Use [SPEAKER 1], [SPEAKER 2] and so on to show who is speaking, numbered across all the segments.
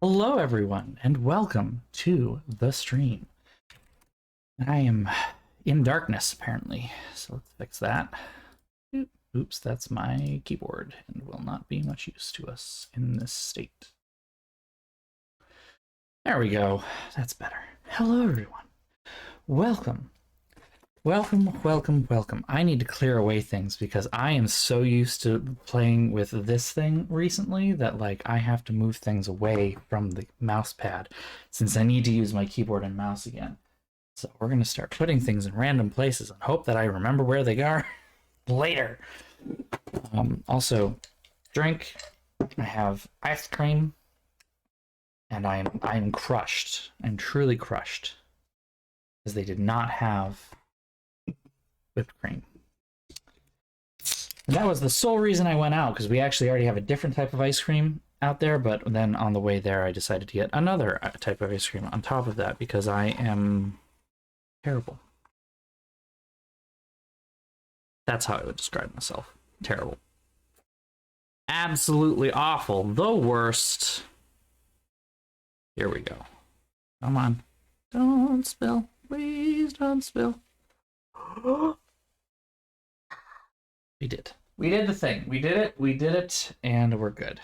[SPEAKER 1] Hello, everyone, and welcome to the stream. I am in darkness, apparently, so let's fix that. Oops, that's my keyboard, and will not be much use to us in this state. There we go. That's better. Hello, everyone. Welcome. Welcome. I need to clear away things because I am so used to playing with this thing recently that I have to move things away from the mouse pad since I need to use my keyboard and mouse again. So we're going to start putting things in random places and hope that I remember where they are later. Also, drink. I have ice cream, and I'm crushed. I'm truly crushed because they did not have whipped cream. And that was the sole reason I went out, because we actually already have a different type of ice cream out there, but then on the way there I decided to get another type of ice cream on top of that because I am terrible. That's how I would describe myself. Terrible. Absolutely awful. The worst. Here we go. Come on. Don't spill. Please don't spill. We did. We did the thing. We did it, and we're good.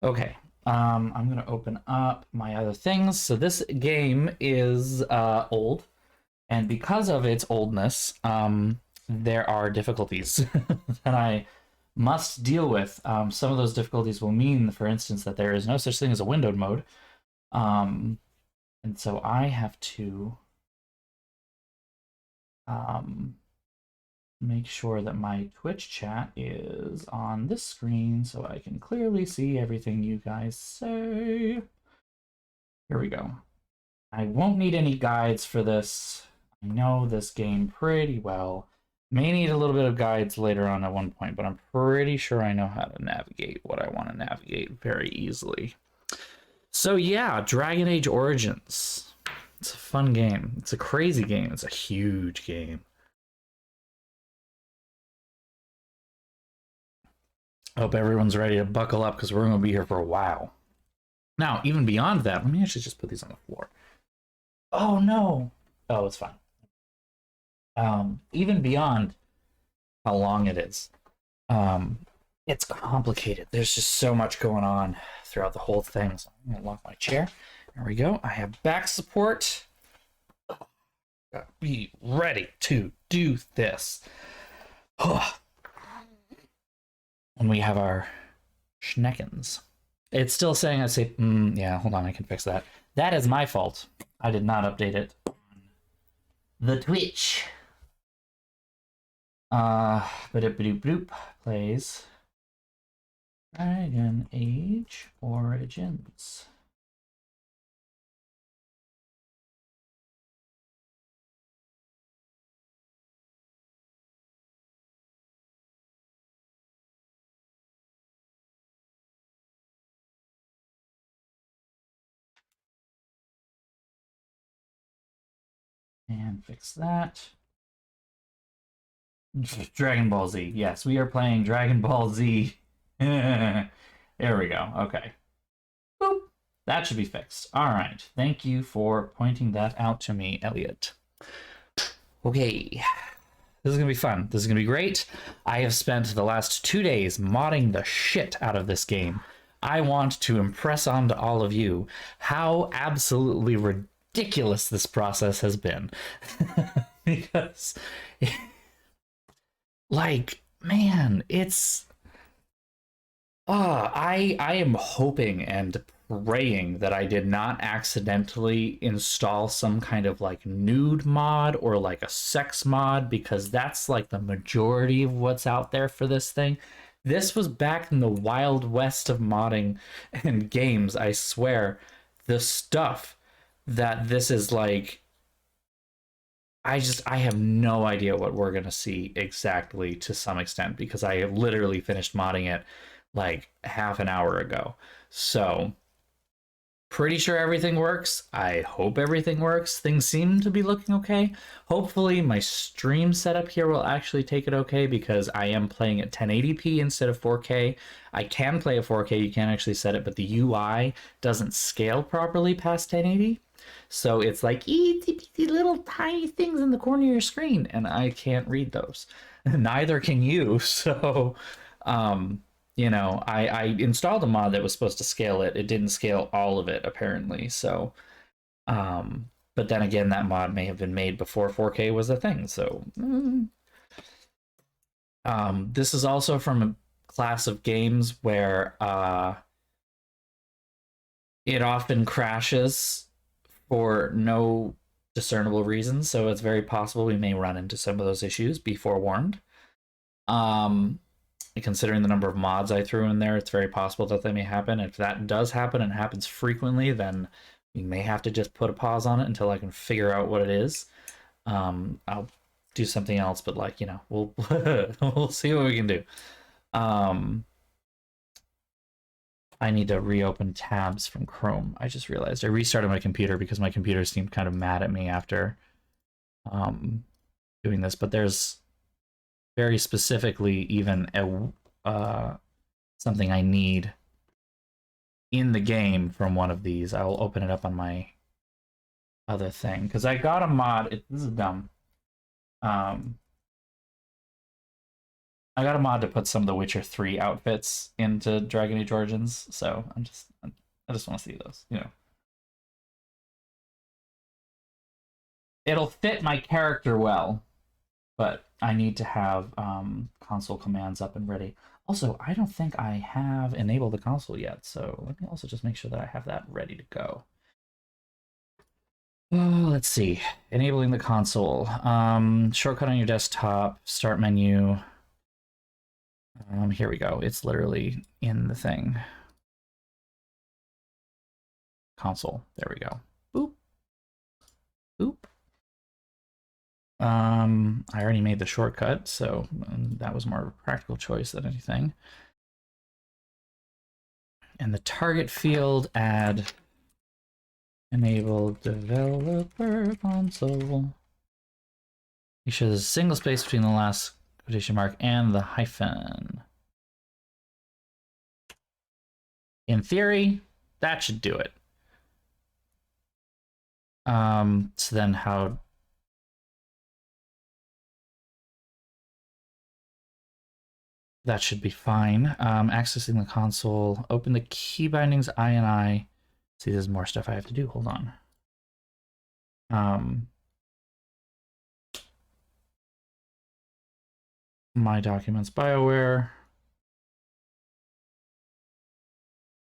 [SPEAKER 1] Okay. I'm gonna open up my other things. So this game is old, and because of its oldness, there are difficulties that I must deal with. Some of those difficulties will mean, for instance, that there is no such thing as a windowed mode. And so I have to make sure that my Twitch chat is on this screen so I can clearly see everything you guys say. Here we go. I won't need any guides for this. I know this game pretty well. May need a little bit of guides later on at one point, but I'm pretty sure I know how to navigate what I want to navigate very easily. So yeah, Dragon Age Origins. It's a fun game. It's a crazy game. It's a huge game. I hope everyone's ready to buckle up because we're going to be here for a while. Now, even beyond that, let me actually just put these on the floor. Oh, no. Oh, it's fine. Even beyond how long it is, it's complicated. There's just so much going on throughout the whole thing. So I'm going to lock my chair. There we go. I have back support. Be ready to do this. And we have our schneckens. It's still saying I say, yeah, hold on, I can fix that. That is my fault. I did not update it on the Twitch. Ba-doop-a-doop-doop plays Dragon Age Origins. And fix that. Dragon Ball Z. Yes, we are playing Dragon Ball Z. There we go. Okay. Boop. That should be fixed. All right. Thank you for pointing that out to me, Elliot. Okay. This is going to be fun. This is going to be great. I have spent the last 2 days modding the shit out of this game. I want to impress onto all of you how absolutely ridiculous this process has been. Because, man, it's... I am hoping and praying that I did not accidentally install some kind of nude mod or a sex mod, because that's the majority of what's out there for this thing. This was back in the wild west of modding and games, I swear. The stuff that this is I have no idea what we're gonna see exactly, to some extent, because I have literally finished modding it half an hour ago. So pretty sure everything works. I hope everything works. Things seem to be looking okay. Hopefully my stream setup here will actually take it okay because I am playing at 1080p instead of 4K. I can play at 4K, you can actually set it, but the UI doesn't scale properly past 1080. So it's like itty bitty little tiny things in the corner of your screen, and I can't read those. Neither can you. So you know, I installed a mod that was supposed to scale it. It didn't scale all of it apparently. So, but then again, that mod may have been made before 4K was a thing. So, this is also from a class of games where it often crashes for no discernible reason. So it's very possible we may run into some of those issues. Be forewarned. Considering the number of mods I threw in there, it's very possible that they may happen. If that does happen and happens frequently, then we may have to just put a pause on it until I can figure out what it is. I'll do something else, but like, you know, we'll we'll see what we can do. I need to reopen tabs from Chrome. I just realized I restarted my computer because my computer seemed kind of mad at me after doing this, but there's very specifically even a something I need in the game from one of these. I'll open it up on my other thing because I got a mod. This is dumb. I got a mod to put some of the Witcher 3 outfits into Dragon Age Origins, so I just want to see those, you know. It'll fit my character well, but I need to have console commands up and ready. Also, I don't think I have enabled the console yet, so let me also just make sure that I have that ready to go. Oh, let's see. Enabling the console. Shortcut on your desktop, start menu. Here we go. It's literally in the thing. Console. There we go. Boop. Boop. I already made the shortcut, so that was more of a practical choice than anything. And the target field, add enable developer console. Make sure there's a single space between the last quotation mark and the hyphen. In theory, that should do it. So then how... That should be fine. Accessing the console, open the key bindings, INI. See, there's more stuff I have to do. Hold on. My documents, BioWare.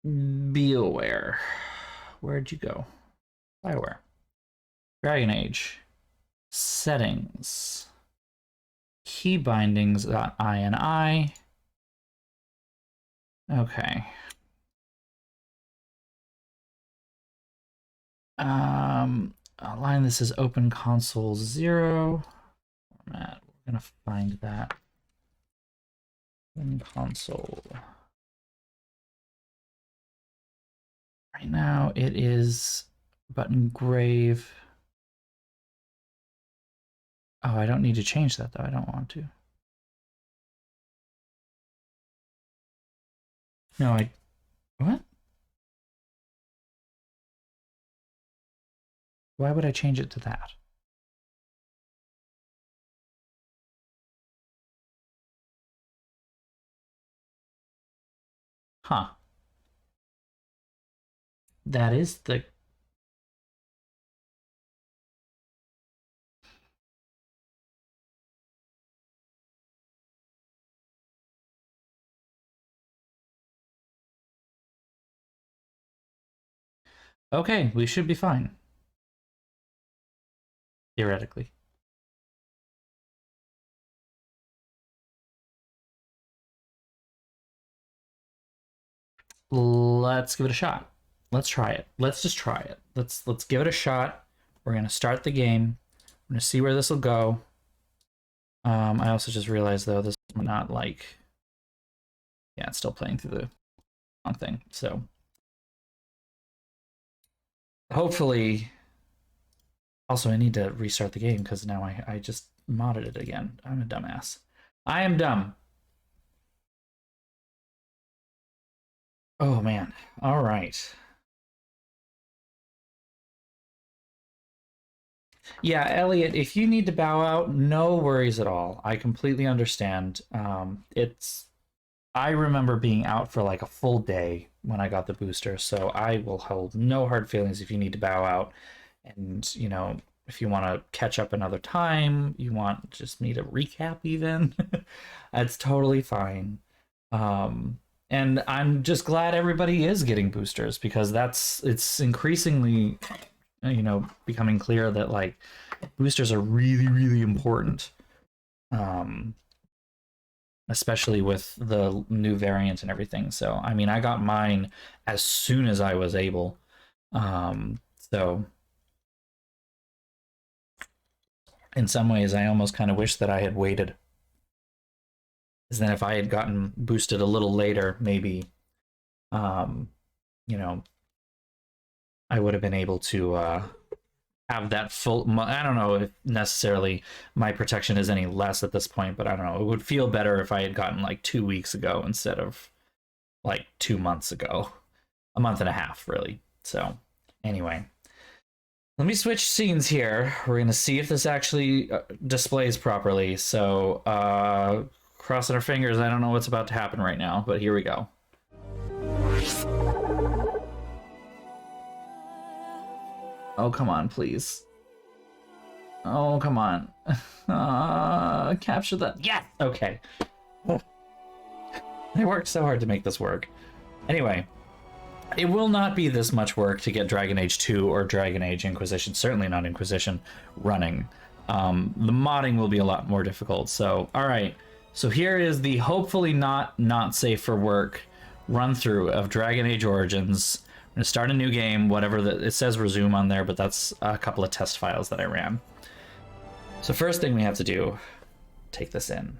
[SPEAKER 1] Be aware. Where'd you go? BioWare. Dragon Age. Settings. Key bindings.ini. Okay. Align this as open console 0 format. We're gonna find that in console. Right now it is button grave. Oh, I don't need to change that though. I don't want to. No, what? Why would I change it to that? Huh. That is the... Okay, we should be fine. Theoretically. Let's give it a shot. Let's try it. Let's just try it. Let's give it a shot. We're gonna start the game. I'm gonna see where this will go. I also just realized though this is not like, yeah, it's still playing through the wrong thing. So hopefully, also I need to restart the game because now I just modded it again. I'm a dumbass. I am dumb. Oh man. All right. Yeah, Elliot, if you need to bow out, no worries at all. I completely understand. I remember being out for like a full day when I got the booster, so I will hold no hard feelings if you need to bow out. And, if you want to catch up another time, you want just me to recap even, that's totally fine. And I'm just glad everybody is getting boosters because it's increasingly, becoming clear that like boosters are really, really important. Um, Especially with the new variant and everything. So, I mean, I got mine as soon as I was able. So, in some ways, I almost kind of wish that I had waited. Because then, if I had gotten boosted a little later, maybe, um, you know, I would have been able to have that full. I don't know if necessarily my protection is any less at this point, but I don't know. It would feel better if I had gotten like 2 weeks ago instead of like 2 months ago, a month and a half, really. So, anyway, let me switch scenes here. We're gonna see if this actually displays properly. So, crossing our fingers. I don't know what's about to happen right now, but here we go. Oh, come on, please. Oh, come on. Capture that. Yes! Okay. They worked so hard to make this work. Anyway, it will not be this much work to get Dragon Age 2 or Dragon Age Inquisition, certainly not Inquisition, running. The modding will be a lot more difficult. So, alright. So here is the hopefully not safe for work run through of Dragon Age Origins. I'm going to start a new game, whatever it says resume on there, but that's a couple of test files that I ran. So first thing we have to do, take this in.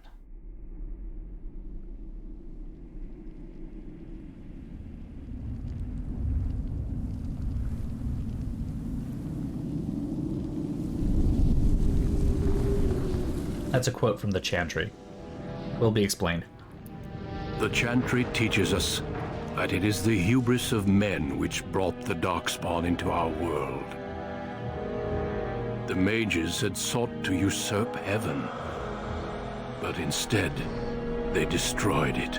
[SPEAKER 1] That's a quote from the Chantry. Will be explained.
[SPEAKER 2] The Chantry teaches us that it is the hubris of men which brought the Darkspawn into our world. The mages had sought to usurp heaven, but instead, they destroyed it.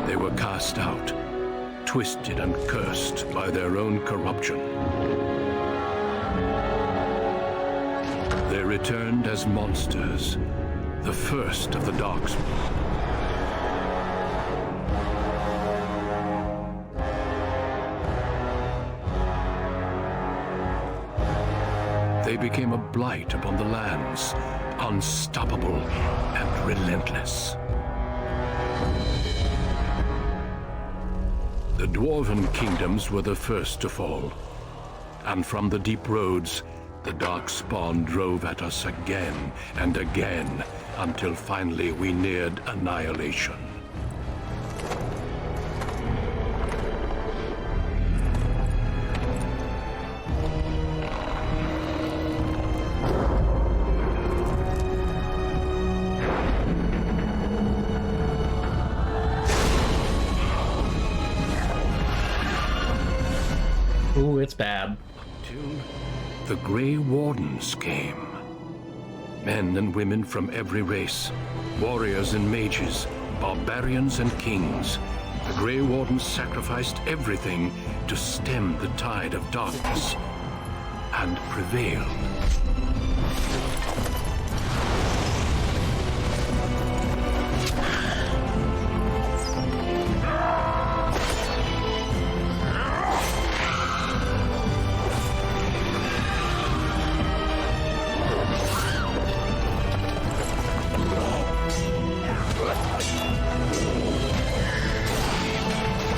[SPEAKER 2] They were cast out, twisted and cursed by their own corruption. They returned as monsters, the first of the Darkspawn. They became a blight upon the lands, unstoppable and relentless. The Dwarven kingdoms were the first to fall, and from the deep roads, the Darkspawn drove at us again and again, until finally we neared annihilation.
[SPEAKER 1] Ooh, it's bad.
[SPEAKER 2] Until the Grey Wardens came. Men and women from every race, warriors and mages, barbarians and kings. The Grey Wardens sacrificed everything to stem the tide of darkness, and prevailed.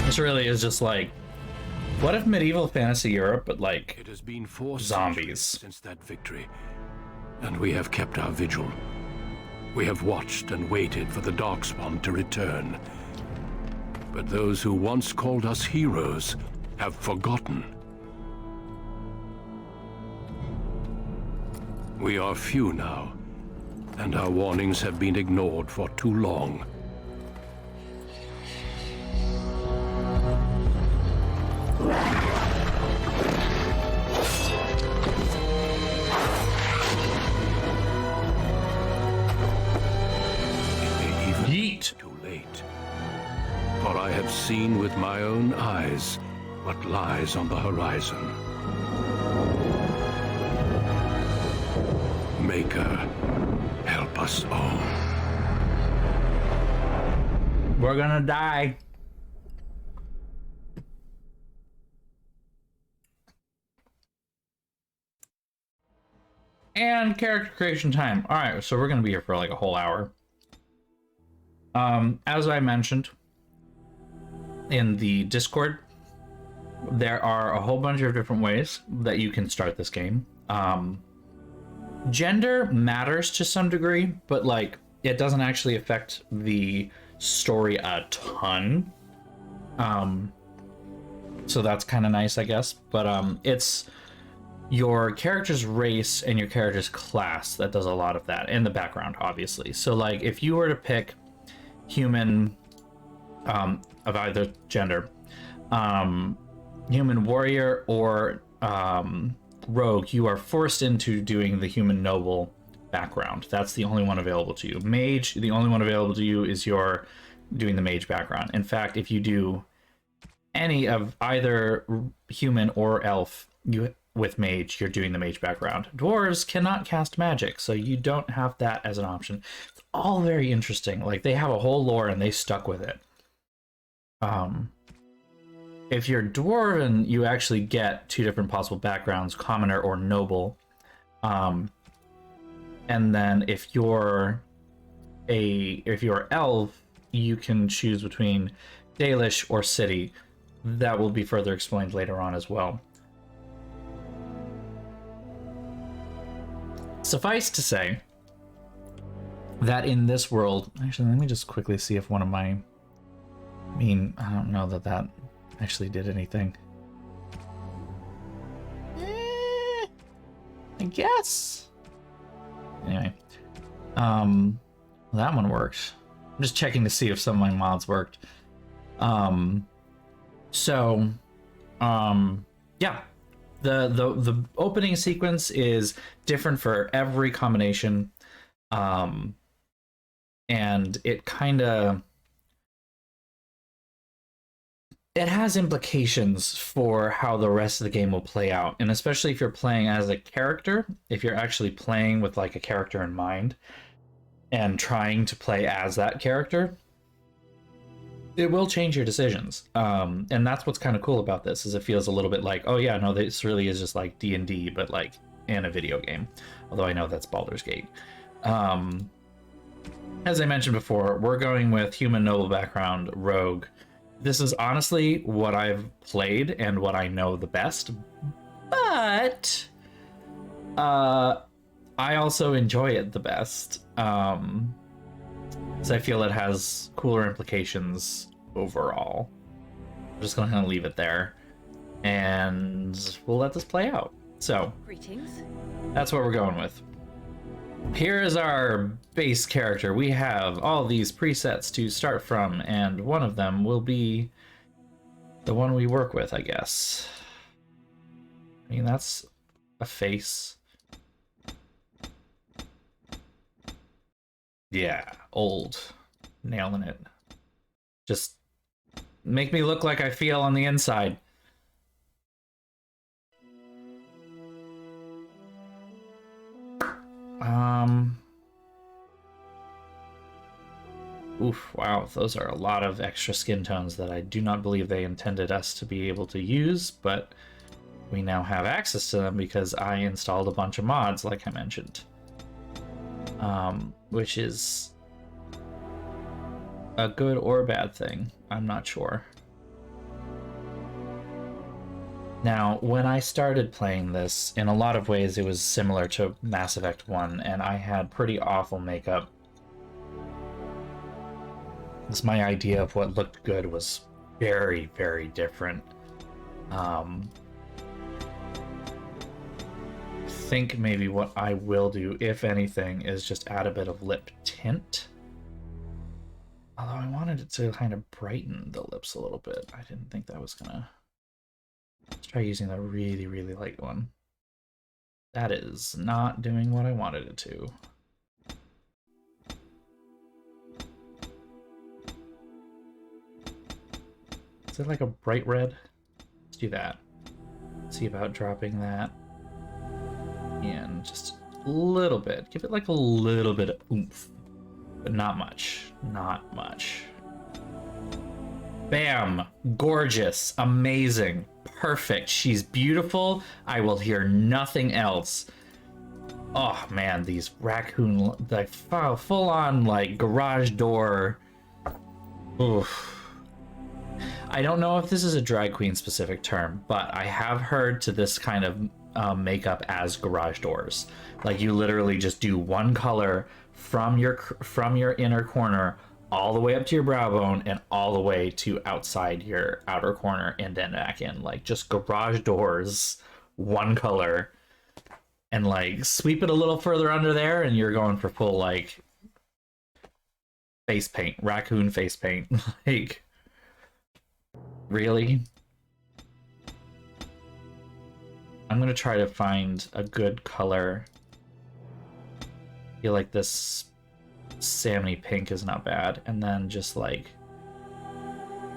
[SPEAKER 1] This really is just like, what if medieval fantasy Europe, but like
[SPEAKER 2] It has been 4
[SPEAKER 1] zombies
[SPEAKER 2] since that victory, and we have kept our vigil. We have watched and waited for the Darkspawn to return. But those who once called us heroes have forgotten. We are few now, and our warnings have been ignored for too long. Too late. For I have seen with my own eyes what lies on the horizon. Maker, help us all.
[SPEAKER 1] We're gonna die. And character creation time. All right, so we're gonna be here for like a whole hour. As I mentioned in the Discord, there are a whole bunch of different ways that you can start this game. Gender matters to some degree, but like it doesn't actually affect the story a ton. So that's kind of nice, I guess. But it's your character's race and your character's class that does a lot of that, and the background, obviously. So like if you were to pick human of either gender, human warrior or rogue, you are forced into doing the human noble background. That's the only one available to you. Mage, the only one available to you is your doing the mage background. In fact, if you do any of either human or elf, you with mage, you're doing the mage background. Dwarves cannot cast magic, so you don't have that as an option. It's all very interesting. Like, they have a whole lore and they stuck with it. If you're dwarven, you actually get two different possible backgrounds, commoner or noble. And then if you're elf, you can choose between Dalish or city. That will be further explained later on as well. Suffice to say that in this world, actually, let me just quickly see if one of my, I don't know that actually did anything. I guess. Anyway, that one worked. I'm just checking to see if some of my mods worked. Yeah. The opening sequence is different for every combination, and it has implications for how the rest of the game will play out, and especially if you're playing as a character, if you're actually playing with like a character in mind and trying to play as that character, it will change your decisions. And that's what's kind of cool about this, is it feels a little bit like, oh yeah, no, this really is just like D&D, but like in a video game. Although I know that's Baldur's Gate. As I mentioned before, we're going with human noble background rogue. This is honestly what I've played and what I know the best, but I also enjoy it the best. So I feel it has cooler implications overall. I'm just gonna kind of leave it there, and we'll let this play out. So,
[SPEAKER 3] greetings.
[SPEAKER 1] That's what we're going with. Here is our base character. We have all these presets to start from, and one of them will be the one we work with, I guess. I mean, that's a face. Yeah, old. Nailing it. Just make me look like I feel on the inside. Oof, wow, those are a lot of extra skin tones that I do not believe they intended us to be able to use, but we now have access to them because I installed a bunch of mods, like I mentioned. Which is a good or bad thing, I'm not sure. Now, when I started playing this, in a lot of ways it was similar to Mass Effect 1, and I had pretty awful makeup. Because my idea of what looked good was very, very different. I think maybe what I will do, if anything, is just add a bit of lip tint. Although I wanted it to kind of brighten the lips a little bit. I didn't think that was gonna... Let's try using the really, really light one. That is not doing what I wanted it to. Is it like a bright red? Let's do that. See about dropping that in just a little bit. Give it like a little bit of oomph, but not much. Not much. Bam! Gorgeous. Amazing. Perfect. She's beautiful. I will hear nothing else. Oh man, these raccoon, like full on like garage door. Oof. I don't know if this is a drag queen specific term, but I have heard to this kind of makeup as garage doors. Like you literally just do one color from your inner corner all the way up to your brow bone and all the way to outside your outer corner and then back in. Like just garage doors, one color, and like sweep it a little further under there and you're going for full like face paint, raccoon face paint. Like, really? I'm gonna try to find a good color. I feel like this salmony pink is not bad, and then just like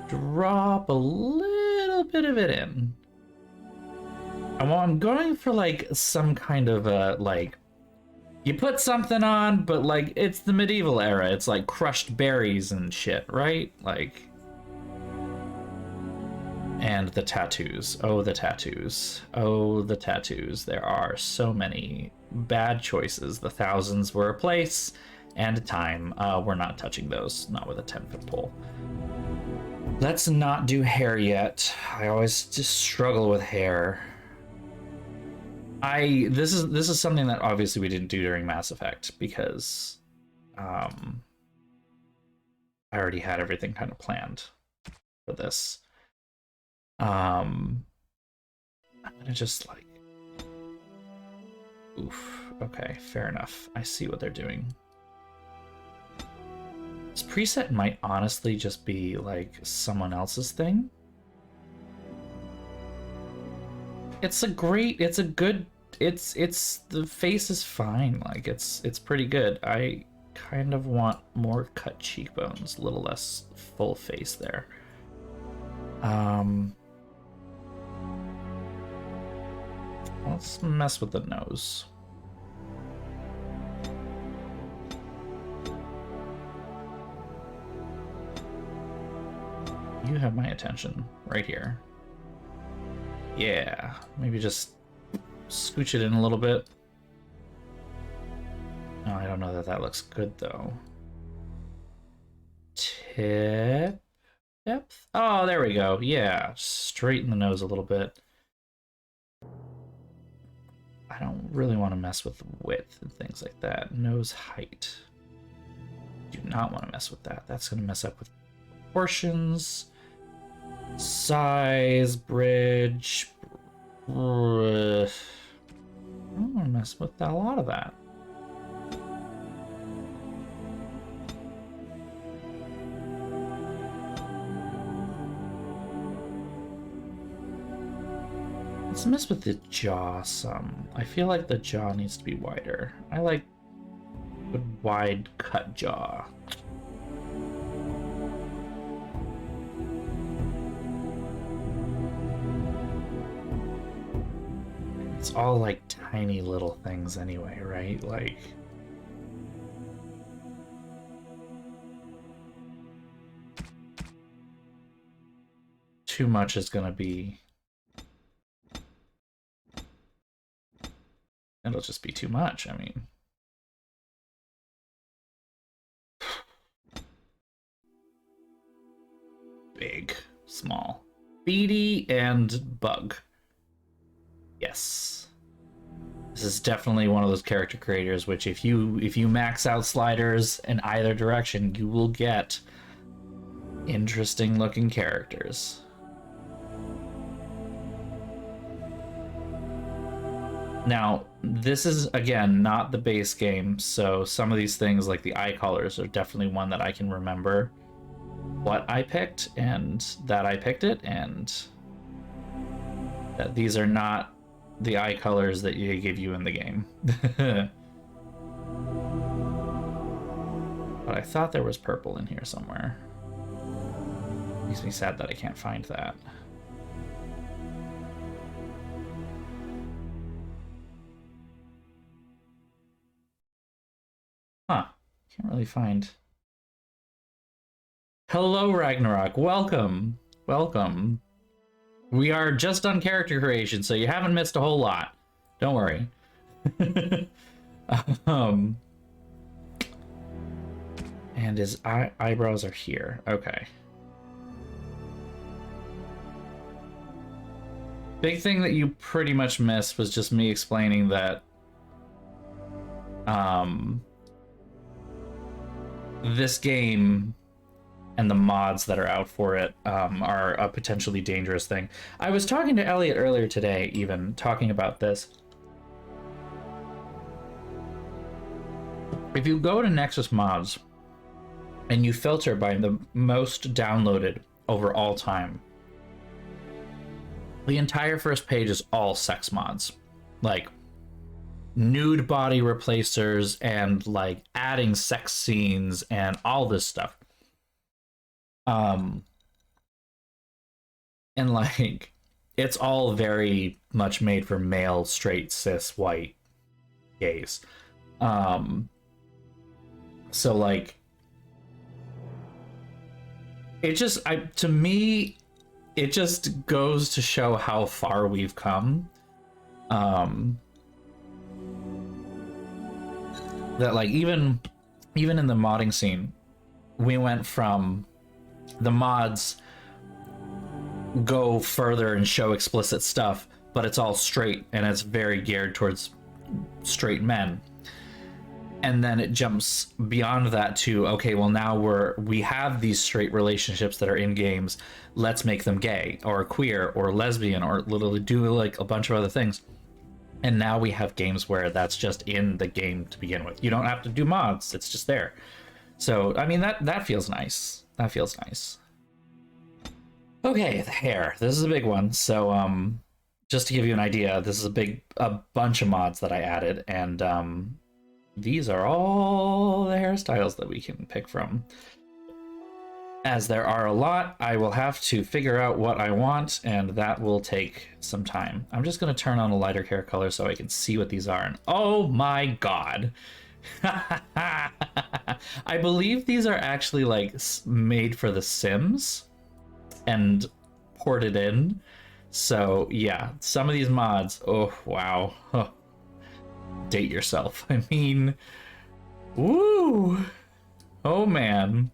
[SPEAKER 1] drop a little bit of it in. I'm going for like some kind of like you put something on, but like it's the medieval era. It's like crushed berries and shit, right? Like, and the tattoos. Oh, the tattoos. Oh, the tattoos. There are so many bad choices. The thousands were a place and a time. We're not touching those, not with a 10-foot pole. Let's not do hair yet. I always just struggle with hair. This is something that obviously we didn't do during Mass Effect because I already had everything kind of planned for this. I'm gonna just like, oof. Okay, fair enough. I see what they're doing. This preset might honestly just be like someone else's thing. It's the face is fine. Like it's pretty good. I kind of want more cut cheekbones, a little less full face there. Let's mess with the nose. You have my attention right here. Yeah, maybe just scooch it in a little bit. Oh, I don't know that that looks good though. Tip depth? Oh, there we go. Yeah, straighten the nose a little bit. I don't really want to mess with width and things like that. Nose height. Do not want to mess with that. That's going to mess up with proportions. Size, bridge. I don't want to mess with a lot of that. Let's mess with the jaw some. I feel like the jaw needs to be wider. I like a wide cut jaw. It's all like tiny little things anyway, right? Like, too much is gonna be, it'll just be too much. I mean, big, small, beady, and bug. Yes. This is definitely one of those character creators which if you max out sliders in either direction, you will get interesting looking characters. Now, this is, again, not the base game, so some of these things, like the eye colors, are definitely one that I can remember what I picked, and that I picked it, and that these are not the eye colors that they give you in the game. But I thought there was purple in here somewhere. Makes me sad that I can't find that. Huh. Can't really find. Hello, Ragnarok. Welcome. Welcome. We are just on character creation, so you haven't missed a whole lot. Don't worry. And his eyebrows are here. Okay. Big thing that you pretty much missed was just me explaining that this game and the mods that are out for it are a potentially dangerous thing. I was talking to Elliot earlier today, even talking about this. If you go to Nexus Mods and you filter by the most downloaded over all time, the entire first page is all sex mods. Like nude body replacers and like adding sex scenes and all this stuff. And like it's all very much made for male, straight, cis, white gays. So like it just to me it just goes to show how far we've come. That like even in the modding scene, we went from the mods go further and show explicit stuff, but it's all straight and it's very geared towards straight men. And then it jumps beyond that to, okay, well now we have these straight relationships that are in games. Let's make them gay or queer or lesbian or literally do like a bunch of other things. And now we have games where that's just in the game to begin with. You don't have to do mods. It's just there. So, I mean, that feels nice. That feels nice. Okay, the hair. This is a big one. So, just to give you an idea, this is a bunch of mods that I added. And these are all the hairstyles that we can pick from. As there are a lot, I will have to figure out what I want, and that will take some time. I'm just going to turn on a lighter hair color so I can see what these are. And oh my god. I believe these are actually like made for The Sims and ported in. So yeah, some of these mods, oh wow. Huh. Date yourself. I mean, woo. Oh man.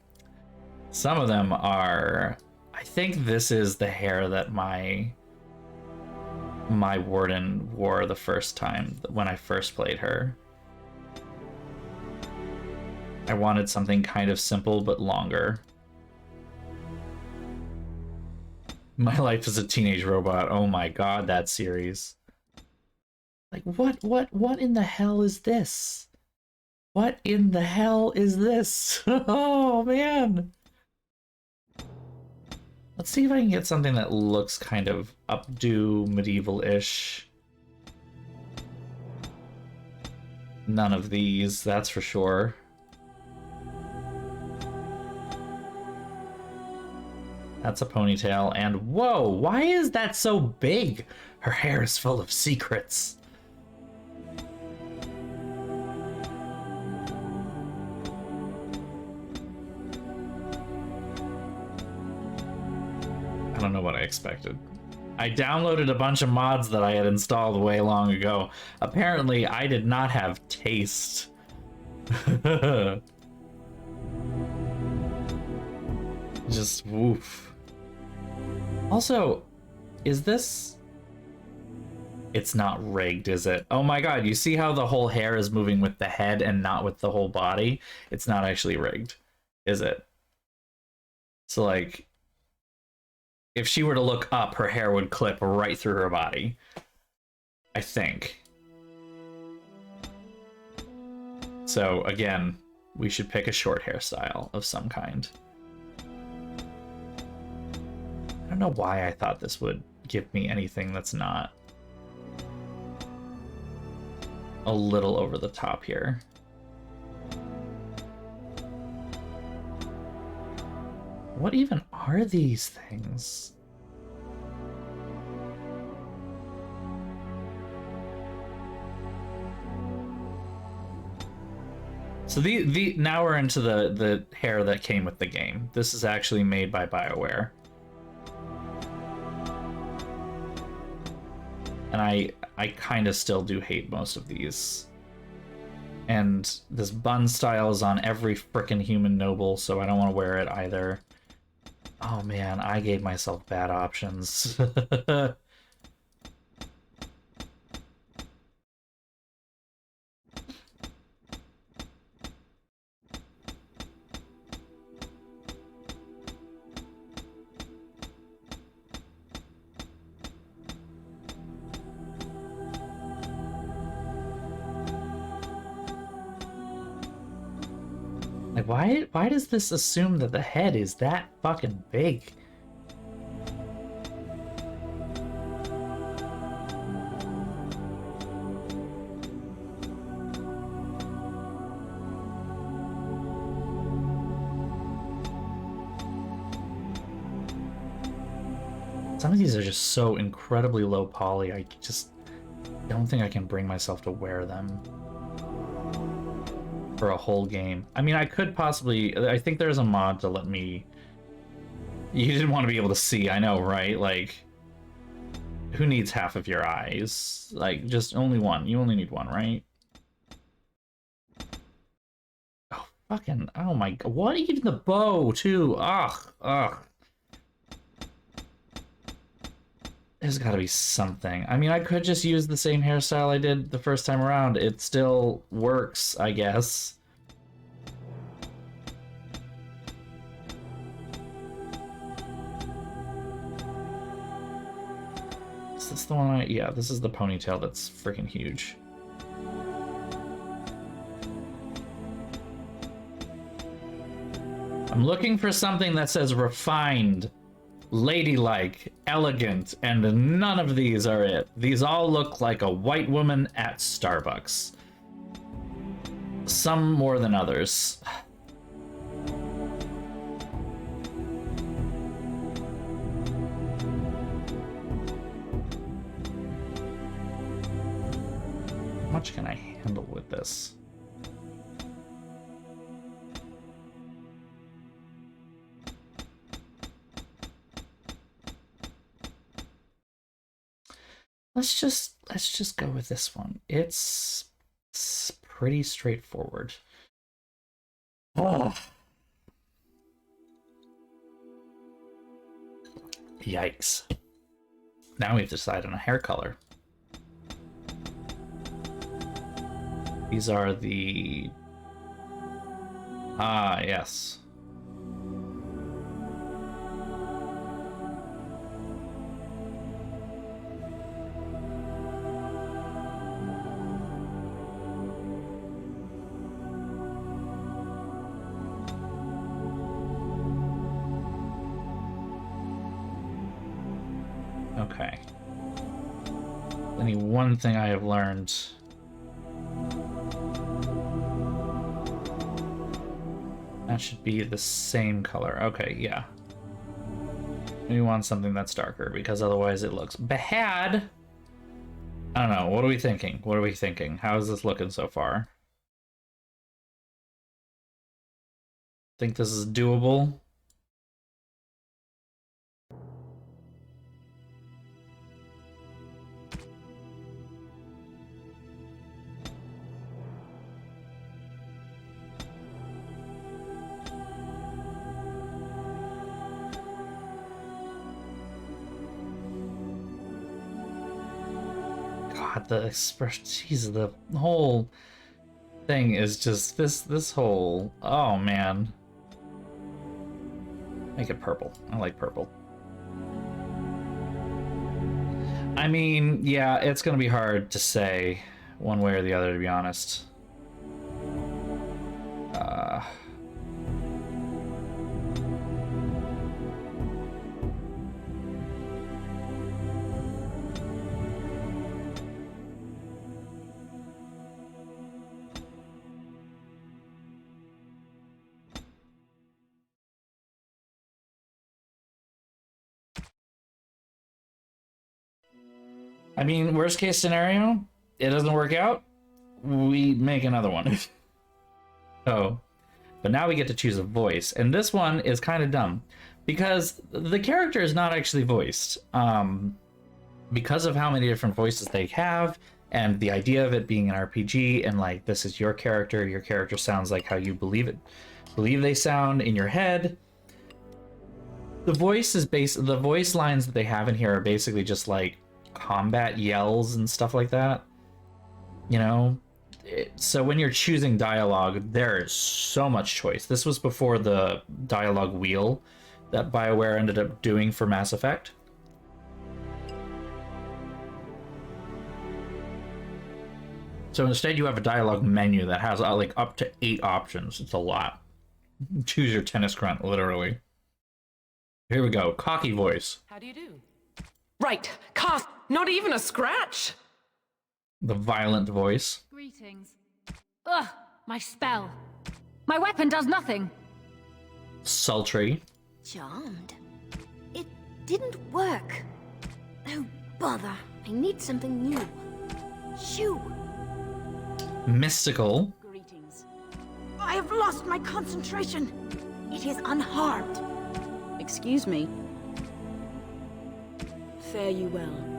[SPEAKER 1] Some of them are, I think this is the hair that my warden wore the first time when I first played her. I wanted something kind of simple but longer. My Life as a Teenage Robot. Oh my god, that series. Like what in the hell is this? What in the hell is this? Oh man. Let's see if I can get something that looks kind of updo medieval-ish. None of these, that's for sure. That's a ponytail, and whoa, why is that so big? Her hair is full of secrets. I don't know what I expected. I downloaded a bunch of mods that I had installed way long ago. Apparently, I did not have taste. Just woof. Also, is this... It's not rigged, is it? Oh my god, you see how the whole hair is moving with the head and not with the whole body? It's not actually rigged, is it? So like, if she were to look up, her hair would clip right through her body. I think. So again, we should pick a short hairstyle of some kind. I don't know why I thought this would give me anything that's not a little over the top here. What even are these things? So now we're into the hair that came with the game. This is actually made by BioWare. And I kind of still do hate most of these. And this bun style is on every frickin' human noble, so I don't want to wear it either. Oh man, I gave myself bad options. Like, why does this assume that the head is that fucking big? Some of these are just so incredibly low poly, I just don't think I can bring myself to wear them for a whole game. I mean, I could possibly... I think there's a mod to let me... You didn't want to be able to see, I know, right? Like, who needs half of your eyes? Like, just only one. You only need one, right? Oh, fucking... Oh my god. What? Even the bow, too. Ugh. Ugh. There's gotta be something. I mean, I could just use the same hairstyle I did the first time around. It still works, I guess. Is this the one yeah, this is the ponytail that's freaking huge. I'm looking for something that says refined, ladylike, elegant, and none of these are it. These all look like a white woman at Starbucks. Some more than others. How much can I handle with this? Let's just go with this one. It's pretty straightforward. Oh. Yikes. Now we have to decide on a hair color. These are the... Ah, yes. Okay. Only one thing I have learned. That should be the same color. Okay, yeah. We want something that's darker because otherwise it looks bad. I don't know. What are we thinking? What are we thinking? How is this looking so far? Think this is doable? The expression, jeez, the whole thing is just this whole, oh man. Make it purple. I like purple. I mean, yeah, it's gonna be hard to say one way or the other, to be honest. I mean, worst case scenario, it doesn't work out, we make another one. Oh, but now we get to choose a voice, and this one is kind of dumb because the character is not actually voiced. Because of how many different voices they have, and the idea of it being an RPG, and like this is your character sounds like how you believe they sound in your head. The voice lines that they have in here are basically just like combat yells and stuff like that, you know. So when you're choosing dialogue, there is so much choice. This was before the dialogue wheel that BioWare ended up doing for Mass Effect. So instead you have a dialogue menu that has like up to 8 options. It's a lot. Choose your tennis grunt, literally. Here we go. Cocky voice.
[SPEAKER 3] How do you do? Right. Cast. Not even a scratch.
[SPEAKER 1] The violent voice.
[SPEAKER 4] Greetings. Ugh, my spell. My weapon does nothing.
[SPEAKER 1] Sultry.
[SPEAKER 5] Charmed. It didn't work. Oh, bother. I need something new. Shoo!
[SPEAKER 1] Mystical.
[SPEAKER 3] Greetings.
[SPEAKER 5] I have lost my concentration. It is unharmed.
[SPEAKER 3] Excuse me. Fare you well.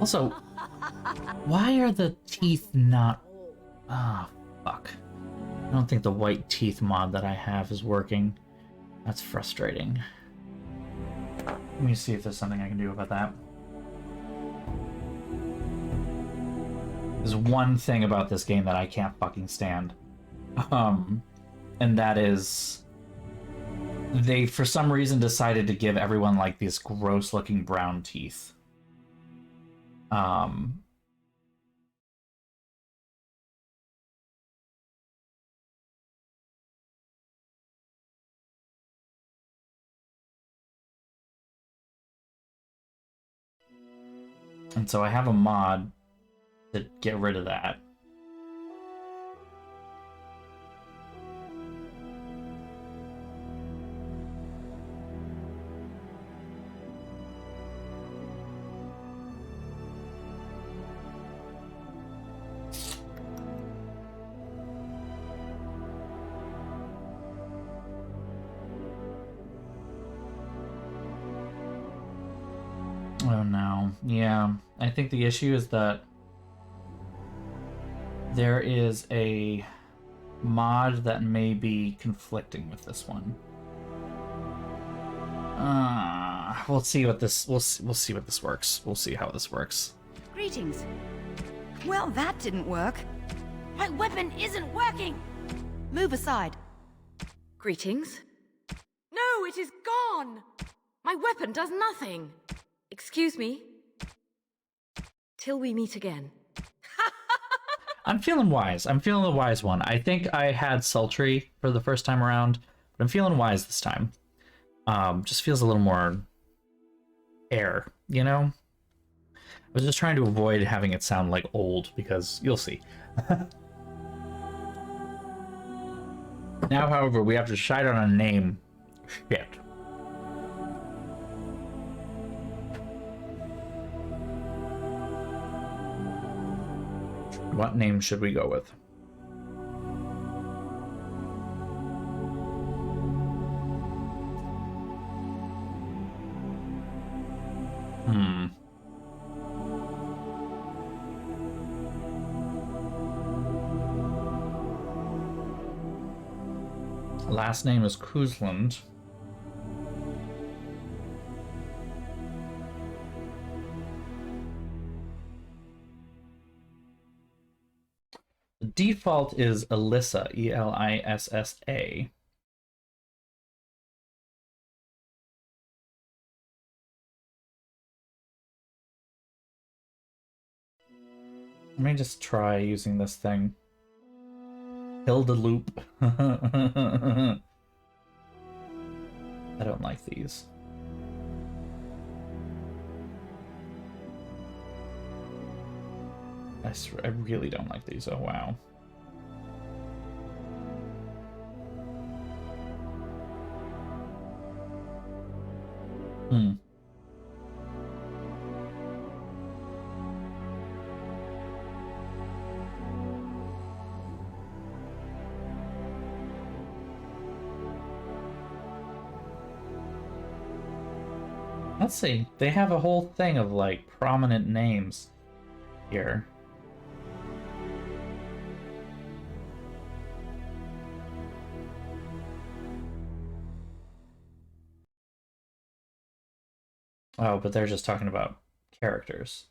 [SPEAKER 1] Also, why are the teeth not... Ah, fuck. I don't think the white teeth mod that I have is working. That's frustrating. Let me see if there's something I can do about that. There's one thing about this game that I can't fucking stand. And that is... they, for some reason, decided to give everyone, like, these gross-looking brown teeth. And so I have a mod to get rid of that. Oh no. Yeah, I think the issue is that there is a mod that may be conflicting with this one. We'll see what this we'll see what this works. We'll see how this works.
[SPEAKER 5] Greetings. Well, that didn't work. My weapon isn't working. Move aside.
[SPEAKER 3] Greetings. No, it is gone. My weapon does nothing. Excuse me. Till we meet again.
[SPEAKER 1] I'm feeling wise. I'm feeling the wise one. I think I had sultry for the first time around, but I'm feeling wise this time. Just feels a little more air, you know? I was just trying to avoid having it sound like old, because you'll see. Now, however, we have to decide on a name. Shit. What name should we go with? Last name is Kuzland. The default is Elissa, E-L-I-S-S-A. Let me just try using this thing. Hilda loop. I don't like these. I swear, I really don't like these. Oh, wow. Hmm. Let's see. They have a whole thing of, like, prominent names here. Oh, but they're just talking about characters.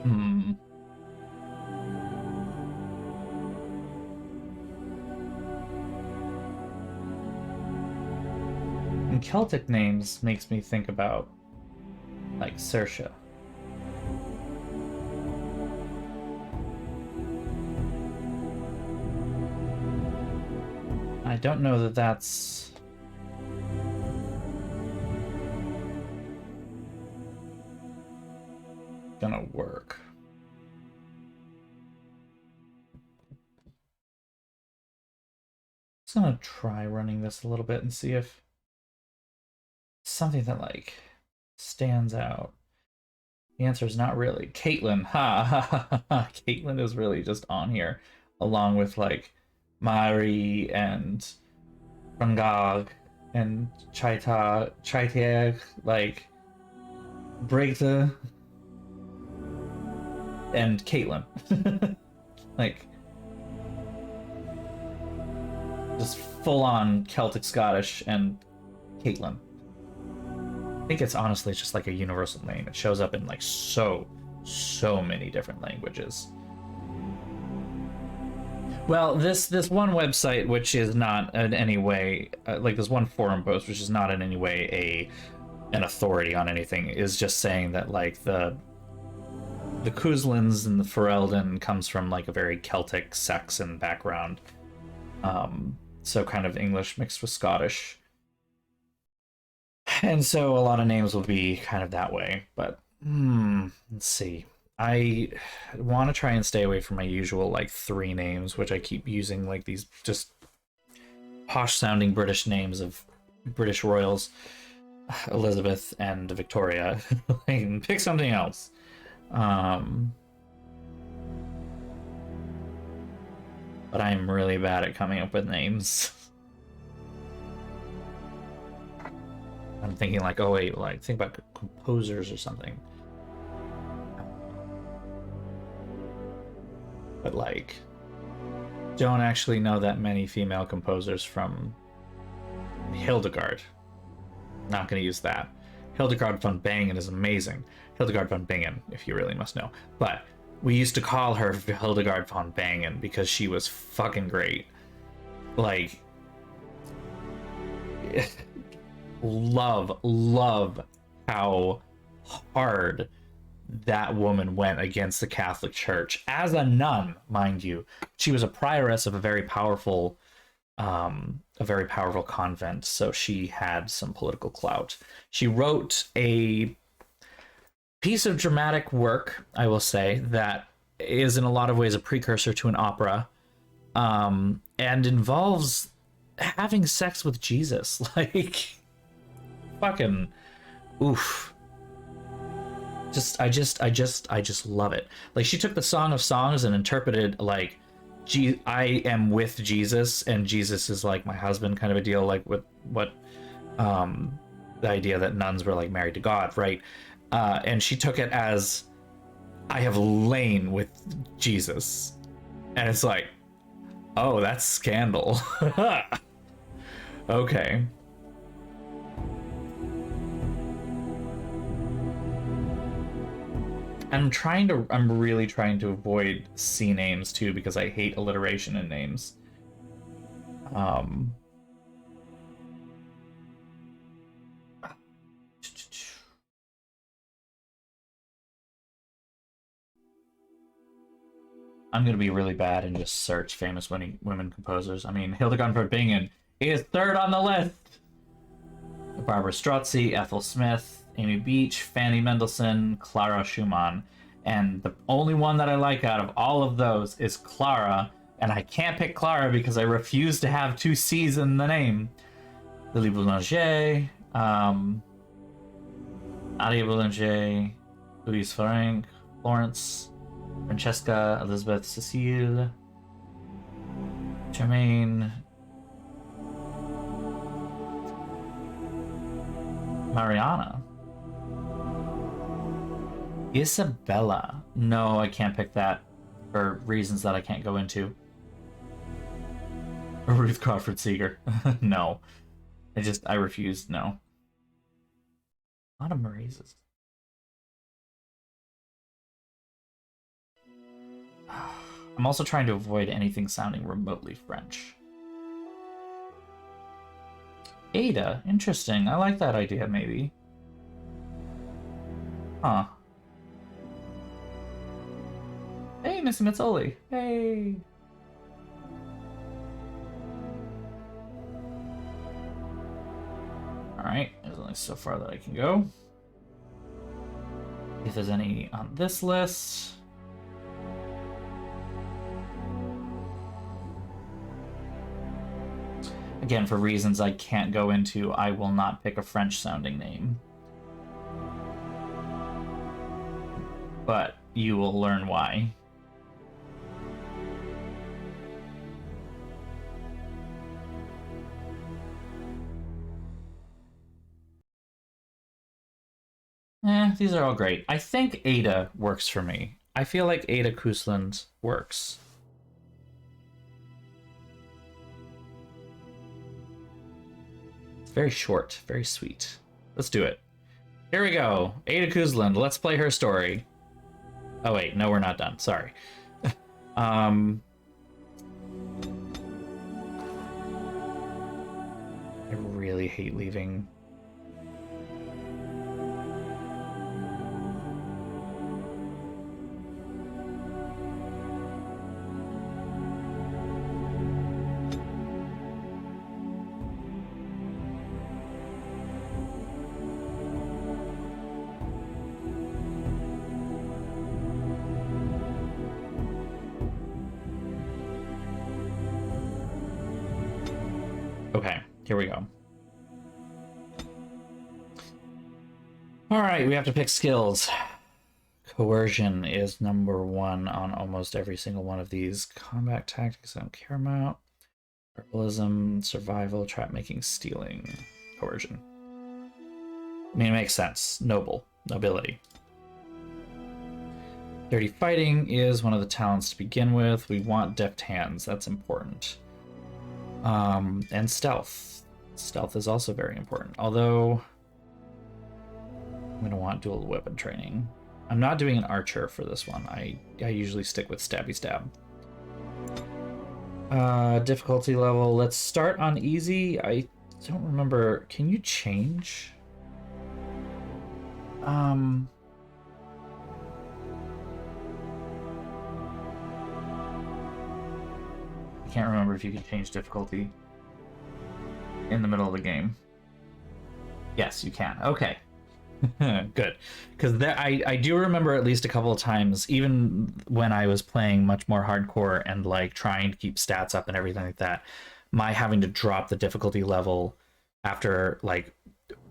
[SPEAKER 1] Hmm. And Celtic names makes me think about, like, Saoirse. I don't know that that's gonna work. Just gonna try running this a little bit and see if something that, like, stands out. The answer is not really. Caitlin, ha ha ha ha. Caitlin is really just on here, along with, like, Mari and Rangag and Chaiteg, like, Brigta and Caitlin. Like, just full-on Celtic Scottish and Caitlin. I think it's honestly just like a universal name. It shows up in, like, so many different languages. Well, this one website, which is not in any way like this one forum post, which is not in any way an authority on anything, is just saying that, like, the Kuzlins and the Fereldan comes from, like, a very Celtic Saxon background, so kind of English mixed with Scottish. And so a lot of names will be kind of that way, but let's see. I want to try and stay away from my usual, like, 3 names, which I keep using, like, these just posh-sounding British names of British royals, Elizabeth and Victoria. Pick something else. But I am really bad at coming up with names. I'm thinking, like, oh wait, like, think about composers or something. But, like, don't actually know that many female composers from Hildegard. Not going to use that. Hildegard von Bingen is amazing. Hildegard von Bingen, if you really must know. But we used to call her Hildegard von Bingen because she was fucking great. Like, love how hard that woman went against the Catholic Church as a nun, mind you. She was a prioress of a very powerful convent, so she had some political clout. She wrote a piece of dramatic work, I will say, that is in a lot of ways a precursor to an opera, and involves having sex with Jesus. Like, fucking oof. I just love it. Like, she took the Song of Songs and interpreted, like, I am with Jesus and Jesus is, like, my husband, kind of a deal, like with what the idea that nuns were, like, married to God, right? And she took it as, I have lain with Jesus. And it's like, Oh, that's Scandal. Okay. I'm really trying to avoid C names too because I hate alliteration in names. Um I'm gonna be really bad and just search famous women composers. I mean, Hildegard von Bingen is third on the list. Barbara Strozzi, Ethel Smith, Amy Beach, Fanny Mendelssohn, Clara Schumann. And the only one that I like out of all of those is Clara, and I can't pick Clara because I refuse to have two C's in the name. Lily Boulanger, Adia Boulanger, Louise Frank, Florence, Francesca, Elizabeth, Cecile, Germaine, Mariana. Isabella. No, I can't pick that for reasons that I can't go into. Ruth Crawford Seeger. No. I refused. No. A lot of Marises. I'm also trying to avoid anything sounding remotely French. Ada. Interesting. I like that idea, maybe. Huh. Hey, Missy Mazzoli. Hey. Alright, there's only so far that I can go. If there's any on this list. Again, for reasons I can't go into, I will not pick a French-sounding name. But you will learn why. These are all great. I think Ada works for me. I feel like Ada Kusland works. It's very short, very sweet. Let's do it. Here we go. Ada Kusland. Let's play her story. Oh wait, no, we're not done. Sorry. I really hate leaving. Okay, here we go. Alright, we have to pick skills. Coercion is number 1 on almost every single one of these. Combat tactics I don't care about. Herbalism, survival, trap making, stealing, coercion. I mean, it makes sense. Noble, nobility. Dirty fighting is one of the talents to begin with. We want deft hands, that's important. And stealth. Stealth is also very important, although I'm going to want dual weapon training. I'm not doing an archer for this one. I usually stick with stabby stab. Difficulty level, let's start on easy. I don't remember, can you change? I can't remember if you can change difficulty in the middle of the game. Yes, you can. Okay. Good. Because I do remember at least a couple of times, even when I was playing much more hardcore and like trying to keep stats up and everything like that, my having to drop the difficulty level after like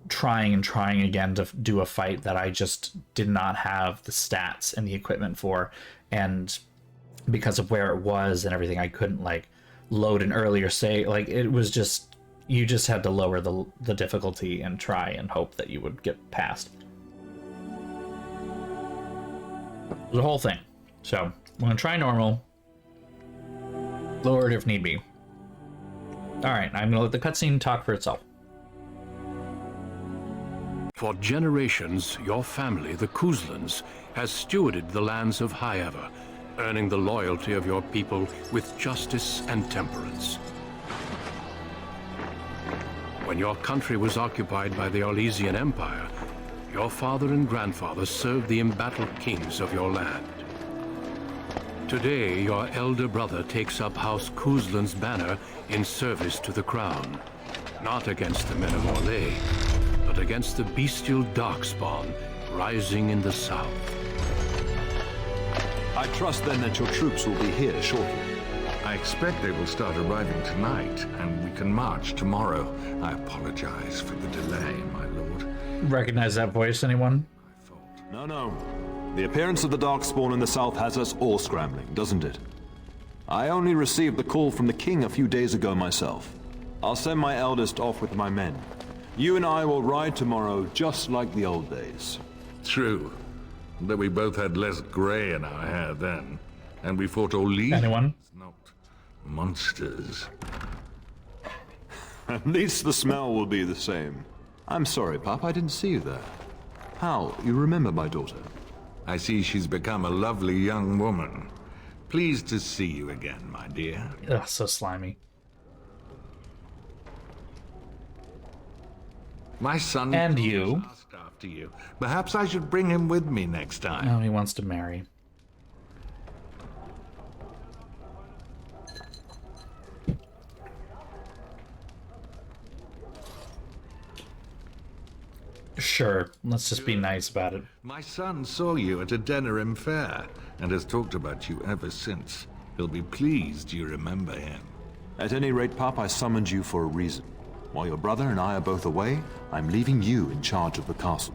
[SPEAKER 1] trying and trying again to do a fight that I just did not have the stats and the equipment for, and because of where it was and everything, I couldn't like load an earlier save. Like it was just, you just had to lower the difficulty and try and hope that you would get past the whole thing. So I'm gonna try normal. Lowered if need be. Alright, I'm gonna let the cutscene talk for itself.
[SPEAKER 2] For generations, your family, the Kuzlans, has stewarded the lands of Highever, earning the loyalty of your people with justice and temperance. When your country was occupied by the Orlesian Empire, your father and grandfather served the embattled kings of your land. Today, your elder brother takes up House Kuzlan's banner in service to the crown, not against the men of Orlais, but against the bestial darkspawn rising in the south.
[SPEAKER 6] I trust then that your troops will be here shortly.
[SPEAKER 7] I expect they will start arriving tonight, and we can march tomorrow. I apologize for the delay, my lord.
[SPEAKER 1] Recognize that voice, anyone?
[SPEAKER 6] No. The appearance of the Darkspawn in the south has us all scrambling, doesn't it? I only received the call from the king a few days ago myself. I'll send my eldest off with my men. You and I will ride tomorrow just like the old days.
[SPEAKER 7] True. Though we both had less grey in our hair then. And we fought Orlesians,
[SPEAKER 1] Anyone?
[SPEAKER 7] not monsters.
[SPEAKER 6] At least the smell will be the same. I'm sorry, Pop, I didn't see you there. Hal, you remember my daughter?
[SPEAKER 7] I see she's become a lovely young woman. Pleased to see you again, my dear.
[SPEAKER 1] Ugh, so slimy.
[SPEAKER 7] My son
[SPEAKER 1] And you.
[SPEAKER 7] asked after you. Perhaps I should bring him with me next time.
[SPEAKER 1] Now he wants to marry. Sure, let's just be nice about it.
[SPEAKER 7] My son saw you at a Denerim fair and has talked about you ever since. He'll be pleased you remember him.
[SPEAKER 6] At any rate, Pop, I summoned you for a reason. While your brother and I are both away, I'm leaving you in charge of the castle.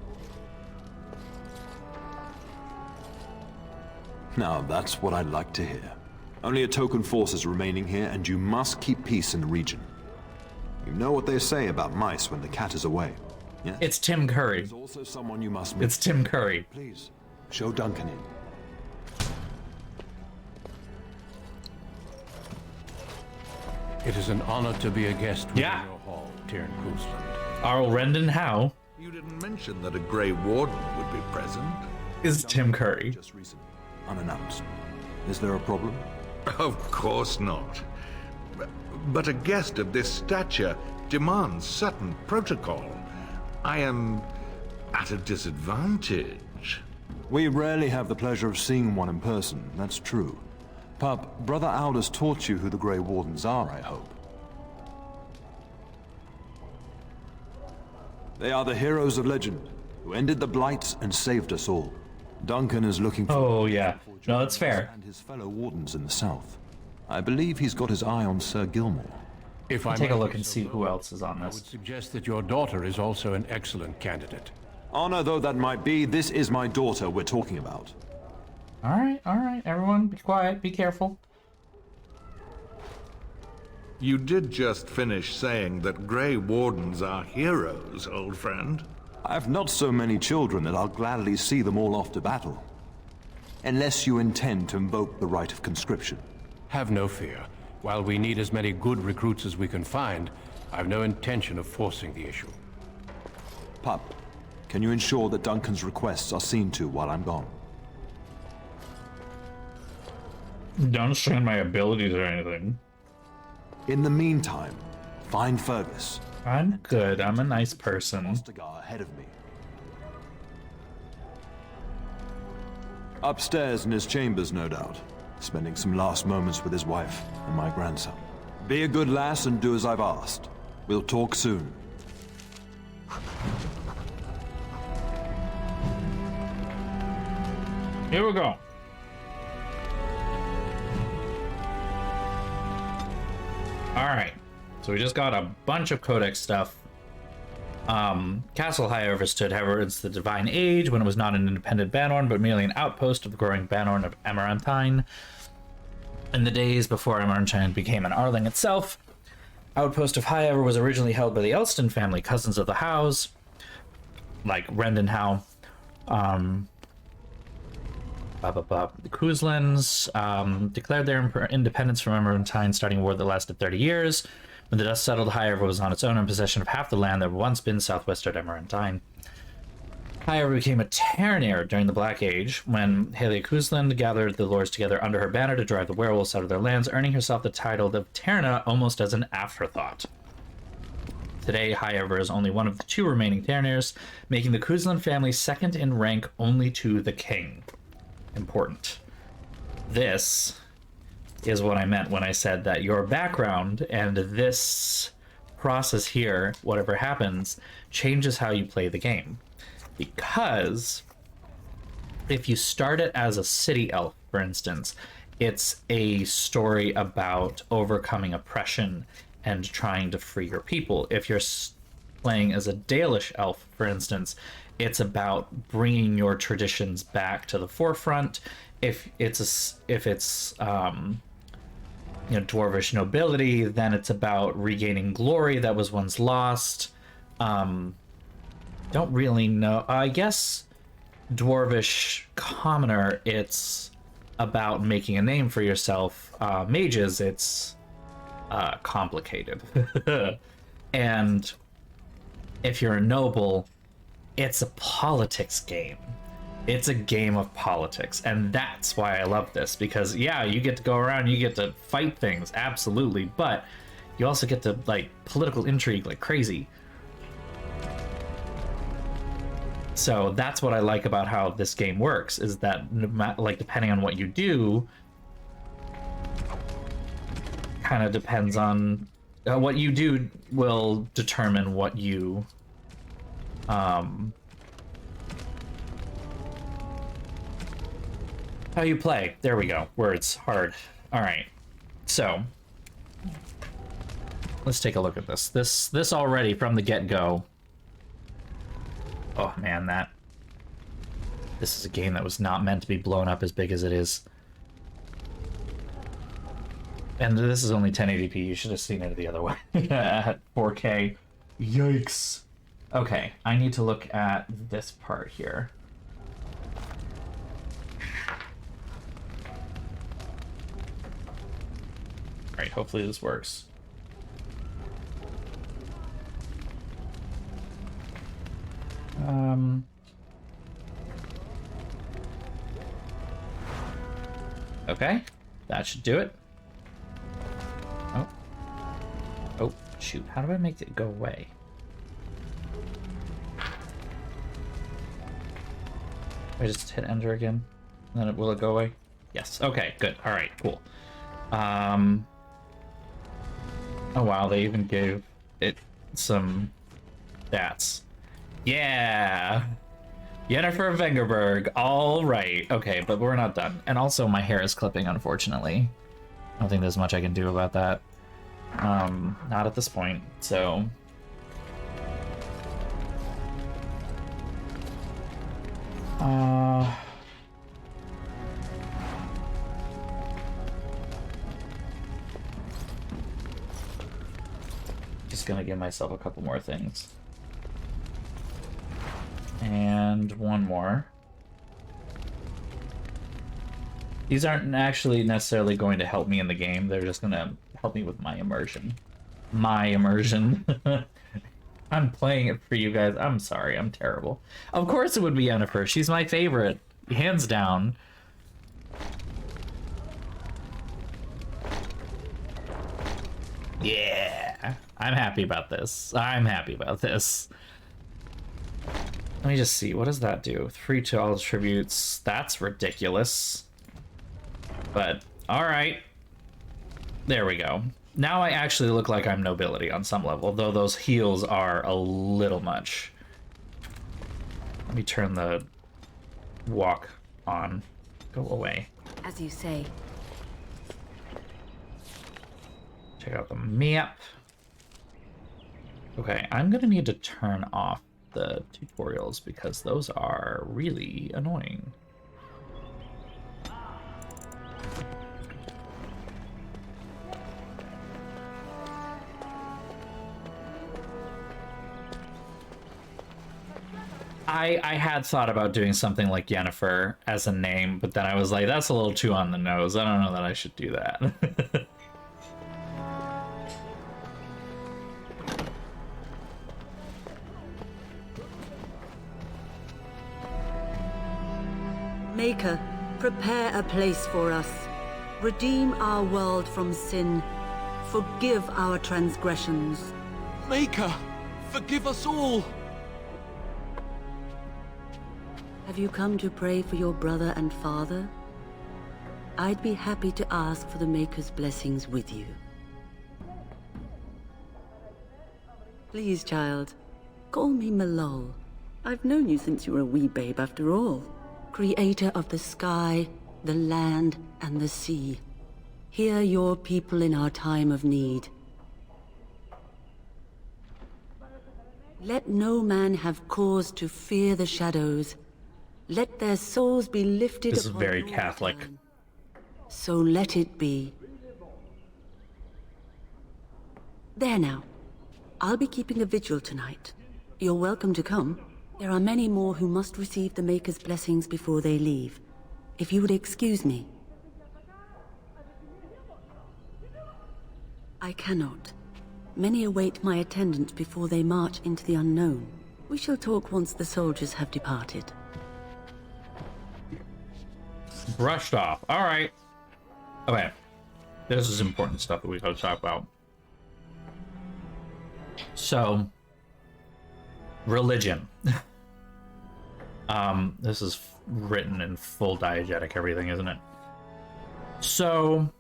[SPEAKER 6] Now, that's what I'd like to hear. Only a token force is remaining here, and you must keep peace in the region. You know what they say about mice when the cat is away. Yes?
[SPEAKER 1] It's Tim Curry.
[SPEAKER 6] There's also someone you must meet.
[SPEAKER 1] It's Tim Curry.
[SPEAKER 6] Please, show Duncan in.
[SPEAKER 2] It is an honor to be a guest within
[SPEAKER 1] Yeah.
[SPEAKER 2] your hall, Tyrn Kuzland.
[SPEAKER 1] Arl Rendon Howe
[SPEAKER 7] You didn't mention that a Grey Warden would be present.
[SPEAKER 1] is Tim Curry.
[SPEAKER 6] Just recently, unannounced. Is there a problem?
[SPEAKER 7] Of course not. But a guest of this stature demands certain protocol. I am at a disadvantage.
[SPEAKER 6] We rarely have the pleasure of seeing one in person, that's true. Pup, Brother Aldous taught you who the Grey Wardens are, I hope. They are the heroes of legend, who ended the Blights and saved us all. Duncan is looking for...
[SPEAKER 1] Oh, yeah. No, that's fair.
[SPEAKER 6] ...and his fellow Wardens in the south. I believe he's got his eye on Sir Gilmore.
[SPEAKER 2] If I
[SPEAKER 1] Take a
[SPEAKER 2] might
[SPEAKER 1] look
[SPEAKER 2] be
[SPEAKER 1] and
[SPEAKER 2] so
[SPEAKER 1] see
[SPEAKER 2] bold,
[SPEAKER 1] who else is on
[SPEAKER 2] I would
[SPEAKER 1] this.
[SPEAKER 2] suggest that your daughter is also an excellent candidate.
[SPEAKER 6] Honor though that might be, this is my daughter we're talking about.
[SPEAKER 1] Alright, everyone, be quiet, be careful.
[SPEAKER 7] You did just finish saying that Grey Wardens are heroes, old friend.
[SPEAKER 6] I've not so many children that I'll gladly see them all off to battle. Unless you intend to invoke the right of conscription.
[SPEAKER 2] Have no fear. While we need as many good recruits as we can find, I've no intention of forcing the issue.
[SPEAKER 6] Pup, can you ensure that Duncan's requests are seen to while I'm gone?
[SPEAKER 1] Don't strain my abilities or anything.
[SPEAKER 6] In the meantime, find Fergus.
[SPEAKER 1] I'm good, I'm a nice person.
[SPEAKER 6] Ostagar ahead of me. Upstairs in his chambers, no doubt. Spending some last moments with his wife and my grandson. Be a good lass and do as I've asked. We'll talk soon.
[SPEAKER 1] Here we go. Alright, so we just got a bunch of Codex stuff. Castle Highever stood, however, since the Divine Age, when it was not an independent Banorn, but merely an outpost of the growing Banorn of Amarantine. In the days before Amarantine became an Arling itself, Outpost of Highever was originally held by the Elston family, cousins of the Howes, like Rendon Howe. blah, blah, blah. The Kuzlins declared their independence from Emerantine, starting a war that lasted 30 years. When the dust settled, High Ever was on its own in possession of half the land that had once been southwestern Emerantine. High Ever became a Terranir during the Black Age, when Halia Kuzland gathered the lords together under her banner to drive the werewolves out of their lands, earning herself the title of Terrana almost as an afterthought. Today, High Ever is only one of the 2 remaining Terranirs, making the Kuzland family second in rank only to the king. Important. This is what I meant when I said that your background and this process here, whatever happens, changes how you play the game. Because if you start it as a city elf, for instance, it's a story about overcoming oppression and trying to free your people. If you're playing as a Dalish elf, for instance, it's about bringing your traditions back to the forefront. If it's dwarvish nobility, then it's about regaining glory that was once lost. Don't really know. I guess dwarvish commoner, it's about making a name for yourself. Mages, it's complicated. And if you're a noble, it's a politics game. It's a game of politics, and that's why I love this, because yeah, you get to go around, you get to fight things, absolutely, but you also get to like political intrigue like crazy. So that's what I like about how this game works, is that like depending on what you do, kind of depends on what you do will determine what you how you play. There we go. Words hard. All right. So let's take a look at this. This already from the get-go. Oh man, this is a game that was not meant to be blown up as big as it is. And this is only 1080p. You should have seen it the other way. At 4K. Yikes. Okay, I need to look at this part here. Alright, hopefully this works. Okay, that should do it. Oh, shoot, how do I make it go away? I just hit enter again, and then will it go away? Yes, okay, good, alright, cool. Oh wow, they even gave it some stats. Yeah! Yennefer Vengerberg, alright. Okay, but we're not done. And also my hair is clipping, unfortunately. I don't think there's much I can do about that. Not at this point, so... Just gonna give myself a couple more things. And one more. These aren't actually necessarily going to help me in the game. They're just gonna help me with my immersion. My immersion. I'm playing it for you guys. I'm sorry, I'm terrible. Of course it would be Yennefer. She's my favorite. Hands down. Yeah. I'm happy about this. I'm happy about this. Let me just see. What does that do? 3 to all tributes. That's ridiculous. But, alright. There we go. Now I actually look like I'm nobility on some level, though those heals are a little much. Let me turn the walk on. Go away.
[SPEAKER 3] As you say.
[SPEAKER 1] Check out the map. Okay, I'm gonna need to turn off the tutorials because those are really annoying. I had thought about doing something like Yennefer as a name, but then I was like, that's a little too on the nose. I don't know that I should do that.
[SPEAKER 8] Maker, prepare a place for us. Redeem our world from sin. Forgive our transgressions.
[SPEAKER 9] Maker, forgive us all!
[SPEAKER 8] Have you come to pray for your brother and father? I'd be happy to ask for the Maker's blessings with you. Please, child, call me Malol. I've known you since you were a wee babe after all. Creator of the sky, the land, and the sea. Hear your people in our time of need. Let no man have cause to fear the shadows. Let their souls be lifted
[SPEAKER 1] This is
[SPEAKER 8] upon
[SPEAKER 1] very
[SPEAKER 8] your
[SPEAKER 1] Catholic.
[SPEAKER 8] return. So let it be. There now. I'll be keeping a vigil tonight. You're welcome to come. There are many more who must receive the Maker's blessings before they leave. If you would excuse me. I cannot. Many await my attendance before they march into the unknown. We shall talk once the soldiers have departed.
[SPEAKER 1] Brushed off. All right. Okay. This is important stuff that we gotta talk about. So, religion. This is written in full diegetic everything, isn't it? So,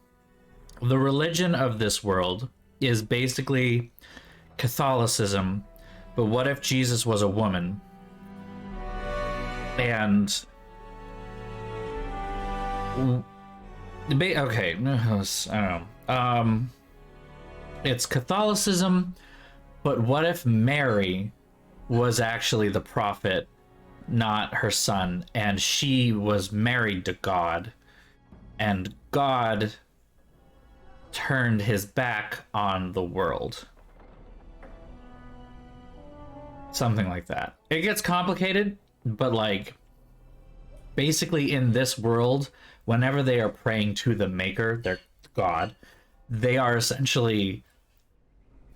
[SPEAKER 1] the religion of this world is basically Catholicism, but what if Jesus was a woman? And okay, I don't know. It's Catholicism, but what if Mary was actually the prophet, not her son, and she was married to God, and God turned his back on the world? Something like that. It gets complicated, but like, basically in this world, whenever they are praying to the Maker, their God, they are essentially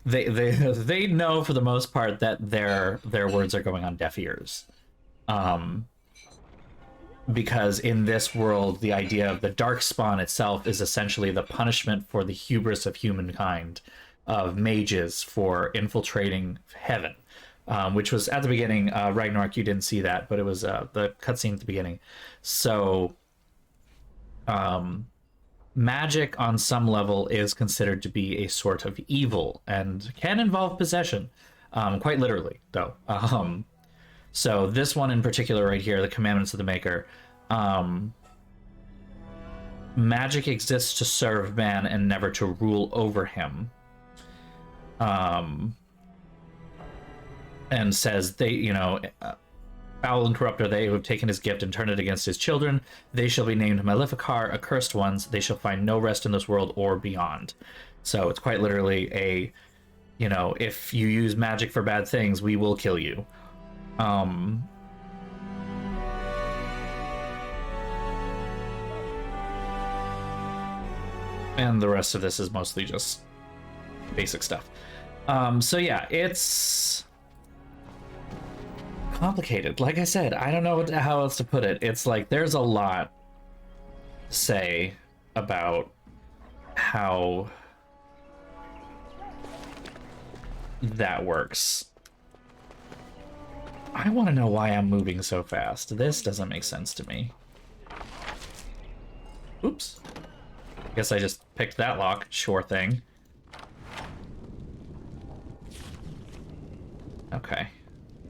[SPEAKER 1] they know for the most part that their words are going on deaf ears. Because in this world, the idea of the Darkspawn itself is essentially the punishment for the hubris of humankind, of mages for infiltrating heaven, which was at the beginning. Ragnarok, you didn't see that, but it was the cutscene at the beginning. So magic on some level is considered to be a sort of evil and can involve possession, quite literally though. So this one in particular right here, the Commandments of the Maker, magic exists to serve man and never to rule over him. And says they, you know, foul and corrupt are they who have taken his gift and turned it against his children. They shall be named Maleficar, accursed ones. They shall find no rest in this world or beyond. So it's quite literally a, you know, if you use magic for bad things, we will kill you. And the rest of this is mostly just basic stuff. So yeah, it's complicated. Like I said, I don't know how else to put it. It's like there's a lot to say about how that works. I want to know why I'm moving so fast. This doesn't make sense to me. Oops. Guess I just picked that lock. Sure thing. Okay.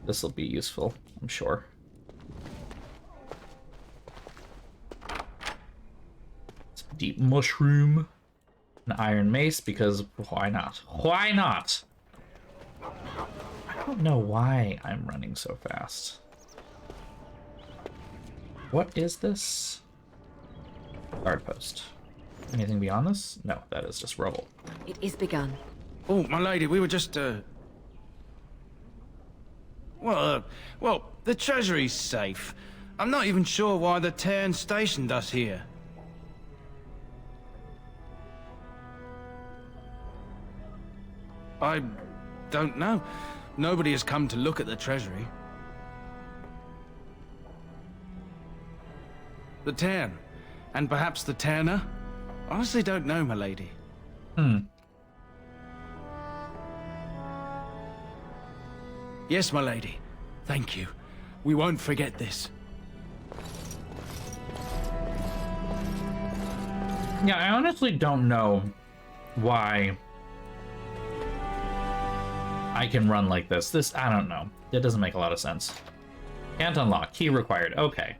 [SPEAKER 1] This will be useful, I'm sure. Some deep mushroom. An iron mace, because why not? Why not? I don't know why I'm running so fast. What is this? Guard post. Anything beyond this? No, that is just rubble.
[SPEAKER 3] It is begun.
[SPEAKER 9] Oh, my lady, we were just,
[SPEAKER 10] Well, the treasury's safe. I'm not even sure why the Cairn stationed us here. I don't know. Nobody has come to look at the treasury. The Cairn, and perhaps the Tairner? Honestly don't know, my lady. Yes, my lady. Thank you. We won't forget this.
[SPEAKER 1] Yeah, I honestly don't know why I can run like this. I don't know. It doesn't make a lot of sense. Can't unlock. Key required. Okay.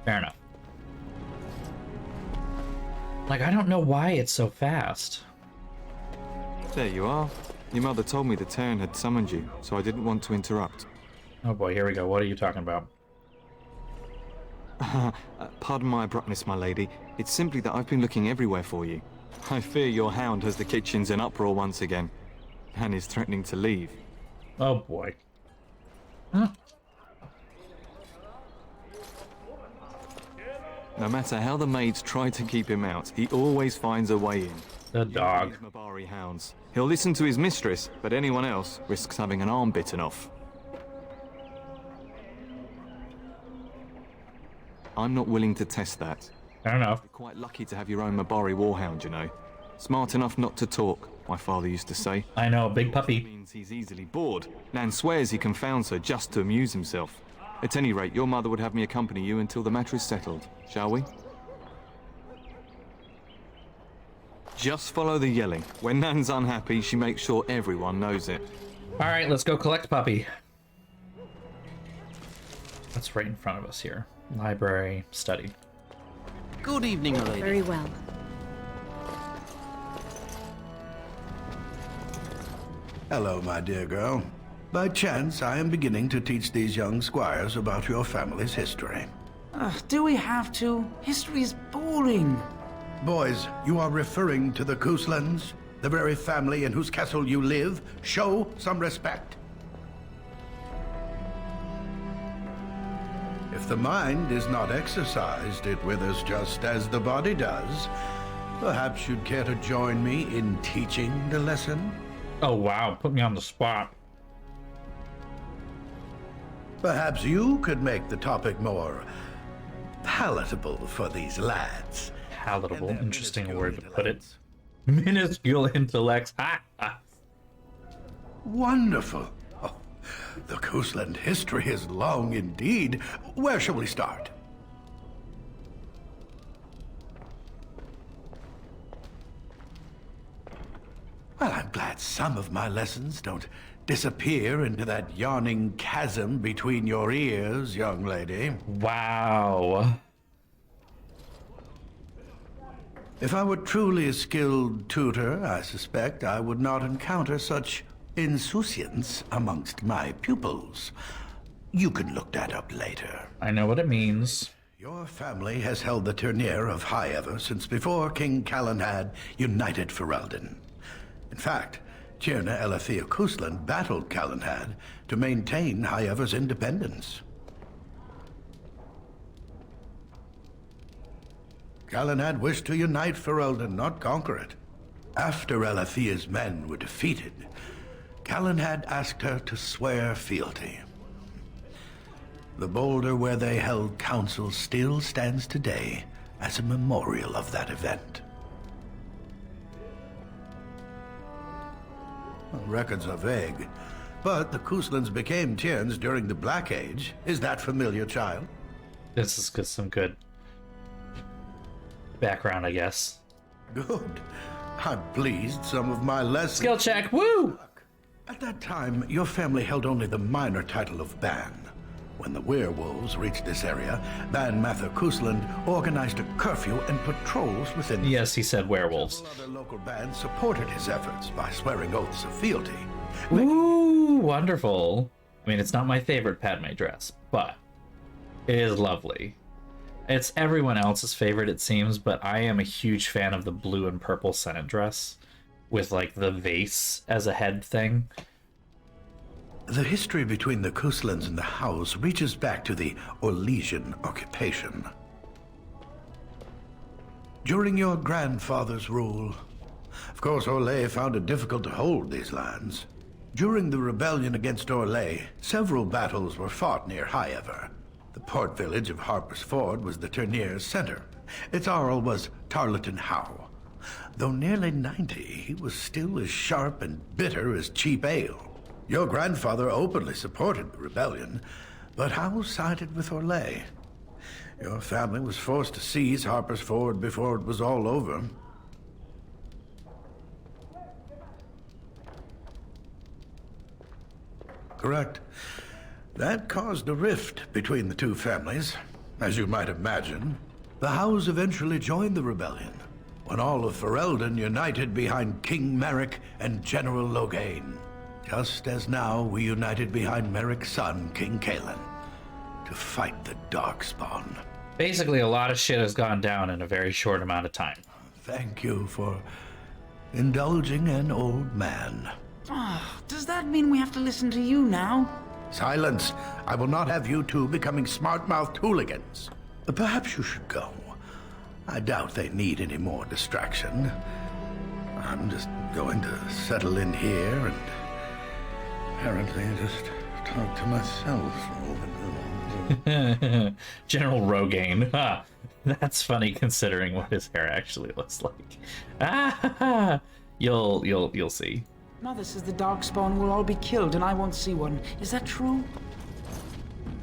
[SPEAKER 1] Fair enough. Like, I don't know why it's so fast.
[SPEAKER 11] There you are. Your mother told me the Terran had summoned you, so I didn't want to interrupt.
[SPEAKER 1] Oh boy, here we go. What are you talking about?
[SPEAKER 11] Pardon my abruptness, my lady. It's simply that I've been looking everywhere for you. I fear your hound has the kitchens in uproar once again, and is threatening to leave.
[SPEAKER 1] Oh boy. Huh?
[SPEAKER 11] No matter how the maids try to keep him out, he always finds a way in.
[SPEAKER 1] The dog.
[SPEAKER 11] Mabari hounds. He'll listen to his mistress, but anyone else risks having an arm bitten off. I'm not willing to test that.
[SPEAKER 1] Fair enough.
[SPEAKER 11] You're quite lucky to have your own Mabari warhound, you know. Smart enough not to talk, my father used to say.
[SPEAKER 1] I know, big puppy.
[SPEAKER 11] Means he's easily bored. Nan swears he confounds her just to amuse himself. At any rate, your mother would have me accompany you until the matter is settled, shall we? Just follow the yelling. When Nan's unhappy, she makes sure everyone knows it.
[SPEAKER 1] Alright, let's go collect puppy. That's right in front of us here. Library, study.
[SPEAKER 9] Good evening, my lady.
[SPEAKER 3] Very well.
[SPEAKER 12] Hello, my dear girl. By chance, I am beginning to teach these young squires about your family's history.
[SPEAKER 9] Do we have to? History is boring.
[SPEAKER 12] Boys, you are referring to the Couslands, the very family in whose castle you live. Show some respect. If the mind is not exercised, it withers just as the body does. Perhaps you'd care to join me in teaching the lesson?
[SPEAKER 1] Oh wow, put me on the spot.
[SPEAKER 12] Perhaps you could make the topic more palatable for these lads.
[SPEAKER 1] Palatable, interesting word to put it. Minuscule intellects. Ha ha.
[SPEAKER 12] Wonderful. Oh, the Cousland history is long indeed. Where shall we start? Well, I'm glad some of my lessons don't disappear into that yawning chasm between your ears, young lady.
[SPEAKER 1] Wow.
[SPEAKER 12] If I were truly a skilled tutor, I suspect I would not encounter such insouciance amongst my pupils. You can look that up later.
[SPEAKER 1] I know what it means.
[SPEAKER 12] Your family has held the Ternier of High Ever since before King Calenhad united Fereldan. In fact, Tierna Elethea Cousland battled Calenhad to maintain High Ever's independence. Calenhad wished to unite Fereldan, not conquer it. After Elethea's men were defeated, Calenhad asked her to swear fealty. The boulder where they held council still stands today as a memorial of that event. Records are vague, but the Couslands became Tierns during the Black Age. Is that familiar, child?
[SPEAKER 1] This is good, some good background, I guess.
[SPEAKER 12] Good. I'm pleased some of my lessons...
[SPEAKER 1] Skill check, woo!
[SPEAKER 12] At that time, your family held only the minor title of Ban. When the werewolves reached this area, Ban Mather Cousland organized a curfew and patrols within...
[SPEAKER 1] Yes, he said werewolves.
[SPEAKER 12] Several other local bands supported his efforts by swearing oaths of fealty.
[SPEAKER 1] Ooh, wonderful. I mean, it's not my favorite Padme dress, but it is lovely. It's everyone else's favorite, it seems, but I am a huge fan of the blue and purple Senate dress with, like, the vase as a head thing.
[SPEAKER 12] The history between the Kuslans and the House reaches back to the Orlesian occupation. During your grandfather's rule, of course, Orlais found it difficult to hold these lands. During the rebellion against Orlais, several battles were fought near Highever. The port village of Harper's Ford was the tournier's center. Its Arl was Tarleton Howe. Though nearly 90, he was still as sharp and bitter as cheap ale. Your grandfather openly supported the rebellion, but Howe sided with Orlais. Your family was forced to seize Harper's Ford before it was all over. Correct. That caused a rift between the two families, as you might imagine. The Howes eventually joined the rebellion, when all of Fereldan united behind King Merrick and General Logain. Just as now we united behind Merrick's son, King Kaelin, to fight the Darkspawn.
[SPEAKER 1] Basically, a lot of shit has gone down in a very short amount of time.
[SPEAKER 12] Thank you for indulging an old man.
[SPEAKER 9] Oh, does that mean we have to listen to you now?
[SPEAKER 12] Silence! I will not have you two becoming smart-mouthed hooligans. Perhaps you should go. I doubt they need any more distraction. I'm just going to settle in here and apparently just talk to myself.
[SPEAKER 1] General Rogaine. Huh. That's funny considering what his hair actually looks like. Ah, you'll see.
[SPEAKER 9] Mother says the Darkspawn will all be killed and I won't see one. Is that true?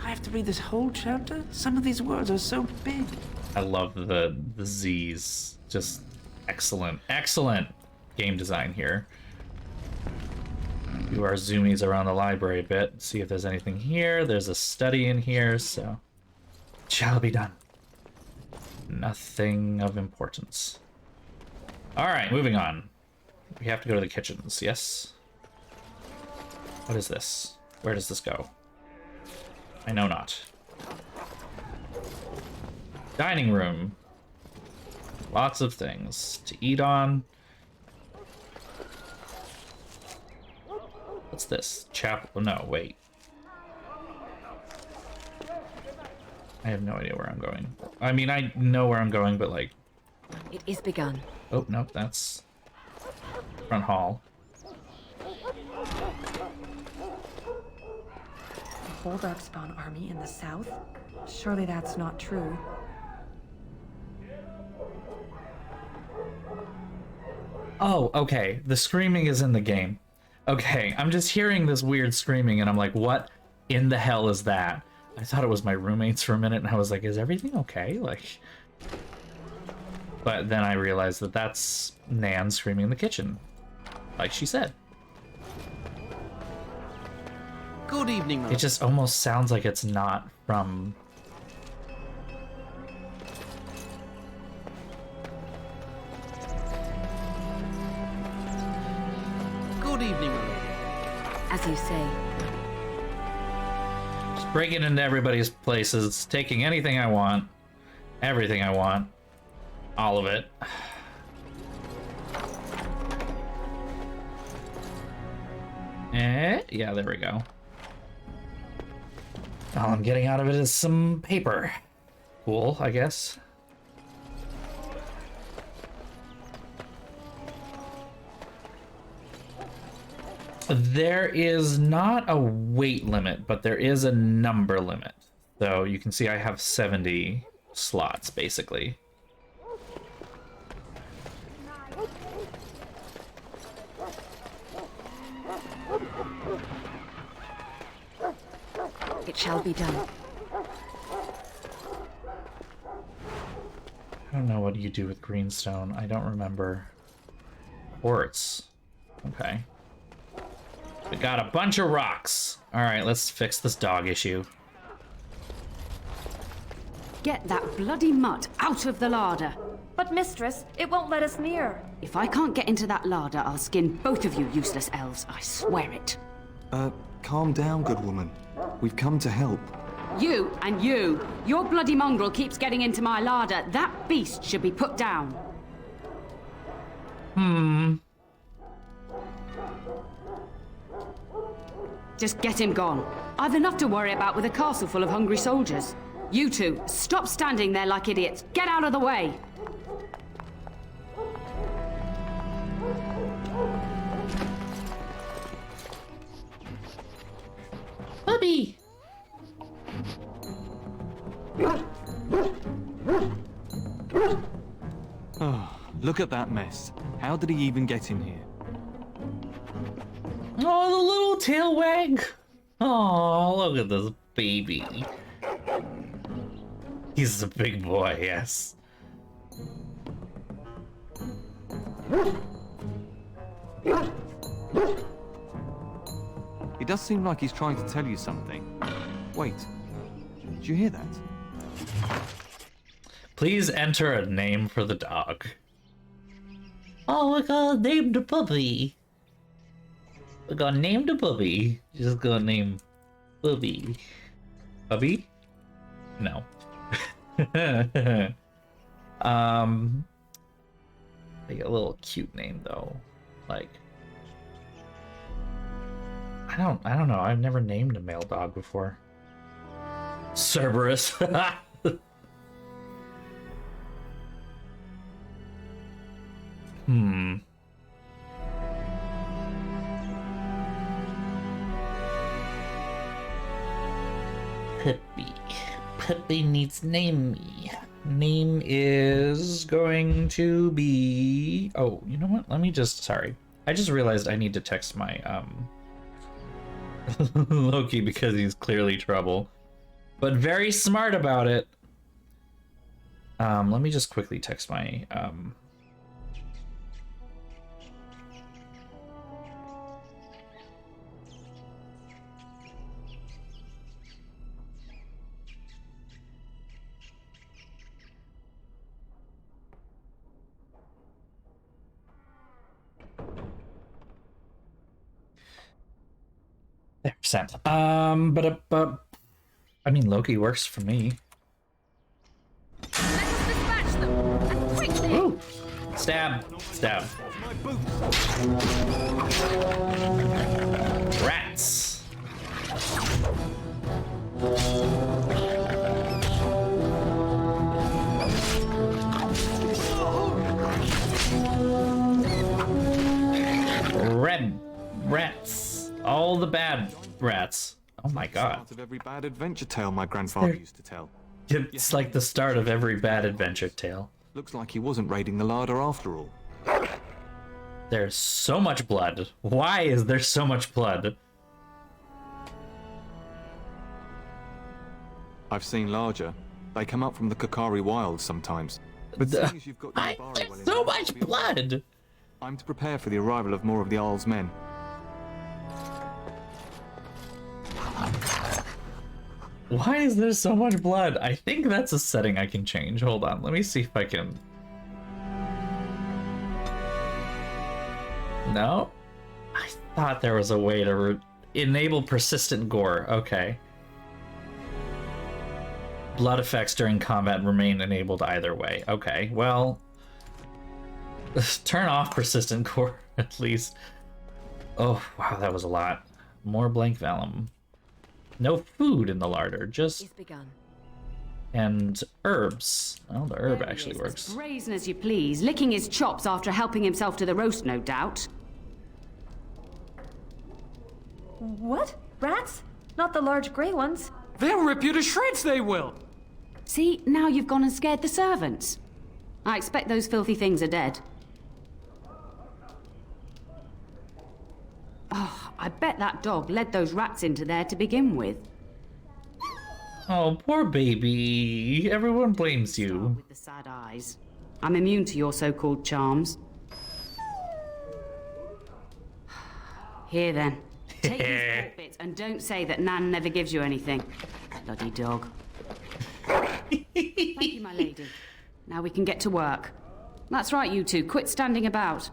[SPEAKER 9] I have to read this whole chapter? Some of these words are so big.
[SPEAKER 1] I love the Z's. Just excellent game design here. Do our zoomies around the library a bit, see if there's anything here. There's a study in here, so it shall be done. Nothing of importance. All right, moving on. We have to go to the kitchens, yes? What is this? Where does this go? I know not. Dining room. Lots of things to eat on. What's this? Chapel? No, wait. I have no idea where I'm going. I mean, I know where I'm going, but like...
[SPEAKER 3] It is begun.
[SPEAKER 1] Oh, no, that's... front hall.
[SPEAKER 13] The whole Darkspawn army in the south? Surely that's not true.
[SPEAKER 1] Oh, okay. The screaming is in the game. Okay, I'm just hearing this weird screaming and I'm like, what in the hell is that? I thought it was my roommates for a minute and I was like, is everything okay? Like, but then I realized that that's Nan screaming in the kitchen, like she said.
[SPEAKER 10] Good evening,
[SPEAKER 1] It just almost sounds like it's not from...
[SPEAKER 10] Good evening,
[SPEAKER 3] as you say.
[SPEAKER 1] Just breaking into everybody's places, taking anything I want, everything I want, all of it. Yeah, there we go. All I'm getting out of it is some paper. Cool, I guess. There is not a weight limit, but there is a number limit. So you can see I have 70 slots, basically.
[SPEAKER 3] It shall be done.
[SPEAKER 1] I don't know what you do with greenstone. I don't remember. Quartz. Okay. We got a bunch of rocks. All right, let's fix this dog issue.
[SPEAKER 4] Get that bloody mutt out of the larder.
[SPEAKER 13] But mistress, it won't let us near.
[SPEAKER 4] If I can't get into that larder, I'll skin both of you useless elves. I swear it.
[SPEAKER 11] Calm down, good woman. We've come to help.
[SPEAKER 4] You and you. Your bloody mongrel keeps getting into my larder. That beast should be put down. Just get him gone. I've enough to worry about with a castle full of hungry soldiers. You two, stop standing there like idiots. Get out of the way.
[SPEAKER 1] Puppy!
[SPEAKER 11] Oh, look at that mess. How did he even get in here?
[SPEAKER 1] Oh, the little tail wag! Oh, look at this baby. He's a big boy, yes.
[SPEAKER 11] It does seem like he's trying to tell you something. Wait, did you hear that?
[SPEAKER 1] Please enter a name for the dog. Oh, we're gonna name the puppy. We're gonna name the puppy. Just gonna name Puppy. Puppy? No. Like a little cute name though. Like I don't know. I've never named a male dog before. Cerberus. Puppy. Puppy needs name me. Name is going to be... Oh, you know what? Let me just... Sorry. I just realized I need to text my, Loki because he's clearly trouble. But very smart about it. Let me just quickly text my, There, sent. But I mean, Loki works for me.
[SPEAKER 3] Let's dispatch them, and quickly!
[SPEAKER 1] Ooh! Stab! Stab. Rats! Red rats. All the bad rats. Oh my god.
[SPEAKER 11] Part of every bad adventure tale my grandfather used to tell.
[SPEAKER 1] It's like the start of every bad adventure tale.
[SPEAKER 11] Looks like he wasn't raiding the larder after all.
[SPEAKER 1] There's so much blood. Why is there so much blood?
[SPEAKER 11] I've seen larger. They come up from the Kakari wilds sometimes. But seeing as you've got your Bari well in
[SPEAKER 1] so
[SPEAKER 11] hand,
[SPEAKER 1] much blood!
[SPEAKER 11] I'm to prepare for the arrival of more of the Isle's men.
[SPEAKER 1] Why is there so much blood? I think that's a setting I can change. Hold on, let me see if I can... No? I thought there was a way to enable persistent gore. Okay. Blood effects during combat remain enabled either way. Okay, well... Turn off persistent gore, at least. Oh, wow, that was a lot. More blank vellum. No food in the larder, just...
[SPEAKER 3] It's begun.
[SPEAKER 1] And herbs. Well, the herb actually works.
[SPEAKER 4] As brazen as you please, licking his chops after helping himself to the roast, no doubt.
[SPEAKER 13] What? Rats? Not the large grey ones?
[SPEAKER 10] They'll rip you to shreds, they will!
[SPEAKER 4] See, now you've gone and scared the servants. I expect those filthy things are dead. Oh, I bet that dog led those rats into there to begin with.
[SPEAKER 1] Oh, poor baby. Everyone blames you.
[SPEAKER 4] With the sad eyes. I'm immune to your so-called charms. Here then. Take these pork bits and don't say that Nan never gives you anything. Bloody dog. Thank you, my lady. Now we can get to work. That's right, you two. Quit standing about.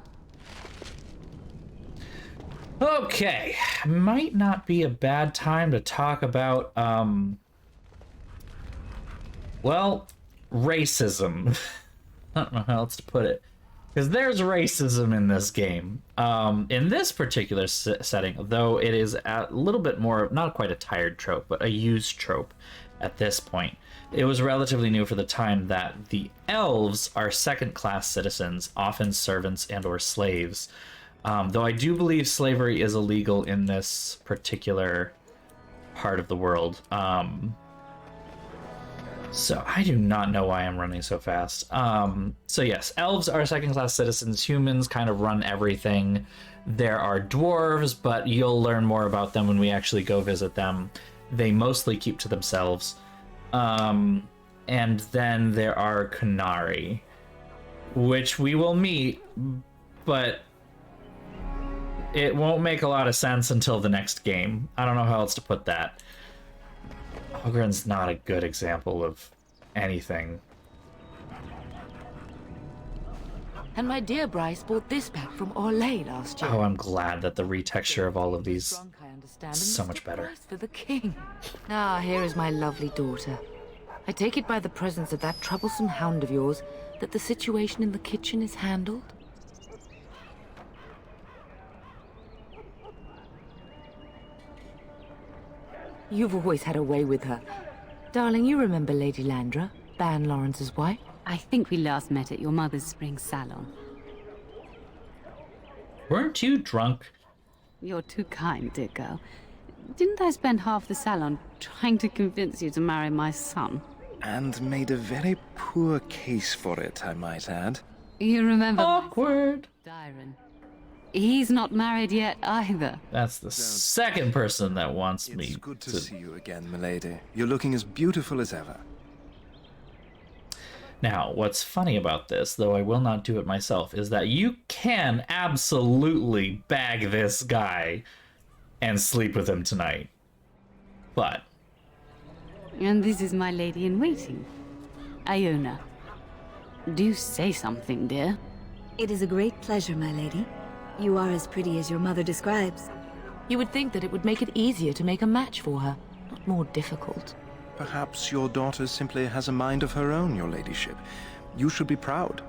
[SPEAKER 1] Okay. Might not be a bad time to talk about, well, racism. I don't know how else to put it. Because there's racism in this game. In this particular setting, though, it is a little bit more, not quite a tired trope, but a used trope at this point. It was relatively new for the time that the elves are second-class citizens, often servants and or slaves. Though I do believe slavery is illegal in this particular part of the world. So I do not know why I'm running so fast. So yes, elves are second-class citizens. Humans kind of run everything. There are dwarves, but you'll learn more about them when we actually go visit them. They mostly keep to themselves. And then there are Kunari, which we will meet, but it won't make a lot of sense until the next game. I don't know how else to put that. Ogren's not a good example of anything.
[SPEAKER 14] And my dear Bryce bought this back from Orlais last year.
[SPEAKER 1] Oh, I'm glad that the retexture of all of these is so much better.
[SPEAKER 14] For the king. Ah, here is my lovely daughter. I take it by the presence of that troublesome hound of yours that the situation in the kitchen is handled? You've always had a way with her. Darling, you remember Lady Landra, Ban Lawrence's wife?
[SPEAKER 4] I think we last met at your mother's spring salon.
[SPEAKER 1] Weren't you drunk?
[SPEAKER 4] You're too kind, dear girl. Didn't I spend half the salon trying to convince you to marry my son?
[SPEAKER 15] And made a very poor case for it, I might add.
[SPEAKER 4] You remember...
[SPEAKER 1] Awkward.
[SPEAKER 4] Dyron. He's not married yet either.
[SPEAKER 1] That's the second person that wants me
[SPEAKER 15] It's good to see you again, milady. You're looking as beautiful as ever.
[SPEAKER 1] Now, what's funny about this, though I will not do it myself, is that you can absolutely bag this guy and sleep with him tonight. But...
[SPEAKER 4] And this is my lady in waiting, Iona. Do say something, dear.
[SPEAKER 16] It is a great pleasure, my lady. You are as pretty as your mother describes.
[SPEAKER 14] You would think that it would make it easier to make a match for her, not more difficult.
[SPEAKER 15] Perhaps your daughter simply has a mind of her own, your ladyship. You should be proud.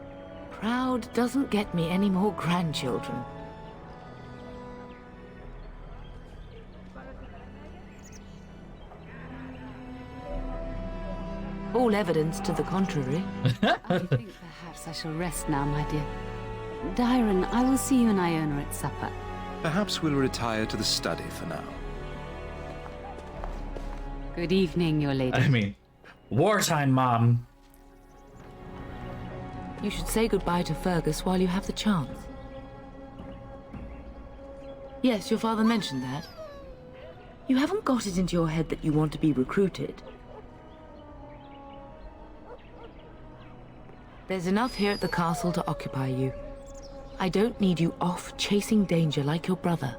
[SPEAKER 14] Proud doesn't get me any more grandchildren. All evidence to the contrary.
[SPEAKER 4] I think perhaps I shall rest now, my dear. Dyron, I will see you and Iona at supper.
[SPEAKER 15] Perhaps we'll retire to the study for now.
[SPEAKER 4] Good evening, your lady.
[SPEAKER 1] I mean, wartime, Mom.
[SPEAKER 14] You should say goodbye to Fergus while you have the chance. Yes, your father mentioned that. You haven't got it into your head that you want to be recruited. There's enough here at the castle to occupy you. I don't need you off chasing danger like your brother.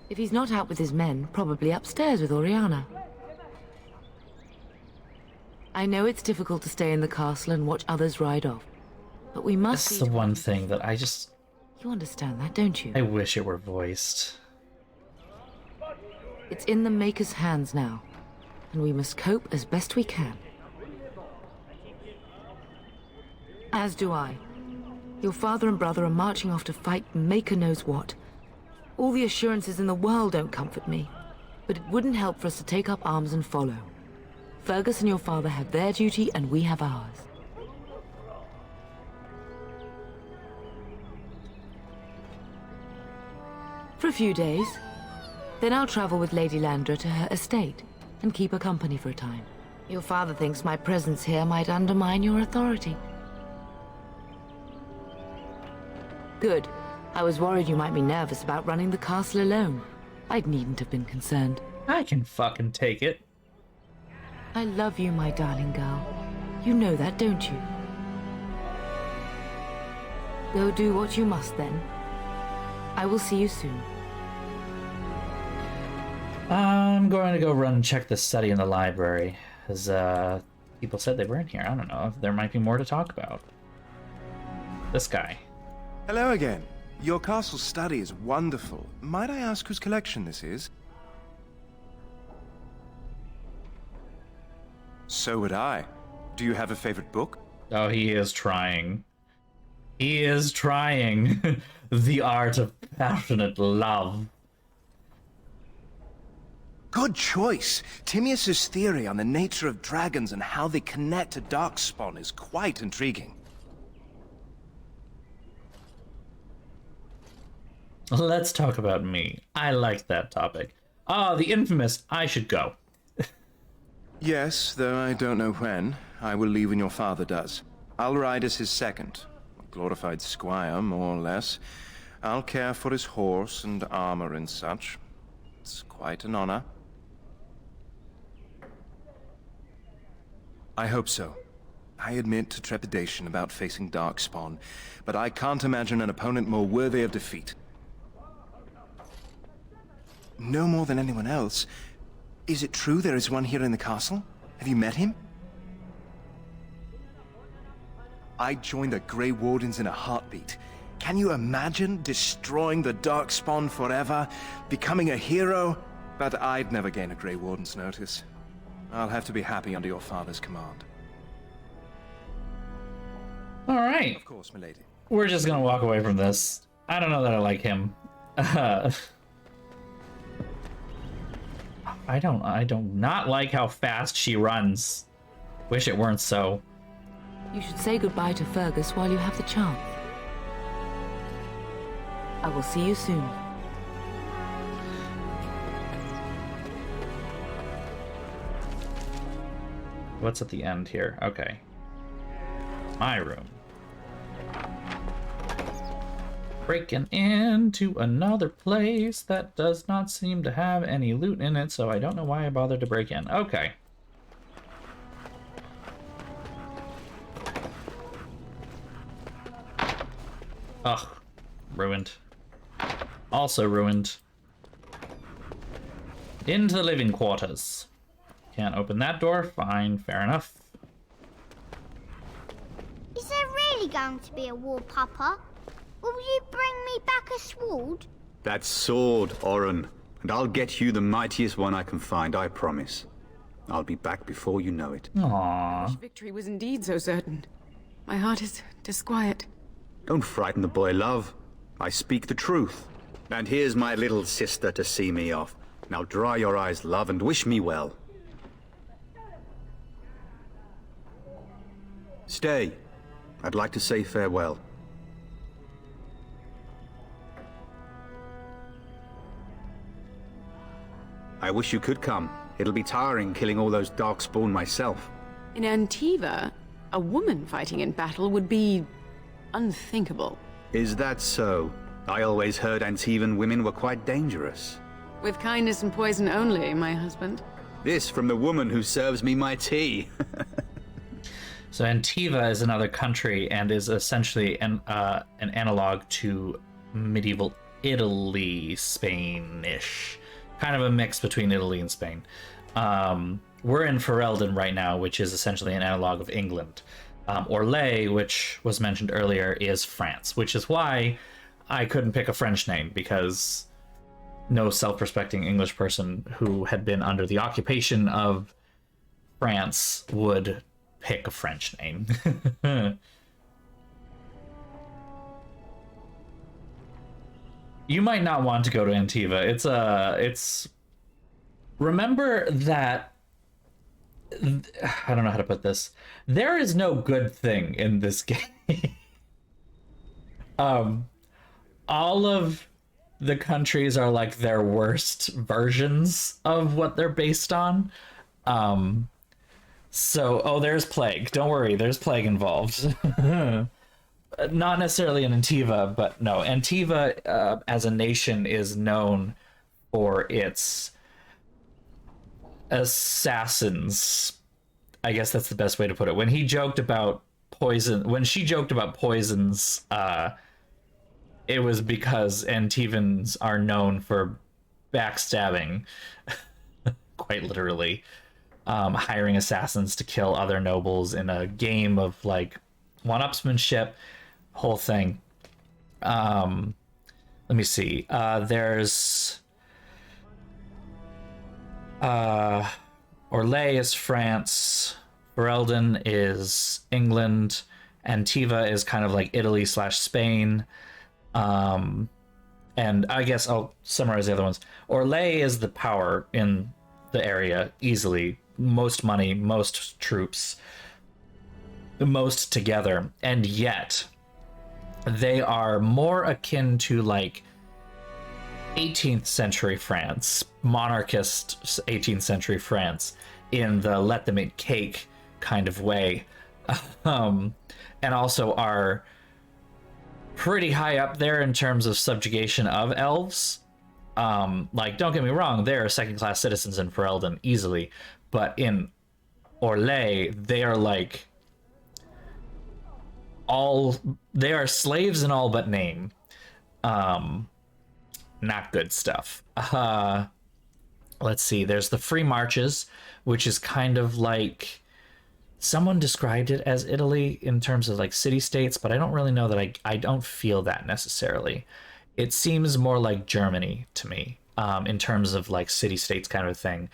[SPEAKER 14] If he's not out with his men, probably upstairs with Oriana. I know it's difficult to stay in the castle and watch others ride off, but we must...
[SPEAKER 1] That's the one thing that I just...
[SPEAKER 14] You understand that, don't you?
[SPEAKER 1] I wish it were voiced.
[SPEAKER 14] It's in the Maker's hands now, and we must cope as best we can. As do I. Your father and brother are marching off to fight Maker knows what. All the assurances in the world don't comfort me, but it wouldn't help for us to take up arms and follow. Fergus and your father have their duty, and we have ours. For a few days. Then I'll travel with Lady Landra to her estate, and keep her company for a time. Your father thinks my presence here might undermine your authority. Good. I was worried you might be nervous about running the castle alone. I needn't have been concerned.
[SPEAKER 1] I can fucking take it.
[SPEAKER 14] I love you, my darling girl. You know that, don't you? Go do what you must, then. I will see you soon.
[SPEAKER 1] I'm going to go run and check the study in the library, as people said they were in here. I don't know if there might be more to talk about. This guy.
[SPEAKER 15] Hello again. Your castle study is wonderful. Might I ask whose collection this is? So would I. Do you have a favorite book?
[SPEAKER 1] Oh, he is trying. He is trying. The art of passionate love.
[SPEAKER 15] Good choice. Timaeus' theory on the nature of dragons and how they connect to Darkspawn is quite intriguing.
[SPEAKER 1] Let's talk about me. I like that topic. Ah, the infamous I should go.
[SPEAKER 15] Yes, though I don't know when. I will leave when your father does. I'll ride as his second. A glorified squire, more or less. I'll care for his horse and armor and such. It's quite an honor. I hope so. I admit to trepidation about facing Darkspawn, but I can't imagine an opponent more worthy of defeat. No more than anyone else. Is it true there is one here in the castle? Have you met him? I'd join the Grey Wardens in a heartbeat. Can you imagine destroying the Darkspawn forever? Becoming a hero? But I'd never gain a Grey Warden's notice. I'll have to be happy under your father's command.
[SPEAKER 1] Alright.
[SPEAKER 15] Of course, milady.
[SPEAKER 1] We're just gonna walk away from this. I don't know that I like him. I don't not like how fast she runs. Wish it weren't so.
[SPEAKER 14] You should say goodbye to Fergus while you have the chance. I will see you soon.
[SPEAKER 1] What's at the end here? Okay. My room. Breaking into another place that does not seem to have any loot in it, so I don't know why I bothered to break in. Okay. Ugh. Ruined. Also ruined. Into the living quarters. Can't open that door. Fine, fair enough.
[SPEAKER 17] Is there really going to be a war, Papa? Will you bring me back a sword?
[SPEAKER 18] That sword, Oren. And I'll get you the mightiest one I can find, I promise. I'll be back before you know it.
[SPEAKER 1] Aww.
[SPEAKER 4] I wish victory was indeed so certain. My heart is disquiet.
[SPEAKER 18] Don't frighten the boy, love. I speak the truth. And here's my little sister to see me off. Now dry your eyes, love, and wish me well. Stay. I'd like to say farewell. I wish you could come. It'll be tiring killing all those Darkspawn myself.
[SPEAKER 4] In Antiva, a woman fighting in battle would be unthinkable.
[SPEAKER 18] Is that so? I always heard Antivan women were quite dangerous.
[SPEAKER 4] With kindness and poison only, my husband.
[SPEAKER 18] This from the woman who serves me my tea.
[SPEAKER 1] So Antiva is another country and is essentially an analog to medieval Italy, Spain-ish. Kind of a mix between Italy and Spain. We're in Fereldan right now, which is essentially an analog of England. Orlais, which was mentioned earlier, is France, which is why I couldn't pick a French name, because no self-respecting English person who had been under the occupation of France would pick a French name. You might not want to go to Antiva. It's remember that I don't know how to put this. There is no good thing in this game. All of the countries are like their worst versions of what they're based on. So, there's plague. Don't worry, there's plague involved. Not necessarily in Antiva, but no. Antiva, as a nation, is known for its assassins. I guess that's the best way to put it. When she joked about poisons, it was because Antivans are known for backstabbing, quite literally, hiring assassins to kill other nobles in a game of like one-upsmanship, whole thing. Let me see. There's Orlais is France, Fereldan is England, Antiva is kind of like Italy slash Spain. And I guess I'll summarize the other ones. Orlais is the power in the area, easily. Most money, most troops, most together. And yet, they are more akin to like 18th century France, monarchist 18th century France, in the let them eat cake kind of way. And also are pretty high up there in terms of subjugation of elves. Like, don't get me wrong, they're second-class citizens in Fereldan easily, but in Orlais, they are like they are slaves in all but name. Not good stuff. Let's see, there's the free marches, which is kind of like, someone described it as Italy in terms of like city-states, but I don't really know that I don't feel that necessarily. It seems more like Germany to me, in terms of like city-states kind of thing,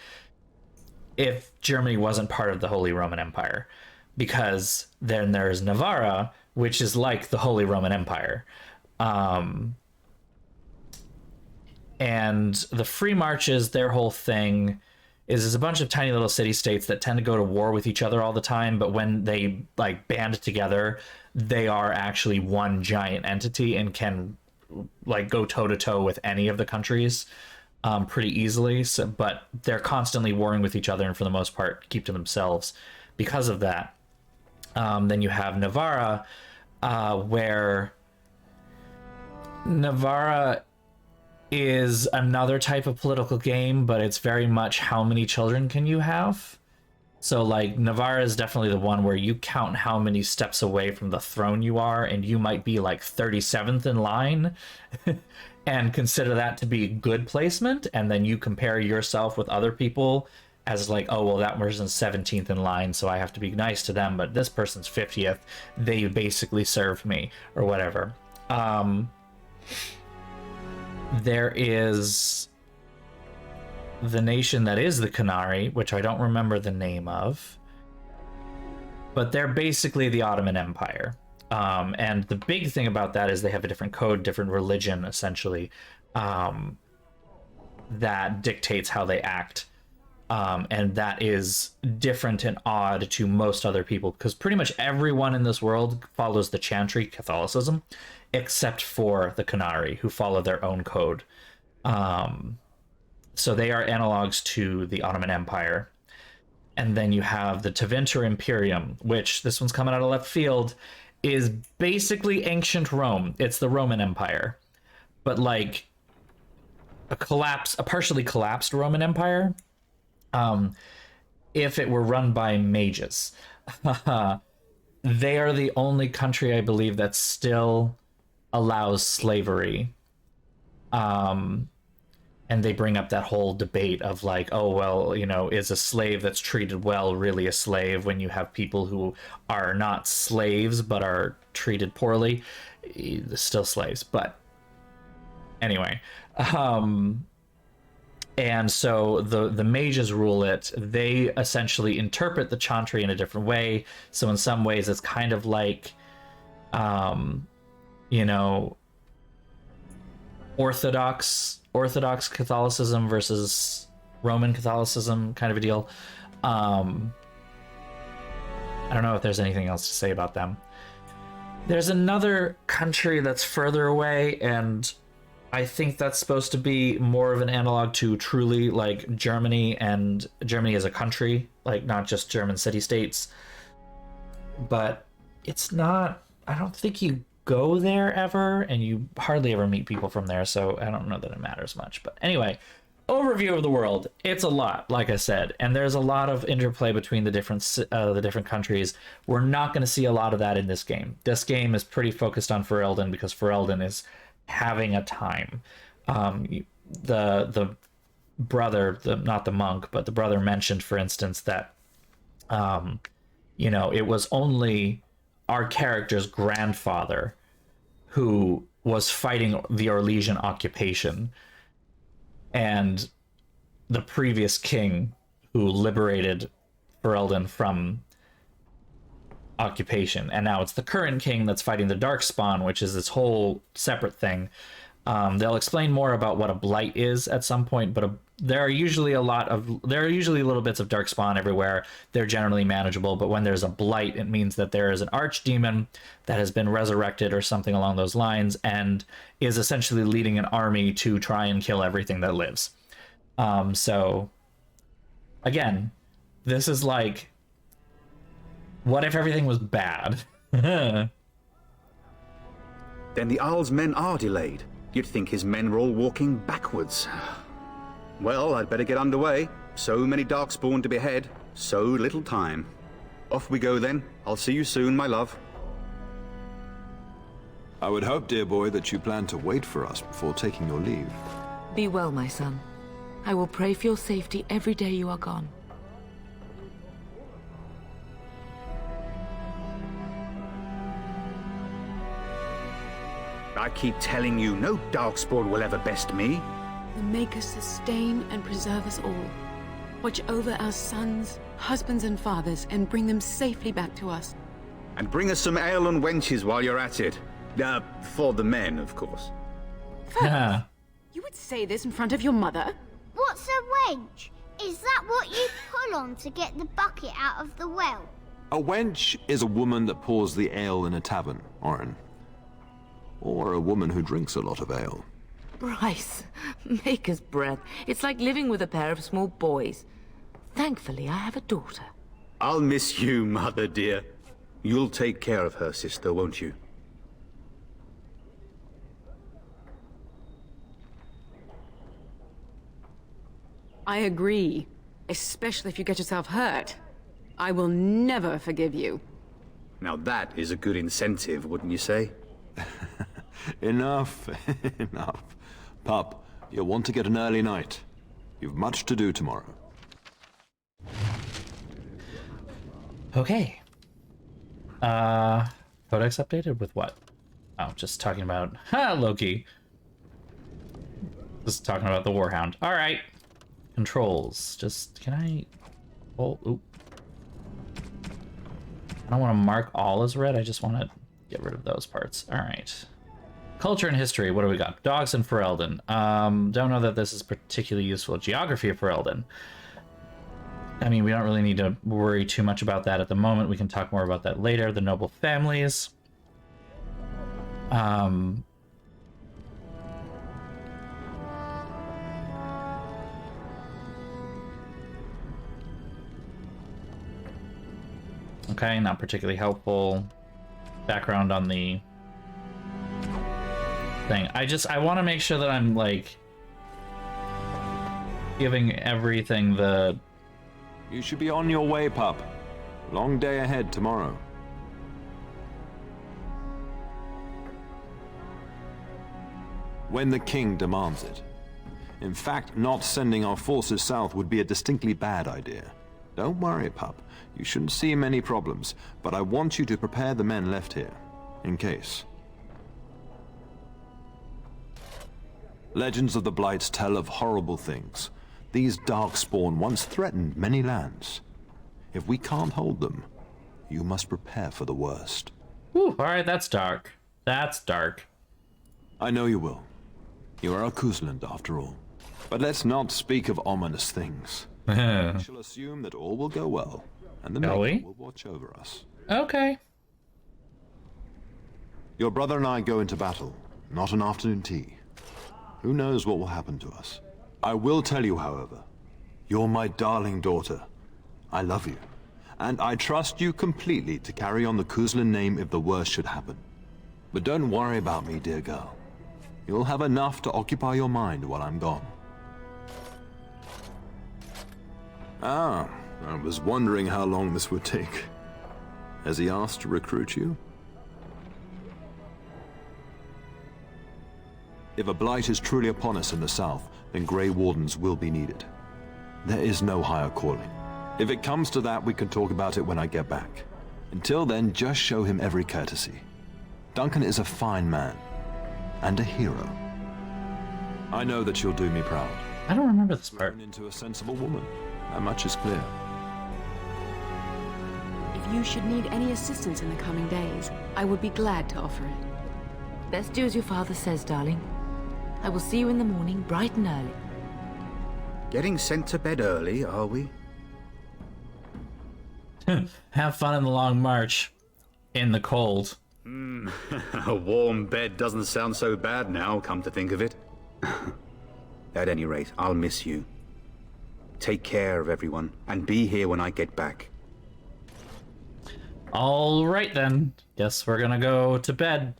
[SPEAKER 1] if Germany wasn't part of the Holy Roman Empire. Because then there's Navarra, which is like the Holy Roman Empire. And the free marches, their whole thing is a bunch of tiny little city-states that tend to go to war with each other all the time, but when they like band together, they are actually one giant entity and can like go toe-to-toe with any of the countries pretty easily. So, but they're constantly warring with each other and for the most part keep to themselves because of that. Then you have Navarra, where Navarra is another type of political game, but it's very much how many children can you have. So like Navarra is definitely the one where you count how many steps away from the throne you are, and you might be like 37th in line and consider that to be good placement, and then you compare yourself with other people as like, oh well, that person's 17th in line, so I have to be nice to them, but this person's 50th, they basically served me or whatever. There is the nation that is the Canary, which I don't remember the name of, but they're basically the Ottoman Empire. And the big thing about that is they have a different code, different religion, essentially, that dictates how they act. And that is different and odd to most other people, because pretty much everyone in this world follows the Chantry Catholicism, except for the Canary, who follow their own code. So they are analogs to the Ottoman Empire. And then you have the Tevinter Imperium, which, this one's coming out of left field, is basically ancient Rome. It's the Roman Empire, but like a partially collapsed Roman Empire. If it were run by mages. They are the only country, I believe, that still allows slavery. And they bring up that whole debate of like, oh, well, you know, is a slave that's treated well really a slave when you have people who are not slaves but are treated poorly? Still slaves, but anyway. And so the mages rule it. They essentially interpret the Chantry in a different way. So in some ways it's kind of like, you know, Orthodox Catholicism versus Roman Catholicism kind of a deal. I don't know if there's anything else to say about them. There's another country that's further away, and I think that's supposed to be more of an analog to truly like Germany, and Germany as a country, like not just German city-states. But it's not, I don't think you go there ever, and you hardly ever meet people from there, so I don't know that it matters much. But anyway, overview of the world. It's a lot, like I said, and there's a lot of interplay between the different countries. We're not going to see a lot of that in this game. This game is pretty focused on Fereldan because Fereldan is having a time. The brother, not the monk, but the brother mentioned, for instance, that you know, it was only our character's grandfather who was fighting the Orlesian occupation, and the previous king who liberated Fereldan from occupation, and now it's the current king that's fighting the Darkspawn, which is this whole separate thing. They'll explain more about what a blight is at some point, but there are usually little bits of Darkspawn everywhere. They're generally manageable, but when there's a blight, it means that there is an archdemon that has been resurrected or something along those lines, and is essentially leading an army to try and kill everything that lives. So again, this is like, what if everything was bad?
[SPEAKER 18] Then the Arl's men are delayed. You'd think his men were all walking backwards. Well, I'd better get underway. So many Darkspawn to behead, so little time. Off we go then. I'll see you soon, my love.
[SPEAKER 6] I would hope, dear boy, that you plan to wait for us before taking your leave.
[SPEAKER 14] Be well, my son. I will pray for your safety every day you are gone.
[SPEAKER 18] I keep telling you, no Darkspawn will ever best me.
[SPEAKER 19] The Maker sustain and preserve us all. Watch over our sons, husbands and fathers, and bring them safely back to us.
[SPEAKER 18] And bring us some ale and wenches while you're at it. For the men, of course.
[SPEAKER 19] You would say this in front of your mother?
[SPEAKER 17] What's a wench? Is that what you pull on to get the bucket out of the well?
[SPEAKER 6] A wench is a woman that pours the ale in a tavern, Orin. Or a woman who drinks a lot of ale.
[SPEAKER 14] Bryce, Maker's breath. It's like living with a pair of small boys. Thankfully, I have a daughter.
[SPEAKER 18] I'll miss you, mother dear. You'll take care of her, sister, won't you?
[SPEAKER 19] I agree. Especially if you get yourself hurt. I will never forgive you.
[SPEAKER 18] Now that is a good incentive, wouldn't you say?
[SPEAKER 6] Enough, enough. Pup, you'll want to get an early night. You've much to do tomorrow.
[SPEAKER 1] Okay. Codex updated with what? Oh, just talking about Loki. Just talking about the Warhound. All right. Controls. Just can I? Oh, oop. I don't want to mark all as red. I just want to get rid of those parts. All right. Culture and history. What do we got? Dogs and Fereldan. Don't know that this is particularly useful. Geography of Fereldan. I mean, we don't really need to worry too much about that at the moment. We can talk more about that later. The noble families. Okay, not particularly helpful. Background on the thing. I want to make sure that I'm, like, giving everything the...
[SPEAKER 6] You should be on your way, pup. Long day ahead tomorrow. When the king demands it. In fact, not sending our forces south would be a distinctly bad idea. Don't worry, pup. You shouldn't see many problems, but I want you to prepare the men left here, in case. Legends of the Blights tell of horrible things. These Darkspawn once threatened many lands. If we can't hold them, you must prepare for the worst.
[SPEAKER 1] Whew, alright, that's dark. That's dark.
[SPEAKER 6] I know you will. You are a Kuzland, after all. But let's not speak of ominous things. We shall assume that all will go well, and the Maker will watch over us.
[SPEAKER 1] Okay.
[SPEAKER 6] Your brother and I go into battle, not an afternoon tea. Who knows what will happen to us? I will tell you, however, you're my darling daughter. I love you, and I trust you completely to carry on the Kuzlan name if the worst should happen. But don't worry about me, dear girl. You'll have enough to occupy your mind while I'm gone. Ah, I was wondering how long this would take. Has he asked to recruit you? If a blight is truly upon us in the south, then Grey Wardens will be needed. There is no higher calling. If it comes to that, we can talk about it when I get back. Until then, just show him every courtesy. Duncan is a fine man, and a hero. I know that you'll do me proud.
[SPEAKER 1] I don't remember this part.
[SPEAKER 6] Into a sensible woman. That much is clear.
[SPEAKER 19] If you should need any assistance in the coming days, I would be glad to offer it.
[SPEAKER 14] Best do as your father says, darling. I will see you in the morning, bright and early.
[SPEAKER 18] Getting sent to bed early, are we?
[SPEAKER 1] Have fun in the long march. In the cold.
[SPEAKER 18] A warm bed doesn't sound so bad now, come to think of it. At any rate, I'll miss you. Take care of everyone, and be here when I get back.
[SPEAKER 1] All right then. Guess we're gonna go to bed.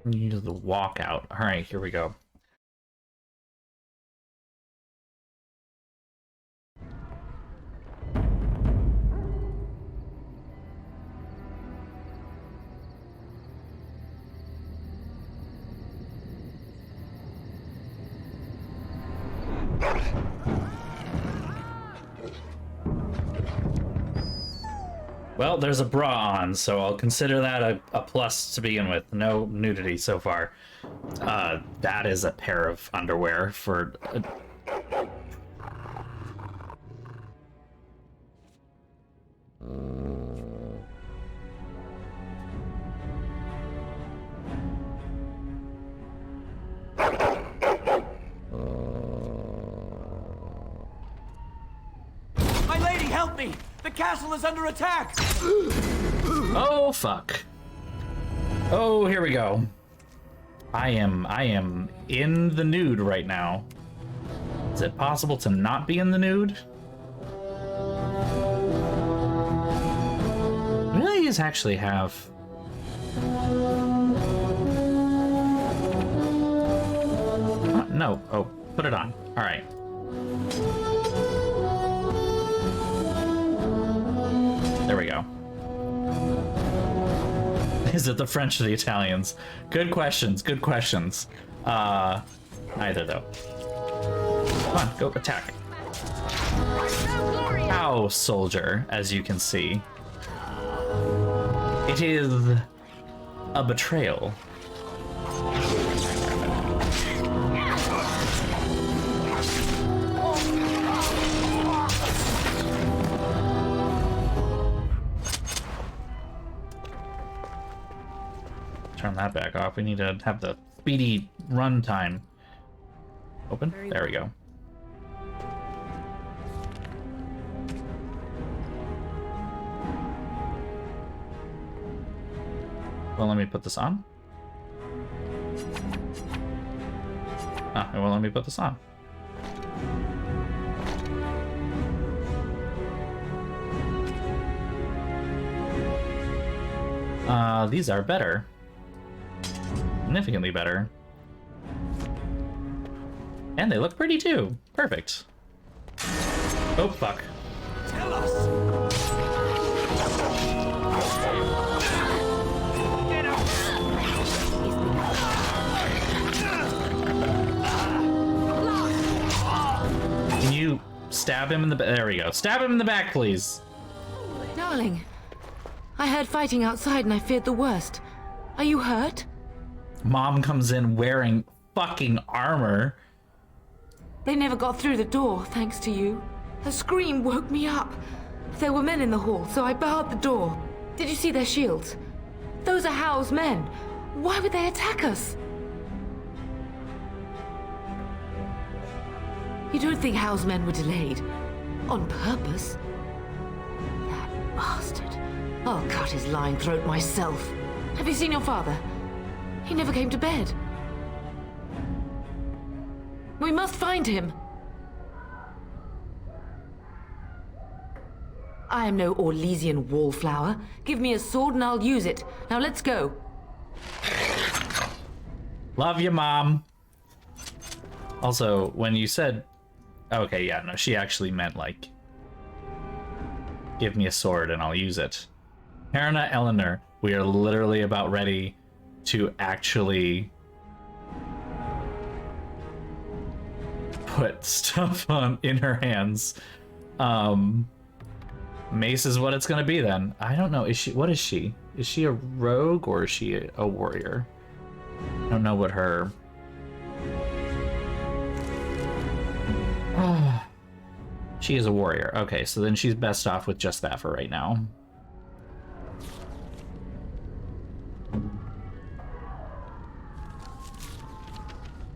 [SPEAKER 1] Use the walkout. All right, here we go. Well, there's a bra on, so I'll consider that a plus to begin with. No nudity so far. That is a pair of underwear for...
[SPEAKER 10] My lady, help me! The castle is under attack!
[SPEAKER 1] Oh, fuck. Oh, here we go. I am in the nude right now. Is it possible to not be in the nude? Really, these actually have... No. Oh, put it on. All right. There we go. Is it the French or the Italians? Good questions, good questions. Neither though. Come on, go attack. Ow, soldier, as you can see. It is a betrayal. Turn that back off. We need to have the speedy run time. Open? There we go. Well, let me put this on. Ah, it won't let me put this on. These are better. Significantly better. And they look pretty too. Perfect. Oh, fuck.
[SPEAKER 10] Tell us! Get out!
[SPEAKER 1] Can you stab him in the back? There we go. Stab him in the back, please.
[SPEAKER 14] Darling, I heard fighting outside and I feared the worst. Are you hurt?
[SPEAKER 1] Mom comes in wearing fucking armor.
[SPEAKER 14] They never got through the door, thanks to you. A scream woke me up. There were men in the hall, so I barred the door. Did you see their shields? Those are Howe's men. Why would they attack us? You don't think Howe's men were delayed? On purpose? That bastard. I'll cut his lying throat myself. Have you seen your father? He never came to bed. We must find him. I am no Orlesian wallflower. Give me a sword and I'll use it. Now let's go.
[SPEAKER 1] Love you, Mom. Also, when you said... Okay, yeah, no, she actually meant, like... Give me a sword and I'll use it. Harina Eleanor, we are literally about ready to actually... put stuff in her hands. Mace is what it's gonna be then. I don't know. What is she? Is she a rogue or is she a warrior? I don't know what her... She is a warrior. Okay, so then she's best off with just that for right now.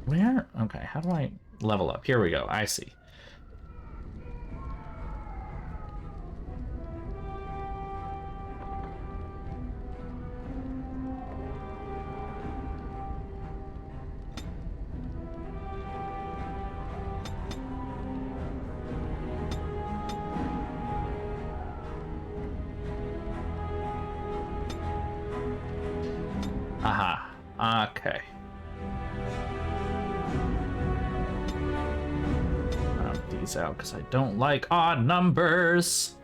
[SPEAKER 1] Where? Okay, how do I level up? Here we go. I see. Aha. Okay. Knock these out because I don't like odd numbers.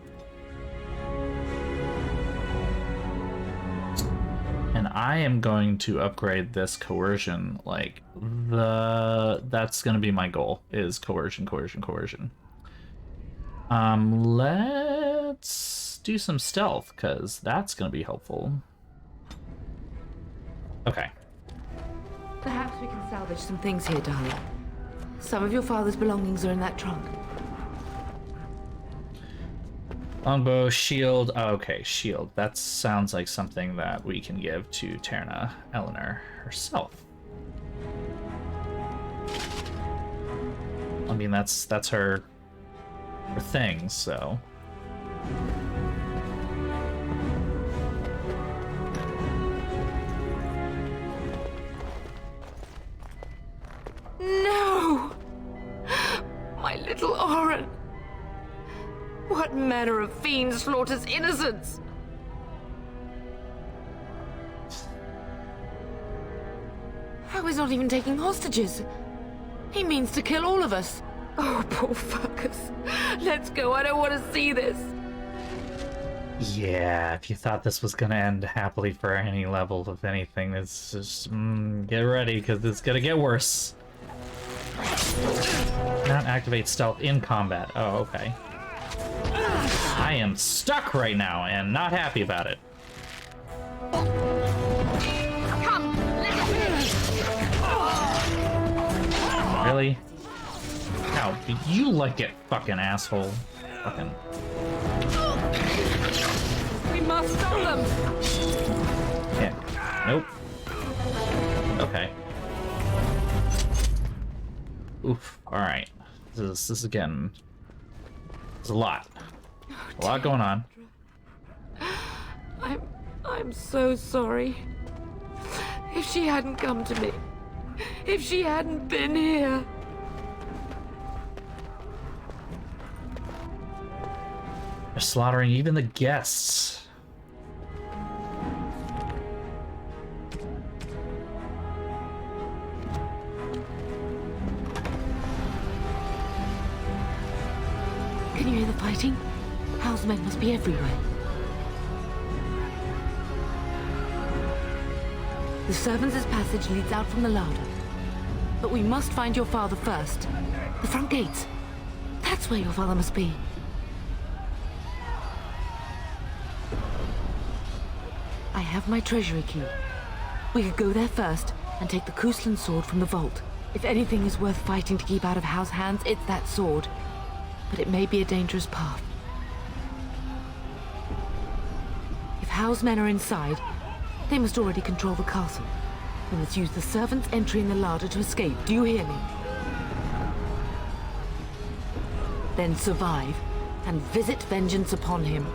[SPEAKER 1] And I am going to upgrade this coercion. Like, that's going to be my goal, is coercion, coercion, coercion. Let's do some stealth, because that's going to be helpful. Okay.
[SPEAKER 14] Perhaps we can salvage some things here, darling. Some of your father's belongings are in that trunk.
[SPEAKER 1] Longbow, shield. Oh, okay, shield. That sounds like something that we can give to Terna Eleanor herself. I mean, that's her thing, so.
[SPEAKER 14] No! My little Oren! What manner of fiend slaughters innocents? How he's not even taking hostages? He means to kill all of us. Oh, poor fuckers. Let's go, I don't want to see this.
[SPEAKER 1] Yeah, if you thought this was gonna end happily for any level of anything, it's just, get ready, because it's gonna get worse. Not activate stealth in combat. Oh, okay. I am stuck right now and not happy about it.
[SPEAKER 3] Come,
[SPEAKER 1] Really? How do you like it, fucking asshole? Fucking.
[SPEAKER 3] We must stop them.
[SPEAKER 1] Yeah. Nope. Okay. Oof. All right. This is again. There's a lot. A lot going on.
[SPEAKER 14] I'm so sorry. If she hadn't come to me, if she hadn't been here.
[SPEAKER 1] They're slaughtering even the guests.
[SPEAKER 14] Can you hear the fighting? Hal's men must be everywhere. The servants' passage leads out from the larder. But we must find your father first. The front gates. That's where your father must be. I have my treasury key. We could go there first and take the Kuslan sword from the vault. If anything is worth fighting to keep out of Hal's hands, it's that sword. But it may be a dangerous path. If Hal's men are inside, they must already control the castle. We must use the servants' entry in the larder to escape. Do you hear me? Then survive and visit vengeance upon him.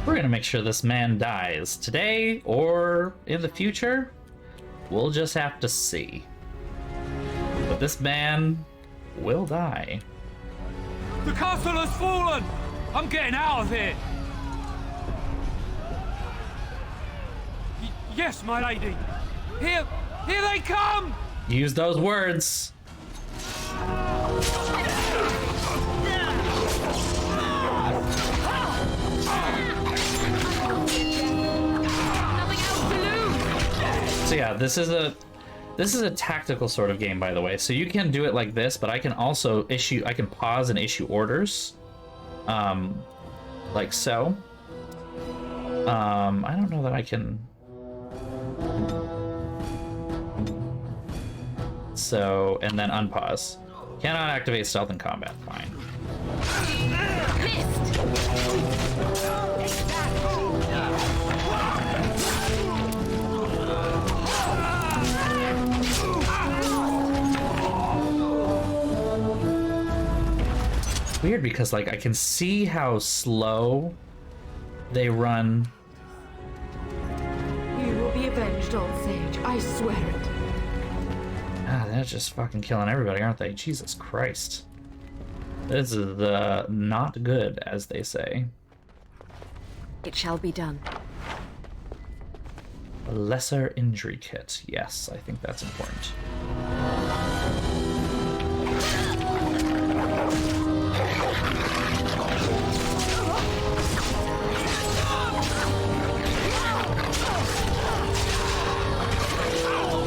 [SPEAKER 1] We're gonna make sure this man dies today or in the future. We'll just have to see. But this man will die.
[SPEAKER 20] The castle has fallen! I'm getting out of here! Yes, my lady! Here they come!
[SPEAKER 1] Use those words. So yeah, this is a tactical sort of game, by the way. So you can do it like this, but I can also I can pause and issue orders, like so. I don't know that I can. So, and then unpause. Cannot activate stealth in combat. Fine. Weird because like I can see how slow they run.
[SPEAKER 14] You will be avenged, old sage. I swear it.
[SPEAKER 1] Ah, they're just fucking killing everybody, aren't they? Jesus Christ. This is not good, as they say.
[SPEAKER 3] It shall be done.
[SPEAKER 1] A lesser injury kit. Yes, I think that's important.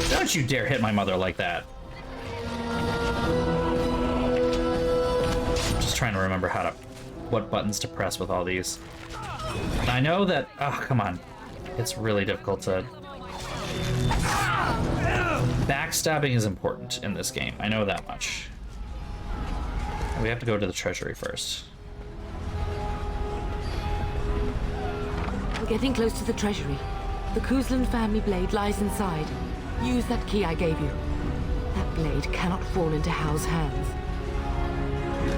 [SPEAKER 1] Don't you dare hit my mother like that. I'm just trying to remember what buttons to press with all these. And I know that, oh, come on. It's really difficult to... Backstabbing is important in this game. I know that much. We have to go to the treasury first.
[SPEAKER 14] We're getting close to the treasury. The Kuzlan family blade lies inside. Use that key I gave you. That blade cannot fall into Hal's hands.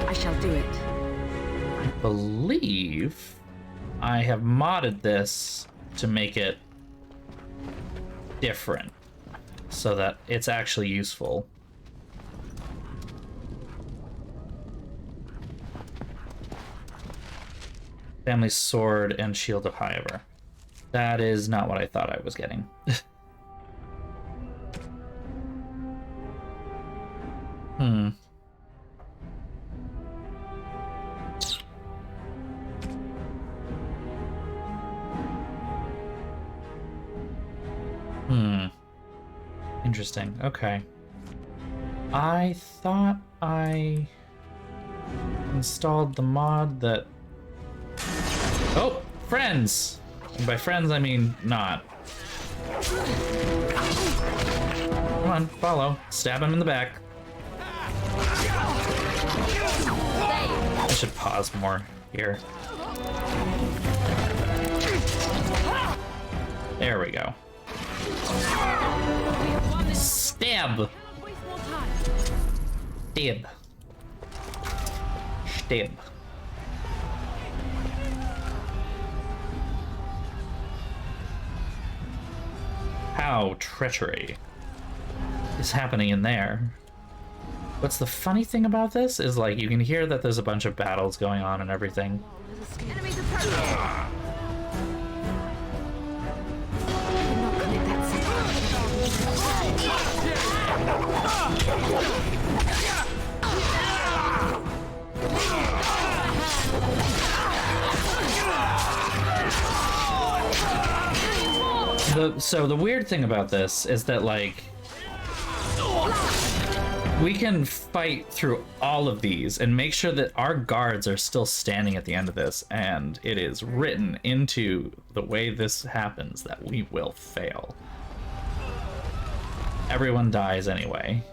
[SPEAKER 3] I shall do it.
[SPEAKER 1] I believe I have modded this to make it different so that it's actually useful. Family sword and shield of Highever. That is not what I thought I was getting. Interesting. Okay. I thought I installed the mod that... Oh! Friends! And by friends, I mean not. Come on, follow. Stab him in the back. I should pause more here. There we go. Stab! Stab. Stab. How treachery is happening in there. What's the funny thing about this is like you can hear that there's a bunch of battles going on and everything. So the weird thing about this is that like we can fight through all of these and make sure that our guards are still standing at the end of this, and it is written into the way this happens that we will fail. Everyone dies anyway.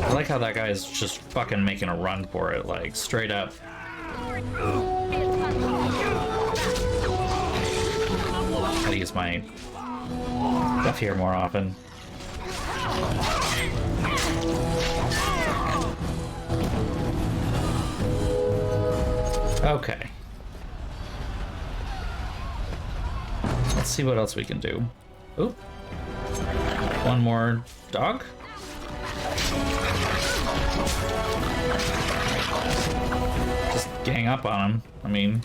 [SPEAKER 1] I like how that guy's just fucking making a run for it, like straight up. Gotta use my stuff here more often. Okay. Let's see what else we can do. Oop. One more dog. Just gang up on him. I mean...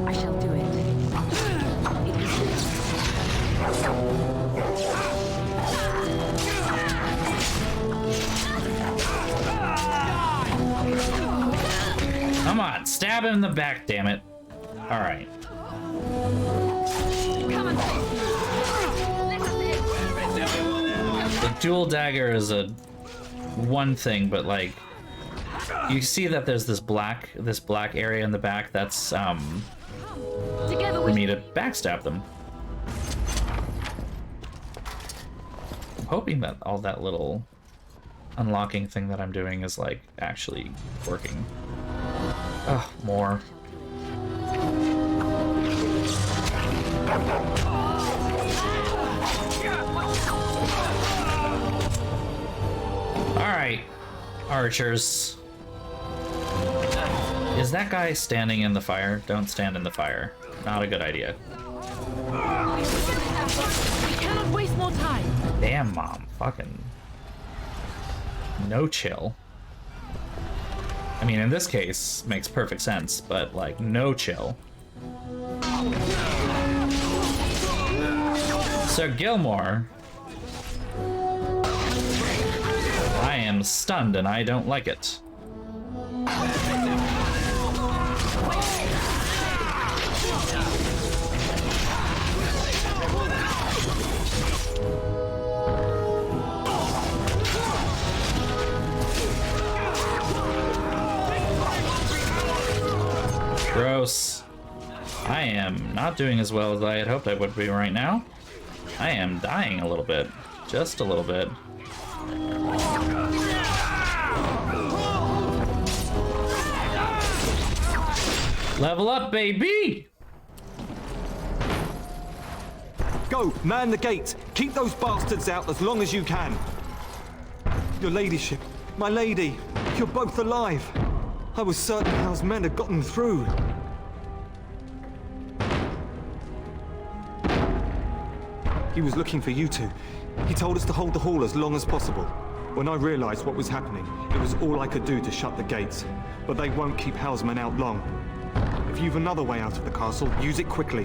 [SPEAKER 3] I shall do it.
[SPEAKER 1] Come on, stab him in the back, damn it. All right. The dual dagger is a one thing, but like You see that there's this black area in the back that's for me to backstab them. I'm hoping that all that little unlocking thing that I'm doing is like actually working. Oh, more. Alright, archers. Is that guy standing in the fire? Don't stand in the fire. Not a good idea.
[SPEAKER 14] We cannot waste more time.
[SPEAKER 1] Damn, Mom. Fucking... no chill. I mean, in this case, makes perfect sense, but, like, no chill. Sir Gilmore. I am stunned and I don't like it. Gross. I am not doing as well as I had hoped I would be right now. I am dying a little bit. Just a little bit. Level up, baby!
[SPEAKER 11] Go, man the gates. Keep those bastards out as long as you can. Your ladyship, my lady, you're both alive. I was certain Hal's men had gotten through. He was looking for you two. He told us to hold the hall as long as possible. When I realized what was happening, it was all I could do to shut the gates. But they won't keep Hal's men out long. If you've another way out of the castle, use it quickly.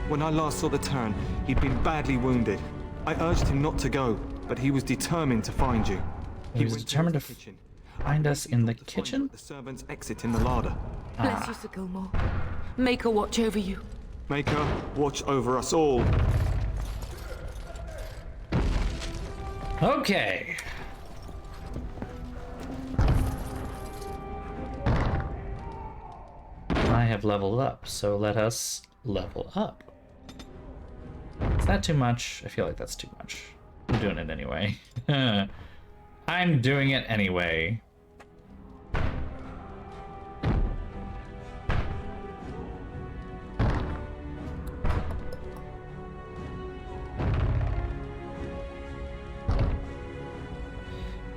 [SPEAKER 11] When I last saw the Turn, he'd been badly wounded. I urged him not to go, but he was determined to find you.
[SPEAKER 1] He was determined to find us in the kitchen?
[SPEAKER 11] The servants' exit in the larder.
[SPEAKER 14] Bless you, Sir Gilmore. Make her watch over you.
[SPEAKER 11] Make her watch over us all.
[SPEAKER 1] Okay. I have leveled up, so let us level up. Is that too much? I feel like that's too much. I'm doing it anyway. I'm doing it anyway.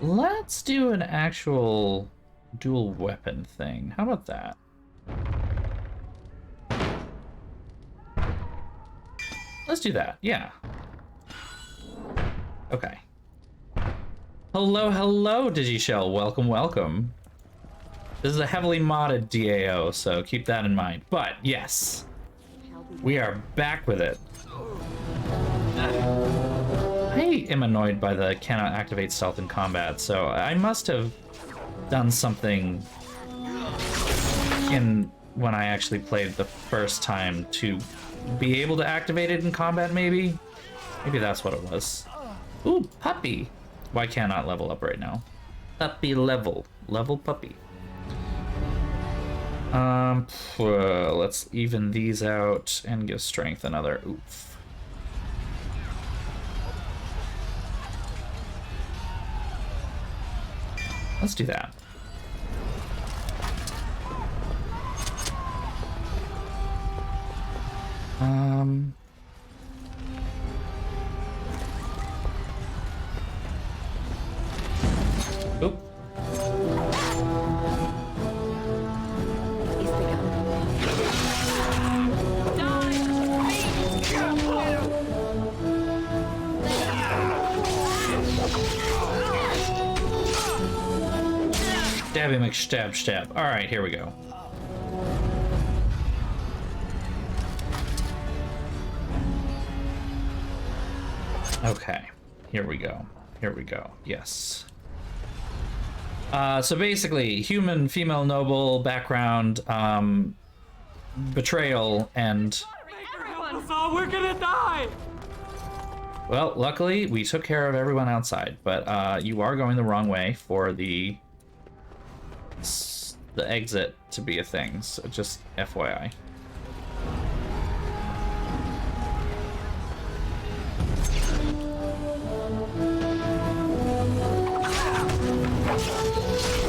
[SPEAKER 1] Let's do an actual dual weapon thing. How about that? Let's do that, yeah. Okay. Hello, hello, Digishell. Welcome, welcome. This is a heavily modded DAO, so keep that in mind. But, yes. We are back with it. I am annoyed by the cannot activate stealth in combat, so I must have done something in when I actually played the first time to be able to activate it in combat, maybe? Maybe that's what it was. Ooh, puppy! Why can't I level up right now? Puppy level. Level puppy. Let's even these out and give strength another oof. Let's do that. Oop. Stabby McStab stab. Alright, here we go. Okay, here we go. Here we go. Yes. So basically, human, female, noble, background, betrayal, and...
[SPEAKER 20] We're gonna die!
[SPEAKER 1] Well, luckily, we took care of everyone outside, but you are going the wrong way for the exit to be a thing, so just FYI.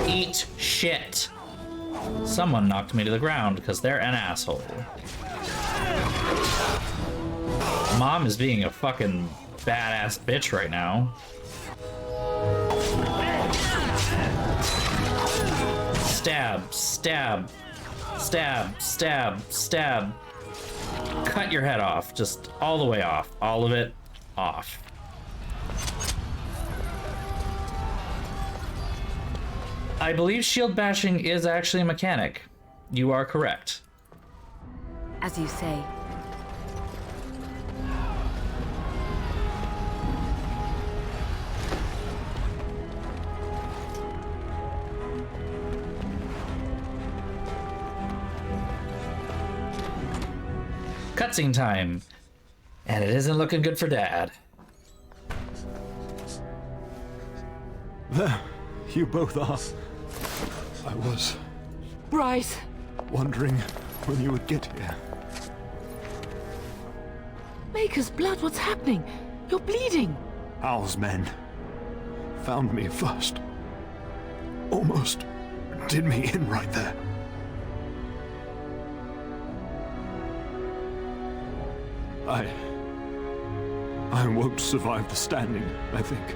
[SPEAKER 1] Eat shit. Someone knocked me to the ground because they're an asshole. Mom is being a fucking badass bitch right now. Stab, stab, stab, stab, stab. Cut your head off, just all the way off. All of it off. I believe shield bashing is actually a mechanic. You are correct.
[SPEAKER 3] As you say.
[SPEAKER 1] Cutscene time. And it isn't looking good for Dad.
[SPEAKER 6] There, you both are. I was
[SPEAKER 14] Bryce!
[SPEAKER 6] wondering when you would get here.
[SPEAKER 14] Maker's blood, what's happening? You're bleeding!
[SPEAKER 6] Hal's men found me first. Almost did me in right there. I won't survive the standing, I think.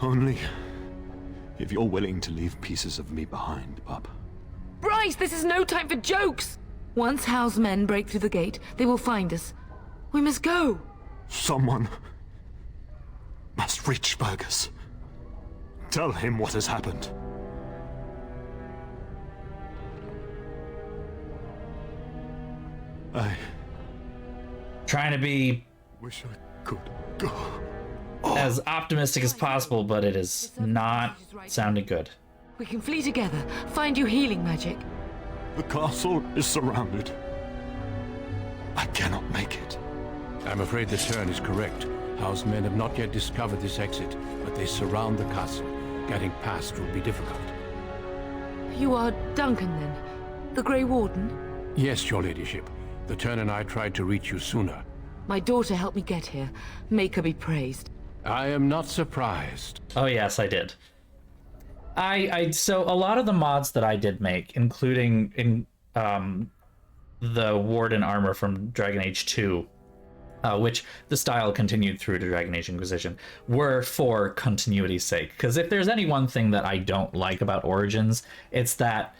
[SPEAKER 6] Only if you're willing to leave pieces of me behind, bub.
[SPEAKER 14] Bryce, this is no time for jokes! Once Hal's men break through the gate, they will find us. We must go!
[SPEAKER 6] Someone must reach Fergus. Tell him what has happened.
[SPEAKER 1] Trying to be
[SPEAKER 6] wish I could go
[SPEAKER 1] as optimistic as possible, but it is not sounding good.
[SPEAKER 14] We can flee together, find you healing magic.
[SPEAKER 6] The castle is surrounded. I cannot make it.
[SPEAKER 2] I'm afraid the turn is correct. House men have not yet discovered this exit, but they surround the castle. Getting past will be difficult.
[SPEAKER 14] You are Duncan, then? The Grey Warden?
[SPEAKER 2] Yes, your ladyship. The Turn and I tried to reach you sooner.
[SPEAKER 14] My daughter helped me get here. Make her be praised.
[SPEAKER 2] I am not surprised.
[SPEAKER 1] Oh yes, I did. So a lot of the mods that I did make, including in the Warden armor from Dragon Age 2, which the style continued through to Dragon Age Inquisition, were for continuity's sake. Because if there's any one thing that I don't like about Origins, it's that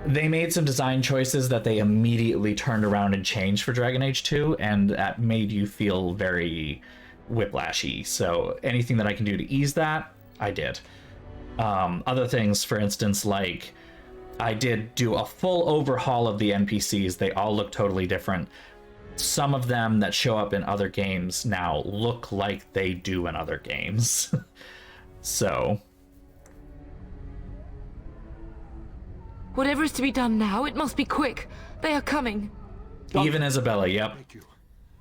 [SPEAKER 1] they made some design choices that they immediately turned around and changed for Dragon Age 2, and that made you feel very whiplashy. So anything that I can do to ease that, I did. Other things, for instance, like I did do a full overhaul of the NPCs. They all look totally different. Some of them that show up in other games now look like they do in other games. So
[SPEAKER 14] whatever is to be done now, it must be quick. They are coming.
[SPEAKER 1] Even Isabella, yep.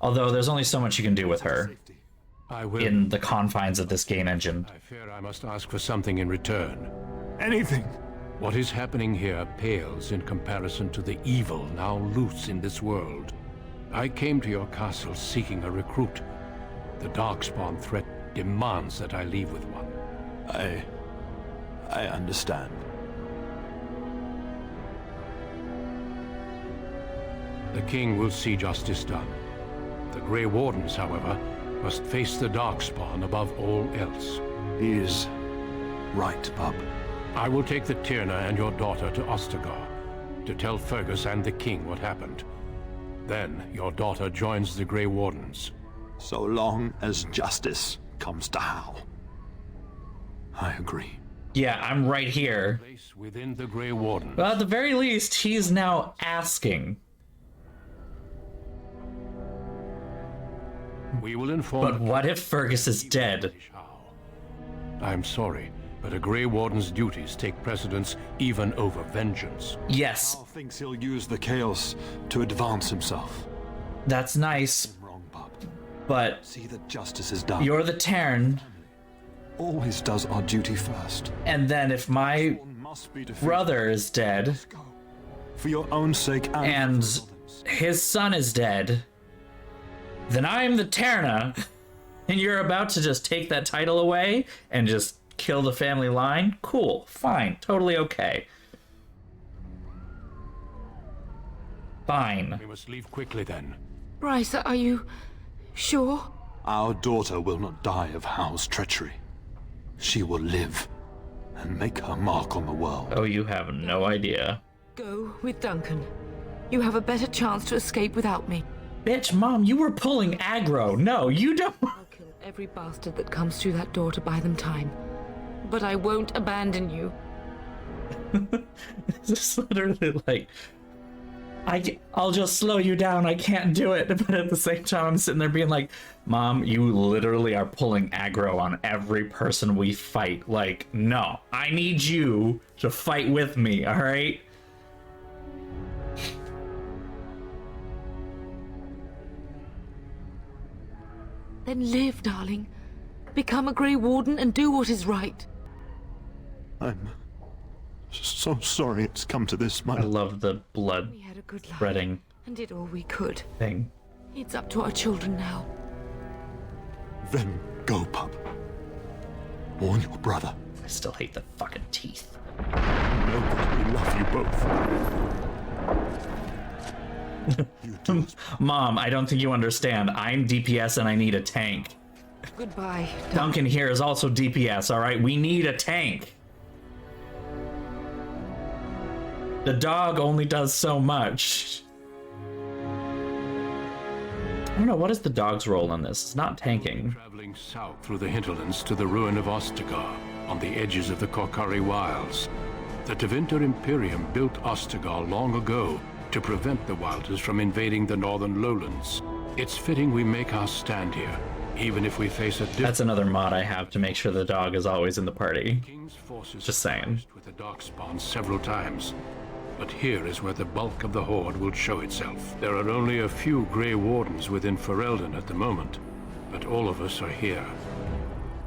[SPEAKER 1] Although there's only so much you can do with her in the confines of this game engine.
[SPEAKER 2] I fear I must ask for something in return.
[SPEAKER 6] Anything.
[SPEAKER 2] What is happening here pales in comparison to the evil now loose in this world. I came to your castle seeking a recruit. The Darkspawn threat demands that I leave with one.
[SPEAKER 6] I understand.
[SPEAKER 2] The king will see justice done. The Grey Wardens, however, must face the Darkspawn above all else.
[SPEAKER 6] He is right, bub.
[SPEAKER 2] I will take the Tyrna and your daughter to Ostagar to tell Fergus and the king what happened. Then your daughter joins the Grey Wardens.
[SPEAKER 6] So long as justice comes to Hal. I agree.
[SPEAKER 1] Yeah, I'm right here.
[SPEAKER 2] Within the Grey Wardens.
[SPEAKER 1] Well, at the very least, he's now asking.
[SPEAKER 2] We will inform.
[SPEAKER 1] But what if Fergus is dead?
[SPEAKER 2] I'm sorry, But a Grey Warden's duties take precedence even over vengeance.
[SPEAKER 1] Yes.
[SPEAKER 6] Carl thinks he'll use the chaos to advance himself.
[SPEAKER 1] That's nice. But
[SPEAKER 6] see that justice is done.
[SPEAKER 1] You're the Terran.
[SPEAKER 6] Always does our duty first.
[SPEAKER 1] And then if my brother is dead,
[SPEAKER 6] for your own sake
[SPEAKER 1] and his son is dead, then I am the Terna, and you're about to just take that title away and just kill the family line? Cool, fine, totally okay. Fine.
[SPEAKER 2] We must leave quickly then.
[SPEAKER 14] Bryce, are you sure?
[SPEAKER 6] Our daughter will not die of Hal's treachery. She will live and make her mark on the world.
[SPEAKER 1] Oh, you have no idea.
[SPEAKER 14] Go with Duncan. You have a better chance to escape without me.
[SPEAKER 1] Bitch, Mom, you were pulling aggro. No, you don't.
[SPEAKER 14] I'll kill every bastard that comes through that door to buy them time. But I won't abandon you.
[SPEAKER 1] It's just literally like, I'll just slow you down. I can't do it. But at the same time, I'm sitting there being like, Mom, you literally are pulling aggro on every person we fight. Like, no, I need you to fight with me, all right?
[SPEAKER 14] Then live, darling. Become a Grey Warden and do what is right.
[SPEAKER 6] I'm so sorry it's come to this,
[SPEAKER 1] I love the blood
[SPEAKER 14] We had a good life
[SPEAKER 1] spreading
[SPEAKER 14] and did all we could.
[SPEAKER 1] thing.
[SPEAKER 14] It's up to our children now.
[SPEAKER 6] Then go, pup. Warn your brother.
[SPEAKER 1] I still hate the fucking teeth.
[SPEAKER 6] Know that we love you both.
[SPEAKER 1] Mom, I don't think you understand. I'm DPS and I need a tank.
[SPEAKER 14] Goodbye.
[SPEAKER 1] Duncan here is also DPS, all right? We need a tank. The dog only does so much. I don't know, what is the dog's role in this? It's not tanking.
[SPEAKER 2] Traveling south through the hinterlands to the ruin of Ostagar, on the edges of the Korkari Wilds. The Tevinter Imperium built Ostagar long ago to prevent the Wilders from invading the northern lowlands. It's fitting we make our stand here, even if we face a
[SPEAKER 1] That's another mod I have to make sure the dog is always in the party.
[SPEAKER 2] King's forces
[SPEAKER 1] Just saying.
[SPEAKER 2] with the Darkspawn several times. But here is where the bulk of the Horde will show itself. There are only a few Grey Wardens within Fereldan at the moment, but all of us are here.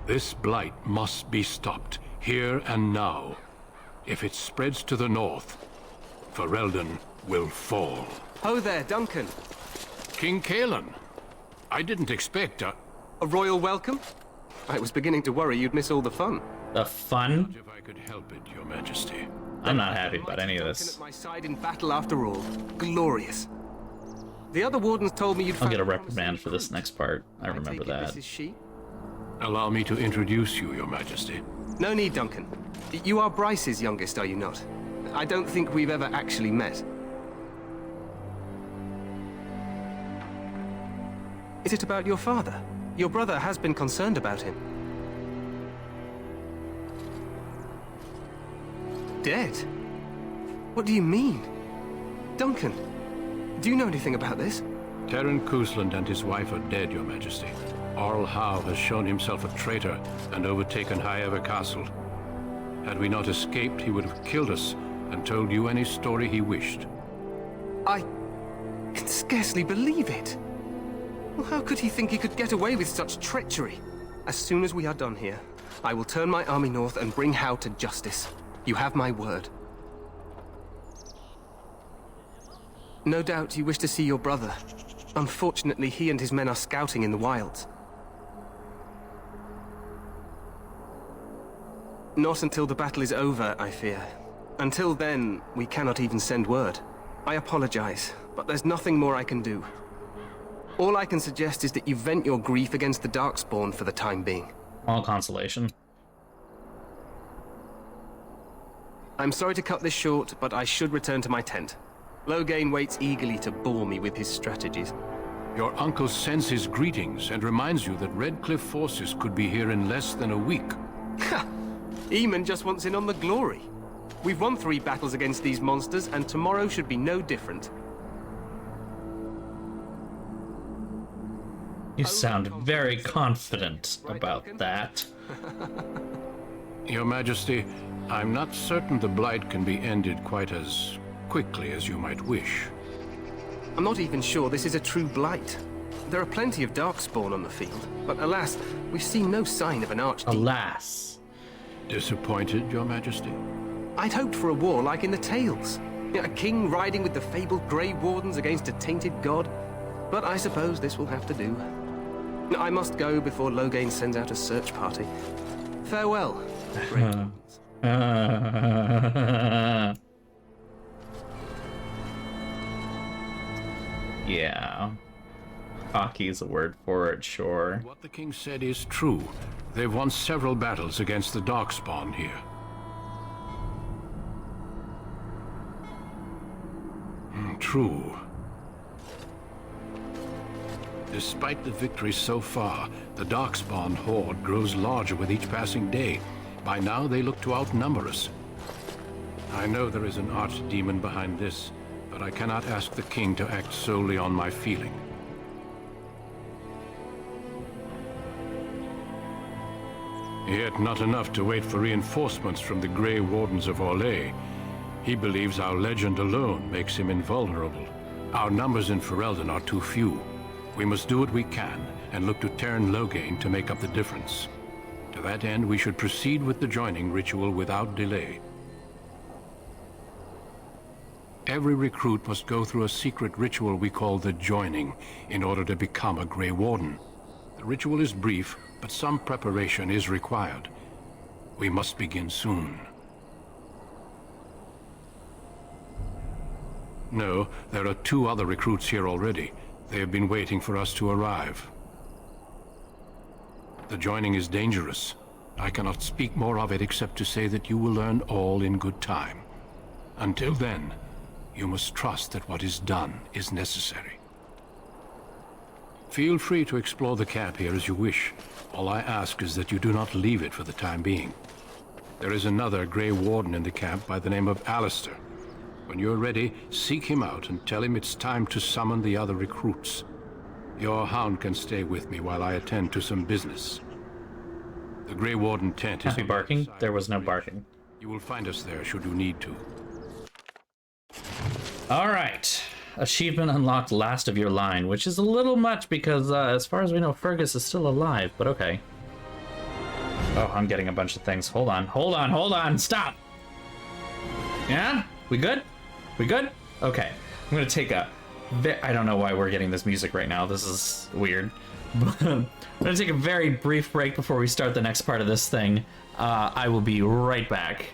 [SPEAKER 2] This blight must be stopped, here and now. If it spreads to the north, Fereldan will fall.
[SPEAKER 21] Ho there, Duncan.
[SPEAKER 2] King Kaelan. I didn't expect a
[SPEAKER 21] royal welcome? I was beginning to worry you'd miss all the fun.
[SPEAKER 1] The fun?
[SPEAKER 2] If I could help it, Your Majesty.
[SPEAKER 1] I'm not happy about any of this.
[SPEAKER 21] At my side in battle after all. Glorious. The other wardens told me you'd
[SPEAKER 1] I'll get a reprimand for this next part. I remember that.
[SPEAKER 21] This is she?
[SPEAKER 2] Allow me to introduce you, Your Majesty.
[SPEAKER 21] No need, Duncan. You are Bryce's youngest, are you not? I don't think we've ever actually met. Is it about your father? Your brother has been concerned about him. Dead? What do you mean? Duncan, do you know anything about this?
[SPEAKER 2] Terran Kusland and his wife are dead, Your Majesty. Arl Howe has shown himself a traitor and overtaken High Ever Castle. Had we not escaped, he would have killed us and told you any story he wished.
[SPEAKER 21] I can scarcely believe it. Well, how could he think he could get away with such treachery? As soon as we are done here, I will turn my army north and bring Howe to justice. You have my word. No doubt you wish to see your brother. Unfortunately, he and his men are scouting in the wilds. Not until the battle is over, I fear. Until then, we cannot even send word. I apologize, but there's nothing more I can do. All I can suggest is that you vent your grief against the Darkspawn for the time being.
[SPEAKER 1] All consolation.
[SPEAKER 21] I'm sorry to cut this short, but I should return to my tent. Loghain waits eagerly to bore me with his strategies.
[SPEAKER 2] Your uncle sends his greetings and reminds you that Redcliffe forces could be here in less than a week.
[SPEAKER 21] Ha! Eamon just wants in on the glory. We've won 3 battles against these monsters, and tomorrow should be no different.
[SPEAKER 1] You sound very confident about that.
[SPEAKER 2] Your Majesty, I'm not certain the Blight can be ended quite as quickly as you might wish.
[SPEAKER 21] I'm not even sure this is a true blight. There are plenty of Darkspawn on the field, but alas, we've seen no sign of an archdemon.
[SPEAKER 1] Alas.
[SPEAKER 2] Disappointed, Your Majesty?
[SPEAKER 21] I'd hoped for a war like in the tales. A king riding with the fabled Grey Wardens against a tainted god. But I suppose this will have to do. I must go before Loghain sends out a search party. Farewell.
[SPEAKER 1] Yeah. Cocky is a word for it, sure.
[SPEAKER 2] What the king said is true. They've won several battles against the Darkspawn here. True. Despite the victories so far, the Darkspawn horde grows larger with each passing day. By now, they look to outnumber us. I know there is an archdemon behind this, but I cannot ask the king to act solely on my feeling. Yet not enough to wait for reinforcements from the Grey Wardens of Orlais. He believes our legend alone makes him invulnerable. Our numbers in Fereldan are too few. We must do what we can, and look to Teyrn Loghain to make up the difference. To that end, we should proceed with the joining ritual without delay. Every recruit must go through a secret ritual we call the joining, in order to become a Grey Warden. The ritual is brief, but some preparation is required. We must begin soon. No, there are 2 other recruits here already. They have been waiting for us to arrive. The joining is dangerous. I cannot speak more of it except to say that you will learn all in good time. Until then, you must trust that what is done is necessary. Feel free to explore the camp here as you wish. All I ask is that you do not leave it for the time being. There is another Grey Warden in the camp by the name of Alistair. When you're ready, seek him out and tell him it's time to summon the other recruits. Your hound can stay with me while I attend to some business. The Grey Warden tent is...
[SPEAKER 1] Happy barking? There was no barking.
[SPEAKER 2] You will find us there should you need to.
[SPEAKER 1] Alright. Achievement unlocked, last of your line, which is a little much because as far as we know, Fergus is still alive, but okay. Oh, I'm getting a bunch of things. Hold on, stop! Yeah? We good? We good? Okay. I'm gonna take a... I don't know why we're getting this music right now. This is weird. But I'm gonna take a very brief break before we start the next part of this thing. I will be right back.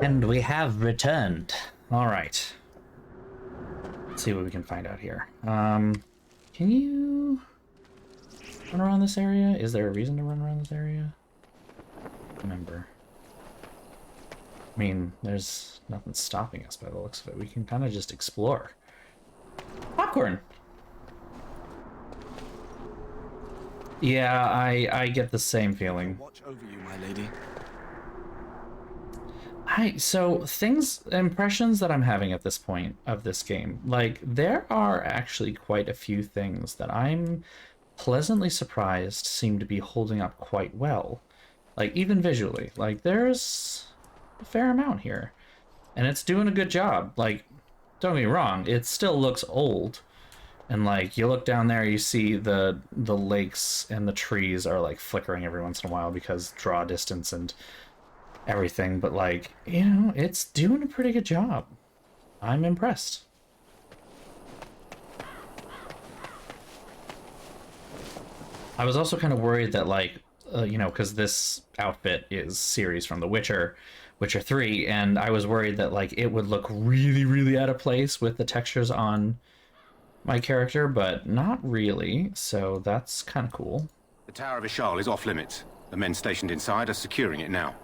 [SPEAKER 1] And we have returned. All right. Let's see what we can find out here. Can you run around this area? Is there a reason to run around this area? Remember. I mean, there's nothing stopping us by the looks of it. We can kind of just explore. Popcorn! Yeah, I get the same feeling.
[SPEAKER 21] Watch over you, my lady.
[SPEAKER 1] So impressions that I'm having at this point of this game, like, there are actually quite a few things that I'm pleasantly surprised seem to be holding up quite well. Like, even visually, like, there's a fair amount here, and it's doing a good job. Like, don't get me wrong, it still looks old, and like, you look down there, you see the lakes and the trees are like flickering every once in a while because draw distance and everything, but like, you know, it's doing a pretty good job. I'm impressed. I was also kind of worried that, like, you know, because this outfit is series from The Witcher 3, and I was worried that, like, it would look really, really out of place with the textures on my character, but not really, so that's kind of cool.
[SPEAKER 5] The Tower of Ishal is off limits. The men stationed inside are securing it now.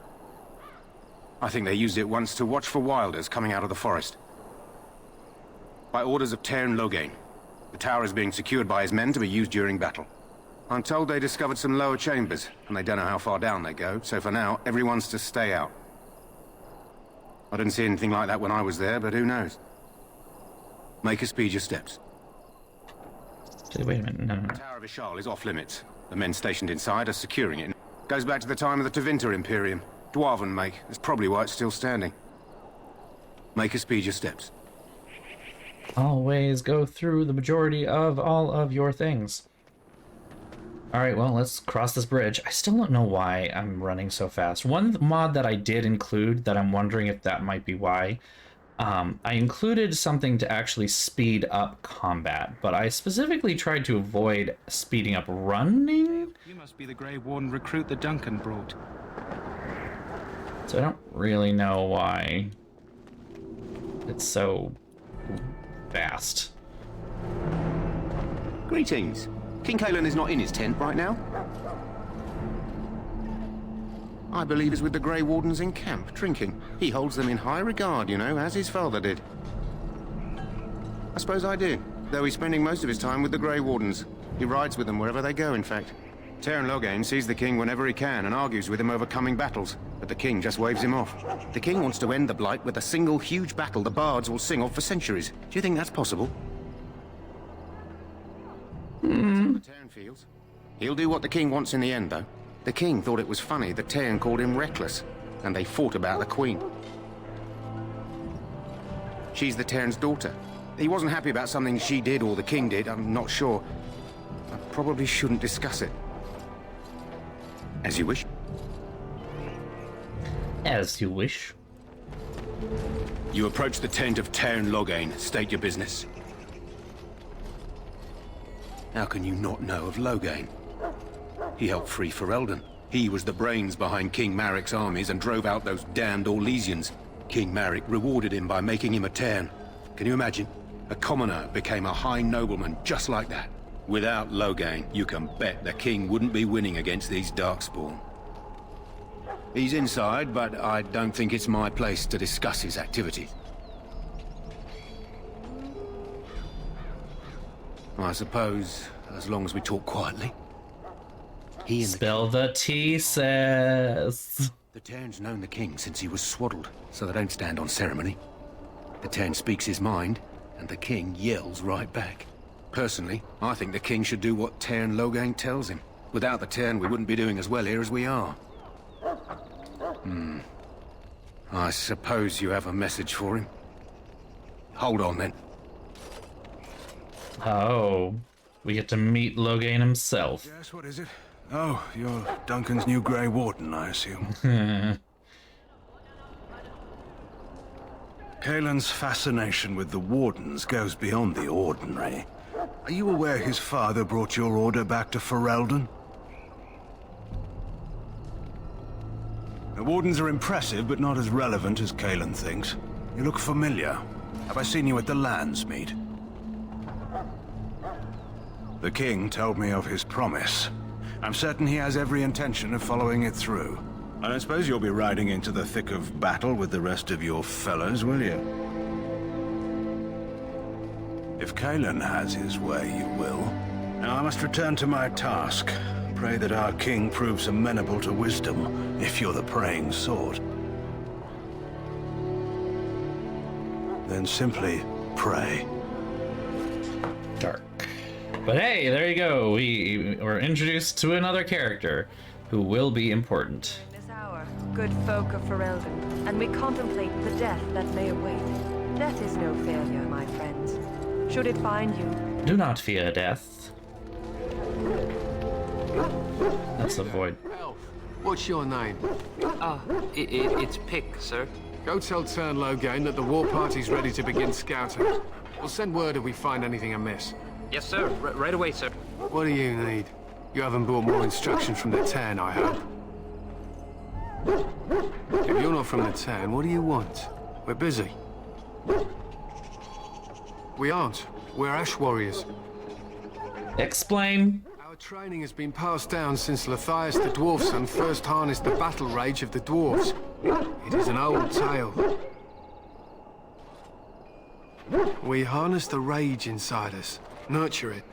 [SPEAKER 5] I think they used it once to watch for wilders coming out of the forest. By orders of Tairn Loghain, the tower is being secured by his men to be used during battle. I'm told they discovered some lower chambers, and they don't know how far down they go, so for now, everyone's to stay out. I didn't see anything like that when I was there, but who knows? Make us speed your steps.
[SPEAKER 1] Okay, wait a minute, no.
[SPEAKER 5] The Tower of Ishal is off limits. The men stationed inside are securing it. Goes back to the time of the Tevinter Imperium. Dwarven make. That's probably why it's still standing. Make us speed your steps.
[SPEAKER 1] Always go through the majority of all of your things. Alright, well, let's cross this bridge. I still don't know why I'm running so fast. One mod that I did include that I'm wondering if that might be why. I included something to actually speed up combat, but I specifically tried to avoid speeding up running.
[SPEAKER 10] You must be the Grey Warden recruit that Duncan brought.
[SPEAKER 1] So I don't really know why it's so fast.
[SPEAKER 5] Greetings. King Kaelan is not in his tent right now. I believe he's with the Grey Wardens in camp, drinking. He holds them in high regard, you know, as his father did. I suppose I do, though he's spending most of his time with the Grey Wardens. He rides with them wherever they go, in fact. Tairn Loghain sees the king whenever he can and argues with him over coming battles, but the king just waves him off. The king wants to end the Blight with a single huge battle the bards will sing of for centuries. Do you think that's possible? The Tairn feels. He'll do what the king wants in the end, though. The king thought it was funny that Tairn called him reckless, and they fought about the queen. She's the Tairn's daughter. He wasn't happy about something she did or the king did, I'm not sure. I probably shouldn't discuss it. As you wish.
[SPEAKER 1] As you wish.
[SPEAKER 5] You approach the tent of Tairn Loghain. State your business. How can you not know of Loghain? He helped free Fereldan. He was the brains behind King Maric's armies and drove out those damned Orlesians. King Maric rewarded him by making him a Tairn. Can you imagine? A commoner became a high nobleman just like that. Without Loghain, you can bet the king wouldn't be winning against these Darkspawn. He's inside, but I don't think it's my place to discuss his activities. I suppose, as long as we talk quietly. He and
[SPEAKER 1] Spill the tea, sis.
[SPEAKER 5] The Tairn's known the king since he was swaddled, so they don't stand on ceremony. The Tairn speaks his mind, and the king yells right back. Personally, I think the king should do what Tairn Loghain tells him. Without the Tairn, we wouldn't be doing as well here as we are. I suppose you have a message for him. Hold on, then.
[SPEAKER 1] Oh, we get to meet Loghain himself.
[SPEAKER 7] Yes, what is it? Oh, you're Duncan's new Grey Warden, I assume. Kaelan's fascination with the Wardens goes beyond the ordinary. Are you aware his father brought your order back to Fereldan?
[SPEAKER 8] The Wardens are impressive, but not as relevant as Kalen thinks. You look familiar. Have I seen you at the Landsmeet? The King told me of his promise. I'm certain he has every intention of following it through. I don't suppose you'll be riding into the thick of battle with the rest of your fellows, will you? If Kalen has his way, you will. Now I must return to my task. Pray that our king proves amenable to wisdom, if you're the praying sort. Then simply pray.
[SPEAKER 1] Dark. But hey, there you go. We were introduced to another character who will be important.
[SPEAKER 22] This hour, good folk of Fereldan, and we contemplate the death that may await. Death is no failure, my friends. Should it find you,
[SPEAKER 1] Do not fear death. That's the void.
[SPEAKER 23] Elf, what's your name? It's Pick, sir. Go tell Tern Logain that the war party's ready to begin scouting. We'll send word if we find anything amiss. Yes, sir. Right away, sir. What do you need? You haven't brought more instruction from the Tern, I hope. If you're not from the Tern, what do you want? We're busy. We aren't. We're Ash Warriors.
[SPEAKER 1] Explain.
[SPEAKER 23] Our training has been passed down since Lathias the Dwarf's son first harnessed the battle rage of the dwarves. It is an old tale. We harness the rage inside us, nurture it,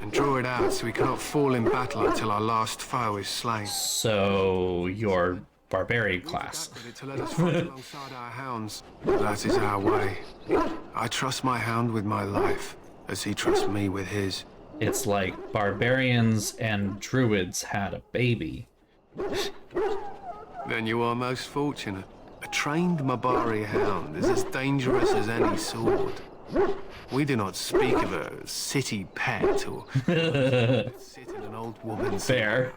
[SPEAKER 23] and draw it out so we cannot fall in battle until our last foe is slain.
[SPEAKER 1] So you're barbarian class.
[SPEAKER 23] To let us fight alongside our hounds. That is our way. I trust my hound with my life, as he trusts me with his.
[SPEAKER 1] It's like barbarians and druids had a baby.
[SPEAKER 23] Then you are most fortunate. A trained Mabari hound is as dangerous as any sword. We do not speak of a city pet or sit in an old woman's
[SPEAKER 1] fair.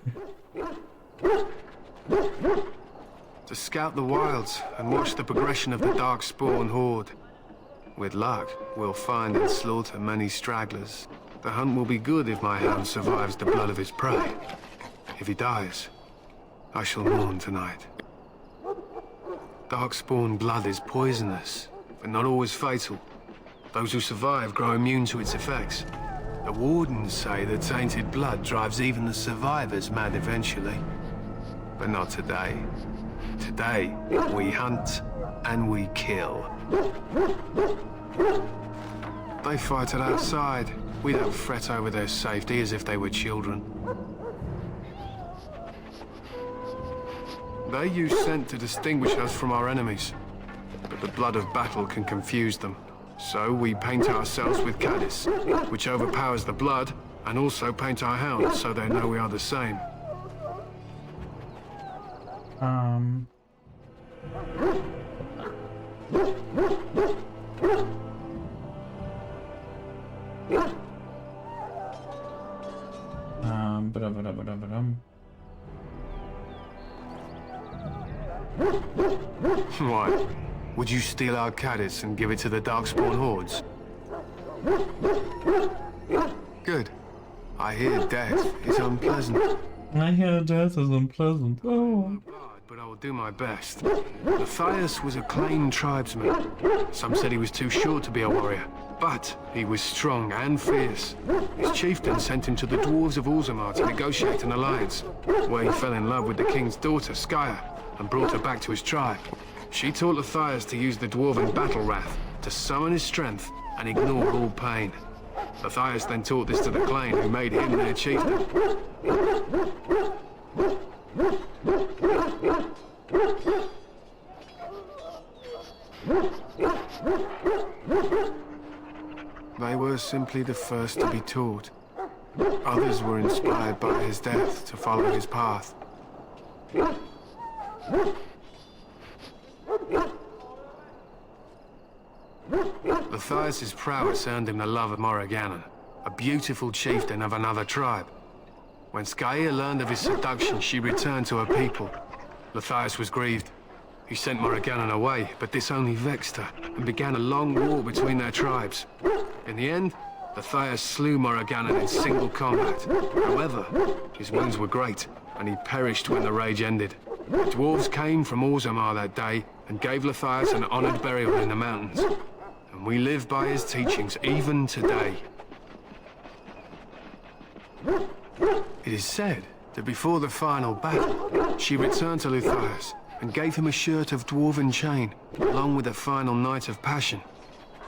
[SPEAKER 23] To scout the wilds and watch the progression of the Darkspawn horde. With luck, we'll find and slaughter many stragglers. The hunt will be good if my hound survives the blood of his prey. If he dies, I shall mourn tonight. Darkspawn blood is poisonous, but not always fatal. Those who survive grow immune to its effects. The Wardens say that tainted blood drives even the survivors mad eventually. But not today. Today, we hunt and we kill. They fight it outside. We don't fret over their safety as if they were children. They use scent to distinguish us from our enemies, but the blood of battle can confuse them. So we paint ourselves with caddis, which overpowers the blood, and also paint our hounds so they know we are the same. Why? Would you steal our caddis and give it to the Darkspawn hordes? Good. I hear death is unpleasant.
[SPEAKER 1] I hear death is unpleasant. Oh.
[SPEAKER 23] But I will do my best. Lathias was a claimed tribesman. Some said he was too short to be a warrior, but he was strong and fierce. His chieftain sent him to the dwarves of Orzammar to negotiate an alliance, where he fell in love with the king's daughter, Skya, and brought her back to his tribe. She taught Lathias to use the dwarven battle wrath to summon his strength and ignore all pain. Lathias then taught this to the Clane, who made him their chieftain. They were simply the first to be taught. Others were inspired by his death to follow his path. Lathias' prowess earned him the love of Morriganon, a beautiful chieftain of another tribe. When Skya learned of his seduction, she returned to her people. Lathias was grieved. He sent Morriganon away, but this only vexed her, and began a long war between their tribes. In the end, Lathias slew Morriganon in single combat. However, his wounds were great, and he perished when the rage ended. The dwarves came from Orzammar that day and gave Matthias an honoured burial in the mountains. And we live by his teachings even today. It is said that before the final battle, she returned to Matthias and gave him a shirt of dwarven chain, along with a final night of passion.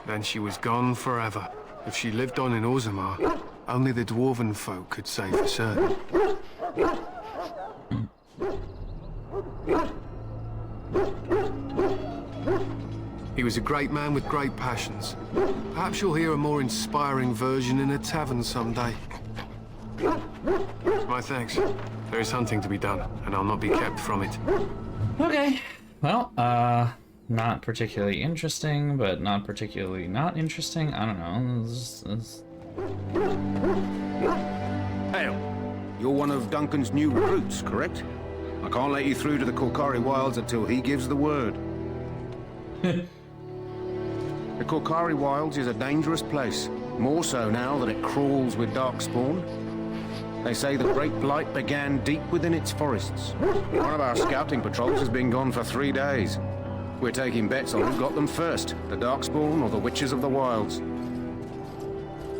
[SPEAKER 23] Then she was gone forever. If she lived on in Orzammar, only the dwarven folk could say for certain. He was a great man with great passions. Perhaps you'll hear a more inspiring version in a tavern someday. My thanks. There is hunting to be done, and I'll not be kept from it.
[SPEAKER 1] Okay. Well, not particularly interesting, but not particularly not interesting. I don't know.
[SPEAKER 5] Hail. You're one of Duncan's new recruits, correct? I can't let you through to the Korkari Wilds until he gives the word. The Korkari Wilds is a dangerous place, more so now that it crawls with darkspawn. They say the Great Blight began deep within its forests. One of our scouting patrols has been gone for 3 days. We're taking bets on who got them first, the Darkspawn or the Witches of the Wilds.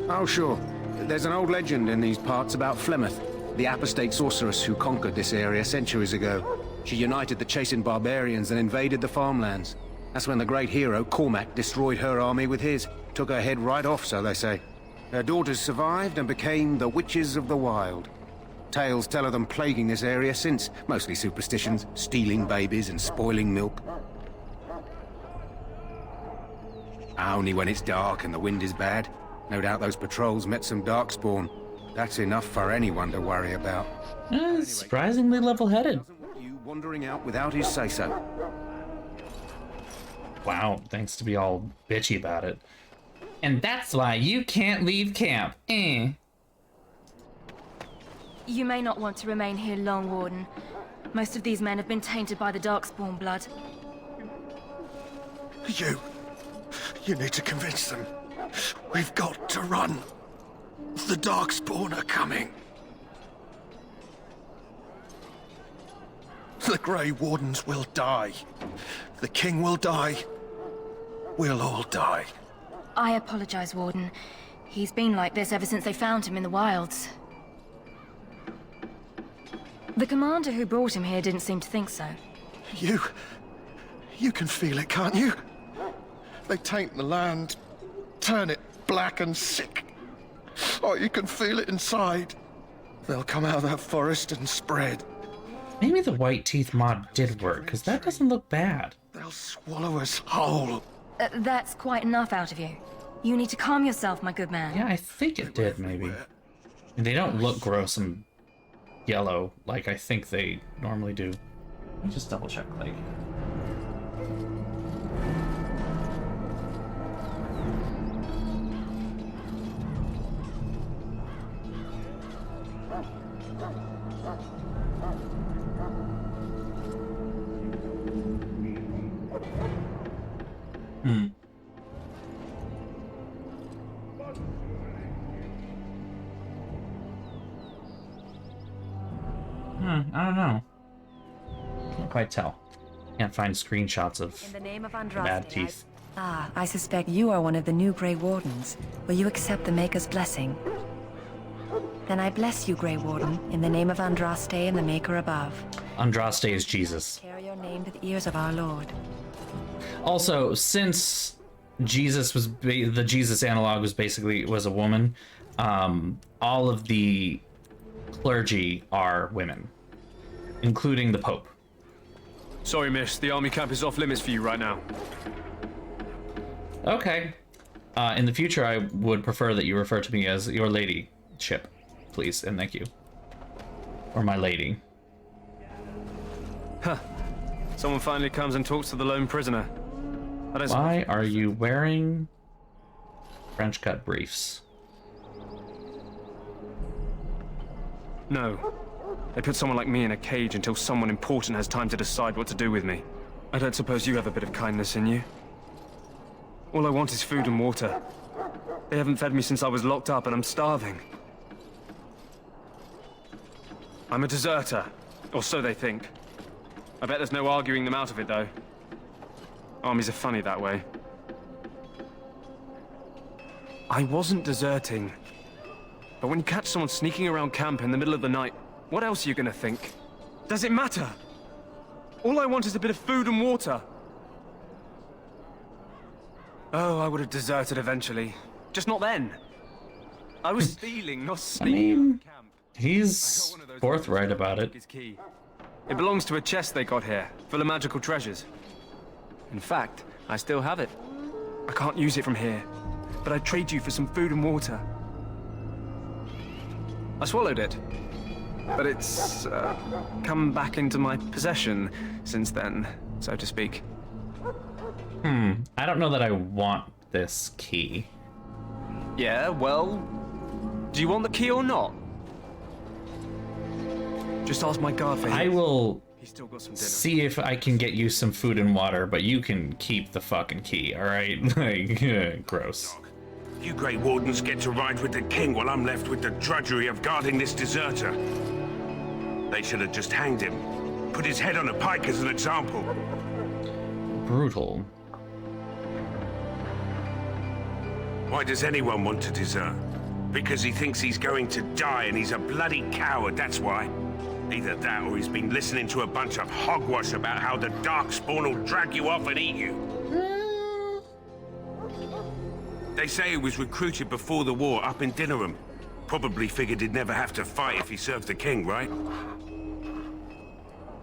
[SPEAKER 5] Oh, sure. There's an old legend in these parts about Flemeth, the apostate sorceress who conquered this area centuries ago. She united the chasing barbarians and invaded the farmlands. That's when the great hero, Cormac, destroyed her army with his. Took her head right off, so they say. Her daughters survived and became the Witches of the Wild. Tales tell of them plaguing this area since, mostly superstitions, stealing babies and spoiling milk. Only when it's dark and the wind is bad. No doubt those patrols met some darkspawn. That's enough for anyone to worry about.
[SPEAKER 1] Surprisingly level-headed.
[SPEAKER 5] You wandering out without his say-so.
[SPEAKER 1] Wow, thanks to be all bitchy about it. And that's why you can't leave camp.
[SPEAKER 9] You may not want to remain here long, Warden. Most of these men have been tainted by the Darkspawn blood.
[SPEAKER 12] You need to convince them. We've got to run. The Darkspawn are coming. The Grey Wardens will die. The King will die. We'll all die.
[SPEAKER 9] I apologize, Warden. He's been like this ever since they found him in the wilds. The commander who brought him here didn't seem to think so.
[SPEAKER 12] You can feel it, can't you? They taint the land, turn it black and sick. Oh, you can feel it inside. They'll come out of that forest and spread.
[SPEAKER 1] Maybe the white teeth mod did work, because that doesn't look bad.
[SPEAKER 12] They'll swallow us whole.
[SPEAKER 9] That's quite enough out of you. You need to calm yourself, my good man.
[SPEAKER 1] Yeah, I think it did, maybe. And they don't look gross and yellow like I think they normally do. Let me just double check, like... I don't know. Can't quite tell. Can't find screenshots of
[SPEAKER 22] In the name of
[SPEAKER 1] bad teeth.
[SPEAKER 22] I suspect you are one of the new Grey Wardens. Will you accept the Maker's blessing? Then I bless you, Grey Warden, in the name of Andraste and the Maker above.
[SPEAKER 1] Andraste is Jesus.
[SPEAKER 22] Carry your name to the ears of our Lord.
[SPEAKER 1] Also, since Jesus was the Jesus analog was a woman, all of the clergy are women, including the Pope.
[SPEAKER 20] Sorry, miss. The army camp is off limits for you right now.
[SPEAKER 1] Okay. In the future, I would prefer that you refer to me as your ladyship, please, and thank you. Or my lady.
[SPEAKER 21] Huh. Someone finally comes and talks to the lone prisoner.
[SPEAKER 1] Why are you wearing French cut briefs?
[SPEAKER 21] No. They put someone like me in a cage until someone important has time to decide what to do with me. I don't suppose you have a bit of kindness in you. All I want is food and water. They haven't fed me since I was locked up and I'm starving. I'm a deserter, or so they think. I bet there's no arguing them out of it, though. Armies are funny that way. I wasn't deserting. But when you catch someone sneaking around camp in the middle of the night, what else are you gonna think? Does it matter? All I want is a bit of food and water. Oh, I would have deserted eventually. Just not then. I was stealing, not sneaking.
[SPEAKER 1] He's forthright about it.
[SPEAKER 21] It belongs to a chest they got here, full of magical treasures. In fact, I still have it. I can't use it from here, but I'd trade you for some food and water. I swallowed it, but it's come back into my possession since then, so to speak.
[SPEAKER 1] I don't know that I want this key.
[SPEAKER 21] Yeah, well, do you want the key or not? Just ask my guard for him.
[SPEAKER 1] I will
[SPEAKER 21] He's still got some dinner.
[SPEAKER 1] see if I can get you some food and water, but you can keep the fucking key, alright? Like, gross.
[SPEAKER 13] You Grey Wardens get to ride with the king while I'm left with the drudgery of guarding this deserter. They should have just hanged him. Put his head on a pike as an example.
[SPEAKER 1] Brutal.
[SPEAKER 13] Why does anyone want to desert? Because he thinks he's going to die and he's a bloody coward, that's why. Either that or he's been listening to a bunch of hogwash about how the Darkspawn will drag you off and eat you. They say he was recruited before the war up in Dinnerham. Probably figured he'd never have to fight if he served the king, right?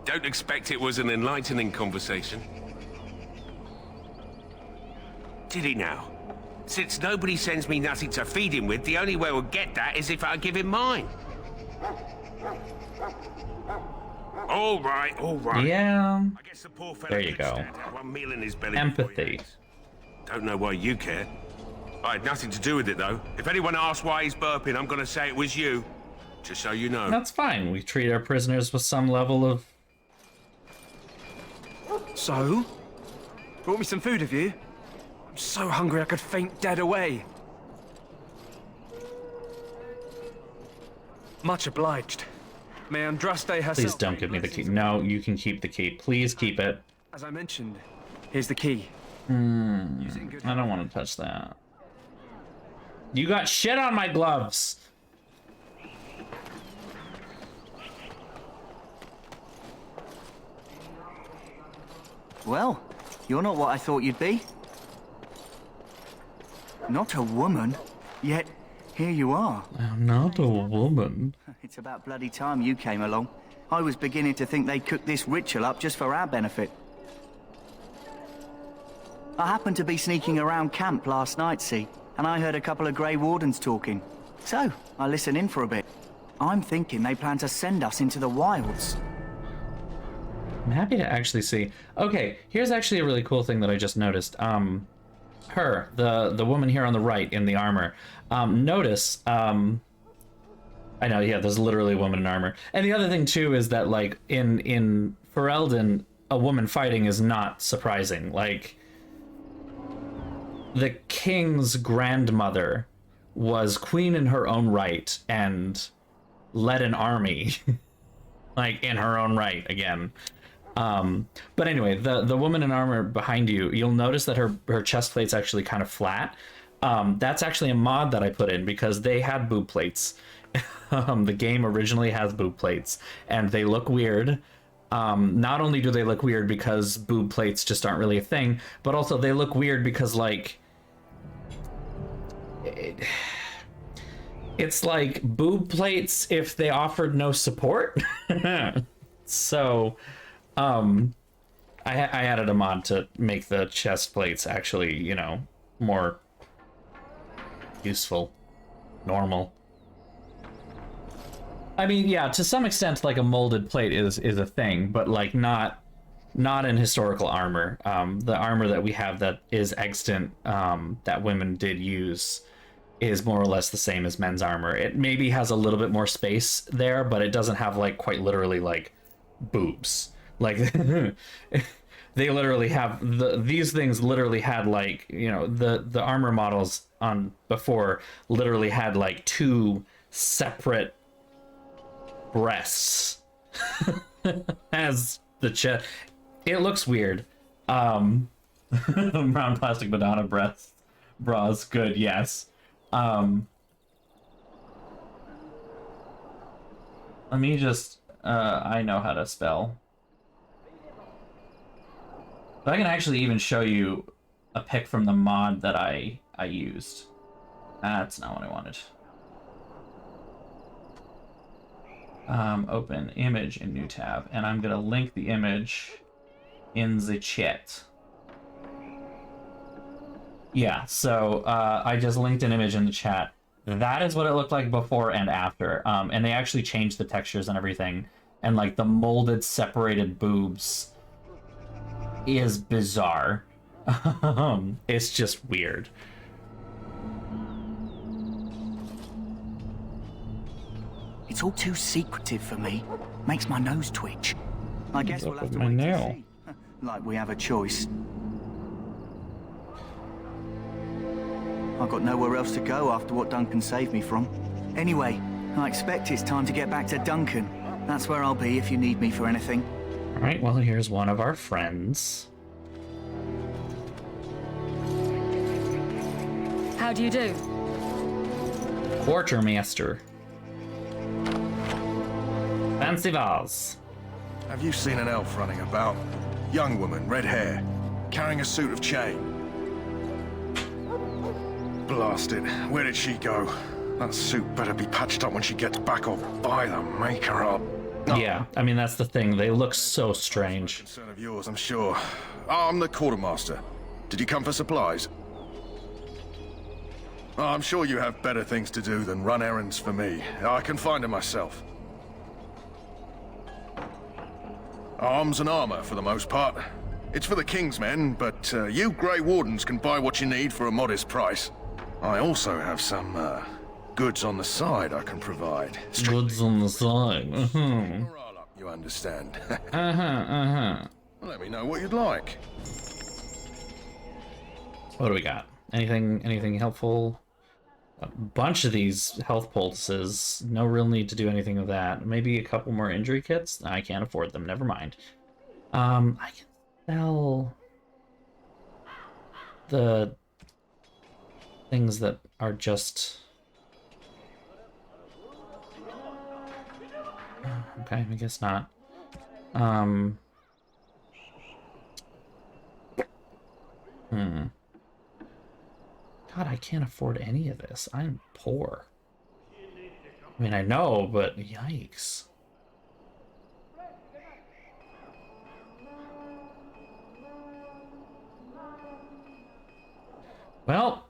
[SPEAKER 13] Don't expect it was an enlightening conversation. Did he now? Since nobody sends me nothing to feed him with, the only way we'll get that is if I give him mine. All right, all right.
[SPEAKER 1] Yeah.
[SPEAKER 13] I guess the poor fella
[SPEAKER 1] There you go.
[SPEAKER 13] had one meal in his belly.
[SPEAKER 1] Empathy.
[SPEAKER 13] Don't know why you care. I had nothing to do with it, though. If anyone asks why he's burping, I'm gonna say it was you. Just so you know.
[SPEAKER 1] That's fine. We treat our prisoners with some level of...
[SPEAKER 21] So? Brought me some food, have you? I'm so hungry I could faint dead away. Much obliged. May Andraste herself...
[SPEAKER 1] Please don't give me the key. No, you can keep the key. Please keep it.
[SPEAKER 21] As I mentioned, here's the key.
[SPEAKER 1] I don't want to touch that. You got shit on my gloves.
[SPEAKER 15] Well, you're not what I thought you'd be. Not a woman, yet here you are.
[SPEAKER 1] I'm not a woman.
[SPEAKER 15] It's about bloody time you came along. I was beginning to think they cooked this ritual up just for our benefit. I happened to be sneaking around camp last night, see, and I heard a couple of Grey Wardens talking. So, I listened in for a bit. I'm thinking they plan to send us into the wilds.
[SPEAKER 1] I'm happy to actually see. Okay, here's actually a really cool thing that I just noticed. Her, the woman here on the right in the armor. Notice, I know, yeah, there's literally a woman in armor. And the other thing too is that, like, in Fereldan, a woman fighting is not surprising. Like, the king's grandmother was queen in her own right and led an army, like, in her own right again. But anyway, the woman in armor behind you, you'll notice that her chest plate's actually kind of flat. That's actually a mod that I put in because they had boob plates. The game originally has boob plates and they look weird. Not only do they look weird because boob plates just aren't really a thing, but also they look weird because, like, it's like boob plates if they offered no support. So, I added a mod to make the chest plates actually, you know, more useful, normal. I mean, yeah, to some extent, like, a molded plate is a thing, but, like, not in historical armor. The armor that we have that is extant, that women did use, is more or less the same as men's armor. It maybe has a little bit more space there, but it doesn't have, like, quite literally, like, boobs. Like, they literally have these things literally had, like, you know, the armor models on before literally had, like, two separate breasts as the chest. It looks weird. Brown plastic Madonna bras, good, yes. Let me just, I know how to spell. But I can actually even show you a pic from the mod that I used. That's not what I wanted. Open image in new tab, and I'm gonna link the image in the chat. Yeah, so I just linked an image in the chat. That is what it looked like before and after. And they actually changed the textures and everything. And like the molded, separated boobs is bizarre. It's just weird.
[SPEAKER 15] It's all too secretive for me. Makes my nose twitch. I guess we'll have to wait
[SPEAKER 1] nail.
[SPEAKER 15] to see. Like we have a choice. I've got nowhere else to go after what Duncan saved me from. Anyway, I expect it's time to get back to Duncan. That's where I'll be if you need me for anything.
[SPEAKER 1] Alright, well, here's one of our friends.
[SPEAKER 9] How do you do?
[SPEAKER 1] Quartermaster. Fancy vase.
[SPEAKER 12] Have you seen an elf running about? Young woman, red hair, carrying a suit of chain. Blast it. Where did she go? That suit better be patched up when she gets back or by the maker up.
[SPEAKER 1] Yeah, I mean, that's the thing. They look so strange.
[SPEAKER 12] Concern of yours, I'm sure. I'm the quartermaster. Did you come for supplies? I'm sure you have better things to do than run errands for me. I can find them myself. Arms and armor, for the most part. It's for the King's men, but you Grey Wardens can buy what you need for a modest price. I also have some goods on the side I can provide.
[SPEAKER 1] Goods on the side.
[SPEAKER 12] You understand?
[SPEAKER 1] Let
[SPEAKER 12] me know what you'd like.
[SPEAKER 1] What do we got? Anything helpful? A bunch of these health poultices. No real need to do anything with that. Maybe a couple more injury kits? I can't afford them. Never mind. I can sell the things that are just... Okay, I guess not. God, I can't afford any of this. I'm poor. I mean, I know, but yikes. Well,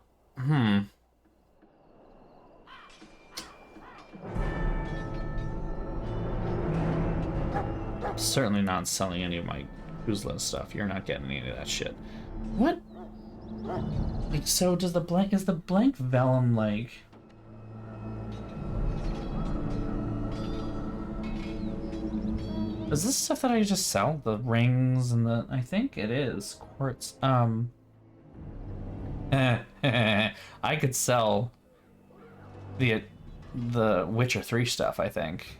[SPEAKER 1] certainly not selling any of my Kuzla stuff. You're not getting any of that shit. What? Like, so does the blank, is the blank vellum like... Is this stuff that I just sell? The rings and the... I think it is. Quartz. I could sell the Witcher 3 stuff, I think.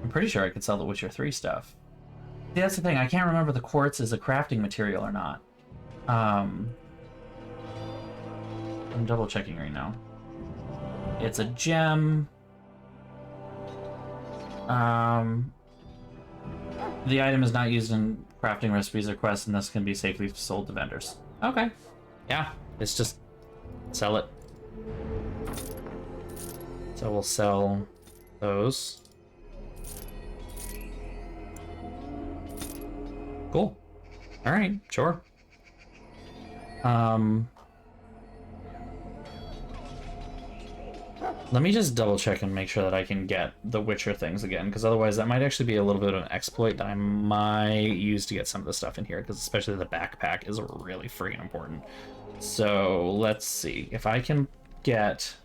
[SPEAKER 1] I'm pretty sure I could sell the Witcher 3 stuff. See, that's the thing. I can't remember the quartz is a crafting material or not. I'm double checking right now. It's a gem. The item is not used in crafting recipes or quests, and thus can be safely sold to vendors. Okay. Yeah, it's just sell it. So we'll sell those. Cool. All right, sure. Let me just double check and make sure that I can get the Witcher things again, because otherwise that might actually be a little bit of an exploit that I might use to get some of the stuff in here, because especially the backpack is really freaking important. So let's see if I can get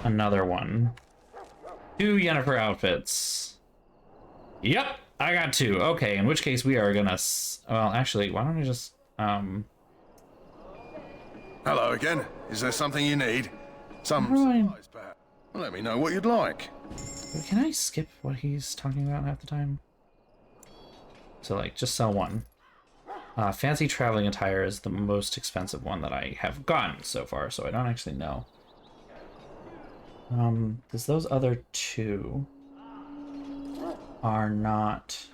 [SPEAKER 1] another one. 2 Yennefer outfits. Yep, I got 2. Okay, in which case we are gonna... Well, actually, why don't I just...
[SPEAKER 12] Hello again. Is there something you need? Some supplies, perhaps? Let me know what you'd like.
[SPEAKER 1] Can I skip what he's talking about half the time? So, like, just sell one. Fancy traveling attire is the most expensive one that I have gotten so far, so I don't actually know. Because those other two are not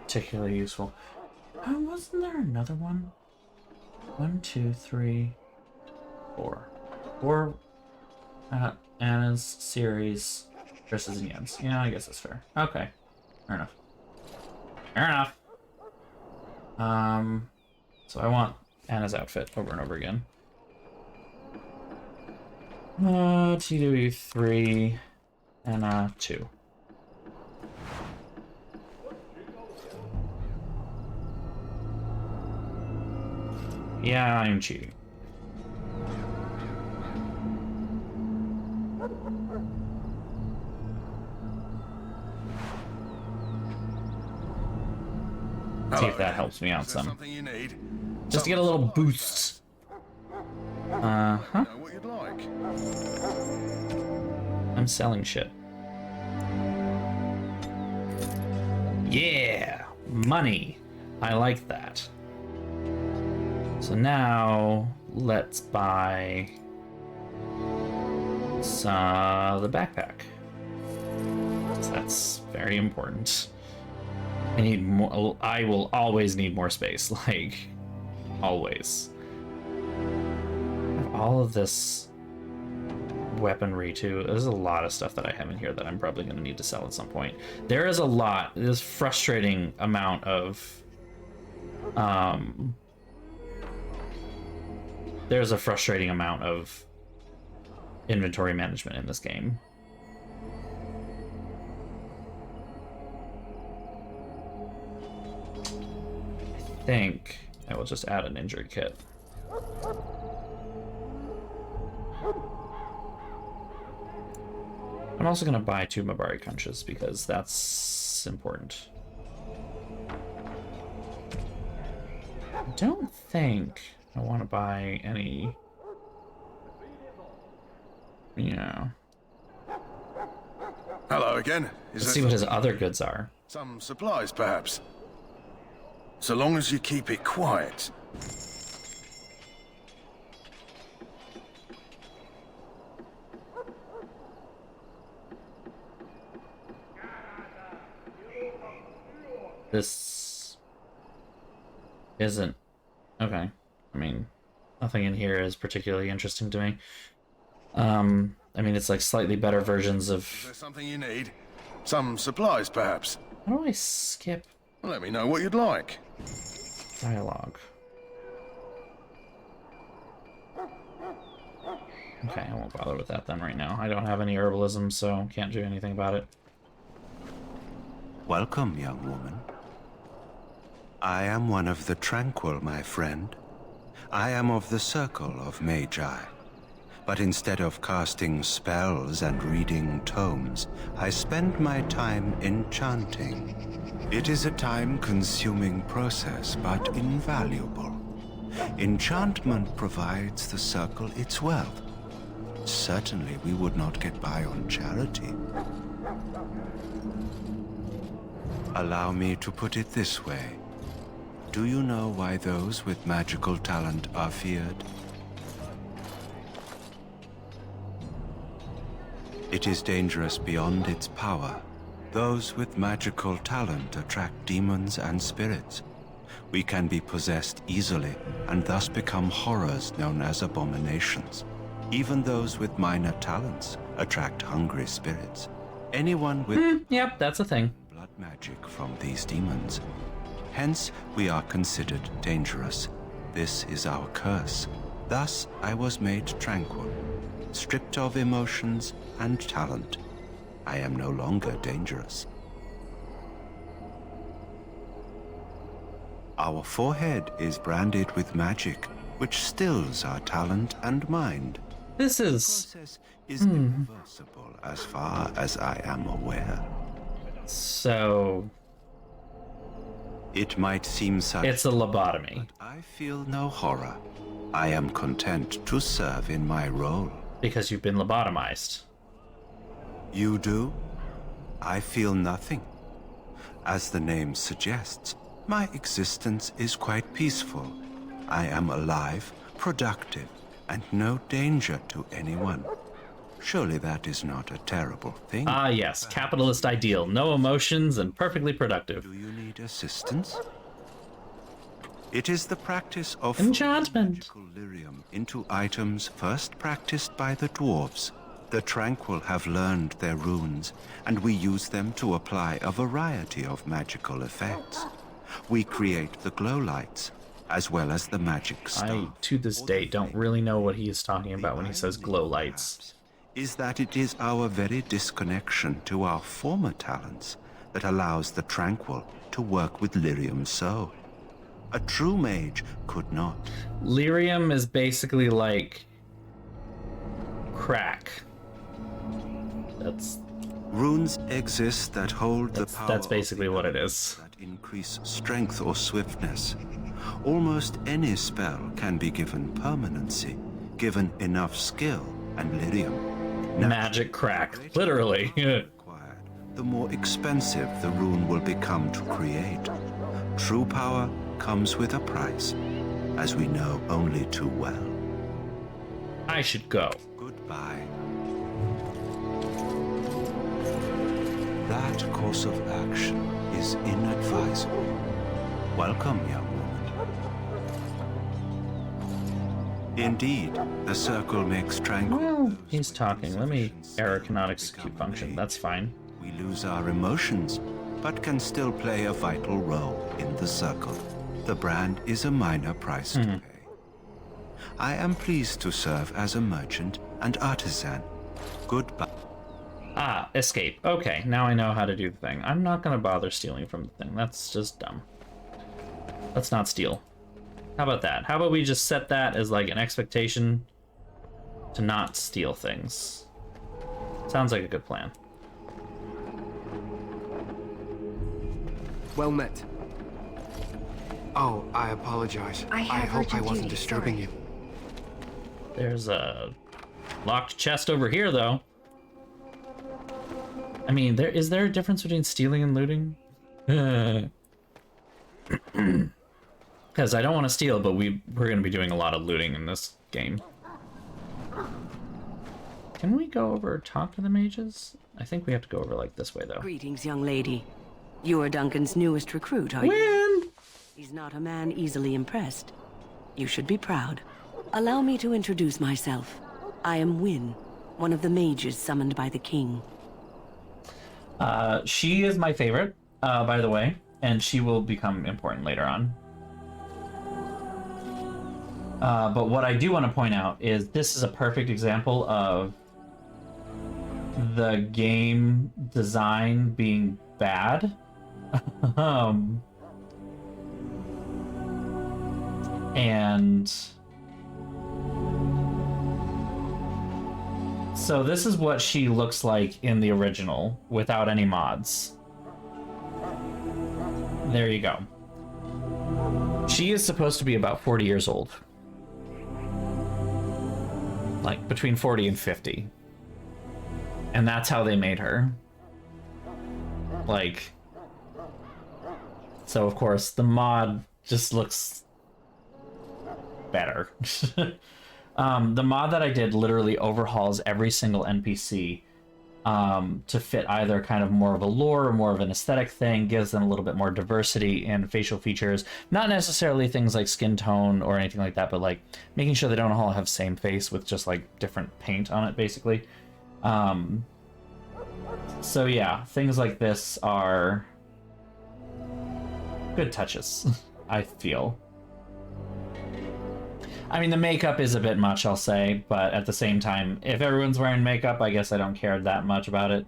[SPEAKER 1] particularly useful. Wasn't there another one? 1, 2, 3, 4. 4 Anna's series versus Yen's. Yeah, I guess that's fair. Okay. Fair enough. Fair enough. So I want Anna's outfit over and over again. TW3 and 2. Yeah, I'm cheating. See if that helps me out some. Just to get a little boost.
[SPEAKER 12] What you'd like.
[SPEAKER 1] I'm selling shit. Yeah! Money! I like that. So now, let's buy the backpack. That's very important. I need more. I will always need more space, like, always. All of this weaponry too. There's a lot of stuff that I have in here that I'm probably going to need to sell at some point. There is a lot. There's frustrating amount of there's a frustrating amount of inventory management in this game. I think I will just add an injury kit. I'm also going to buy 2 Mabari Conchas because that's important. I don't think I want to buy any... Yeah.
[SPEAKER 12] Hello again.
[SPEAKER 1] Let's see what his other goods are.
[SPEAKER 12] Some supplies, perhaps. So long as you keep it quiet.
[SPEAKER 1] This isn't okay. I mean, nothing in here is particularly interesting to me. I mean, it's like slightly better versions of...
[SPEAKER 12] Is there something you need? Some supplies, perhaps?
[SPEAKER 1] How do I skip?
[SPEAKER 12] Let me know what you'd like.
[SPEAKER 1] Dialogue. Okay, I won't bother with that then right now. I don't have any herbalism, so can't do anything about it.
[SPEAKER 4] Welcome, young woman. I am one of the Tranquil, my friend. I am of the Circle of Magi. But instead of casting spells and reading tomes, I spend my time enchanting. It is a time-consuming process, but invaluable. Enchantment provides the Circle its wealth. Certainly we would not get by on charity. Allow me to put it this way. Do you know why those with magical talent are feared? It is dangerous beyond its power. Those with magical talent attract demons and spirits. We can be possessed easily, and thus become horrors known as abominations. Even those with minor talents attract hungry spirits. Anyone with...
[SPEAKER 1] Yep, that's a thing.
[SPEAKER 4] Blood magic from these demons. Hence, we are considered dangerous. This is our curse. Thus, I was made tranquil, stripped of emotions and talent. I am no longer dangerous. Our forehead is branded with magic, which stills our talent and mind.
[SPEAKER 1] This is...
[SPEAKER 4] The process is irreversible as far as I am aware.
[SPEAKER 1] So...
[SPEAKER 4] It might seem such...
[SPEAKER 1] It's a lobotomy.
[SPEAKER 4] But I feel no horror. I am content to serve in my role.
[SPEAKER 1] Because you've been lobotomized.
[SPEAKER 4] You do? I feel nothing. As the name suggests, my existence is quite peaceful. I am alive, productive, and no danger to anyone. Surely that is not a terrible thing.
[SPEAKER 1] Ah, yes. Capitalist ideal. No emotions and perfectly productive.
[SPEAKER 4] Do you need assistance? It is the practice of
[SPEAKER 1] enchantment.
[SPEAKER 4] Magical lyrium into items first practiced by the dwarves. The Tranquil have learned their runes, and we use them to apply a variety of magical effects. We create the glow lights, as well as the magic star.
[SPEAKER 1] I, to this day, don't really know what he is talking about when he says glow lights.
[SPEAKER 4] Is that it is our very disconnection to our former talents that allows the Tranquil to work with lyrium so. A true mage could not.
[SPEAKER 1] Lyrium is basically like crack. That's
[SPEAKER 4] runes exist that hold the power.
[SPEAKER 1] That's basically what it is.
[SPEAKER 4] That increase strength or swiftness. Almost any spell can be given permanency, given enough skill and lyrium.
[SPEAKER 1] Magic crack, literally.
[SPEAKER 4] The more expensive the rune will become to create. True power comes with a price, as we know only too well.
[SPEAKER 1] I should go.
[SPEAKER 4] Goodbye. That course of action is inadvisable. Welcome, young woman. Indeed, the circle makes tranquil.
[SPEAKER 1] Well, he's talking. Let me error cannot execute function. That's fine.
[SPEAKER 4] We lose our emotions, but can still play a vital role in the circle. The brand is a minor price to pay. I am pleased to serve as a merchant and artisan. Goodbye.
[SPEAKER 1] Ah, escape. Okay, now I know how to do the thing. I'm not gonna bother stealing from the thing. That's just dumb. Let's not steal. How about that? How about we just set that as like an expectation to not steal things? Sounds like a good plan.
[SPEAKER 23] Well met. Oh, I apologize. I hope I wasn't disturbing you.
[SPEAKER 1] There's a locked chest over here, though. I mean, is there a difference between stealing and looting? Because I don't want to steal, but we're going to be doing a lot of looting in this game. Can we go over talk to the mages? I think we have to go over like this way, though.
[SPEAKER 16] Greetings, young lady. You are Duncan's newest recruit, are you?
[SPEAKER 1] Win!
[SPEAKER 16] He's not a man easily impressed. You should be proud. Allow me to introduce myself. I am Wynne, one of the mages summoned by the king.
[SPEAKER 1] She is my favorite, by the way, and she will become important later on. But what I do want to point out is this is a perfect example of the game design being bad. And so this is what she looks like in the original without any mods. There you go. She is supposed to be about 40 years old. Like between 40 and 50. And that's how they made her. Like, so of course the mod just looks better. The mod that I did literally overhauls every single NPC to fit either kind of more of a lore or more of an aesthetic thing, gives them a little bit more diversity in facial features. Not necessarily things like skin tone or anything like that, but like making sure they don't all have same face with just like different paint on it, basically. So yeah, things like this are good touches, I feel. I mean, the makeup is a bit much, I'll say, but at the same time, if everyone's wearing makeup, I guess I don't care that much about it.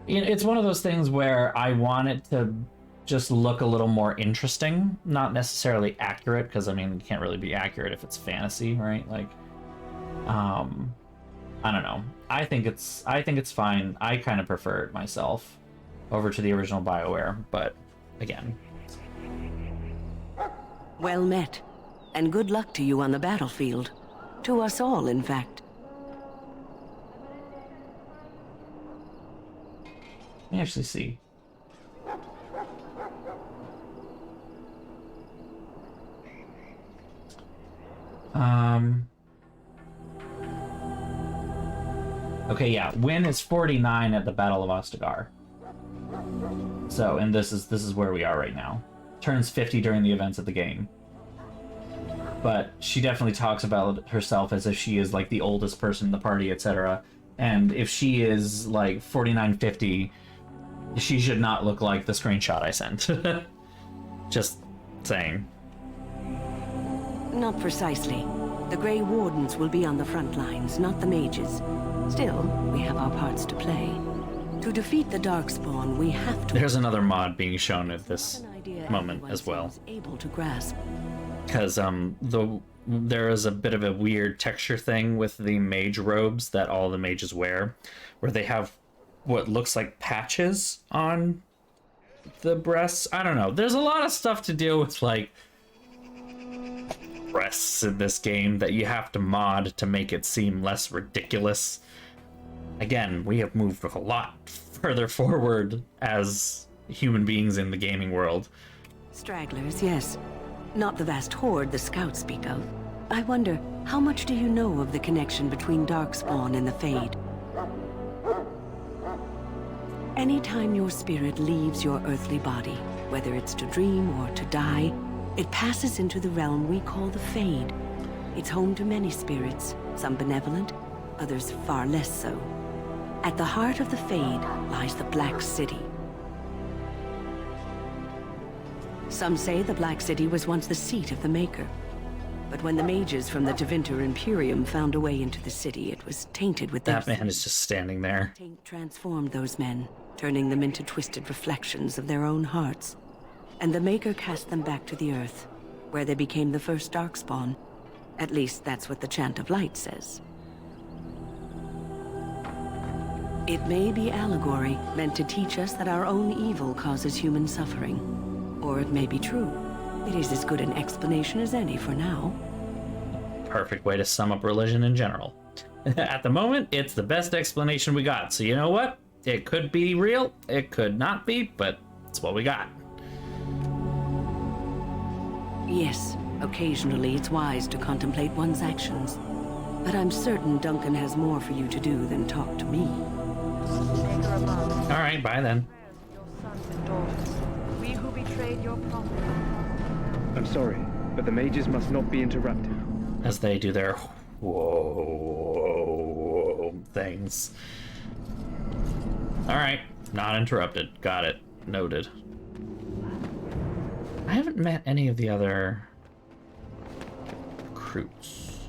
[SPEAKER 1] It's one of those things where I want it to just look a little more interesting, not necessarily accurate, because I mean, you can't really be accurate if it's fantasy, right? Like, I don't know. I think it's fine. I kind of prefer it myself over to the original BioWare, but again.
[SPEAKER 16] Well met. And good luck to you on the battlefield. To us all, in fact.
[SPEAKER 1] Let me actually see. Okay, yeah. Win is 49 at the Battle of Ostagar. So, and this is where we are right now. Turns 50 during the events of the game. But she definitely talks about herself as if she is like the oldest person in the party, etc. And if she is like 49, 50, she should not look like the screenshot I sent. Just saying.
[SPEAKER 16] Not precisely. The Grey Wardens will be on the front lines, not the mages. Still, we have our parts to play. To defeat the Darkspawn, we have to...
[SPEAKER 1] There's another mod being shown at this moment as well.
[SPEAKER 16] Able to grasp.
[SPEAKER 1] Because there is a bit of a weird texture thing with the mage robes that all the mages wear, where they have what looks like patches on the breasts. I don't know. There's a lot of stuff to deal with, like, breasts in this game that you have to mod to make it seem less ridiculous. Again, we have moved a lot further forward as human beings in the gaming world.
[SPEAKER 16] Stragglers, yes. Not the vast horde the scouts speak of. I wonder, how much do you know of the connection between Darkspawn and the Fade? Anytime your spirit leaves your earthly body, whether it's to dream or to die, it passes into the realm we call the Fade. It's home to many spirits, some benevolent, others far less so. At the heart of the Fade lies the Black City. Some say the Black City was once the seat of the Maker. But when the mages from the Tevinter Imperium found a way into the city, it was tainted with their...
[SPEAKER 1] That man is just standing there.
[SPEAKER 16] Taint transformed those men, turning them into twisted reflections of their own hearts. And the Maker cast them back to the Earth, where they became the first Darkspawn. At least that's what the Chant of Light says. It may be allegory, meant to teach us that our own evil causes human suffering. Or it may be true. It is as good an explanation as any for now.
[SPEAKER 1] Perfect way to sum up religion in general. At the moment, it's the best explanation we got. So you know what? It could be real, it could not be, but it's what we got.
[SPEAKER 16] Yes, occasionally it's wise to contemplate one's actions. But I'm certain Duncan has more for you to do than talk to me.
[SPEAKER 1] Alright, bye then.
[SPEAKER 22] We who betrayed your promise.
[SPEAKER 11] I'm sorry, but the mages must not be interrupted.
[SPEAKER 1] As they do their whoa things. Alright, not interrupted. Got it. Noted. I haven't met any of the other recruits.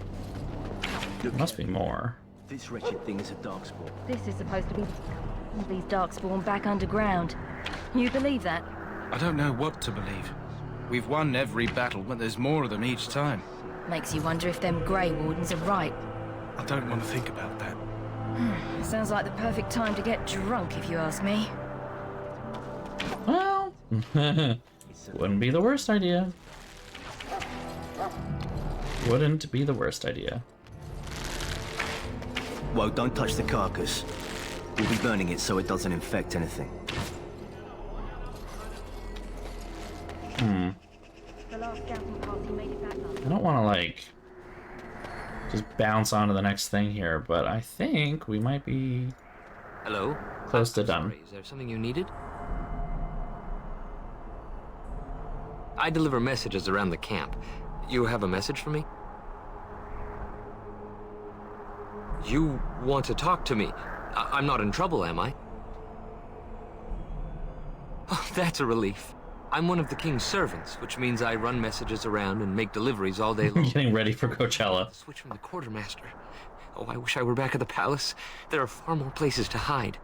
[SPEAKER 1] There must be more.
[SPEAKER 17] This wretched thing is a darkspawn.
[SPEAKER 9] This is supposed to be these Darkspawn back underground. You believe that?
[SPEAKER 10] I don't know what to believe. We've won every battle, but there's more of them each time.
[SPEAKER 9] Makes you wonder if them Grey Wardens are right.
[SPEAKER 10] I don't want to think about that.
[SPEAKER 9] Sounds like the perfect time to get drunk, if you ask me.
[SPEAKER 1] Well, wouldn't be the worst idea. Wouldn't be the worst idea.
[SPEAKER 17] Well, don't touch the carcass. We'll be burning it so it doesn't infect anything.
[SPEAKER 1] I don't want to, like, just bounce on to the next thing here, but I think we might be...
[SPEAKER 18] Hello?
[SPEAKER 1] Close to done.
[SPEAKER 18] Sorry, is there something you needed? I deliver messages around the camp. You have a message for me? You want to talk to me? I'm not in trouble, am I? Oh, that's a relief. I'm one of the king's servants, which means I run messages around and make deliveries all day long.
[SPEAKER 1] Getting ready for Coachella.
[SPEAKER 18] Switch from the quartermaster. Oh, I wish I were back at the palace. There are far more places to hide.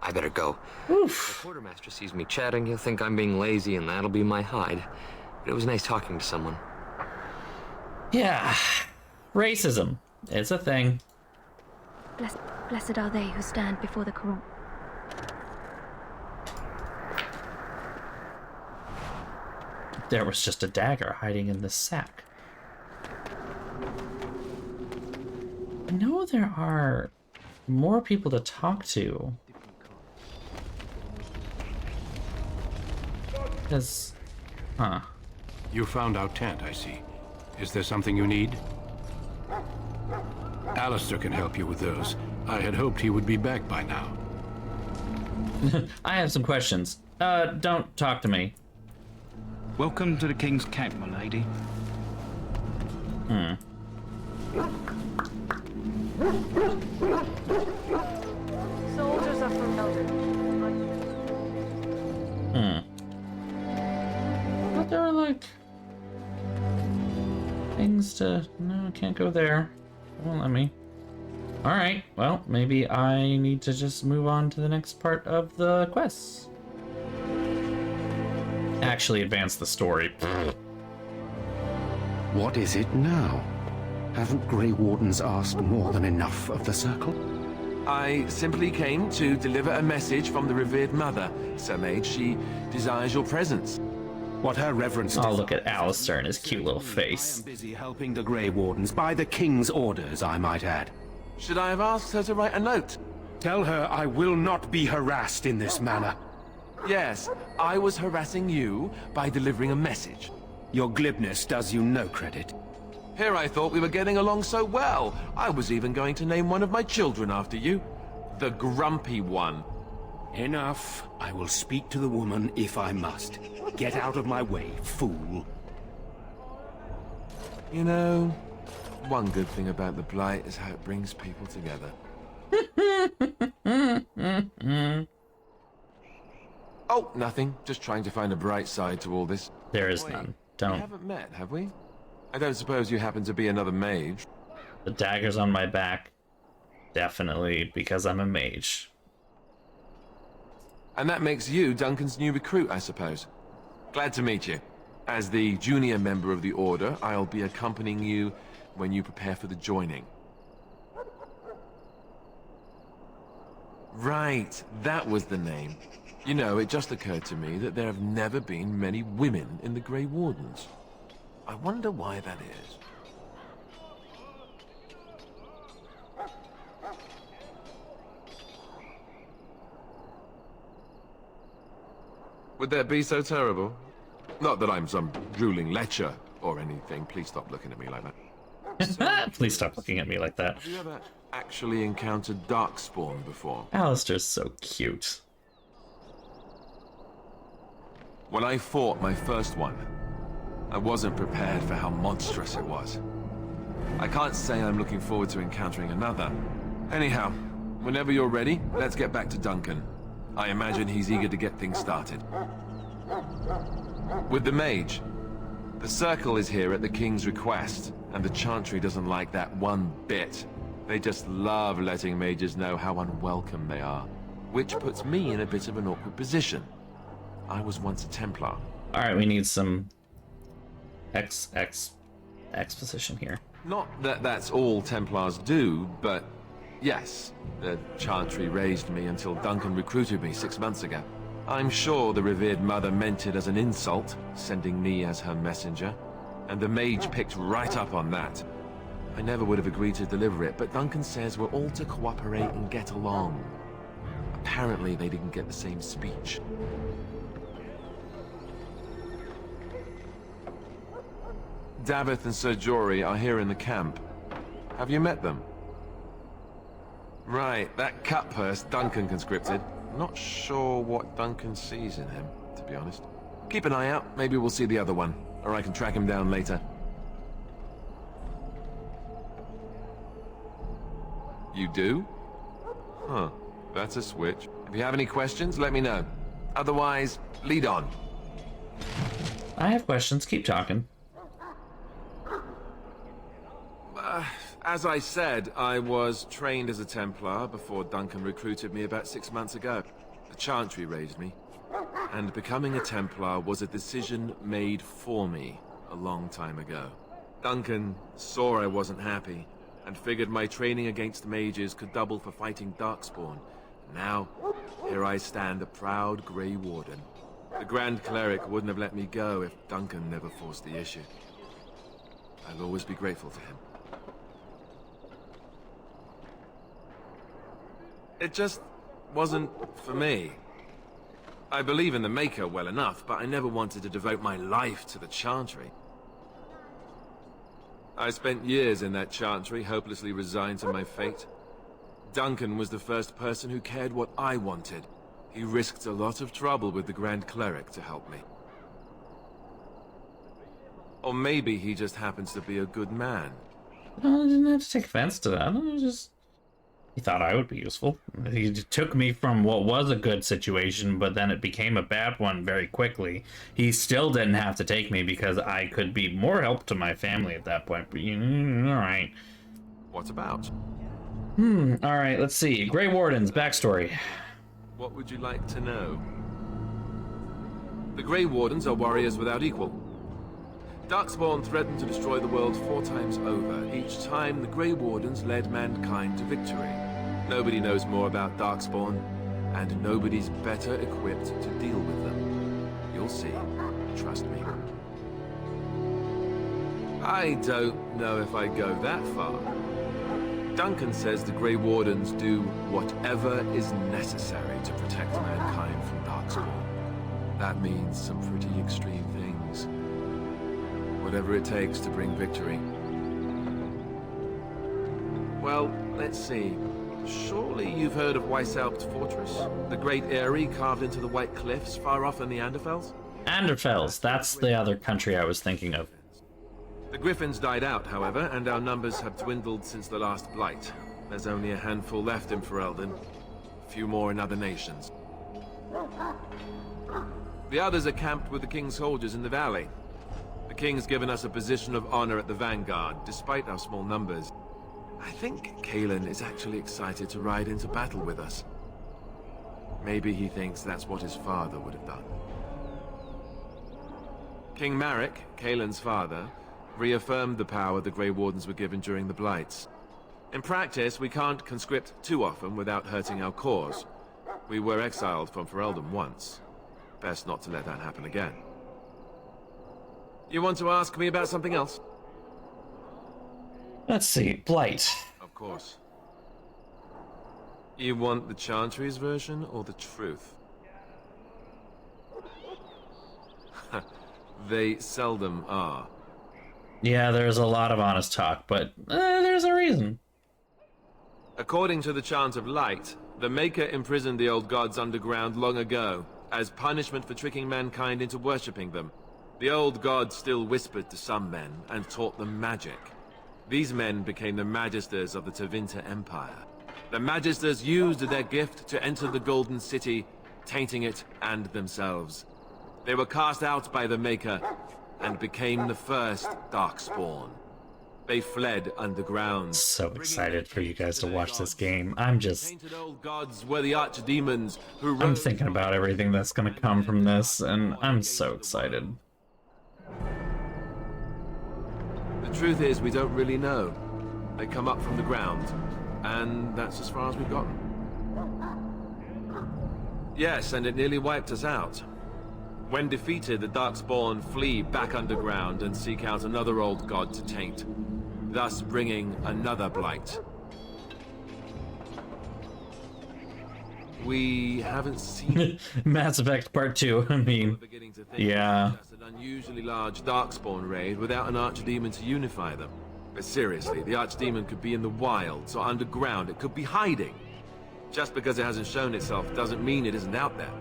[SPEAKER 18] I better go. Oof. If the quartermaster sees me chatting, he'll think I'm being lazy, and that'll be my hide. But it was nice talking to someone.
[SPEAKER 1] Yeah. Racism. It's a thing.
[SPEAKER 9] Blessed are they who stand before the Quran.
[SPEAKER 1] There was just a dagger hiding in this sack. I know there are more people to talk to. Because, huh.
[SPEAKER 2] You found our tent, I see. Is there something you need? Alistair can help you with those. I had hoped he would be back by now.
[SPEAKER 1] I have some questions. Don't talk to me.
[SPEAKER 3] Welcome to the King's Camp, my lady.
[SPEAKER 9] Soldiers are Fereldan.
[SPEAKER 1] But there are like things to. No, I can't go there. It won't let me. Alright, well, maybe I need to just move on to the next part of the quests. Actually advance the story.
[SPEAKER 5] What is it now? Haven't Grey Wardens asked more than enough of the Circle?
[SPEAKER 6] I simply came to deliver a message from the revered mother, Sir Mage. She desires your presence.
[SPEAKER 5] What her reverence...
[SPEAKER 1] Oh, look at Alistair and his cute little face.
[SPEAKER 5] I am busy helping the Grey Wardens, by the King's orders, I might add.
[SPEAKER 6] Should I have asked her to write a note?
[SPEAKER 5] Tell her I will not be harassed in this manner.
[SPEAKER 6] Yes, I was harassing you by delivering a message.
[SPEAKER 5] Your glibness does you no credit.
[SPEAKER 6] Here I thought we were getting along so well. I was even going to name one of my children after you. The Grumpy One.
[SPEAKER 5] Enough. I will speak to the woman if I must. Get out of my way, fool.
[SPEAKER 6] You know, one good thing about the Blight is how it brings people together. Oh, nothing. Just trying to find a bright side to all this.
[SPEAKER 1] There is none. Don't.
[SPEAKER 6] We haven't met, have we? I don't suppose you happen to be another mage?
[SPEAKER 1] The dagger's on my back. Definitely because I'm a mage.
[SPEAKER 6] And that makes you Duncan's new recruit, I suppose. Glad to meet you. As the junior member of the Order, I'll be accompanying you when you prepare for the joining. Right, that was the name. You know, it just occurred to me that there have never been many women in the Grey Wardens. I wonder why that is. Would that be so terrible? Not that I'm some drooling lecher or anything. Please stop looking at me like that.
[SPEAKER 1] Please stop looking at me like that.
[SPEAKER 6] Have you ever actually encountered Darkspawn before?
[SPEAKER 1] Alistair's so cute.
[SPEAKER 6] When I fought my first one, I wasn't prepared for how monstrous it was. I can't say I'm looking forward to encountering another. Anyhow, whenever you're ready, let's get back to Duncan. I imagine he's eager to get things started. With the mage, the Circle is here at the King's request, and the Chantry doesn't like that one bit. They just love letting mages know how unwelcome they are, which puts me in a bit of an awkward position. I was once a Templar.
[SPEAKER 1] Alright, we need some exposition here.
[SPEAKER 6] Not that that's all Templars do, but yes, the Chantry raised me until Duncan recruited me 6 months ago. I'm sure the revered mother meant it as an insult, sending me as her messenger, and the mage picked right up on that. I never would have agreed to deliver it, but Duncan says we're all to cooperate and get along. Apparently they didn't get the same speech. Davith and Sir Jory are here in the camp. Have you met them? Right, that cut purse Duncan conscripted. Not sure what Duncan sees in him, to be honest. Keep an eye out, maybe we'll see the other one, or I can track him down later. You do? Huh, that's a switch. If you have any questions, let me know. Otherwise, lead on.
[SPEAKER 1] I have questions, keep talking.
[SPEAKER 6] As I said, I was trained as a Templar before Duncan recruited me about 6 months ago. The Chantry raised me, and becoming a Templar was a decision made for me a long time ago. Duncan saw I wasn't happy, and figured my training against mages could double for fighting Darkspawn. Now, here I stand, a proud Grey Warden. The Grand Cleric wouldn't have let me go if Duncan never forced the issue. I'll always be grateful to him. It just wasn't for me. I believe in the Maker well enough, but I never wanted to devote my life to the Chantry. I spent years in that Chantry, hopelessly resigned to my fate. Duncan was the first person who cared what I wanted. He risked a lot of trouble with the Grand Cleric to help me. Or maybe he just happens to be a good man.
[SPEAKER 1] No, I didn't have to take offense to that. He thought I would be useful. He took me from what was a good situation, but then it became a bad one very quickly. He still didn't have to take me because I could be more help to my family at that point. But alright.
[SPEAKER 6] What about?
[SPEAKER 1] Alright, let's see. Grey Wardens, backstory.
[SPEAKER 6] What would you like to know? The Grey Wardens are warriors without equal. Darkspawn threatened to destroy the world 4 times over. Each time, the Grey Wardens led mankind to victory. Nobody knows more about Darkspawn, and nobody's better equipped to deal with them. You'll see. Trust me. I don't know if I go that far. Duncan says the Grey Wardens do whatever is necessary to protect mankind from Darkspawn. That means some pretty extreme things. Whatever it takes to bring victory. Well, let's see. Surely you've heard of Weissalp's fortress? The great eyrie carved into the White Cliffs far off in the Anderfels?
[SPEAKER 1] Anderfels, that's the other country I was thinking of.
[SPEAKER 6] The Griffins died out, however, and our numbers have dwindled since the last Blight. There's only a handful left in Fereldan. A few more in other nations. The others are camped with the King's soldiers in the valley. The King's given us a position of honor at the vanguard, despite our small numbers. I think Cailan is actually excited to ride into battle with us. Maybe he thinks that's what his father would have done. King Marek, Cailan's father, reaffirmed the power the Grey Wardens were given during the Blights. In practice, we can't conscript too often without hurting our cause. We were exiled from Fereldan once. Best not to let that happen again. You want to ask me about something else?
[SPEAKER 1] Let's see, Blight.
[SPEAKER 6] Of course. You want the Chantry's version or the truth? They seldom are.
[SPEAKER 1] Yeah, there's a lot of honest talk, but there's a reason.
[SPEAKER 6] According to the Chant of Light, the Maker imprisoned the old gods underground long ago, as punishment for tricking mankind into worshipping them. The old gods still whispered to some men and taught them magic. These men became the Magisters of the Tevinter Empire. The Magisters used their gift to enter the Golden City, tainting it and themselves. They were cast out by the Maker and became the first Darkspawn. They fled underground.
[SPEAKER 1] So excited for you guys to watch this game. I'm
[SPEAKER 6] old gods were the archdemons who
[SPEAKER 1] I'm thinking about everything that's gonna come from this, and I'm so excited.
[SPEAKER 6] The truth is, we don't really know. They come up from the ground, and that's as far as we've gotten. Yes, and it nearly wiped us out. When defeated, the Darkspawn flee back underground and seek out another old god to taint, thus bringing another Blight. We haven't seen
[SPEAKER 1] Mass Effect Part 2, I mean, yeah.
[SPEAKER 6] an unusually large Darkspawn raid without an archdemon to unify them. But seriously, the archdemon could be in the wilds or underground. It could be hiding. Just because it hasn't shown itself doesn't mean it isn't out there.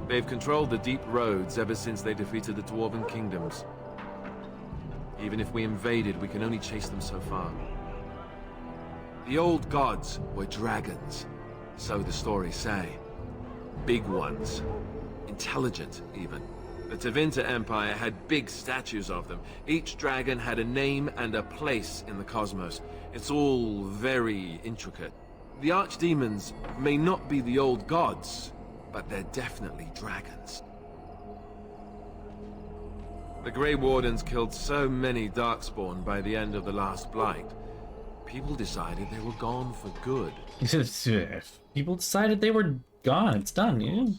[SPEAKER 6] They've controlled the deep roads ever since they defeated the Dwarven kingdoms. Even if we invaded, we can only chase them so far. The old gods were dragons, so the stories say. Big ones. Intelligent, even. The Tevinter Empire had big statues of them. Each dragon had a name and a place in the cosmos. It's all very intricate. The archdemons may not be the old gods, but they're definitely dragons. The Grey Wardens killed so many Darkspawn by the end of the last Blight. People decided they were gone for good.
[SPEAKER 1] People decided they were gone. It's done. You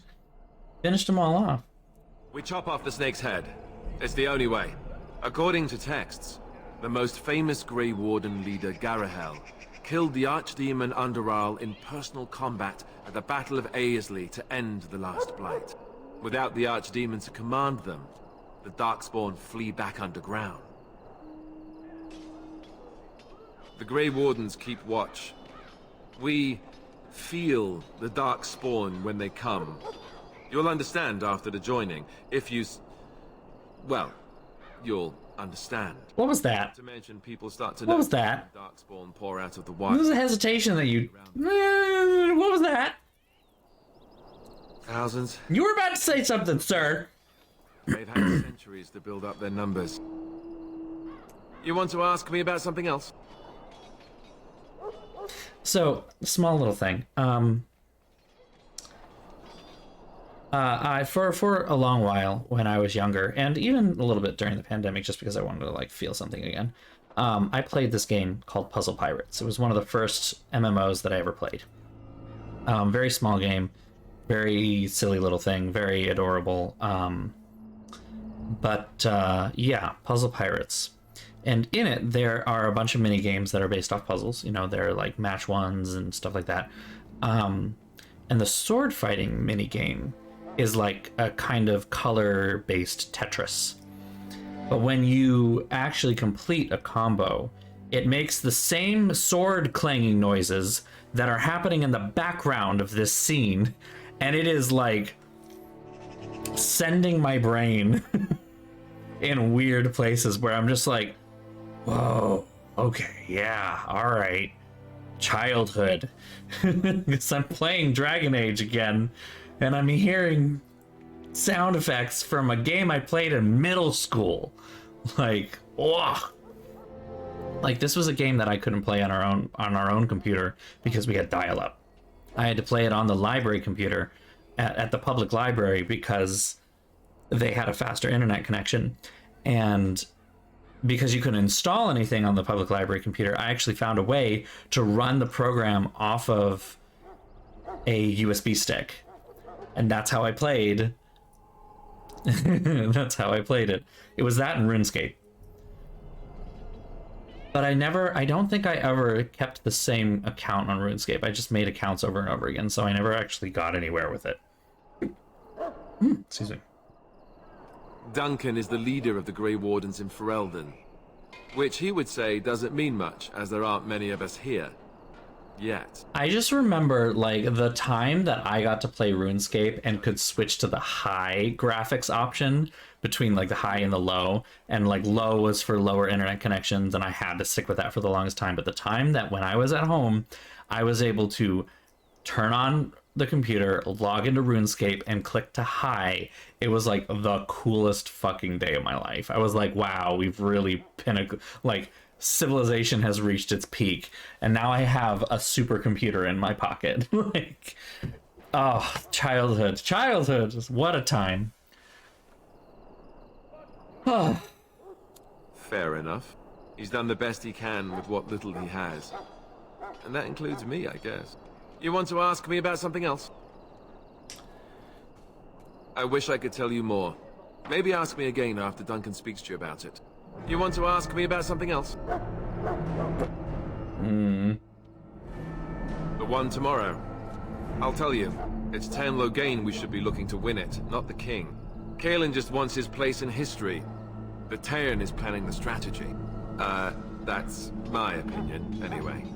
[SPEAKER 1] finished them all off.
[SPEAKER 6] We chop off the snake's head. It's the only way. According to texts, the most famous Grey Warden leader, Garahel, killed the Archdemon Underarl in personal combat at the Battle of Aesley to end the Last Blight. Without the Archdemon to command them, the Darkspawn flee back underground. The Grey Wardens keep watch. We feel the Darkspawn when they come. You'll understand after the joining, if you... well, you'll understand.
[SPEAKER 1] What was that?
[SPEAKER 6] Not to mention people start to
[SPEAKER 1] What
[SPEAKER 6] know
[SPEAKER 1] was that?
[SPEAKER 6] Darkspawn pour out of the
[SPEAKER 1] What was
[SPEAKER 6] wild.
[SPEAKER 1] the hesitation that you... What was that?
[SPEAKER 6] Thousands.
[SPEAKER 1] You were about to say something, sir.
[SPEAKER 6] They've had centuries to build up their numbers. You want to ask me about something else?
[SPEAKER 1] So, small little thing. For a long while when I was younger, and even a little bit during the pandemic, just because I wanted to like feel something again, I played this game called Puzzle Pirates. It was one of the first MMOs that I ever played. Very small game, very silly little thing, very adorable. Yeah, Puzzle Pirates. And in it, there are a bunch of mini games that are based off puzzles. You know, they're like match ones and stuff like that. And the sword fighting mini game is like a kind of color-based Tetris. But when you actually complete a combo, it makes the same sword clanging noises that are happening in the background of this scene. And it is like sending my brain in weird places where I'm just like, whoa, okay, yeah, all right. Childhood. Because I'm playing Dragon Age again, and I'm hearing sound effects from a game I played in middle school. Like, oh. Like, this was a game that I couldn't play on our own computer because we had dial-up. I had to play it on the library computer at the public library because they had a faster internet connection. And because you couldn't install anything on the public library computer, I actually found a way to run the program off of a USB stick. And that's how I played. That's how I played it. It was that in RuneScape. But I don't think I ever kept the same account on RuneScape. I just made accounts over and over again, so I never actually got anywhere with it. Excuse me.
[SPEAKER 6] Duncan is the leader of the Grey Wardens in Fereldan, which he would say doesn't mean much, as there aren't many of us here. Yet.
[SPEAKER 1] I just remember, like, the time that I got to play RuneScape and could switch to the high graphics option between, like, the high and the low. And, like, low was for lower internet connections, and I had to stick with that for the longest time. But the time that when I was at home, I was able to turn on the computer, log into RuneScape, and click to high. It was, like, the coolest fucking day of my life. I was like, wow, we've really civilization has reached its peak, and now I have a supercomputer in my pocket. Like, oh, childhood, what a time.
[SPEAKER 6] Fair enough. He's done the best he can with what little he has. And that includes me, I guess. You want to ask me about something else? I wish I could tell you more. Maybe ask me again after Duncan speaks to you about it. You want to ask me about something else? The one tomorrow. I'll tell you. It's Tairn Loghain we should be looking to win it, not the king. Caelan just wants his place in history. The Tairn is planning the strategy. That's my opinion, anyway.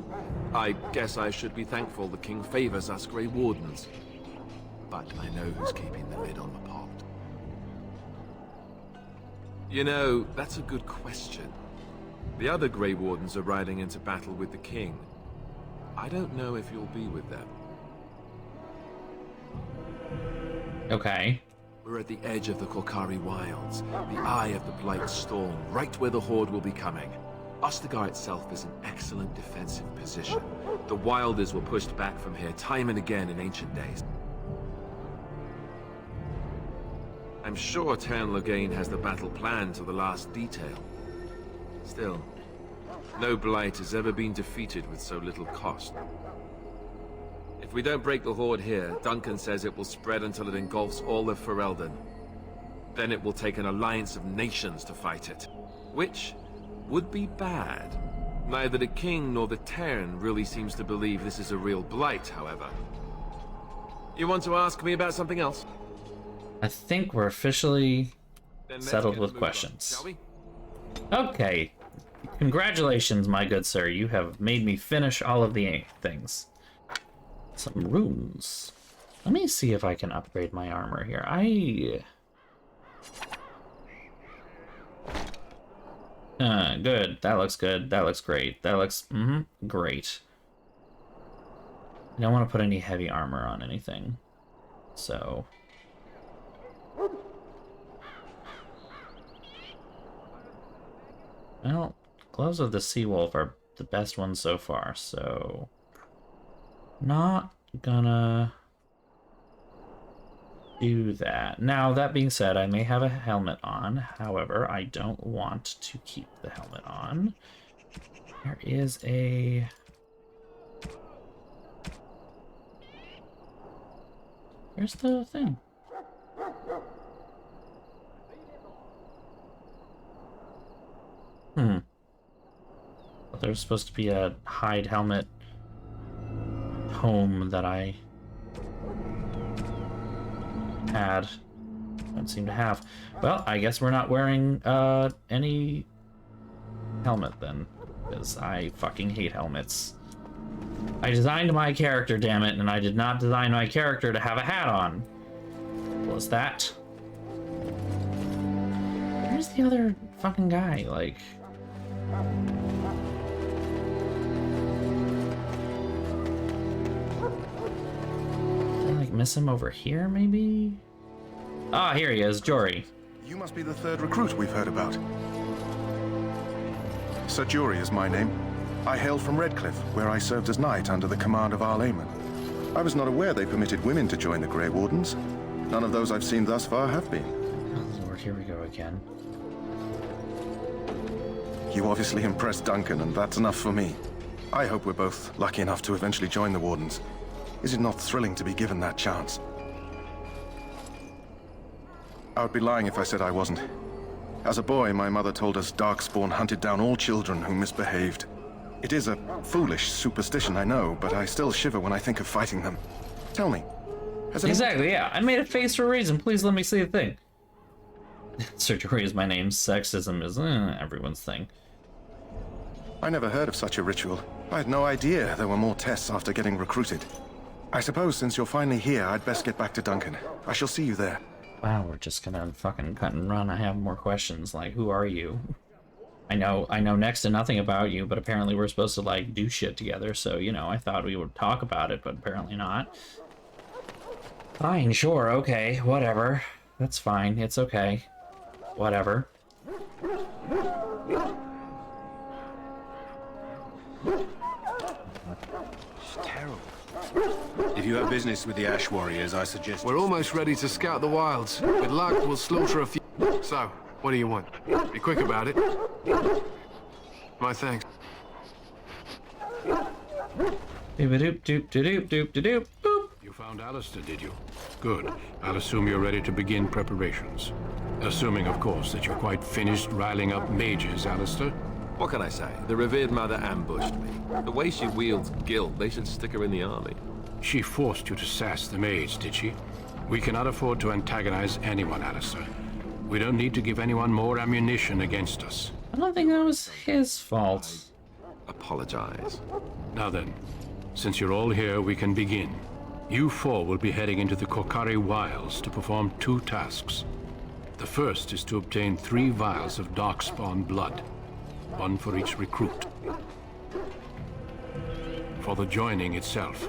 [SPEAKER 6] I guess I should be thankful the king favors us Grey Wardens. But I know who's keeping the lid on the pot. You know, that's a good question. The other Grey Wardens are riding into battle with the king. I don't know if you'll be with them.
[SPEAKER 1] Okay.
[SPEAKER 6] We're at the edge of the Korcari Wilds, the eye of the Blight Storm, right where the Horde will be coming. Ostagar itself is an excellent defensive position. The Wilders were pushed back from here time and again in ancient days. I'm sure Tairn Loghain has the battle planned to the last detail. Still, no Blight has ever been defeated with so little cost. If we don't break the Horde here, Duncan says it will spread until it engulfs all of Fereldan. Then it will take an alliance of nations to fight it, which would be bad. Neither the king nor the Terran really seems to believe this is a real blight, however. You want to ask me about something else?
[SPEAKER 1] I think we're officially
[SPEAKER 6] Then let's
[SPEAKER 1] settled
[SPEAKER 6] get
[SPEAKER 1] with
[SPEAKER 6] moving on,
[SPEAKER 1] questions.
[SPEAKER 6] shall we?
[SPEAKER 1] Okay. Congratulations, my good sir. You have made me finish all of the things. Some runes. Let me see if I can upgrade my armor here. Good. That looks good. That looks great. That looks great. I don't want to put any heavy armor on anything. So well, gloves of the sea wolf are the best ones so far, so not gonna do that. Now, that being said, I may have a helmet on. However, I don't want to keep the helmet on. There is a... Where's the thing? There's supposed to be a hide helmet home that I had. Don't seem to have. Well, I guess we're not wearing any helmet then, because I fucking hate helmets. I designed my character, damn it, and I did not design my character to have a hat on. What was that? Where's the other fucking guy? Like... Did I, like, miss him over here, maybe? Ah, here he is, Jory.
[SPEAKER 12] You must be the third recruit we've heard about. Sir Jory is my name. I hail from Redcliffe, where I served as knight under the command of Arl Eamon. I was not aware they permitted women to join the Grey Wardens. None of those I've seen thus far have been.
[SPEAKER 1] Oh Lord, here we go again.
[SPEAKER 12] You obviously impressed Duncan, and that's enough for me. I hope we're both lucky enough to eventually join the Wardens. Is it not thrilling to be given that chance? I would be lying if I said I wasn't. As a boy, my mother told us Darkspawn hunted down all children who misbehaved. It is a foolish superstition, I know, but I still shiver when I think of fighting them. Tell me, has anyone...
[SPEAKER 1] Exactly, yeah. I made a face for a reason. Please let me see the thing. Sir Jory is my name. Sexism is everyone's thing.
[SPEAKER 12] I never heard of such a ritual. I had no idea there were more tests after getting recruited. I suppose since you're finally here, I'd best get back to Duncan. I shall see you there.
[SPEAKER 1] Wow, we're just gonna fucking cut and run. I have more questions, like, who are you? I know next to nothing about you, but apparently we're supposed to, like, do shit together, so, you know, I thought we would talk about it, but apparently not. Fine, sure, okay, whatever. That's fine, it's okay. Whatever.
[SPEAKER 12] It's terrible. If you have business with the Ash Warriors, I suggest...
[SPEAKER 23] We're almost ready to scout the wilds. With luck, we'll slaughter a few... So, what do you want? Be quick about it. My thanks.
[SPEAKER 1] Doop-a-doop-doop-a-doop-doop-a-doop, boop.
[SPEAKER 23] You found Alistair, did you? Good. I'll assume you're ready to begin preparations. Assuming, of course, that you're quite finished riling up mages, Alistair.
[SPEAKER 6] What can I say? The revered mother ambushed me. The way she wields guilt, they should stick her in the army.
[SPEAKER 23] She forced you to sass the mage, did she? We cannot afford to antagonize anyone, Alistair. We don't need to give anyone more ammunition against us.
[SPEAKER 1] I don't think that was his fault.
[SPEAKER 6] Apologize.
[SPEAKER 23] Now then, since you're all here, we can begin. You four will be heading into the Korcari Wilds to perform 2 tasks. The first is to obtain 3 vials of Darkspawn blood, 1 for each recruit. For the joining itself,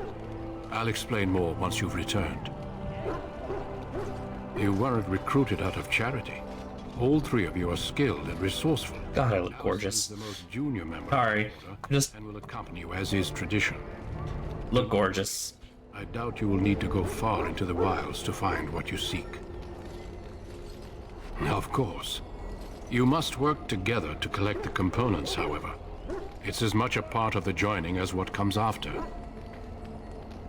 [SPEAKER 23] I'll explain more once you've returned. You weren't recruited out of charity. All 3 of you are skilled and resourceful.
[SPEAKER 1] God, I look gorgeous.
[SPEAKER 23] The most junior member
[SPEAKER 1] Sorry, just
[SPEAKER 23] and will accompany you as is tradition.
[SPEAKER 1] Look gorgeous.
[SPEAKER 23] I doubt you will need to go far into the wilds to find what you seek. Now, of course, you must work together to collect the components, however. It's as much a part of the joining as what comes after.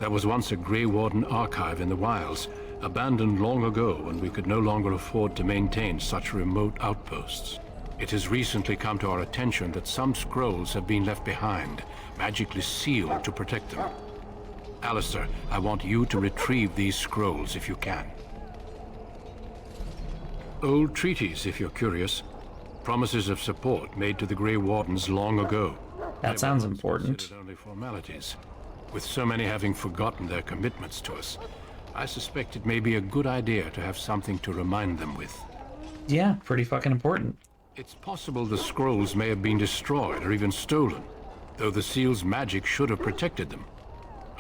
[SPEAKER 23] There was once a Grey Warden archive in the wilds, abandoned long ago when we could no longer afford to maintain such remote outposts.
[SPEAKER 2] It has recently come to our attention that some scrolls have been left behind, magically sealed to protect them. Alistair, I want you to retrieve these scrolls if you can. Old treaties, if you're curious. Promises of support made to the Grey Wardens long ago.
[SPEAKER 1] That sounds important.
[SPEAKER 2] Only formalities. With so many having forgotten their commitments to us, I suspect it may be a good idea to have something to remind them with.
[SPEAKER 1] Yeah, pretty fucking important.
[SPEAKER 2] It's possible the scrolls may have been destroyed or even stolen, though the seal's magic should have protected them.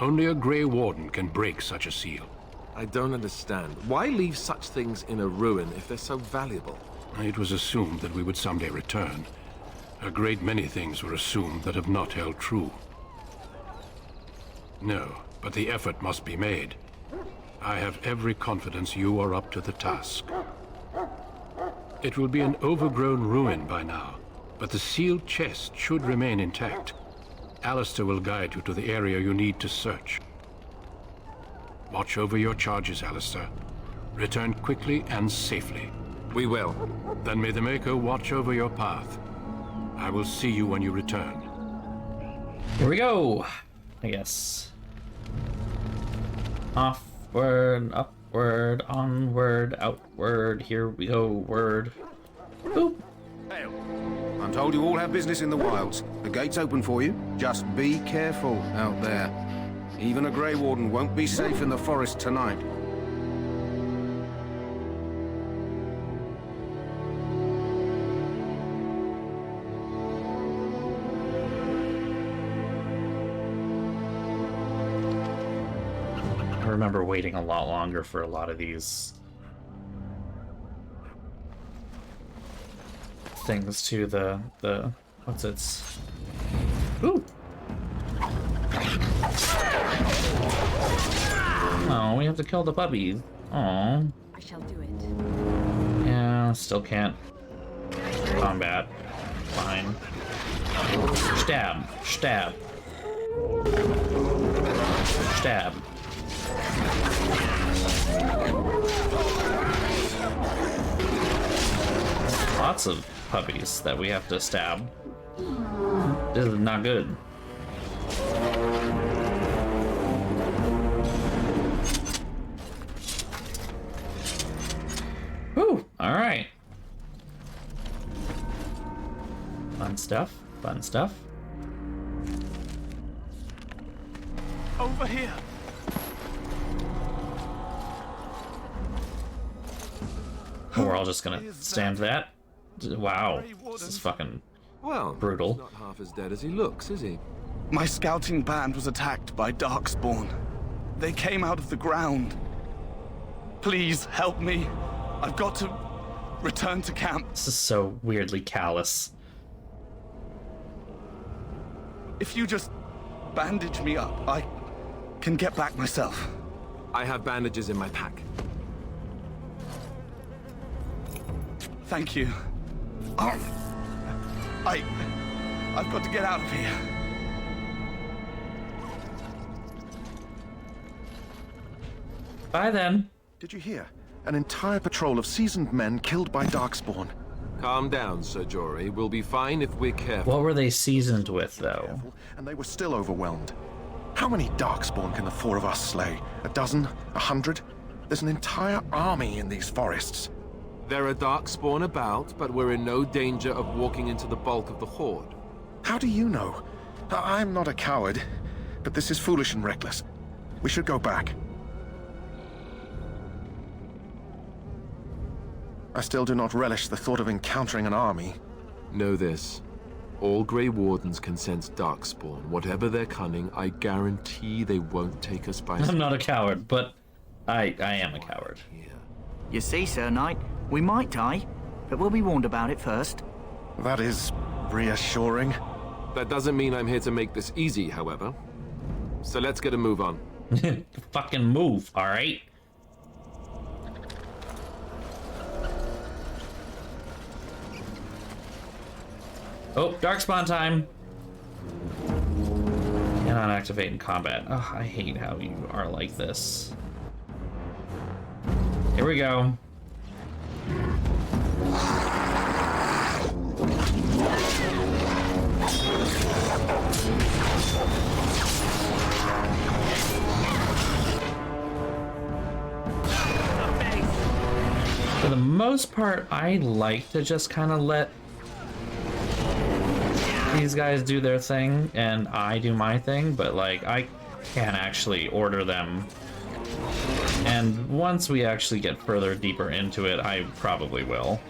[SPEAKER 2] Only a Grey Warden can break such a seal.
[SPEAKER 6] I don't understand. Why leave such things in a ruin if they're so valuable?
[SPEAKER 2] It was assumed that we would someday return. A great many things were assumed that have not held true. No, but the effort must be made. I have every confidence you are up to the task. It will be an overgrown ruin by now, but the sealed chest should remain intact. Alistair will guide you to the area you need to search. Watch over your charges, Alistair. Return quickly and safely.
[SPEAKER 6] We will.
[SPEAKER 2] Then may the Maker watch over your path. I will see you when you return.
[SPEAKER 1] Here we go, I guess. Offward, upward, onward, outward. Here we go, word. Boop.
[SPEAKER 5] Hail. I'm told you all have business in the wilds. The gate's open for you. Just be careful out there. Even a Grey Warden won't be safe in the forest tonight.
[SPEAKER 1] I remember waiting a lot longer for a lot of these things to the what's its ooh. Oh, we have to kill the puppies. Oh.
[SPEAKER 16] I shall do it.
[SPEAKER 1] Yeah, still can't combat. Fine. Stab. Stab. Stab. Lots of puppies that we have to stab. This is not good. Whew, alright. Fun stuff, fun stuff.
[SPEAKER 10] Over here.
[SPEAKER 1] We're all just gonna stand that. Wow, this is fucking brutal.
[SPEAKER 6] He's not half as dead as he looks, is he?
[SPEAKER 10] My scouting band was attacked by Darkspawn. They came out of the ground. Please help me. I've got to return to camp.
[SPEAKER 1] This is so weirdly callous.
[SPEAKER 10] If you just bandage me up, I can get back myself.
[SPEAKER 6] I have bandages in my pack.
[SPEAKER 10] Thank you. Oh, I've got to get out of here.
[SPEAKER 1] Bye then.
[SPEAKER 12] Did you hear? An entire patrol of seasoned men killed by Darkspawn.
[SPEAKER 6] Calm down, Sir Jory. We'll be fine if we're careful.
[SPEAKER 1] What were they seasoned with, though?
[SPEAKER 12] And they were still overwhelmed. How many Darkspawn can the four of us slay? A dozen? 100? There's an entire army in these forests.
[SPEAKER 6] There are Darkspawn about, but we're in no danger of walking into the bulk of the Horde.
[SPEAKER 12] How do you know? I'm not a coward, but this is foolish and reckless. We should go back. I still do not relish the thought of encountering an army.
[SPEAKER 6] Know this. All Grey Wardens can sense Darkspawn. Whatever their cunning, I guarantee they won't take us by surprise.
[SPEAKER 1] I'm not a coward, but I am a coward.
[SPEAKER 15] You see, Sir Knight, we might die, but we'll be warned about it first.
[SPEAKER 12] That is reassuring.
[SPEAKER 6] That doesn't mean I'm here to make this easy, however. So let's get a move on.
[SPEAKER 1] Fucking move, alright? Oh, Darkspawn time! Cannot activate in combat. Oh, I hate how you are like this. Here we go. For the most part, I like to just kind of let these guys do their thing and I do my thing, but like I can actually order them. And once we actually get further deeper into it, I probably will.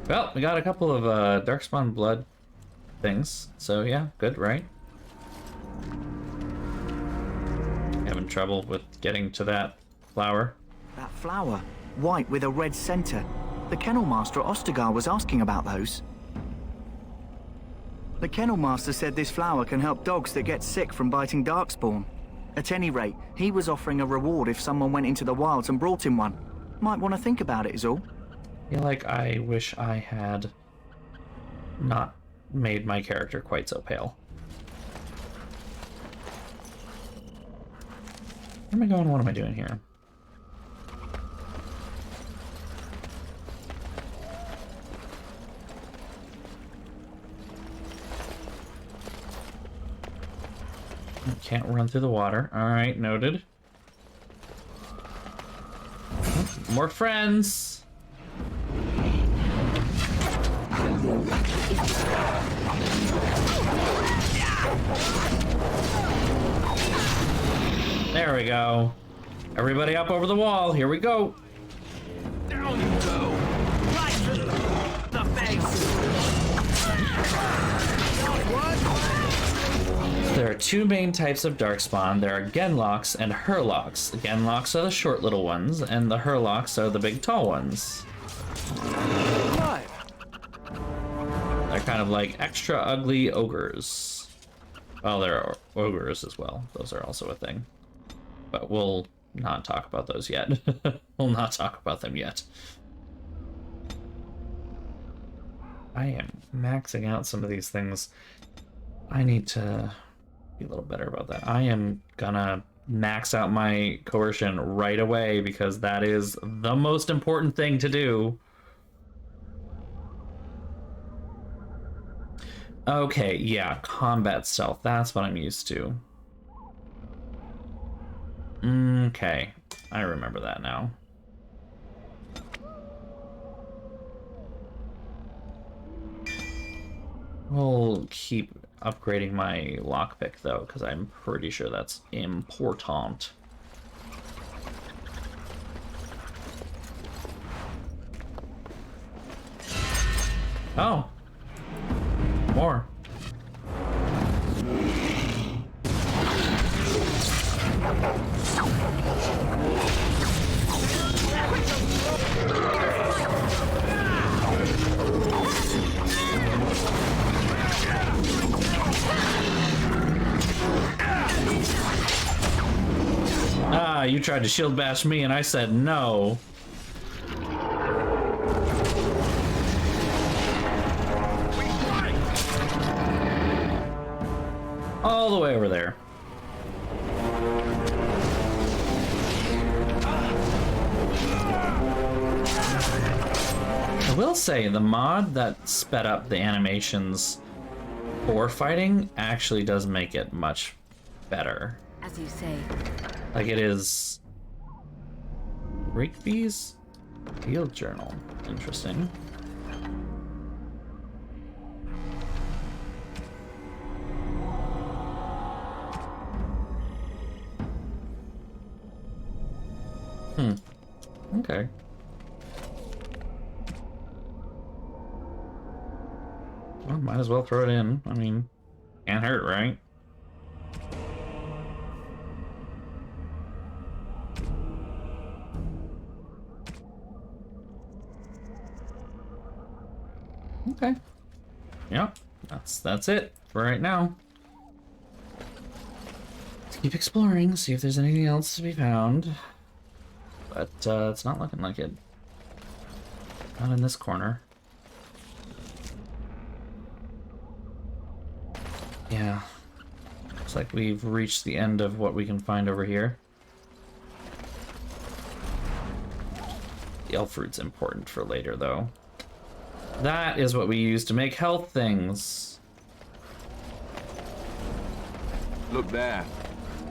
[SPEAKER 1] Well, we got a couple of Darkspawn blood things, so yeah, good, right? Having trouble with getting to that flower.
[SPEAKER 15] That flower, white with a red center. The Kennel Master at Ostagar was asking about those. The Kennel Master said this flower can help dogs that get sick from biting Darkspawn. At any rate, he was offering a reward if someone went into the wilds and brought him one. Might want to think about it is all.
[SPEAKER 1] I feel like I wish I had not made my character quite so pale. Where am I going? What am I doing here? Can't run through the water. Alright, noted. More friends! There we go. Everybody up over the wall. Here we go.
[SPEAKER 20] Down you go. Right through the face.
[SPEAKER 1] There are two main types of Darkspawn. There are Genlocks and Hurlocks. The Genlocks are the short little ones, and the Hurlocks are the big tall ones. They're kind of like extra ugly ogres. Well, there are ogres as well. Those are also a thing. But we'll not talk about those yet. We'll not talk about them yet. I am maxing out some of these things. I need to be a little better about that. I am gonna max out my coercion right away because that is the most important thing to do. Okay, yeah, combat stealth. That's what I'm used to. Okay, I remember that now. We'll keep upgrading my lockpick though, because I'm pretty sure that's important. Oh, more. Ah, you tried to shield bash me and I said no. All the way over there. I will say the mod that sped up the animations for fighting actually does make it much better.
[SPEAKER 9] As you say.
[SPEAKER 1] Like it is... Rigby's field journal. Interesting. Okay. Well, might as well throw it in. I mean, can't hurt, right? Okay. Yep, that's it for right now. Let's keep exploring, see if there's anything else to be found. But it's not looking like it. Not in this corner. Yeah. Looks like we've reached the end of what we can find over here. The elf fruit's important for later, though. That is what we use to make health things.
[SPEAKER 6] Look there.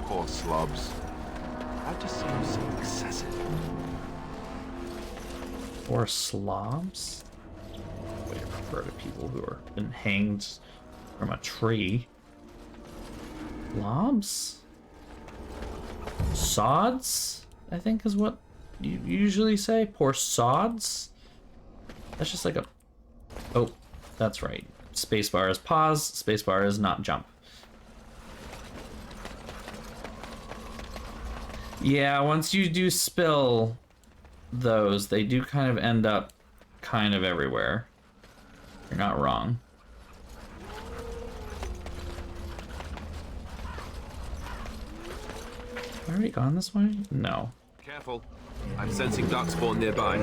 [SPEAKER 6] Poor slobs. That just seems so excessive.
[SPEAKER 1] Or slobs? I would prefer to people who are been hanged from a tree. Slobs? Sods, I think is what you usually say. Poor sods? That's just like a... Oh, that's right. Spacebar is pause, spacebar is not jump. Yeah, once you do spill those, they do kind of end up kind of everywhere. You're not wrong. Have I already gone this way? No.
[SPEAKER 6] Careful. I'm sensing darkspawn nearby.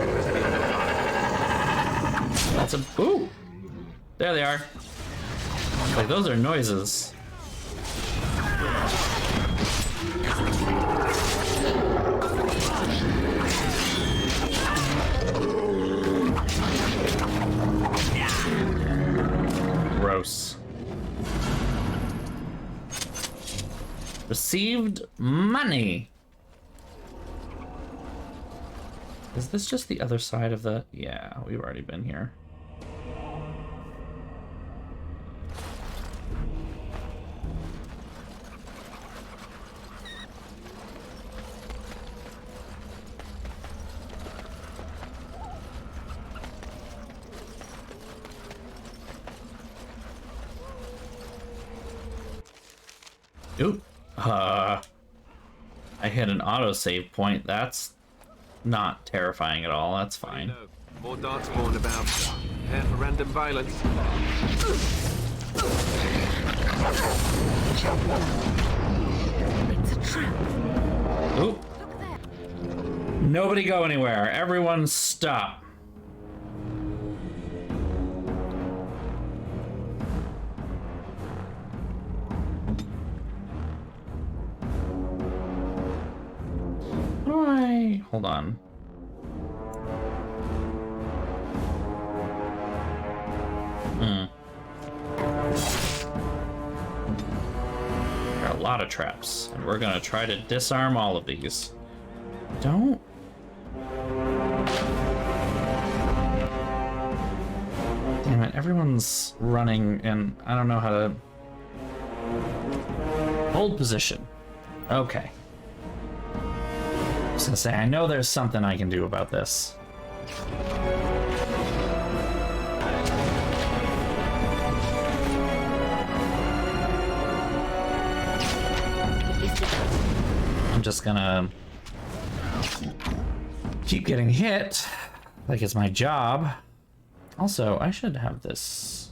[SPEAKER 1] That's a... Ooh! There they are. Like, those are noises. Gross. Received money. Is this just the other side of the... Yeah, we've already been here. Oop. I hit an autosave point. That's not terrifying at all. That's fine.
[SPEAKER 6] More darkspawn about. Prepare for random violence.
[SPEAKER 9] It's a trap.
[SPEAKER 1] Oop. Nobody go anywhere. Everyone stop. Hold on. There are a lot of traps, and we're gonna try to disarm all of these. Don't. Damn it, everyone's running, and I don't know how to... Hold position. Okay. I was gonna say, I know there's something I can do about this. I'm just gonna keep getting hit, like it's my job. Also, I should have this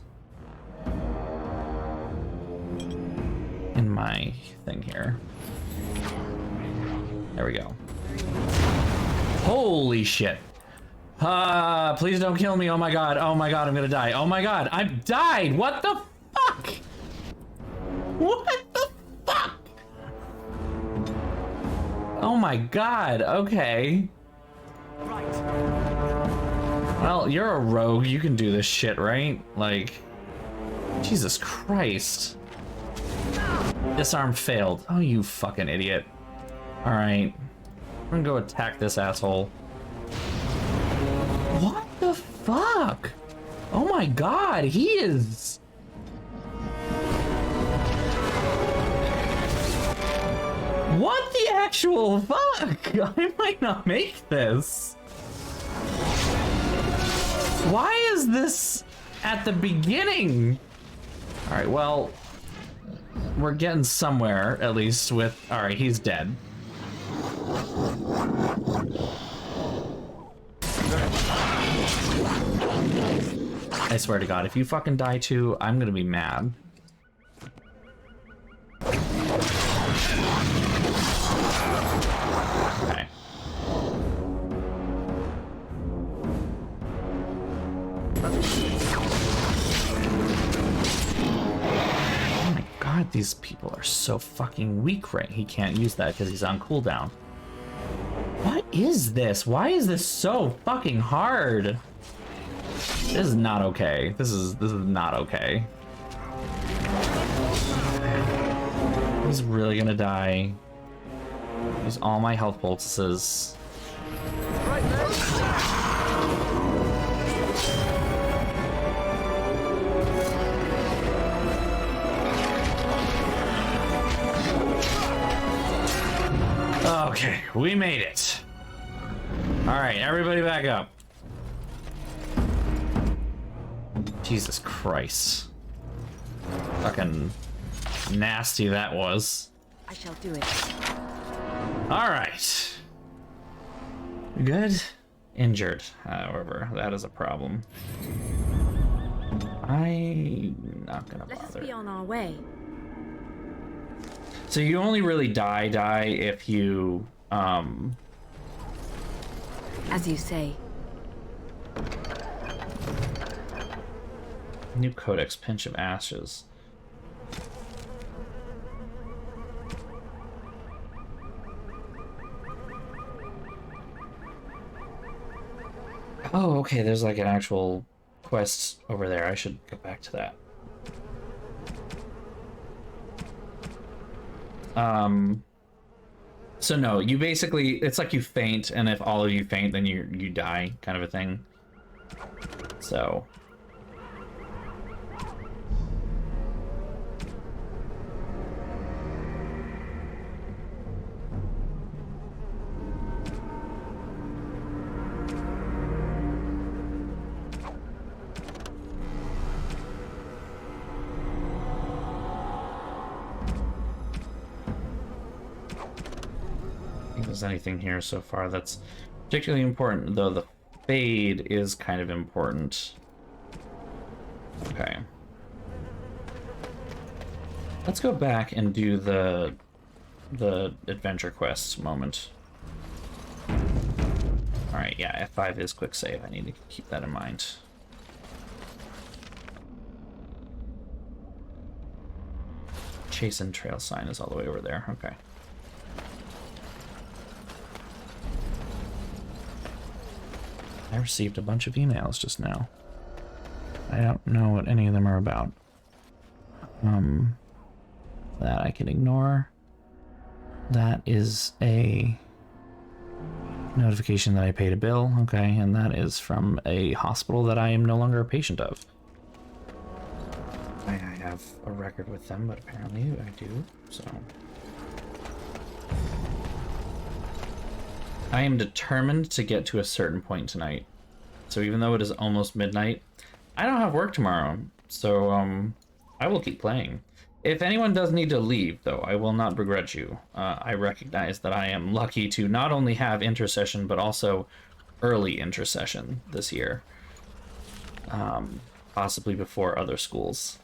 [SPEAKER 1] in my thing here. There we go. Holy shit. Please don't kill me. Oh my god. Oh my god, I'm gonna die. Oh my god, I've died. What the fuck? What the fuck? Oh my god, okay. Well, you're a rogue. You can do this shit, right? Like, Jesus Christ. Disarm failed. Oh, you fucking idiot. Alright. I'm gonna go attack this asshole. What the fuck? Oh my god, he is... What the actual fuck? I might not make this. Why is this at the beginning? Alright, well... We're getting somewhere, at least, with... Alright, he's dead. I swear to God, if you fucking die too, I'm gonna be mad. Okay. Oh my God, these people are so fucking weak, right? He can't use that because he's on cooldown. What is this? Why is this so fucking hard? This is not okay. This is not okay. He's really gonna die. Use all my health poultices. Okay, we made it. All right, everybody back up. Jesus Christ. Fucking nasty that was.
[SPEAKER 22] I shall do it.
[SPEAKER 1] All right. We good? Injured, however, that is a problem. I'm not gonna bother.
[SPEAKER 22] Let us be on our way.
[SPEAKER 1] So you only really die if you,
[SPEAKER 22] As you say.
[SPEAKER 1] New Codex, Pinch of Ashes. Oh, okay, there's like an actual quest over there. I should go back to that. So no, you basically, it's like you faint, and if all of you faint, then you die, kind of a thing. So. There's anything here so far that's particularly important, though the fade is kind of important. Okay. Let's go back and do the adventure quest moment. Alright, yeah, F5 is quick save. I need to keep that in mind. Chase and trail sign is all the way over there. Okay. I received a bunch of emails just now. I don't know what any of them are about. That I can ignore. That is a notification that I paid a bill, okay, and that is from a hospital that I am no longer a patient of. I have a record with them, but apparently I do, so. I am determined to get to a certain point tonight. So even though it is almost midnight, I don't have work tomorrow, so I will keep playing. If anyone does need to leave, though, I will not begrudge you. I recognize that I am lucky to not only have intercession, but also early intercession this year. Possibly before other schools.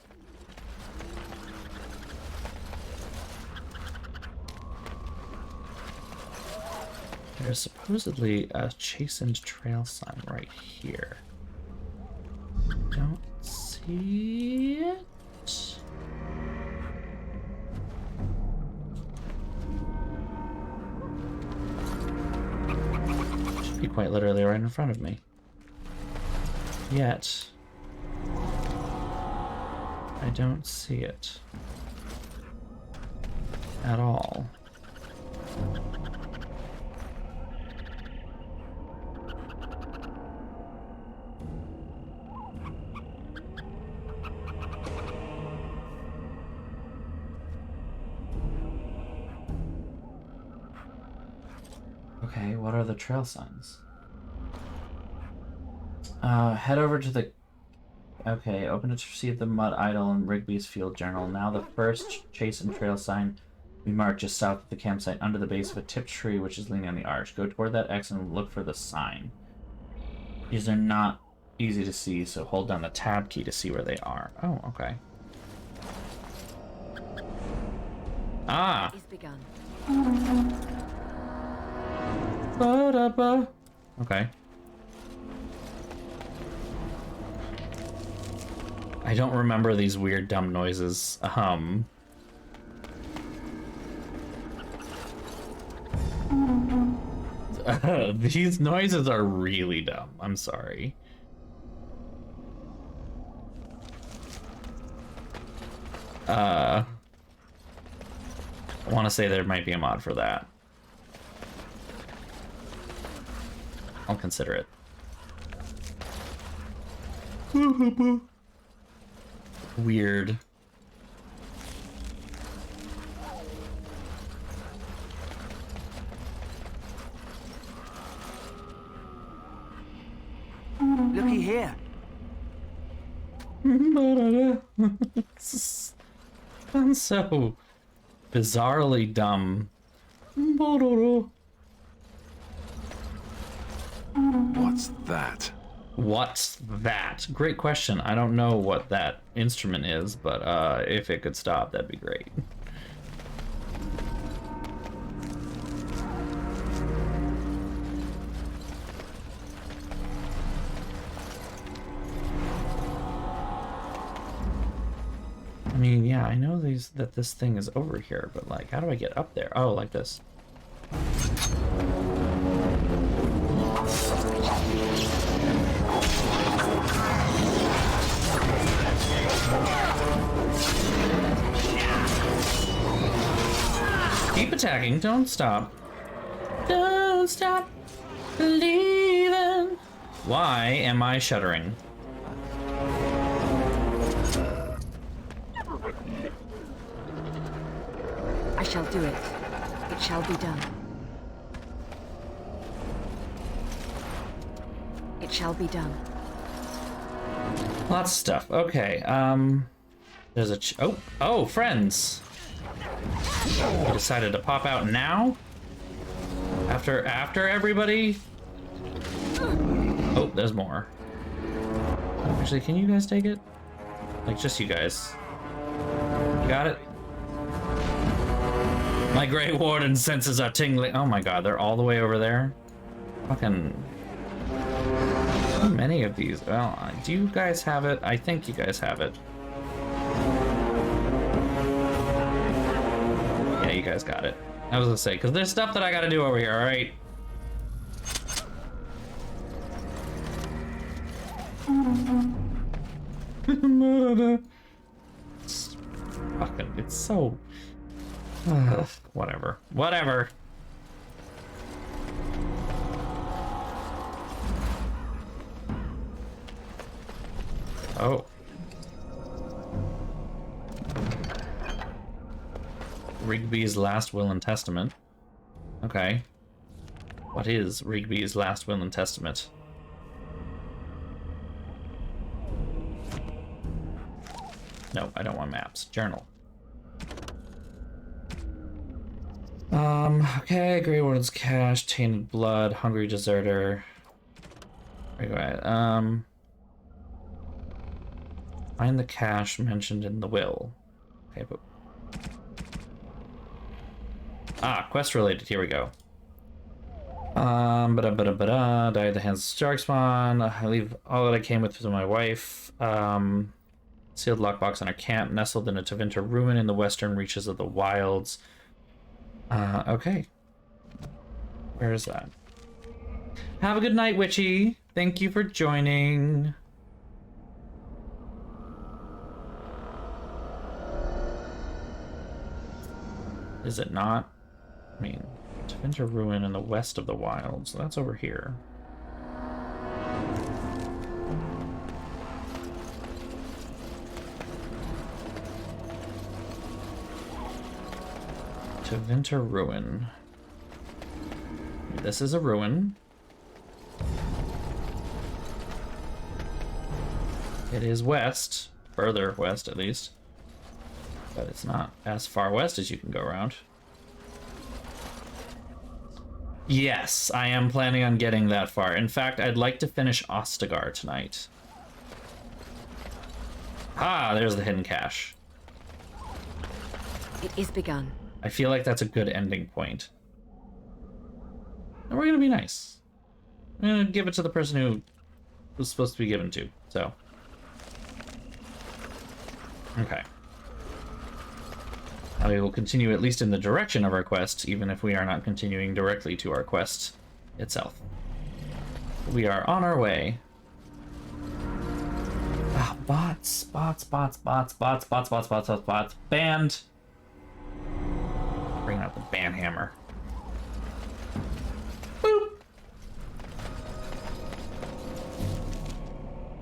[SPEAKER 1] There's supposedly a chastened trail sign right here. Don't see it. Should be quite literally right in front of me. Yet, I don't see it at all. Okay, what are the trail signs? Head over to the... Okay, open to receive the Mud Idol in Rigby's Field Journal. Now the first chase and trail sign we marked just south of the campsite under the base of a tipped tree which is leaning on the arch. Go toward that X and look for the sign. These are not easy to see, so hold down the tab key to see where they are. Oh, okay. Ah!
[SPEAKER 22] It's begun.
[SPEAKER 1] Okay. I don't remember these weird dumb noises. These noises are really dumb. I'm sorry. I want to say there might be a mod for that. I'll consider it. Weird.
[SPEAKER 15] Looky here.
[SPEAKER 1] I'm so bizarrely dumb.
[SPEAKER 6] What's that?
[SPEAKER 1] What's that? Great question. I don't know what that instrument is, but if it could stop, that'd be great. I mean, yeah, I know that this thing is over here, but like, how do I get up there? Oh, like this. Keep attacking, don't stop. Don't stop believing. Why am I shuddering?
[SPEAKER 16] I shall do it. It shall be done. It shall be done.
[SPEAKER 1] Lots of stuff. Okay, there's a oh, friends. You decided to pop out now? After everybody? Oh, there's more. Actually, can you guys take it? Like, just you guys. You got it? My Grey Warden senses are tingling. Oh my god, they're all the way over there? Fucking... so many of these. Well, do you guys have it? I think you guys have it. Yeah, you guys got it. I was gonna say, because there's stuff that I gotta do over here, alright? Fucking, it's so... whatever. Whatever. Oh. Rigby's Last Will and Testament. Okay. What is Rigby's Last Will and Testament? No, I don't want maps. Journal. Okay, Grey Warden's Cache, Tainted Blood, Hungry Deserter. Where you at? Find the cache mentioned in the will. Okay, but... Ah, quest related, here we go. Died at the hands of Starkspawn. I leave all that I came with to my wife. Sealed lockbox in our camp, nestled in a Tevinter ruin in the western reaches of the wilds. Okay. Where is that? Have a good night, Witchy. Thank you for joining. Is it not? I mean, Tevinter ruin in the west of the wilds. So that's over here. Tevinter ruin. This is a ruin. It is west, further west at least, but it's not as far west as you can go around. Yes, I am planning on getting that far. In fact, I'd like to finish Ostagar tonight. Ah, there's the hidden cache.
[SPEAKER 16] It is begun.
[SPEAKER 1] I feel like that's a good ending point. And we're gonna be nice. I'm gonna give it to the person who was supposed to be given to, so. Okay. We will continue at least in the direction of our quest, even if we are not continuing directly to our quest itself. We are on our way. Ah, bots. Banned. Bring out the banhammer.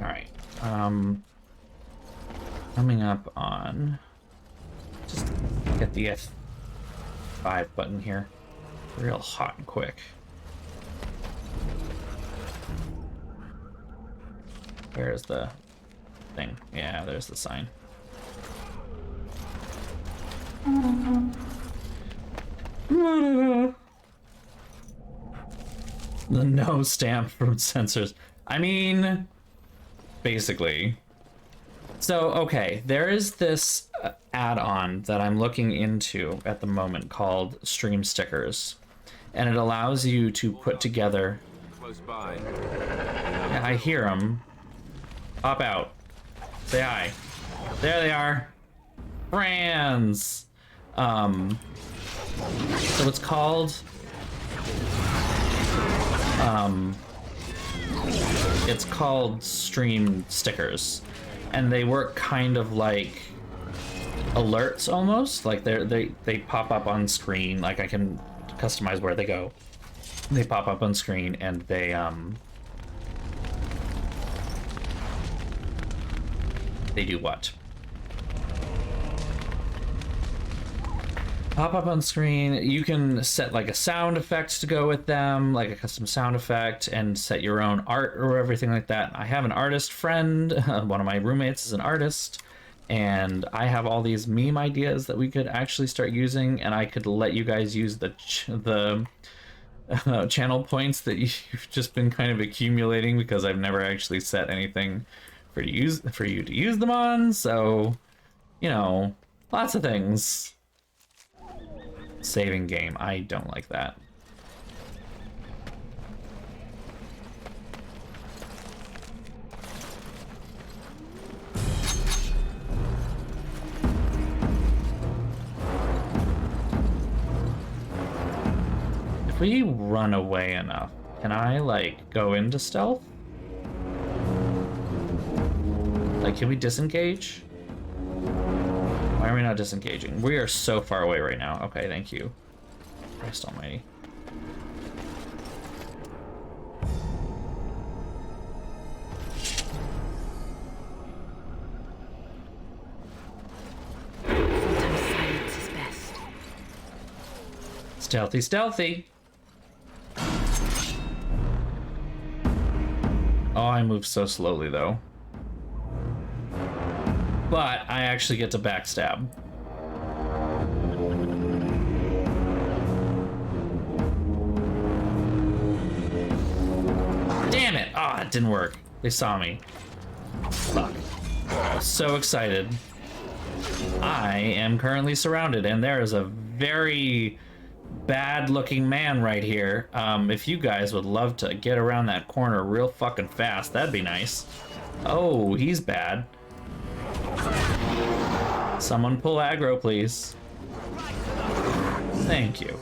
[SPEAKER 1] Alright. Coming up on... Just get the F5 button here. Real hot and quick. Where's the thing? Yeah, there's the sign. The no stamp from sensors. I mean, basically. So, okay, there is this add-on that I'm looking into at the moment called Stream Stickers. And it allows you to put together...
[SPEAKER 6] Close by.
[SPEAKER 1] Yeah, I hear them. Pop out. Say hi. There they are. Friends. So it's called... it's called Stream Stickers. And they work kind of like alerts almost. Like they pop up on screen. Like I can customize where they go. They pop up on screen and they do what? Pop up on screen. You can set like a sound effect to go with them, like a custom sound effect, and set your own art or everything like that. I have an artist friend. One of my roommates is an artist, and I have all these meme ideas that we could actually start using, and I could let you guys use the channel points that you've just been kind of accumulating because I've never actually set anything for you to use them on. So, you know, lots of things. Saving game. I don't like that. If we run away enough, can I, like, go into stealth? Like, can we disengage? Why are we not disengaging? We are so far away right now. Okay, thank you. Christ almighty.
[SPEAKER 16] Sometimes silence is best.
[SPEAKER 1] Stealthy, stealthy. Oh, I move so slowly though. But I actually get to backstab. Damn it! Ah, it didn't work. They saw me. Fuck. I was so excited. I am currently surrounded, and there is a very bad-looking man right here. If you guys would love to get around that corner real fucking fast, that'd be nice. Oh, he's bad. Someone pull aggro, please. Thank you.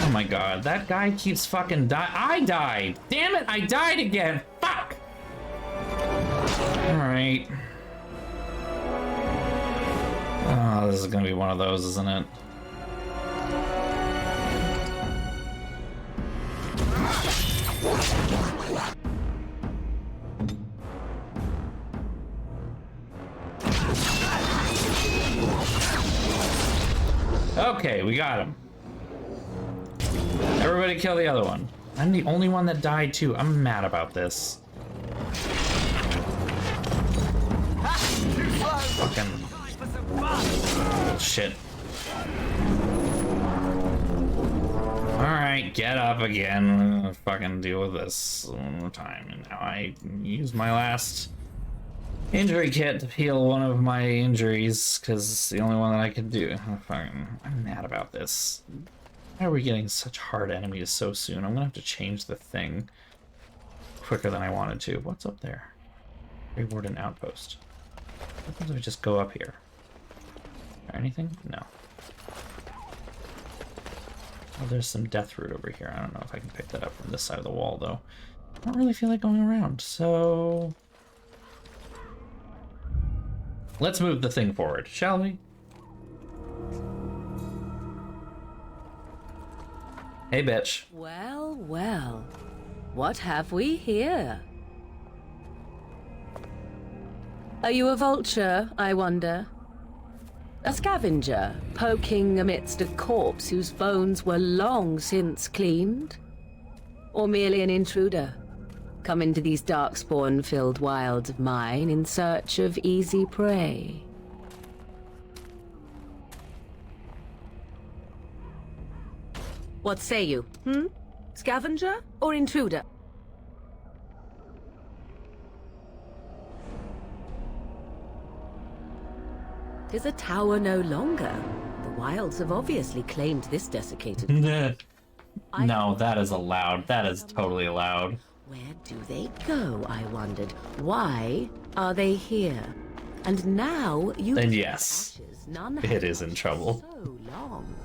[SPEAKER 1] Oh my god, that guy keeps fucking I died! Damn it, I died again! Fuck! Alright. Oh, this is gonna be one of those, isn't it? Okay, we got him. Everybody kill the other one. I'm the only one that died too. I'm mad about this. Fucking shit. Alright, get up again. I'm gonna fucking deal with this one more time. And now I use my last injury kit to heal one of my injuries, because it's the only one that I can do. I'm mad about this. Why are we getting such hard enemies so soon? I'm gonna have to change the thing quicker than I wanted to. What's up there? Grey Warden Outpost. What happens if I just go up here? Is there anything? No. Oh, there's some death root over here. I don't know if I can pick that up from this side of the wall, though. don't really feel like going around, so let's move the thing forward, shall we? Hey, bitch.
[SPEAKER 16] Well, well. What have we here? Are you a vulture, I wonder? A scavenger, poking amidst a corpse whose bones were long since cleaned? Or merely an intruder, come into these darkspawn-filled wilds of mine in search of easy prey? What say you, Scavenger or intruder? Tis a tower no longer. The wilds have obviously claimed this desiccated.
[SPEAKER 1] No, that is allowed. That is totally allowed.
[SPEAKER 16] Where do they go, I wondered? Why are they here? And now you...
[SPEAKER 1] And yes,
[SPEAKER 16] none
[SPEAKER 1] it is in trouble.
[SPEAKER 16] so long.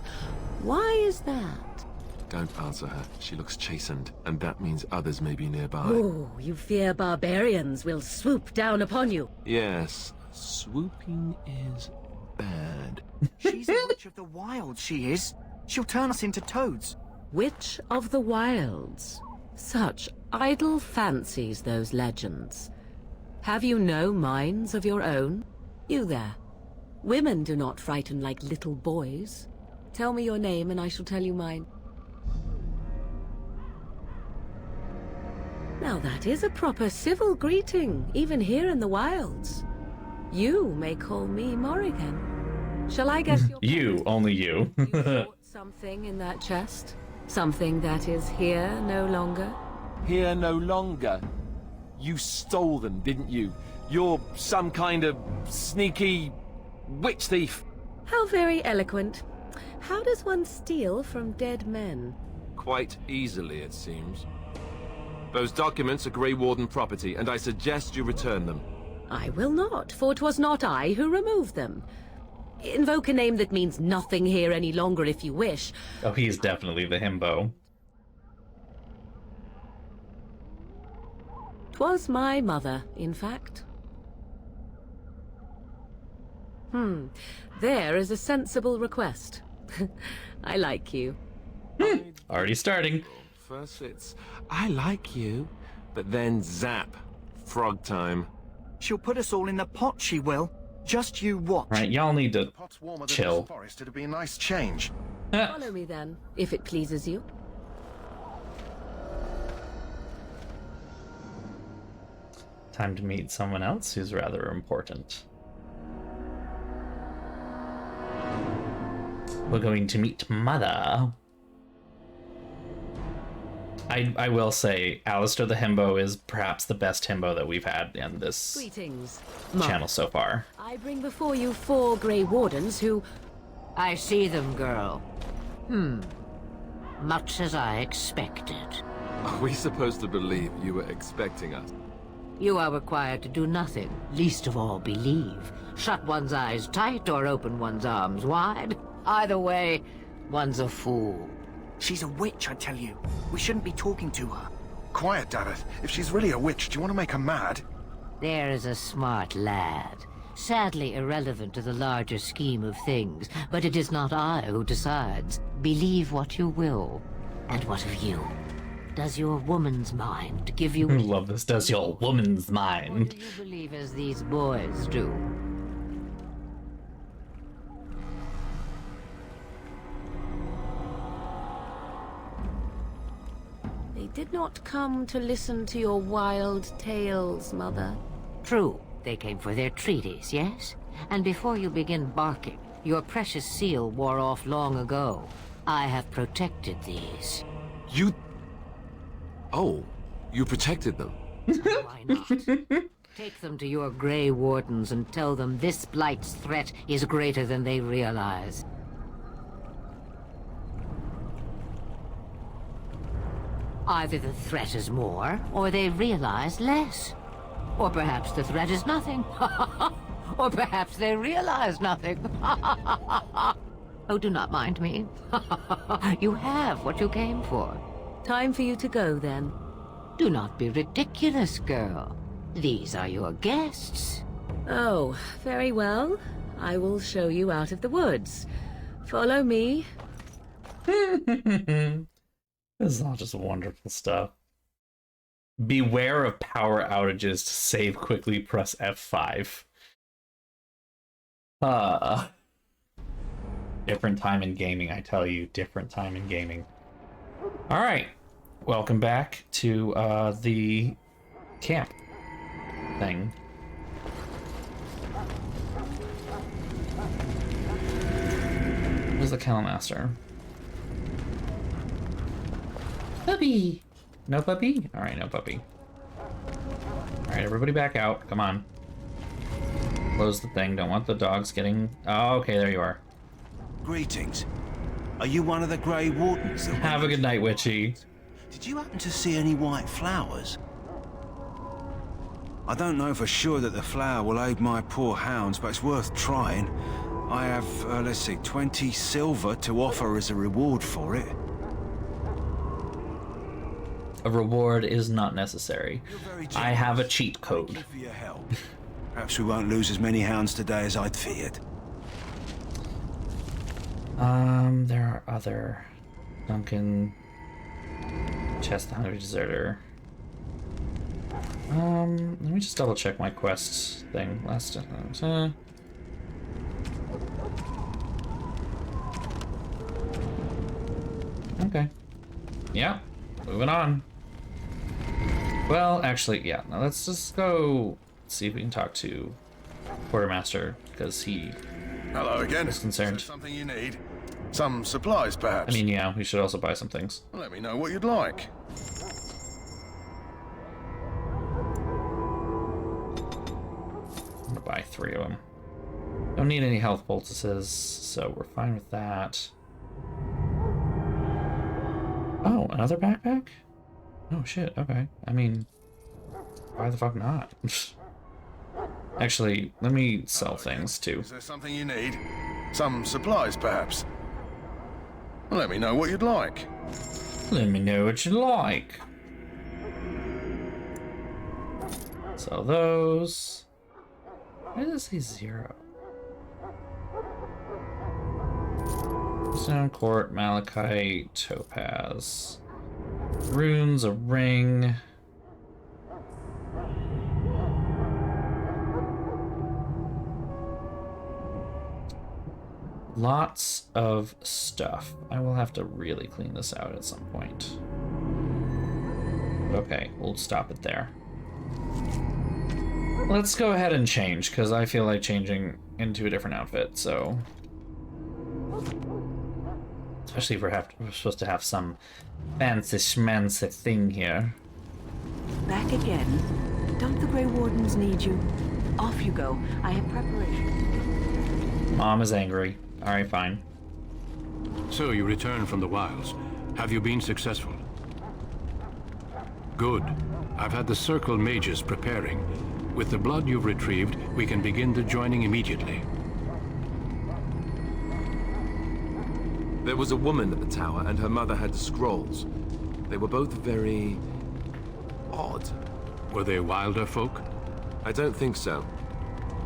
[SPEAKER 16] Why is that?
[SPEAKER 6] Don't answer her. She looks chastened, and that means others may be nearby.
[SPEAKER 16] Oh, you fear barbarians will swoop down upon you.
[SPEAKER 6] Yes, swooping is bad.
[SPEAKER 15] She's a witch of the wild, she is. She'll turn us into toads.
[SPEAKER 16] Witch of the wilds. Such idle fancies, those legends. Have you no minds of your own? You there. Women do not frighten like little boys. Tell me your name and I shall tell you mine. Now that is a proper civil greeting, even here in the wilds. You may call me Morrigan. Shall I guess your...
[SPEAKER 1] You, only you.
[SPEAKER 16] You bought something in that chest? Something that is here no longer?
[SPEAKER 6] Here no longer? You stole them, didn't you? You're some kind of sneaky witch thief.
[SPEAKER 16] How very eloquent. How does one steal from dead men?
[SPEAKER 6] Quite easily, it seems. Those documents are Grey Warden property, and I suggest you return them.
[SPEAKER 16] I will not, for 'twas not I who removed them. Invoke a name that means nothing here any longer if you wish.
[SPEAKER 1] Oh, he's definitely the himbo.
[SPEAKER 16] 'Twas my mother, in fact. There is a sensible request. I like you.
[SPEAKER 1] Already starting.
[SPEAKER 6] First it's, I like you, but then zap. Frog time.
[SPEAKER 15] She'll put us all in the pot, she will. Just you watch.
[SPEAKER 1] Right, y'all need to
[SPEAKER 12] Pot's warmer than
[SPEAKER 1] chill.
[SPEAKER 12] this forest. It'd be a nice change.
[SPEAKER 16] Follow me then, if it pleases you.
[SPEAKER 1] Time to meet someone else who's rather important. We're going to meet Mother. I will say, Alistair the Himbo is perhaps the best himbo that we've had in this
[SPEAKER 16] Greetings,
[SPEAKER 1] channel so far.
[SPEAKER 16] I bring before you 4 Grey Wardens who...
[SPEAKER 7] I see them, girl. Much as I expected.
[SPEAKER 6] Are we supposed to believe you were expecting us?
[SPEAKER 7] You are required to do nothing, least of all believe. Shut one's eyes tight or open one's arms wide. Either way, one's a fool.
[SPEAKER 15] She's a witch, I tell you. We shouldn't be talking to her.
[SPEAKER 12] Quiet, Davith. If she's really a witch, do you want to make her mad?
[SPEAKER 7] There is a smart lad. Sadly irrelevant to the larger scheme of things, but it is not I who decides. Believe what you will. And what of you? Does your woman's mind give you...
[SPEAKER 1] Love this. Does your woman's mind?
[SPEAKER 7] Or do you believe as these boys do?
[SPEAKER 16] They did not come to listen to your wild tales, Mother.
[SPEAKER 7] True. They came for their treaties, yes? And before you begin barking, your precious seal wore off long ago. I have protected these.
[SPEAKER 6] You... Oh, you protected them?
[SPEAKER 7] Why not? Take them to your Grey Wardens and tell them this Blight's threat is greater than they realize. Either the threat is more, or they realize less. Or perhaps the threat is nothing. Or perhaps they realize nothing. Oh, do not mind me. You have what you came for.
[SPEAKER 16] Time for you to go, then.
[SPEAKER 7] Do not be ridiculous, girl. These are your guests.
[SPEAKER 8] Oh, very well. I will show you out of the woods. Follow me.
[SPEAKER 1] This is all just wonderful stuff. Beware of power outages. To save quickly, press F5. Different time in gaming, I tell you. Different time in gaming. Alright. Welcome back to the camp thing. Where's the Kennel Master? Puppy! No puppy? Alright, no puppy. Alright, everybody back out. Come on. Close the thing. Don't want the dogs getting... Oh, okay, there you are.
[SPEAKER 4] Greetings. Are you one of the Grey Wardens?
[SPEAKER 1] Have a good night, Witchy.
[SPEAKER 4] Did you happen to see any white flowers? I don't know for sure that the flower will aid my poor hounds, but it's worth trying. I have, let's see, 20 silver to offer as a reward for it.
[SPEAKER 1] A reward is not necessary. I have a cheat code.
[SPEAKER 4] Thank you for your help. Perhaps we won't lose as many hounds today as I'd feared.
[SPEAKER 1] There are other... Duncan... Chest Hungry Deserter. Let me just double check my quest thing. Last time. Okay. Yeah, moving on. Well, actually, yeah. Now let's just go see if we can talk to Quartermaster, because he...
[SPEAKER 12] Hello again.
[SPEAKER 1] is concerned.
[SPEAKER 12] Is there something you need? Some supplies, perhaps?
[SPEAKER 1] I mean, yeah, we should also buy some things.
[SPEAKER 12] Let me know what you'd like.
[SPEAKER 1] I'm gonna buy 3 of them. Don't need any health poultices, so we're fine with that. Oh, another backpack? Oh shit, okay. I mean, why the fuck not? Actually, let me sell things too.
[SPEAKER 12] Is there something you need? Some supplies, perhaps? Let me know what you'd like.
[SPEAKER 1] Let me know what you like. Sell those. Why does it say 0? Stone Court, Malachite, Topaz. Runes, a ring. Lots of stuff. I will have to really clean this out at some point. Okay, we'll stop it there. Let's go ahead and change, because I feel like changing into a different outfit, so... Especially if we're supposed to have some fancy schmancy thing here.
[SPEAKER 16] Back again? Don't the Grey Wardens need you? Off you go. I have preparation.
[SPEAKER 1] Mom is angry. Alright, fine.
[SPEAKER 2] So you returned from the wilds. Have you been successful? Good. I've had the Circle mages preparing. With the blood you've retrieved, we can begin the joining immediately.
[SPEAKER 6] There was a woman at the tower, and her mother had scrolls. They were both very... odd.
[SPEAKER 2] Were they wilder folk?
[SPEAKER 6] I don't think so.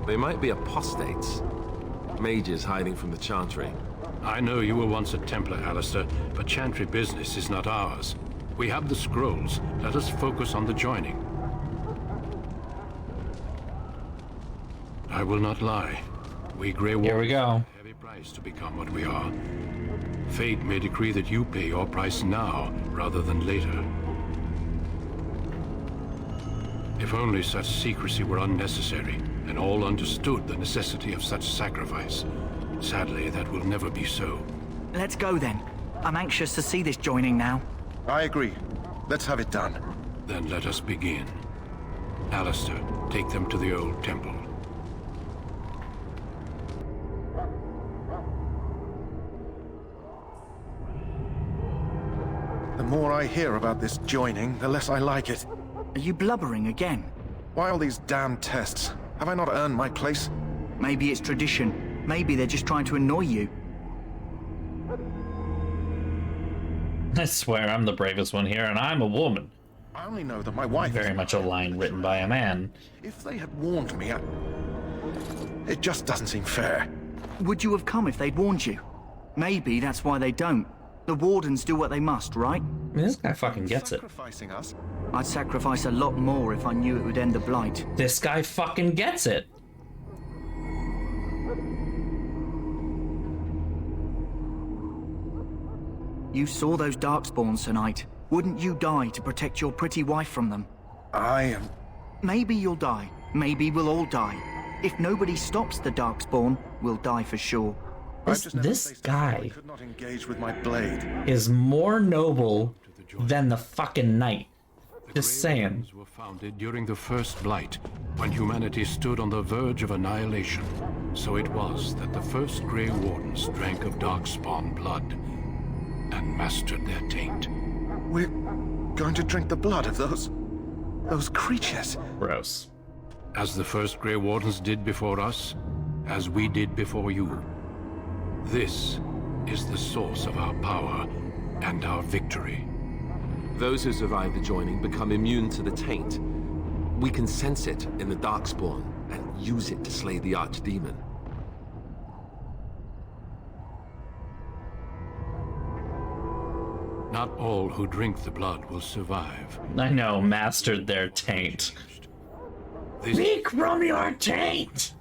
[SPEAKER 6] They might be apostates. Mages hiding from the Chantry.
[SPEAKER 2] I know you were once a Templar, Alistair, but Chantry business is not ours. We have the scrolls. Let us focus on the joining. I will not lie. We Grey Wardens...
[SPEAKER 1] Here we go.
[SPEAKER 2] ...pay a heavy price to become what we are. Fate may decree that you pay your price now, rather than later. If only such secrecy were unnecessary, and all understood the necessity of such sacrifice. Sadly, that will never be so.
[SPEAKER 15] Let's go then. I'm anxious to see this joining now.
[SPEAKER 12] I agree. Let's have it done.
[SPEAKER 2] Then let us begin. Alistair, take them to the old temple.
[SPEAKER 12] The more I hear about this joining, the less I like it.
[SPEAKER 15] Are you blubbering again?
[SPEAKER 12] Why all these damn tests? Have I not earned my place?
[SPEAKER 15] Maybe it's tradition. Maybe they're just trying to annoy you.
[SPEAKER 1] I swear I'm the bravest one here, and I'm a woman.
[SPEAKER 12] I only know that my wife...
[SPEAKER 1] Very much a line written by a man.
[SPEAKER 12] If they had warned me, it just doesn't seem fair.
[SPEAKER 15] Would you have come if they'd warned you? Maybe that's why they don't. The Wardens do what they must, right?
[SPEAKER 1] I mean, this guy fucking gets it.
[SPEAKER 12] Sacrificing us?
[SPEAKER 15] I'd sacrifice a lot more if I knew it would end the Blight.
[SPEAKER 1] This guy fucking gets it.
[SPEAKER 15] You saw those Darkspawns tonight. Wouldn't you die to protect your pretty wife from them?
[SPEAKER 12] I am...
[SPEAKER 15] Maybe you'll die. Maybe we'll all die. If nobody stops the Darkspawn, we'll die for sure.
[SPEAKER 1] This guy
[SPEAKER 12] could not engage with my blade.
[SPEAKER 1] is more noble than the fucking knight. Just saying.
[SPEAKER 2] Were founded during the first Blight, when humanity stood on the verge of annihilation. So it was that the first Grey Wardens drank of Darkspawn blood and mastered their taint.
[SPEAKER 12] We're going to drink the blood of those creatures.
[SPEAKER 1] Gross.
[SPEAKER 2] As the first Grey Wardens did before us, as we did before you. This is the source of our power and our victory.
[SPEAKER 6] Those who survive the joining become immune to the taint. We can sense it in the Darkspawn and use it to slay the Archdemon.
[SPEAKER 2] Not all who drink the blood will survive.
[SPEAKER 1] I know, mastered their taint. Speak from your taint!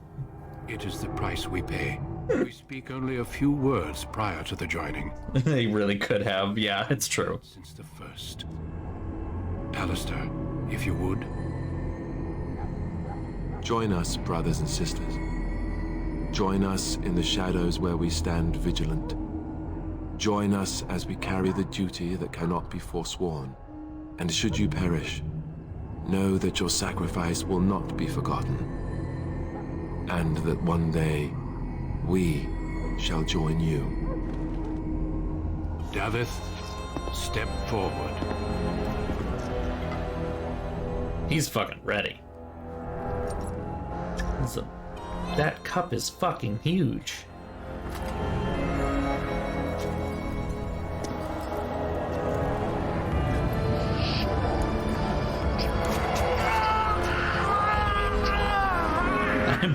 [SPEAKER 2] It is the price we pay. We speak only a few words prior to the joining.
[SPEAKER 1] They really could have, yeah, it's true.
[SPEAKER 2] Since the first. Alistair, if you would.
[SPEAKER 6] Join us, brothers and sisters. Join us in the shadows where we stand vigilant. Join us as we carry the duty that cannot be forsworn. And should you perish, know that your sacrifice will not be forgotten. And that one day, we shall join you.
[SPEAKER 2] Davith, step forward.
[SPEAKER 1] He's fucking ready. That cup is fucking huge.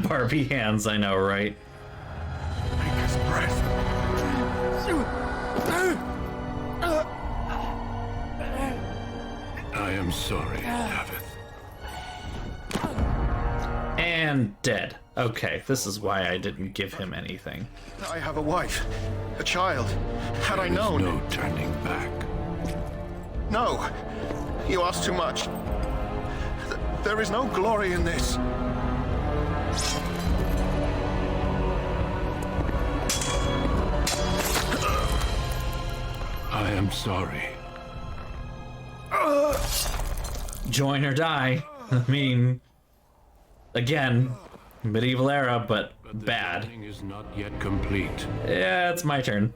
[SPEAKER 1] Barbie hands, I know, right?
[SPEAKER 2] I am sorry, Davith.
[SPEAKER 1] And dead. Okay, this is why I didn't give him anything.
[SPEAKER 12] I have a wife, a child. Had I known...
[SPEAKER 2] No turning back.
[SPEAKER 12] No, you ask too much. There is no glory in this.
[SPEAKER 2] I am sorry.
[SPEAKER 1] Join or die. I mean, again, medieval era, but bad.
[SPEAKER 2] The joining is not yet complete.
[SPEAKER 1] Yeah, it's my turn.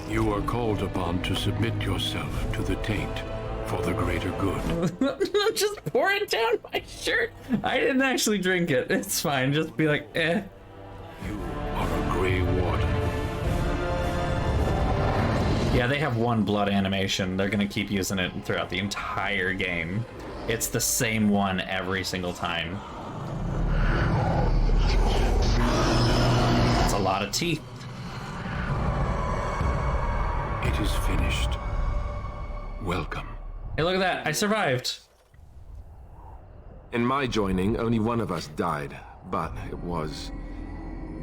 [SPEAKER 2] You are called upon to submit yourself to the taint for the greater good.
[SPEAKER 1] Just pour it down my shirt. I didn't actually drink it. It's fine. Just be like, eh.
[SPEAKER 2] You are a Grey Warden.
[SPEAKER 1] Yeah, they have one blood animation. They're gonna keep using it throughout the entire game. It's the same one every single time. It's a lot of teeth.
[SPEAKER 2] It is finished. Welcome.
[SPEAKER 1] Hey, look at that. I survived.
[SPEAKER 6] In my joining, only one of us died, but it was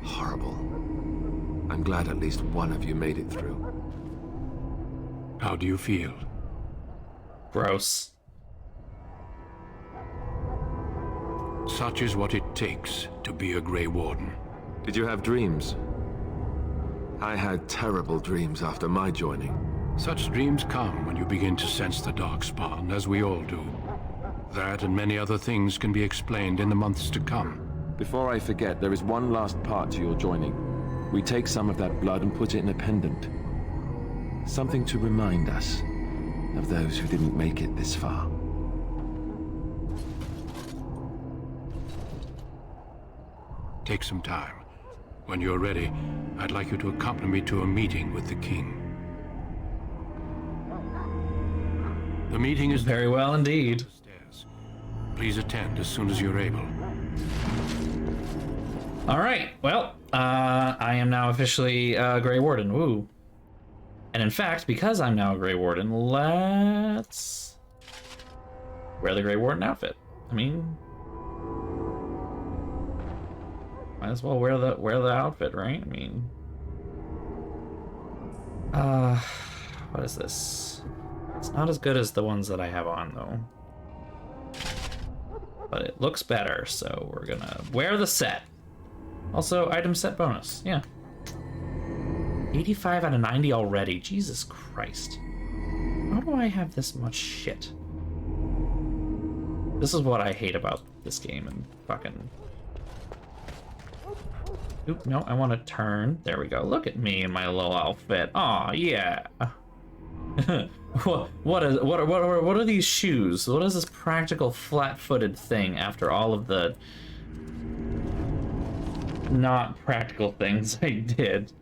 [SPEAKER 6] horrible. I'm glad at least one of you made it through.
[SPEAKER 2] How do you feel?
[SPEAKER 1] Gross.
[SPEAKER 2] Such is what it takes to be a Grey Warden.
[SPEAKER 6] Did you have dreams? I had terrible dreams after my joining.
[SPEAKER 2] Such dreams come when you begin to sense the Darkspawn, as we all do. That and many other things can be explained in the months to come.
[SPEAKER 6] Before I forget, there is one last part to your joining. We take some of that blood and put it in a pendant. Something to remind us of those who didn't make it this far.
[SPEAKER 2] Take some time. When you're ready, I'd like you to accompany me to a meeting with the king. The meeting is
[SPEAKER 1] very well indeed.
[SPEAKER 2] Please attend as soon as you're able.
[SPEAKER 1] All right. Well, I am now officially Grey Warden. Woo. And in fact, because I'm now a Grey Warden, let's wear the Grey Warden outfit. I mean, might as well wear the outfit, right? I mean, what is this? It's not as good as the ones that I have on though, but it looks better, so we're gonna wear the set. Also, item set bonus. Yeah. 85 out of 90 already. Jesus Christ. How do I have this much shit? This is what I hate about this game and fucking... Oop, no, I want to turn. There we go. Look at me in my little outfit. Aw, yeah. What are these shoes? What is this practical flat-footed thing after all of the not practical things I did?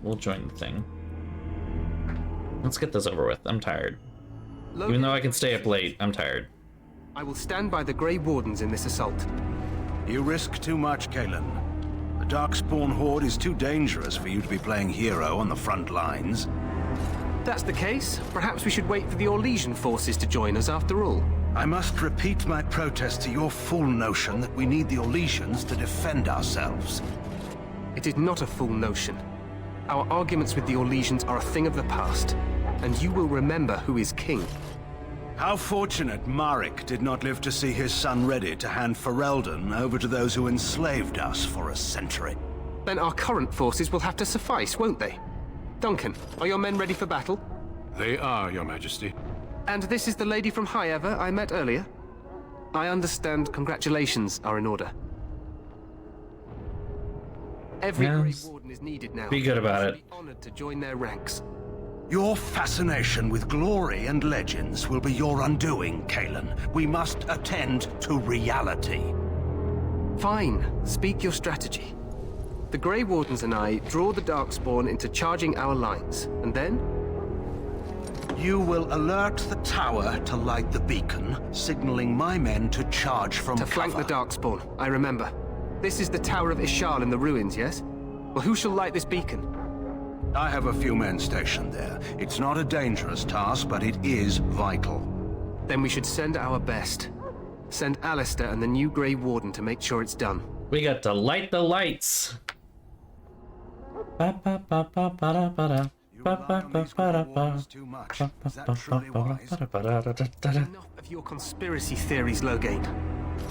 [SPEAKER 1] We'll join the thing. Let's get this over with. I'm tired. Even though I can stay up late, I'm tired.
[SPEAKER 21] I will stand by the Grey Wardens in this assault.
[SPEAKER 4] You risk too much, Kalen. The Darkspawn Horde is too dangerous for you to be playing hero on the front lines.
[SPEAKER 21] That's the case. Perhaps we should wait for the Orlesian forces to join us after all.
[SPEAKER 4] I must repeat my protest to your fool notion that we need the Orlesians to defend ourselves.
[SPEAKER 21] It is not a fool notion. Our arguments with the Orlesians are a thing of the past, and you will remember who is king.
[SPEAKER 4] How fortunate Marek did not live to see his son ready to hand Fereldan over to those who enslaved us for a century.
[SPEAKER 21] Then our current forces will have to suffice, won't they? Duncan, are your men ready for battle?
[SPEAKER 2] They are, Your Majesty.
[SPEAKER 21] And this is the lady from High Ever I met earlier? I understand congratulations are in order. Every Grey Warden is needed now.
[SPEAKER 1] Be good about it.
[SPEAKER 21] Be honored to join their ranks.
[SPEAKER 4] Your fascination with glory and legends will be your undoing, Kalen. We must attend to reality.
[SPEAKER 21] Fine. Speak your strategy. The Grey Wardens and I draw the Darkspawn into charging our lines, and then?
[SPEAKER 4] You will alert the tower to light the beacon, signaling my men to charge from cover.
[SPEAKER 21] To flank the Darkspawn, I remember. This is the Tower of Ishal in the ruins, yes? Well, who shall light this beacon?
[SPEAKER 4] I have a few men stationed there. It's not a dangerous task, but it is vital.
[SPEAKER 21] Then we should send our best. Send Alistair and the new Grey Warden to make sure it's done.
[SPEAKER 1] We got to light the lights. Enough
[SPEAKER 21] of your conspiracy theories, Loghain.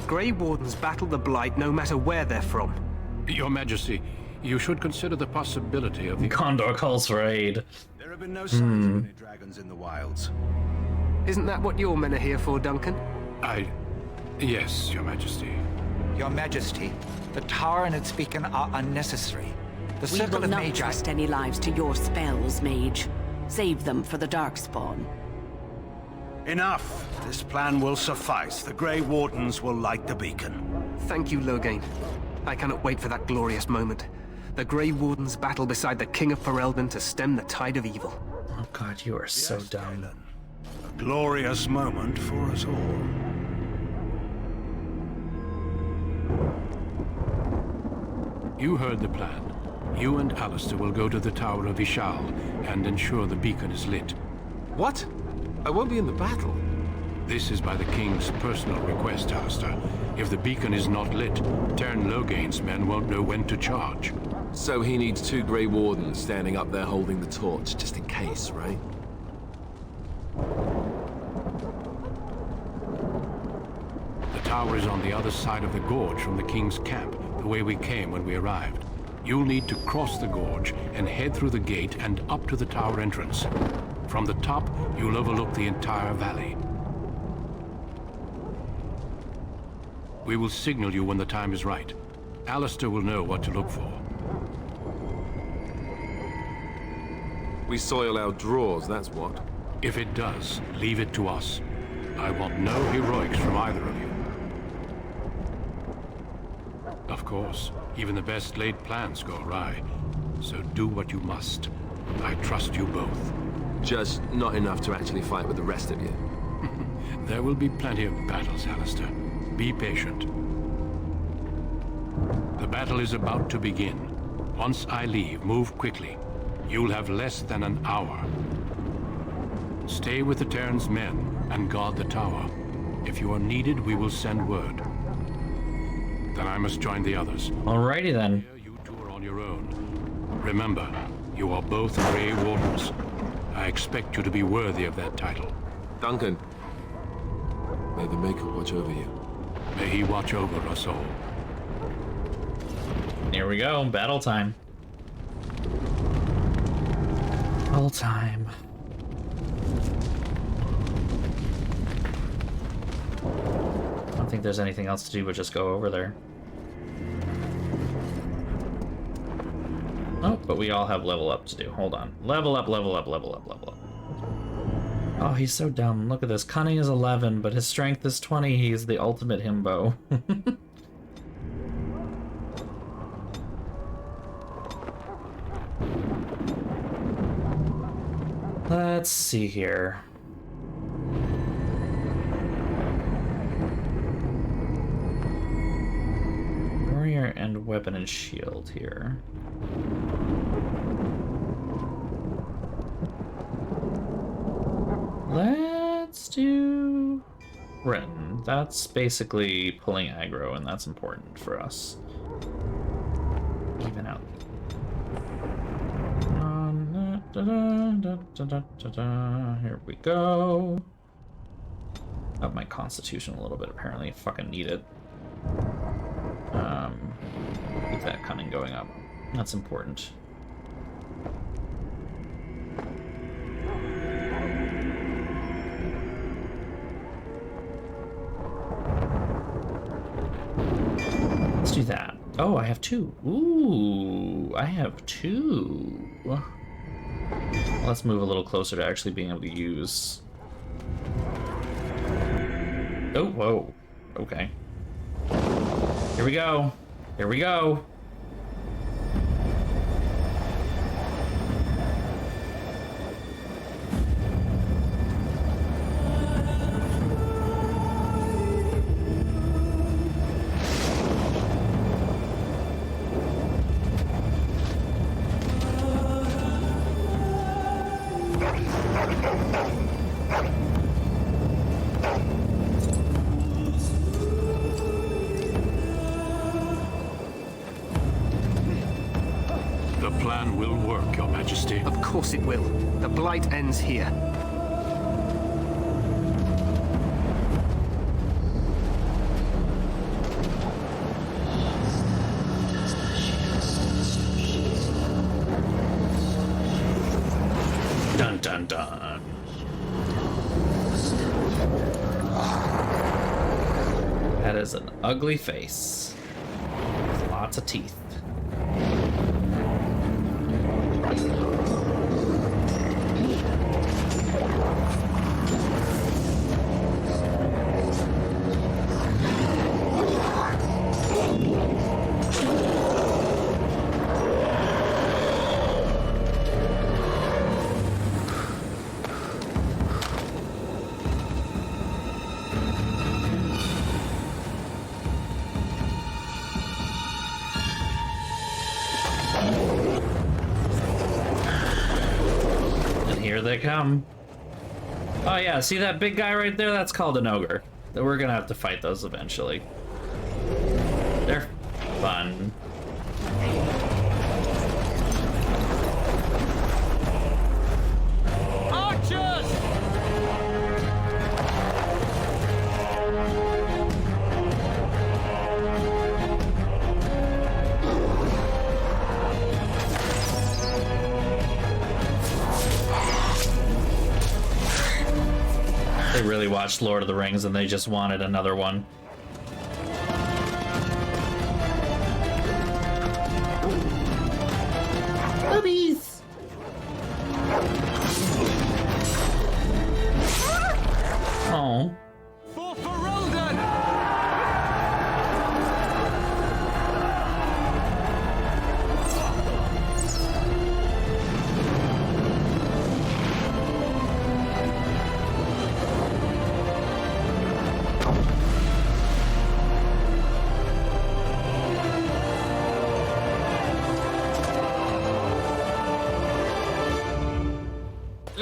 [SPEAKER 21] Grey Wardens battle the Blight no matter where they're from.
[SPEAKER 2] Your Majesty, you should consider the possibility of the...
[SPEAKER 1] Condor calls for aid.
[SPEAKER 4] There have been no signs of any dragons in the wilds.
[SPEAKER 21] Isn't that what your men are here for, Duncan?
[SPEAKER 2] Yes, Your Majesty.
[SPEAKER 13] Your Majesty, the tower and its beacon are unnecessary. The circle of
[SPEAKER 16] not
[SPEAKER 13] Magi...
[SPEAKER 16] trust any lives to your spells, Mage. Save them for the Darkspawn.
[SPEAKER 4] Enough! This plan will suffice. The Grey Wardens will light the beacon.
[SPEAKER 21] Thank you, Loghain. I cannot wait for that glorious moment. The Grey Wardens battle beside the King of Fereldan to stem the tide of evil.
[SPEAKER 1] Oh god, you are so dumb.
[SPEAKER 4] Kalen. A glorious moment for us all.
[SPEAKER 2] You heard the plan. You and Alistair will go to the Tower of Ishal and ensure the beacon is lit.
[SPEAKER 6] What? I won't be in the battle.
[SPEAKER 2] This is by the King's personal request, Alistair. If the beacon is not lit, Tern Loghain's men won't know when to charge.
[SPEAKER 6] So he needs 2 Grey Wardens standing up there holding the torch, just in case, right?
[SPEAKER 2] The tower is on the other side of the gorge from the King's camp, the way we came when we arrived. You'll need to cross the gorge and head through the gate and up to the tower entrance. From the top, you'll overlook the entire valley. We will signal you when the time is right. Alistair will know what to look for.
[SPEAKER 6] We soil our drawers, that's what.
[SPEAKER 2] If it does, leave it to us. I want no heroics from either of you. Of course, even the best laid plans go awry. So do what you must. I trust you both.
[SPEAKER 6] Just not enough to actually fight with the rest of you.
[SPEAKER 2] There will be plenty of battles, Alistair. Be patient. The battle is about to begin. Once I leave, move quickly. You'll have less than an hour. Stay with the Terran's men and guard the tower. If you are needed, we will send word. Then I must join the others.
[SPEAKER 1] Alrighty then.
[SPEAKER 2] You two are on your own. Remember, you are both Grey Wardens. I expect you to be worthy of that title.
[SPEAKER 6] Duncan, may the Maker watch over you.
[SPEAKER 2] May he watch over us all.
[SPEAKER 1] Here we go, battle time. Battle time. I don't think there's anything else to do but just go over there. Oh, but we all have level up to do. Hold on. Level up, level up, level up, level up. Oh, he's so dumb. Look at this. Cunning is 11, but his strength is 20. He's the ultimate himbo. Let's see here. Warrior and weapon and shield here. Let's do Renton. That's basically pulling aggro, and that's important for us. Even out. Here we go. Up my constitution a little bit, apparently. Fucking need it. Keep that cunning going up. That's important. Let's do that. Oh, I have 2. Ooh, I have 2. Let's move a little closer to actually being able to use. Oh, whoa. Okay. Here we go. Here we go.
[SPEAKER 2] The plan will work, Your Majesty.
[SPEAKER 21] Of course it will. The Blight ends here.
[SPEAKER 1] Dun dun dun. That is an ugly face. With lots of teeth. Here they come. Oh yeah, see that big guy right there? That's called an ogre. We're gonna have to fight those eventually. They're fun.
[SPEAKER 20] Archers!
[SPEAKER 1] They really watched Lord of the Rings and they just wanted another one. Boobies! Oh.
[SPEAKER 20] For Fereldan!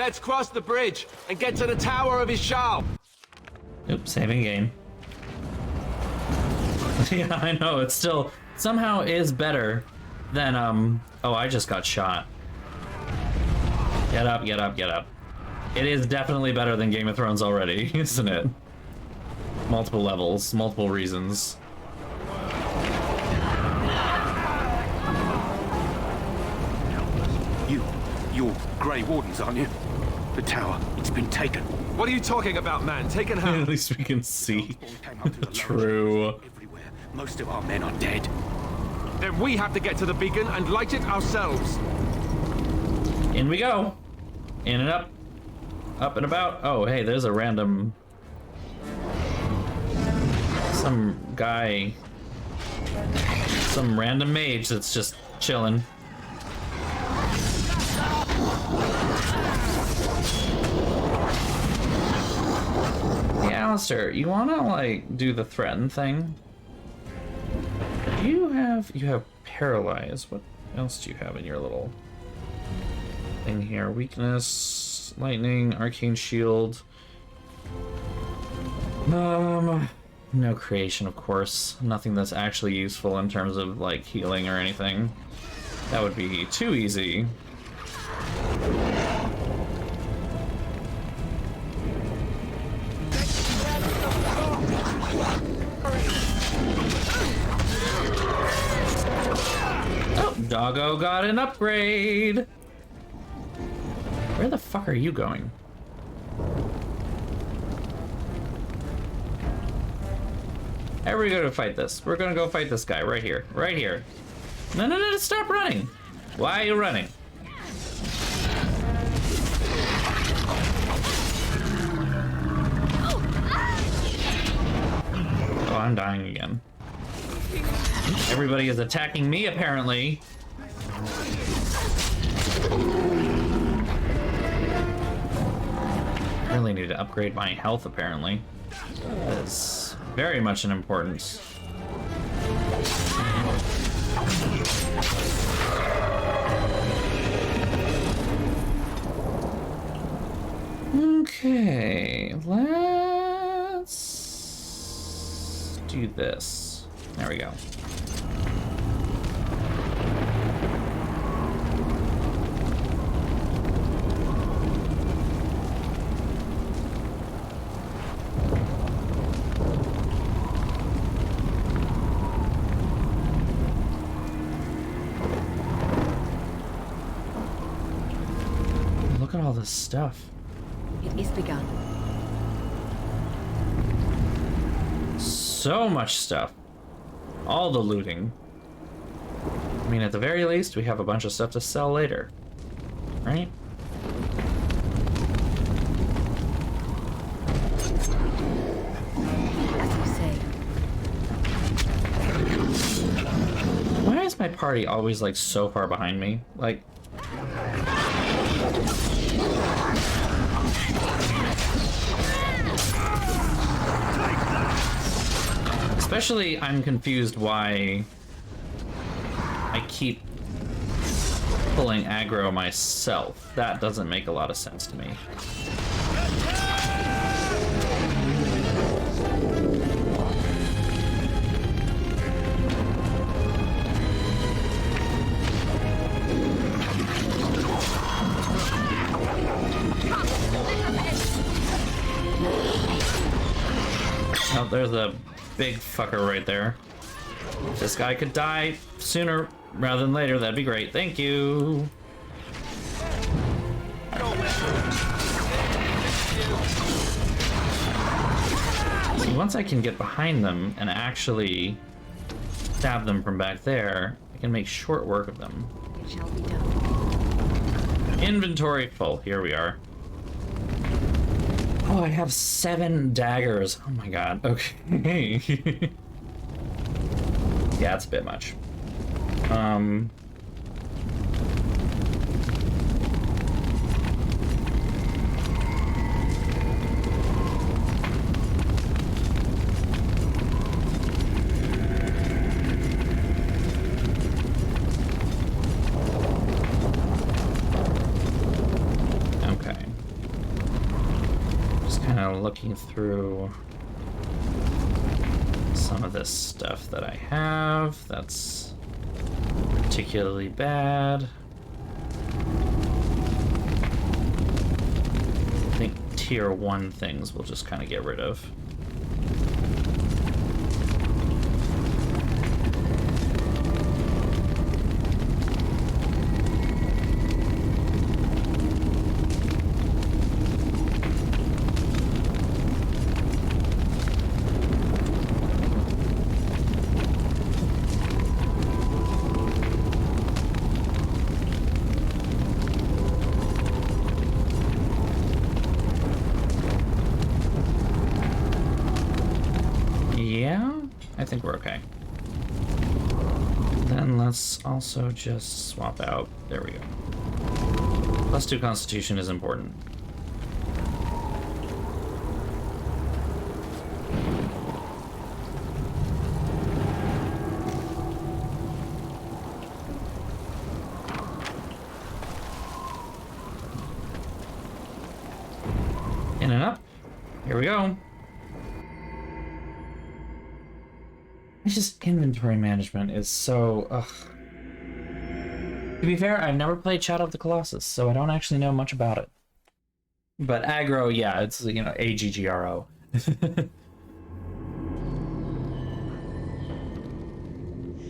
[SPEAKER 6] Let's cross the bridge and get to the Tower of Ishal.
[SPEAKER 1] Oops, saving game. Yeah, I know, it still somehow is better than, oh, I just got shot. Get up, get up, get up. It is definitely better than Game of Thrones already, isn't it? Multiple levels, multiple reasons.
[SPEAKER 5] You're Grey Wardens, aren't you? The tower, it's been taken.
[SPEAKER 6] What are you talking about, man? Taken how?
[SPEAKER 1] At least we can see. True.
[SPEAKER 5] Most of our men are dead.
[SPEAKER 6] Then we have to get to the beacon and light it ourselves.
[SPEAKER 1] In we go. In and up. Up and about. Oh, hey, there's a random... Some guy... Some random mage that's just chilling. Hey, Alistair, you wanna, like, do the threaten thing? You have paralyze. What else do you have in your little thing here? Weakness, lightning, arcane shield. No creation, of course. Nothing that's actually useful in terms of like healing or anything. That would be too easy. Oh, doggo got an upgrade. Where the fuck are you going? How are we gonna fight this? We're gonna go fight this guy right here. Right here. No, no, no, stop running. Why are you running? Oh, I'm dying again. Everybody is attacking me, apparently. I really need to upgrade my health, apparently. That is very much an importance. Okay, let's do this. There we go. Look at all this stuff.
[SPEAKER 22] It is begun.
[SPEAKER 1] So much stuff. All the looting. I mean, at the very least, we have a bunch of stuff to sell later. Right?
[SPEAKER 22] As you say.
[SPEAKER 1] Why is my party always, like, so far behind me? Like... Especially, I'm confused why I keep pulling aggro myself. That doesn't make a lot of sense to me. Oh, there's a big fucker right there. If this guy could die sooner rather than later, that'd be great. Thank you. See, once I can get behind them and actually stab them from back there, I can make short work of them.
[SPEAKER 22] It shall be done.
[SPEAKER 1] Inventory full. Here we are. Oh, I have 7 daggers. Oh my god. Okay. Yeah, it's a bit much. Okay. looking through some of this stuff that I have that's particularly bad. I think tier 1 things we'll just kind of get rid of. I think we're okay. Then let's also just swap out. There we go. +2 Constitution is important. In and up. Here we go. It's just inventory management is so, ugh. To be fair, I've never played Shadow of the Colossus, so I don't actually know much about it. But aggro, yeah, it's, you know, AGGRO.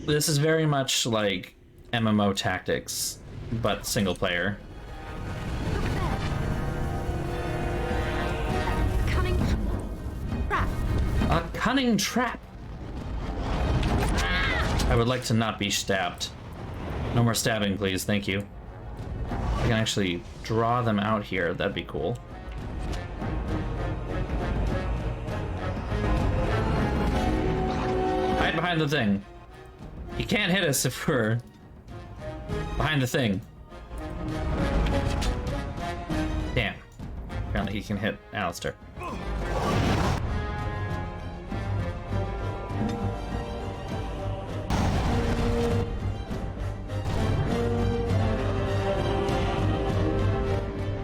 [SPEAKER 1] This is very much like MMO tactics, but single player. A cunning trap! I would like to not be stabbed. No more stabbing, please. Thank you. I can actually draw them out here. That'd be cool. Hide behind the thing. He can't hit us if we're behind the thing. Damn. Apparently he can hit Alistair.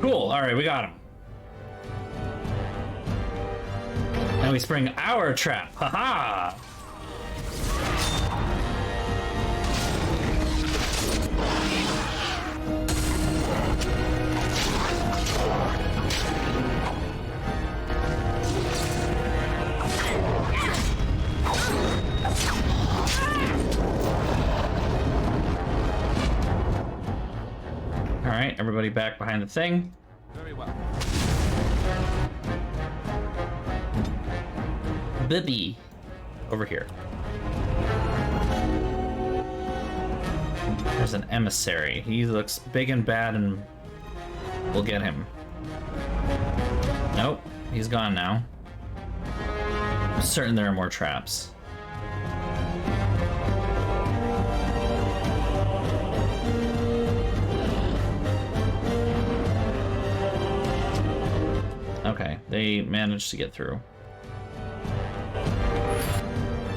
[SPEAKER 1] Cool, alright, we got him. Now we spring our trap. Haha! Alright, everybody back behind the thing.
[SPEAKER 6] Very well.
[SPEAKER 1] Bibby. Over here. There's an emissary. He looks big and bad and we'll get him. Nope, he's gone now. I'm certain there are more traps. Okay, they managed to get through.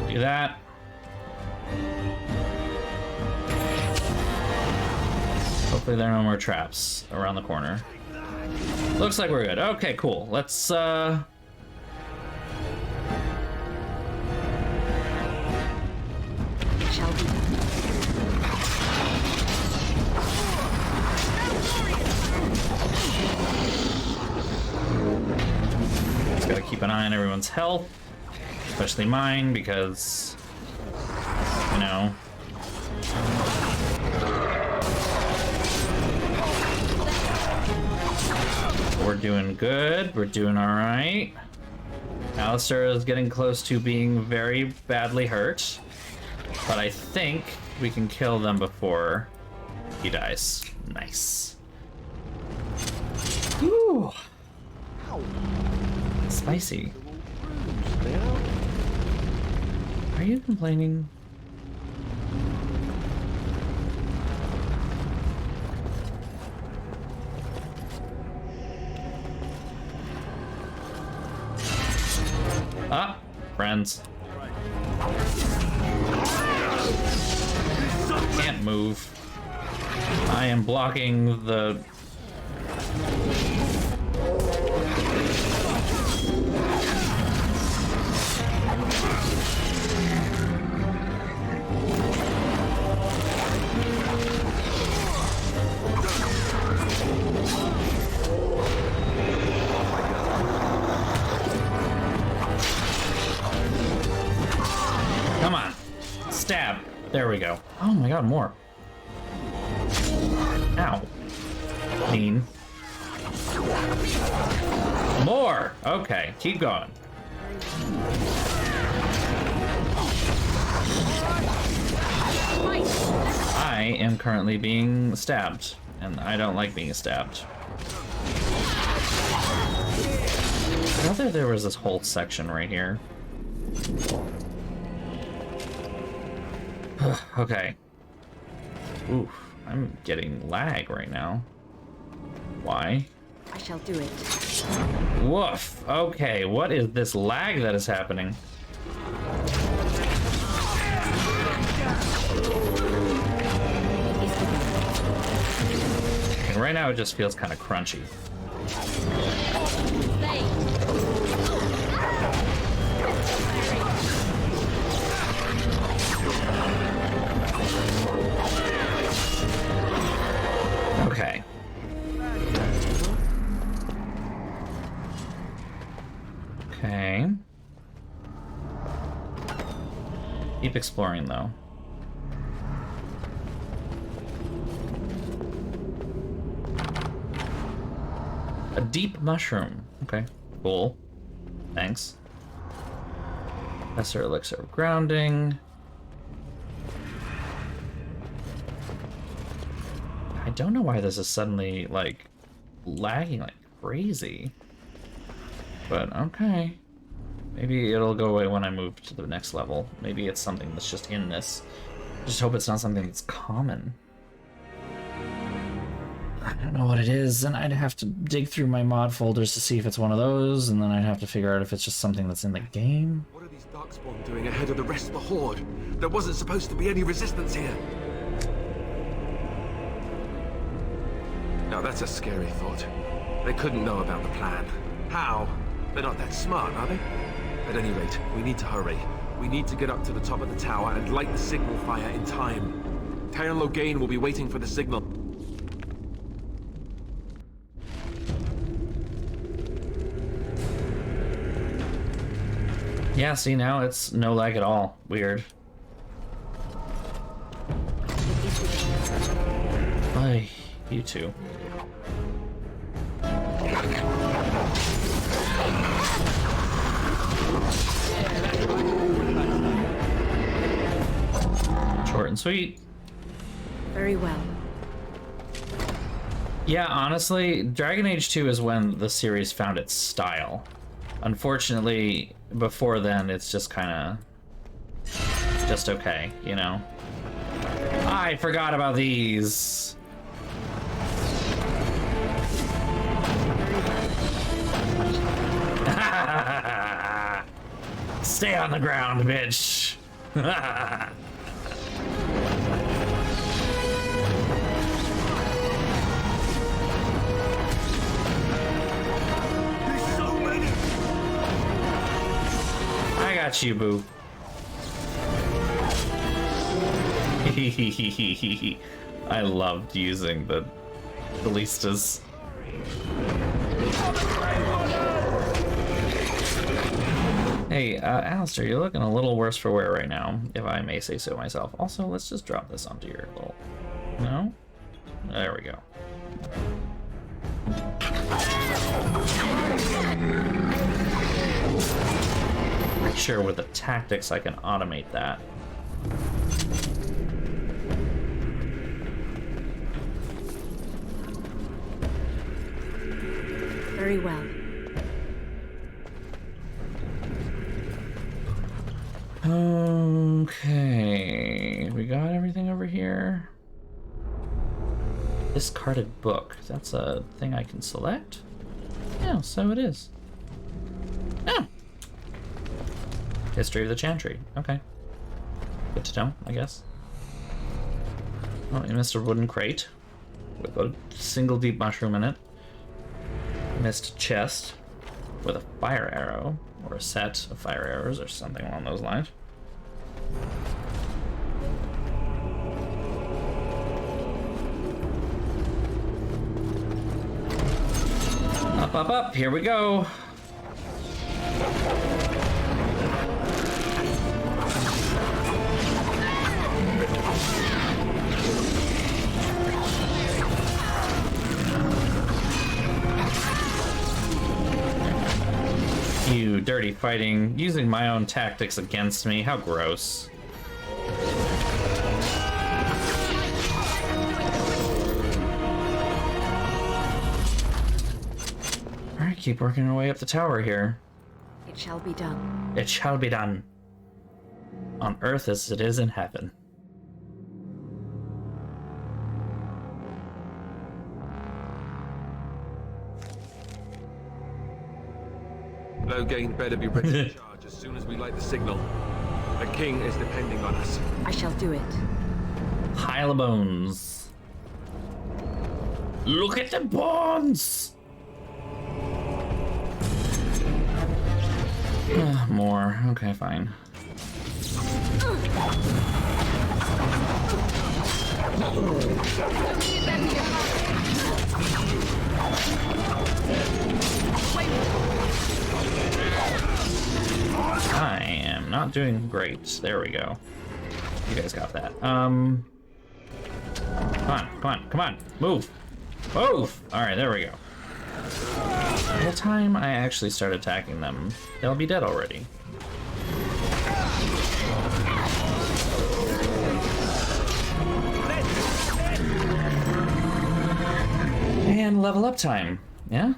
[SPEAKER 1] Do that. Hopefully there are no more traps around the corner. Looks like we're good. Okay, cool. Let's gotta keep an eye on everyone's health, especially mine, because, you know. We're doing good. We're doing all right. Alistair is getting close to being very badly hurt, but I think we can kill them before he dies. Nice. Whew. Spicy. Are you complaining? Ah, friends. Can't move. I am blocking the... stab. There we go. Oh my god, more. Ow. Mean. More! Okay, keep going. I am currently being stabbed, and I don't like being stabbed. I thought there was this whole section right here. Okay. Oof, I'm getting lag right now. Why?
[SPEAKER 22] I shall do it.
[SPEAKER 1] Woof. Okay, what is this lag that is happening? And right now it just feels kind of crunchy. Okay. Okay. Keep exploring, though. A deep mushroom. Okay, cool. Thanks. Lesser elixir of grounding. I don't know why this is suddenly, like, lagging like crazy. But, okay. Maybe it'll go away when I move to the next level. Maybe it's something that's just in this. Just hope it's not something that's common. I don't know what it is, and I'd have to dig through my mod folders to see if it's one of those, and then I'd have to figure out if it's just something that's in the game.
[SPEAKER 6] What are these Darkspawn doing ahead of the rest of the Horde? There wasn't supposed to be any resistance here. Now that's a scary thought. They couldn't know about the plan. How? They're not that smart, are they? At any rate, we need to hurry. We need to get up to the top of the tower and light the signal fire in time. Taron Logain will be waiting for the signal.
[SPEAKER 1] Yeah, see, now it's no lag at all. Weird. Bye, you two. Short and sweet.
[SPEAKER 22] Very well.
[SPEAKER 1] Yeah, honestly, Dragon Age 2 is when the series found its style. Unfortunately, before then, it's just kind of just okay, you know? I forgot about these. Stay on the ground, bitch. I got you, boo. I loved using the ballistas. Hey, Alistair, you're looking a little worse for wear right now, if I may say so myself. Also, let's just drop this onto your little... No? There we go. Sure, with the tactics I can automate that.
[SPEAKER 22] Very well.
[SPEAKER 1] Okay, we got everything over here. Discarded book. That's a thing I can select? Yeah, so it is. Oh. History of the Chantry. Okay. Good to know, I guess. Oh, you missed a wooden crate with a single deep mushroom in it. Missed a chest with a fire arrow, or a set of fire arrows, or something along those lines. Up, up, up, here we go. dirty fighting, using my own tactics against me. How gross. Alright, keep working our way up the tower here.
[SPEAKER 22] It shall be done.
[SPEAKER 1] It shall be done. On earth as it is in heaven.
[SPEAKER 6] Loghain better be ready to charge as soon as we light the signal. The king is depending on us.
[SPEAKER 22] I shall do it.
[SPEAKER 1] Pile of bones. Look at the bones! More. Okay, fine. I am not doing great. There we go. You guys got that. Come on, come on, come on. Move. Move! Alright, there we go. By the time I actually start attacking them, they'll be dead already. And level up time, yeah?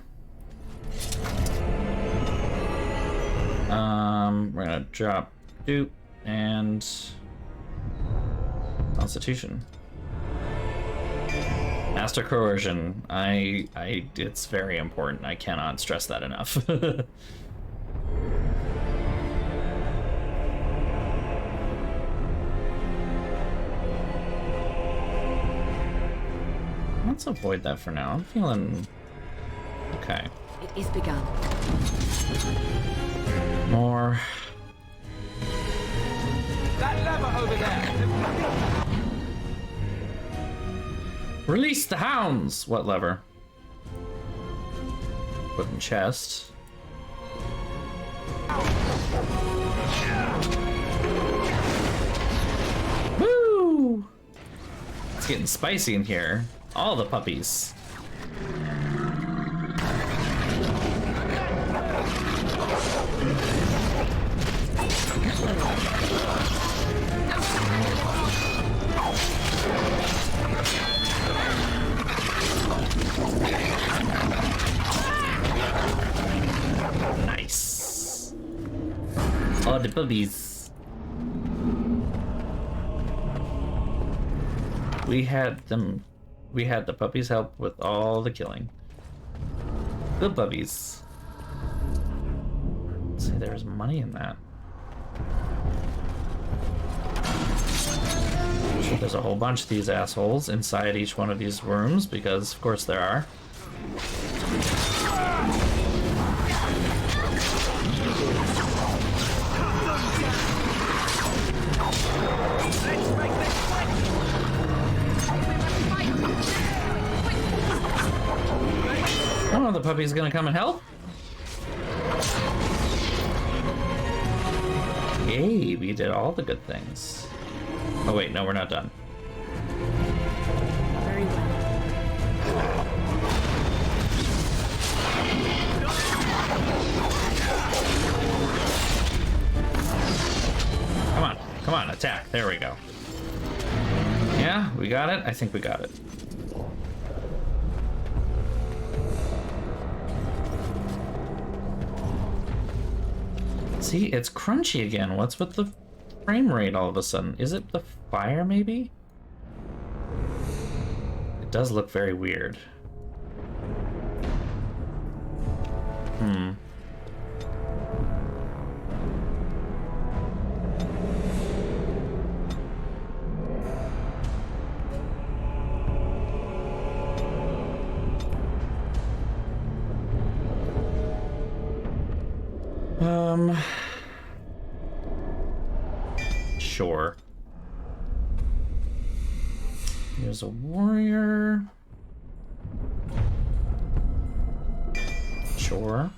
[SPEAKER 1] We're gonna drop dupe and Constitution. Master coercion. It's very important. I cannot stress that enough. Let's avoid that for now. I'm feeling okay.
[SPEAKER 22] It is begun.
[SPEAKER 1] More.
[SPEAKER 20] That lever over there.
[SPEAKER 1] Release the hounds! What lever? Wooden chest. Woo! It's getting spicy in here. All the puppies. Nice. All the puppies. We had the puppies help with all the killing. Good puppies. See, there's money in that. So there's a whole bunch of these assholes inside each one of these rooms, because of course there are. Oh, the puppy's gonna come and help? Yay, we did all the good things. Oh wait, no, we're not done.
[SPEAKER 22] Very well.
[SPEAKER 1] Come on, attack. There we go. Yeah, we got it? I think we got it. See, it's crunchy again. What's with the frame rate all of a sudden? Is it the fire, maybe? It does look very weird. Hmm. Sure. Here's a warrior. Sure.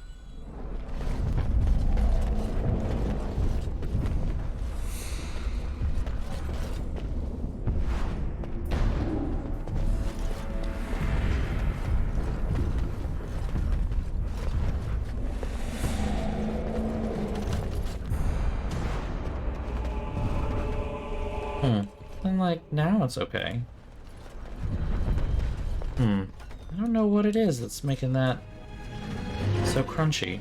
[SPEAKER 1] And like, now it's okay. I don't know what it is that's making that so crunchy.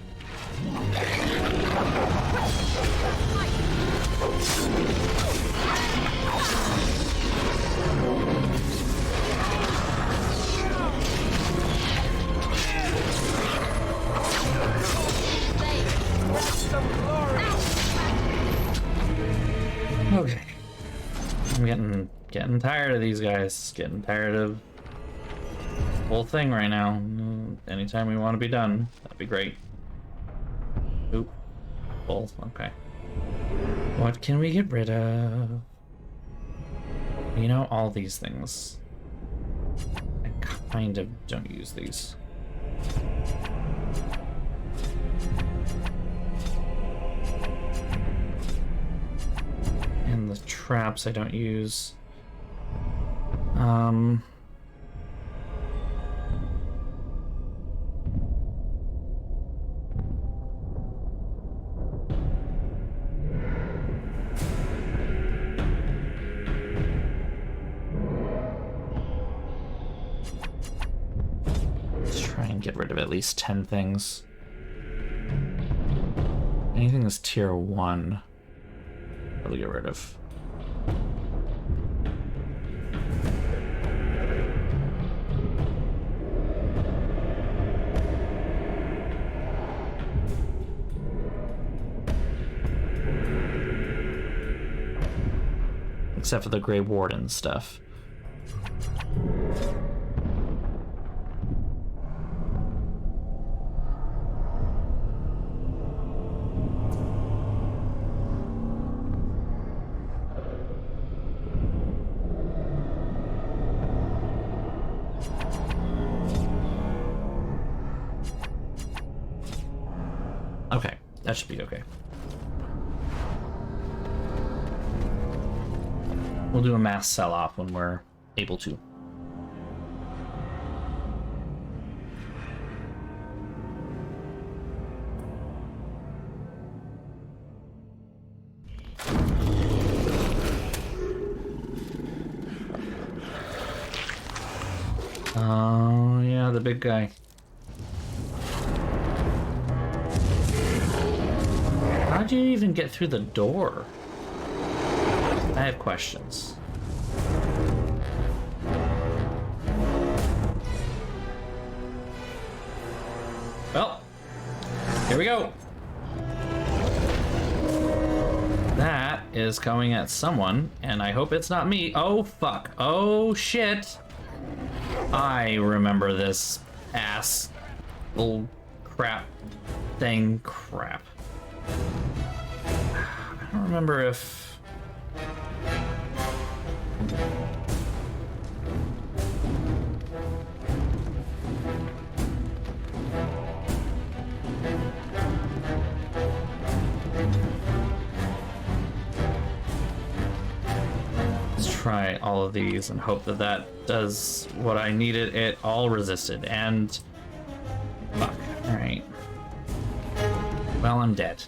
[SPEAKER 1] Okay. I'm getting tired of these guys. Getting tired of the whole thing right now. Anytime we want to be done, that'd be great. Oop. Bull. Okay. What can we get rid of? You know, all these things. I kind of don't use these. And the traps I don't use. Let's try and get rid of at least 10 things. Anything that's tier 1. I'll get rid of. Except for the Grey Warden stuff. Okay, that should be okay. We'll do a mass sell-off when we're able to. Oh, yeah, the big guy. How'd you even get through the door? I have questions. Well, here we go. That is coming at someone, and I hope it's not me. Oh, fuck. Oh, shit. I remember this ass bull crap thing. Crap. I don't remember if... Let's try all of these and hope that that does what I needed. It all resisted, and fuck. All right. Well, I'm dead.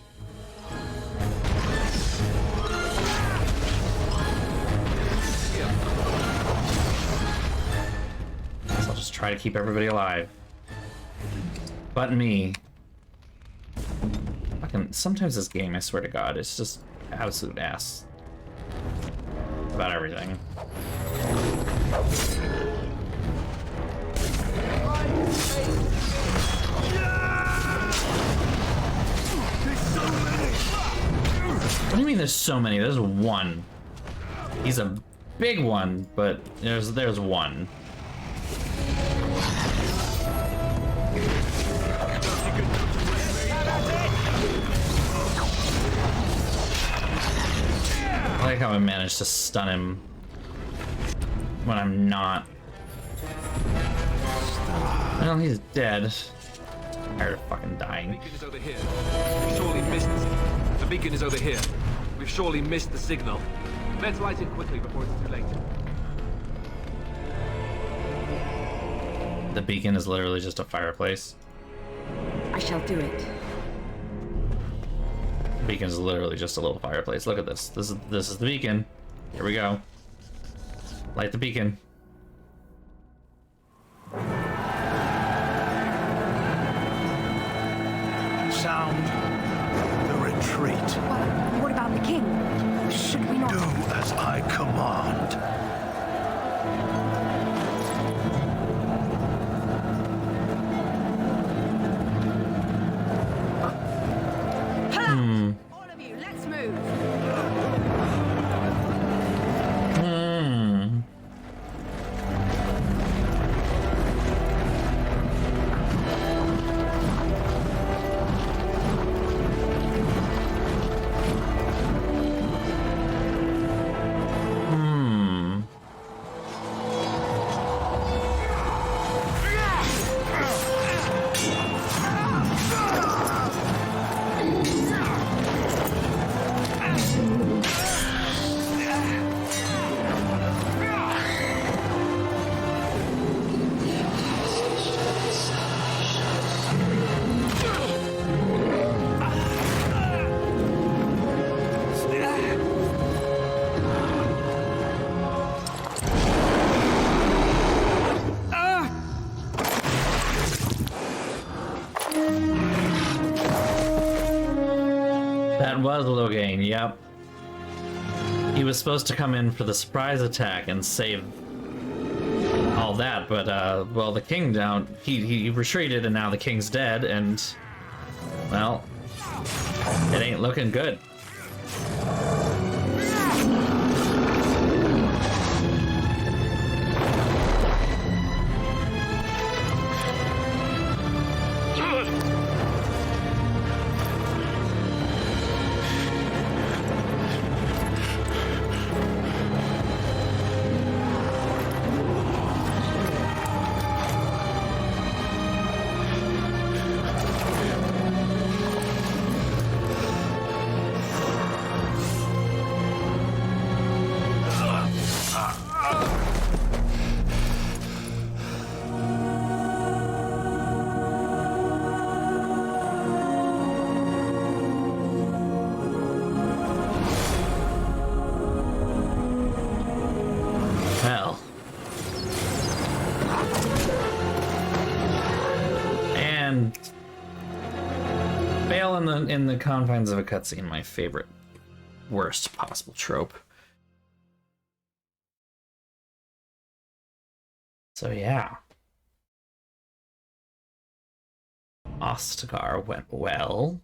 [SPEAKER 1] So I'll just try to keep everybody alive, but me. Fucking sometimes this game, I swear to God, it's just absolute ass about everything. What do you mean there's so many? There's one. He's a big one, but there's one. I like how I managed to stun him when I'm not. Well, he's dead. I'm tired of fucking dying.
[SPEAKER 6] The beacon is over here. We've surely missed it. The beacon is over here. We've surely missed the signal. Let's light it quickly before it's too late.
[SPEAKER 1] The beacon is literally just a fireplace.
[SPEAKER 16] I shall do it.
[SPEAKER 1] The beacon is literally just a little fireplace. Look at this. This is the beacon. Here we go. Light the beacon.
[SPEAKER 12] Sound the retreat.
[SPEAKER 22] What about the king? Should we not...
[SPEAKER 12] Do as I command.
[SPEAKER 16] All of you, let's move.
[SPEAKER 1] That was Logain, yep. He was supposed to come in for the surprise attack and save all that, but, well, the king he retreated and now the king's dead, and, well, it ain't looking good. Hell. And fail in the confines of a cutscene, my favorite, worst possible trope. So yeah. Ostagar went well.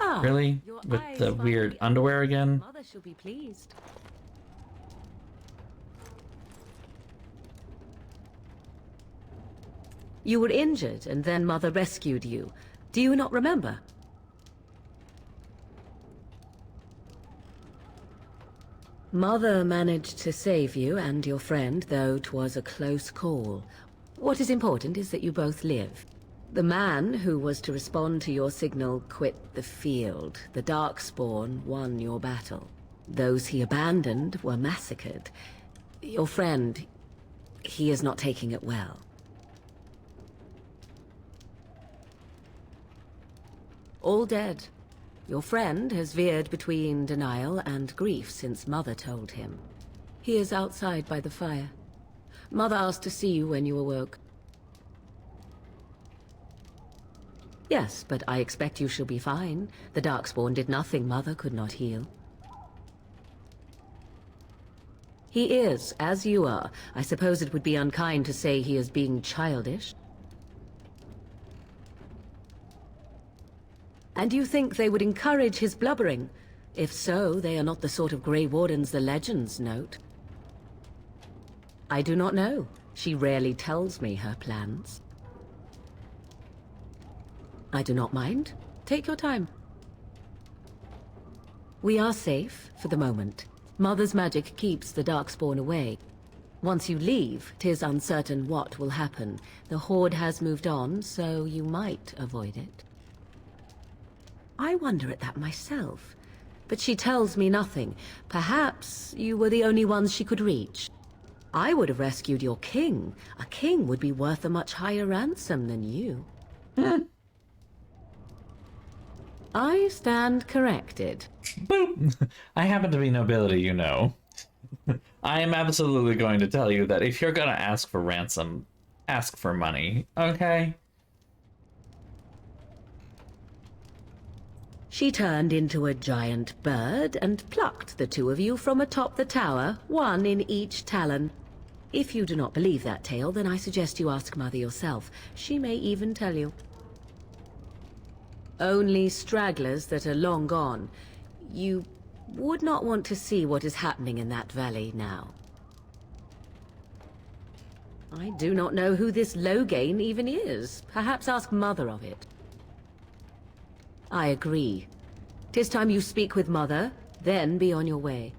[SPEAKER 8] Ah,
[SPEAKER 1] Really?
[SPEAKER 8] your
[SPEAKER 1] With
[SPEAKER 8] eyes
[SPEAKER 1] the
[SPEAKER 8] finally
[SPEAKER 1] weird
[SPEAKER 8] opened.
[SPEAKER 1] underwear again?
[SPEAKER 8] Mother shall be pleased. You were injured, and then Mother rescued you. Do you not remember? Mother managed to save you and your friend, though 'twas a close call. What is important is that you both live. The man who was to respond to your signal quit the field. The Darkspawn won your battle. Those he abandoned were massacred. Your friend, he is not taking it well. All dead. Your friend has veered between denial and grief since Mother told him. He is outside by the fire. Mother asked to see you when you awoke. Yes, but I expect you shall be fine. The Darkspawn did nothing Mother could not heal. He is, as you are. I suppose it would be unkind to say he is being childish. And you think they would encourage his blubbering? If so, they are not the sort of Grey Wardens the legends note. I do not know. She rarely tells me her plans. I do not mind. Take your time. We are safe, for the moment. Mother's magic keeps the Darkspawn away. Once you leave, 'tis uncertain what will happen. The Horde has moved on, so you might avoid it. I wonder at that myself. But she tells me nothing. Perhaps you were the only ones she could reach. I would have rescued your king. A king would be worth a much higher ransom than you. I stand corrected.
[SPEAKER 1] Boop! I happen to be nobility, you know. I am absolutely going to tell you that if you're gonna ask for ransom, ask for money, okay?
[SPEAKER 8] She turned into a giant bird and plucked the two of you from atop the tower, one in each talon. If you do not believe that tale, then I suggest you ask Mother yourself. She may even tell you. Only stragglers that are long gone. You would not want to see what is happening in that valley now. I do not know who this Loghain even is. Perhaps ask Mother of it. I agree. 'Tis time you speak with Mother, then be on your way.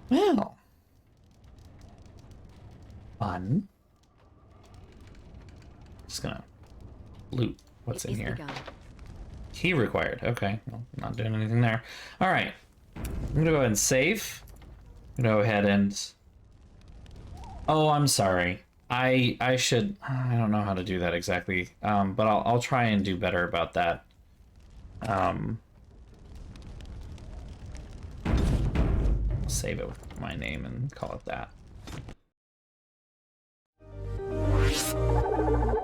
[SPEAKER 1] Well. Fun. Just gonna loot what's in here. Key required. Okay, well, not doing anything there. All right, I'm gonna go ahead and save. I'm gonna go ahead and. Oh, I'm sorry. I should. I don't know how to do that exactly. But I'll try and do better about that. Save it with my name and call it that.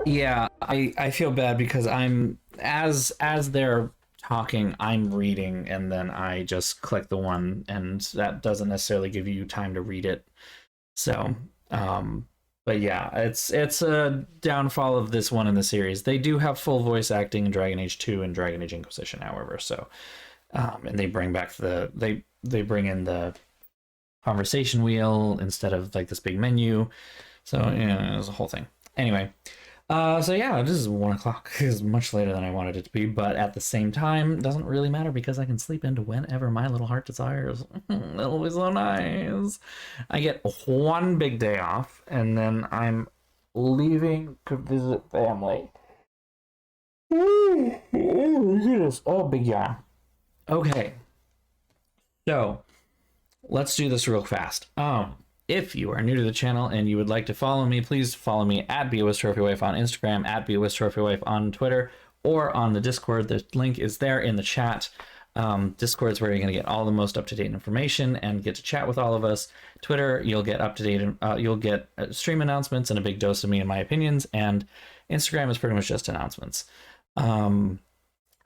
[SPEAKER 1] Yeah, I feel bad because I'm as they're talking, I'm reading, and then I just click the one, and that doesn't necessarily give you time to read it. So, but yeah, it's a downfall of this one in the series. They do have full voice acting in Dragon Age 2 and Dragon Age Inquisition, however. So, and they bring back they bring in the conversation wheel instead of like this big menu. So yeah, it was a whole thing. Anyway, so yeah, this is 1 o'clock. It's much later than I wanted it to be, but at the same time, it doesn't really matter because I can sleep into whenever my little heart desires. It'll be so nice. I get one big day off, and then I'm leaving to visit family. Oh, big yawn. Okay, so let's do this real fast. If you are new to the channel and you would like to follow me, please follow me at BOSTrophyWife on Instagram, at BOSTrophyWife on Twitter, or on the Discord. The link is there in the chat. Discord is where you're going to get all the most up-to-date information and get to chat with all of us. Twitter, you'll get up-to-date, you'll get stream announcements and a big dose of me and my opinions. And Instagram is pretty much just announcements.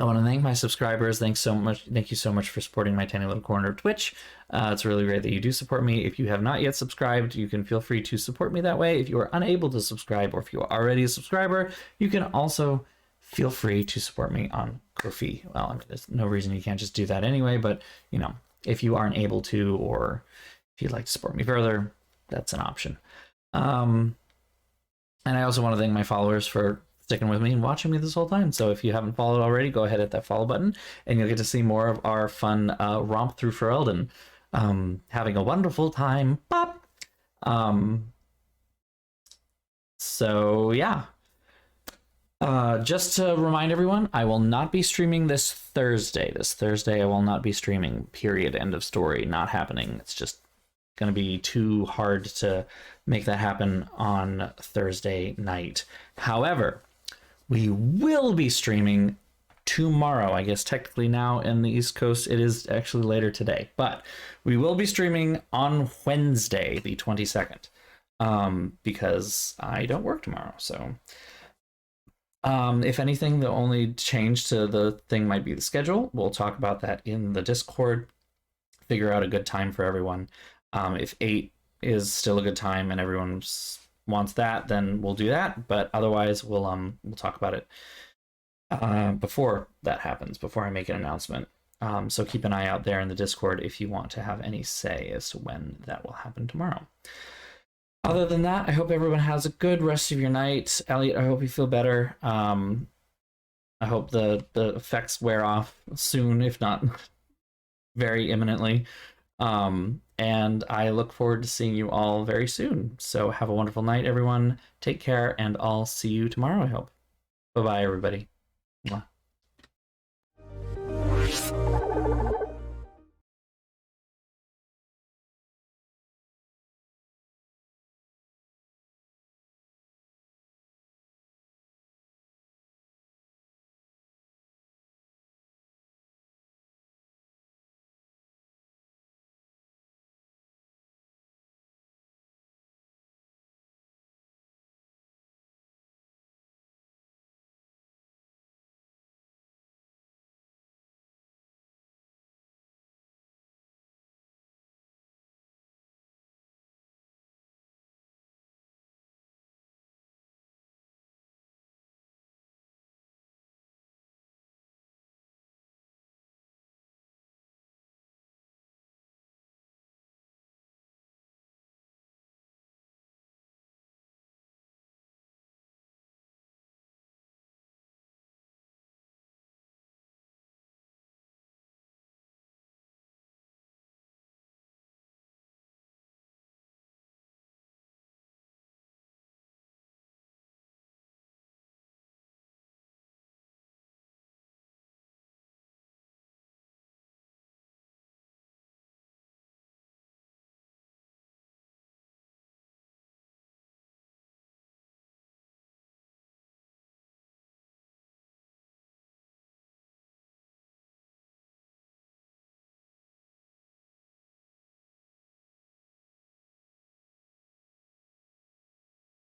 [SPEAKER 1] I want to thank my subscribers. Thank you so much for supporting my tiny little corner of Twitch. It's really great that you do support me. If you have not yet subscribed, you can feel free to support me that way. If you are unable to subscribe, or if you are already a subscriber, you can also feel free to support me on Ko-fi. Well, I mean, there's no reason you can't just do that anyway, but you know, if you aren't able to, or if you'd like to support me further, that's an option. And I also want to thank my followers for sticking with me and watching me this whole time. So if you haven't followed already, go ahead, hit that follow button, and you'll get to see more of our fun romp through Fereldan. Having a wonderful time. Bop! So yeah. Just to remind everyone, I will not be streaming this Thursday. This Thursday I will not be streaming, period, end of story. Not happening. It's just going to be too hard to make that happen on Thursday night. However, we will be streaming tomorrow. I guess technically now in the East Coast, it is actually later today, but we will be streaming on Wednesday, the 22nd, because I don't work tomorrow. So if anything, the only change to the thing might be the schedule. We'll talk about that in the Discord, figure out a good time for everyone. If 8 is still a good time and everyone wants that, then we'll do that. But otherwise, we'll talk about it before that happens, before I make an announcement. So keep an eye out there in the Discord if you want to have any say as to when that will happen tomorrow. Other than that, I hope everyone has a good rest of your night. Elliot, I hope you feel better. I hope the effects wear off soon, if not very imminently. And I look forward to seeing you all very soon. So have a wonderful night, everyone. Take care, and I'll see you tomorrow, I hope. Bye-bye, everybody. Mwah.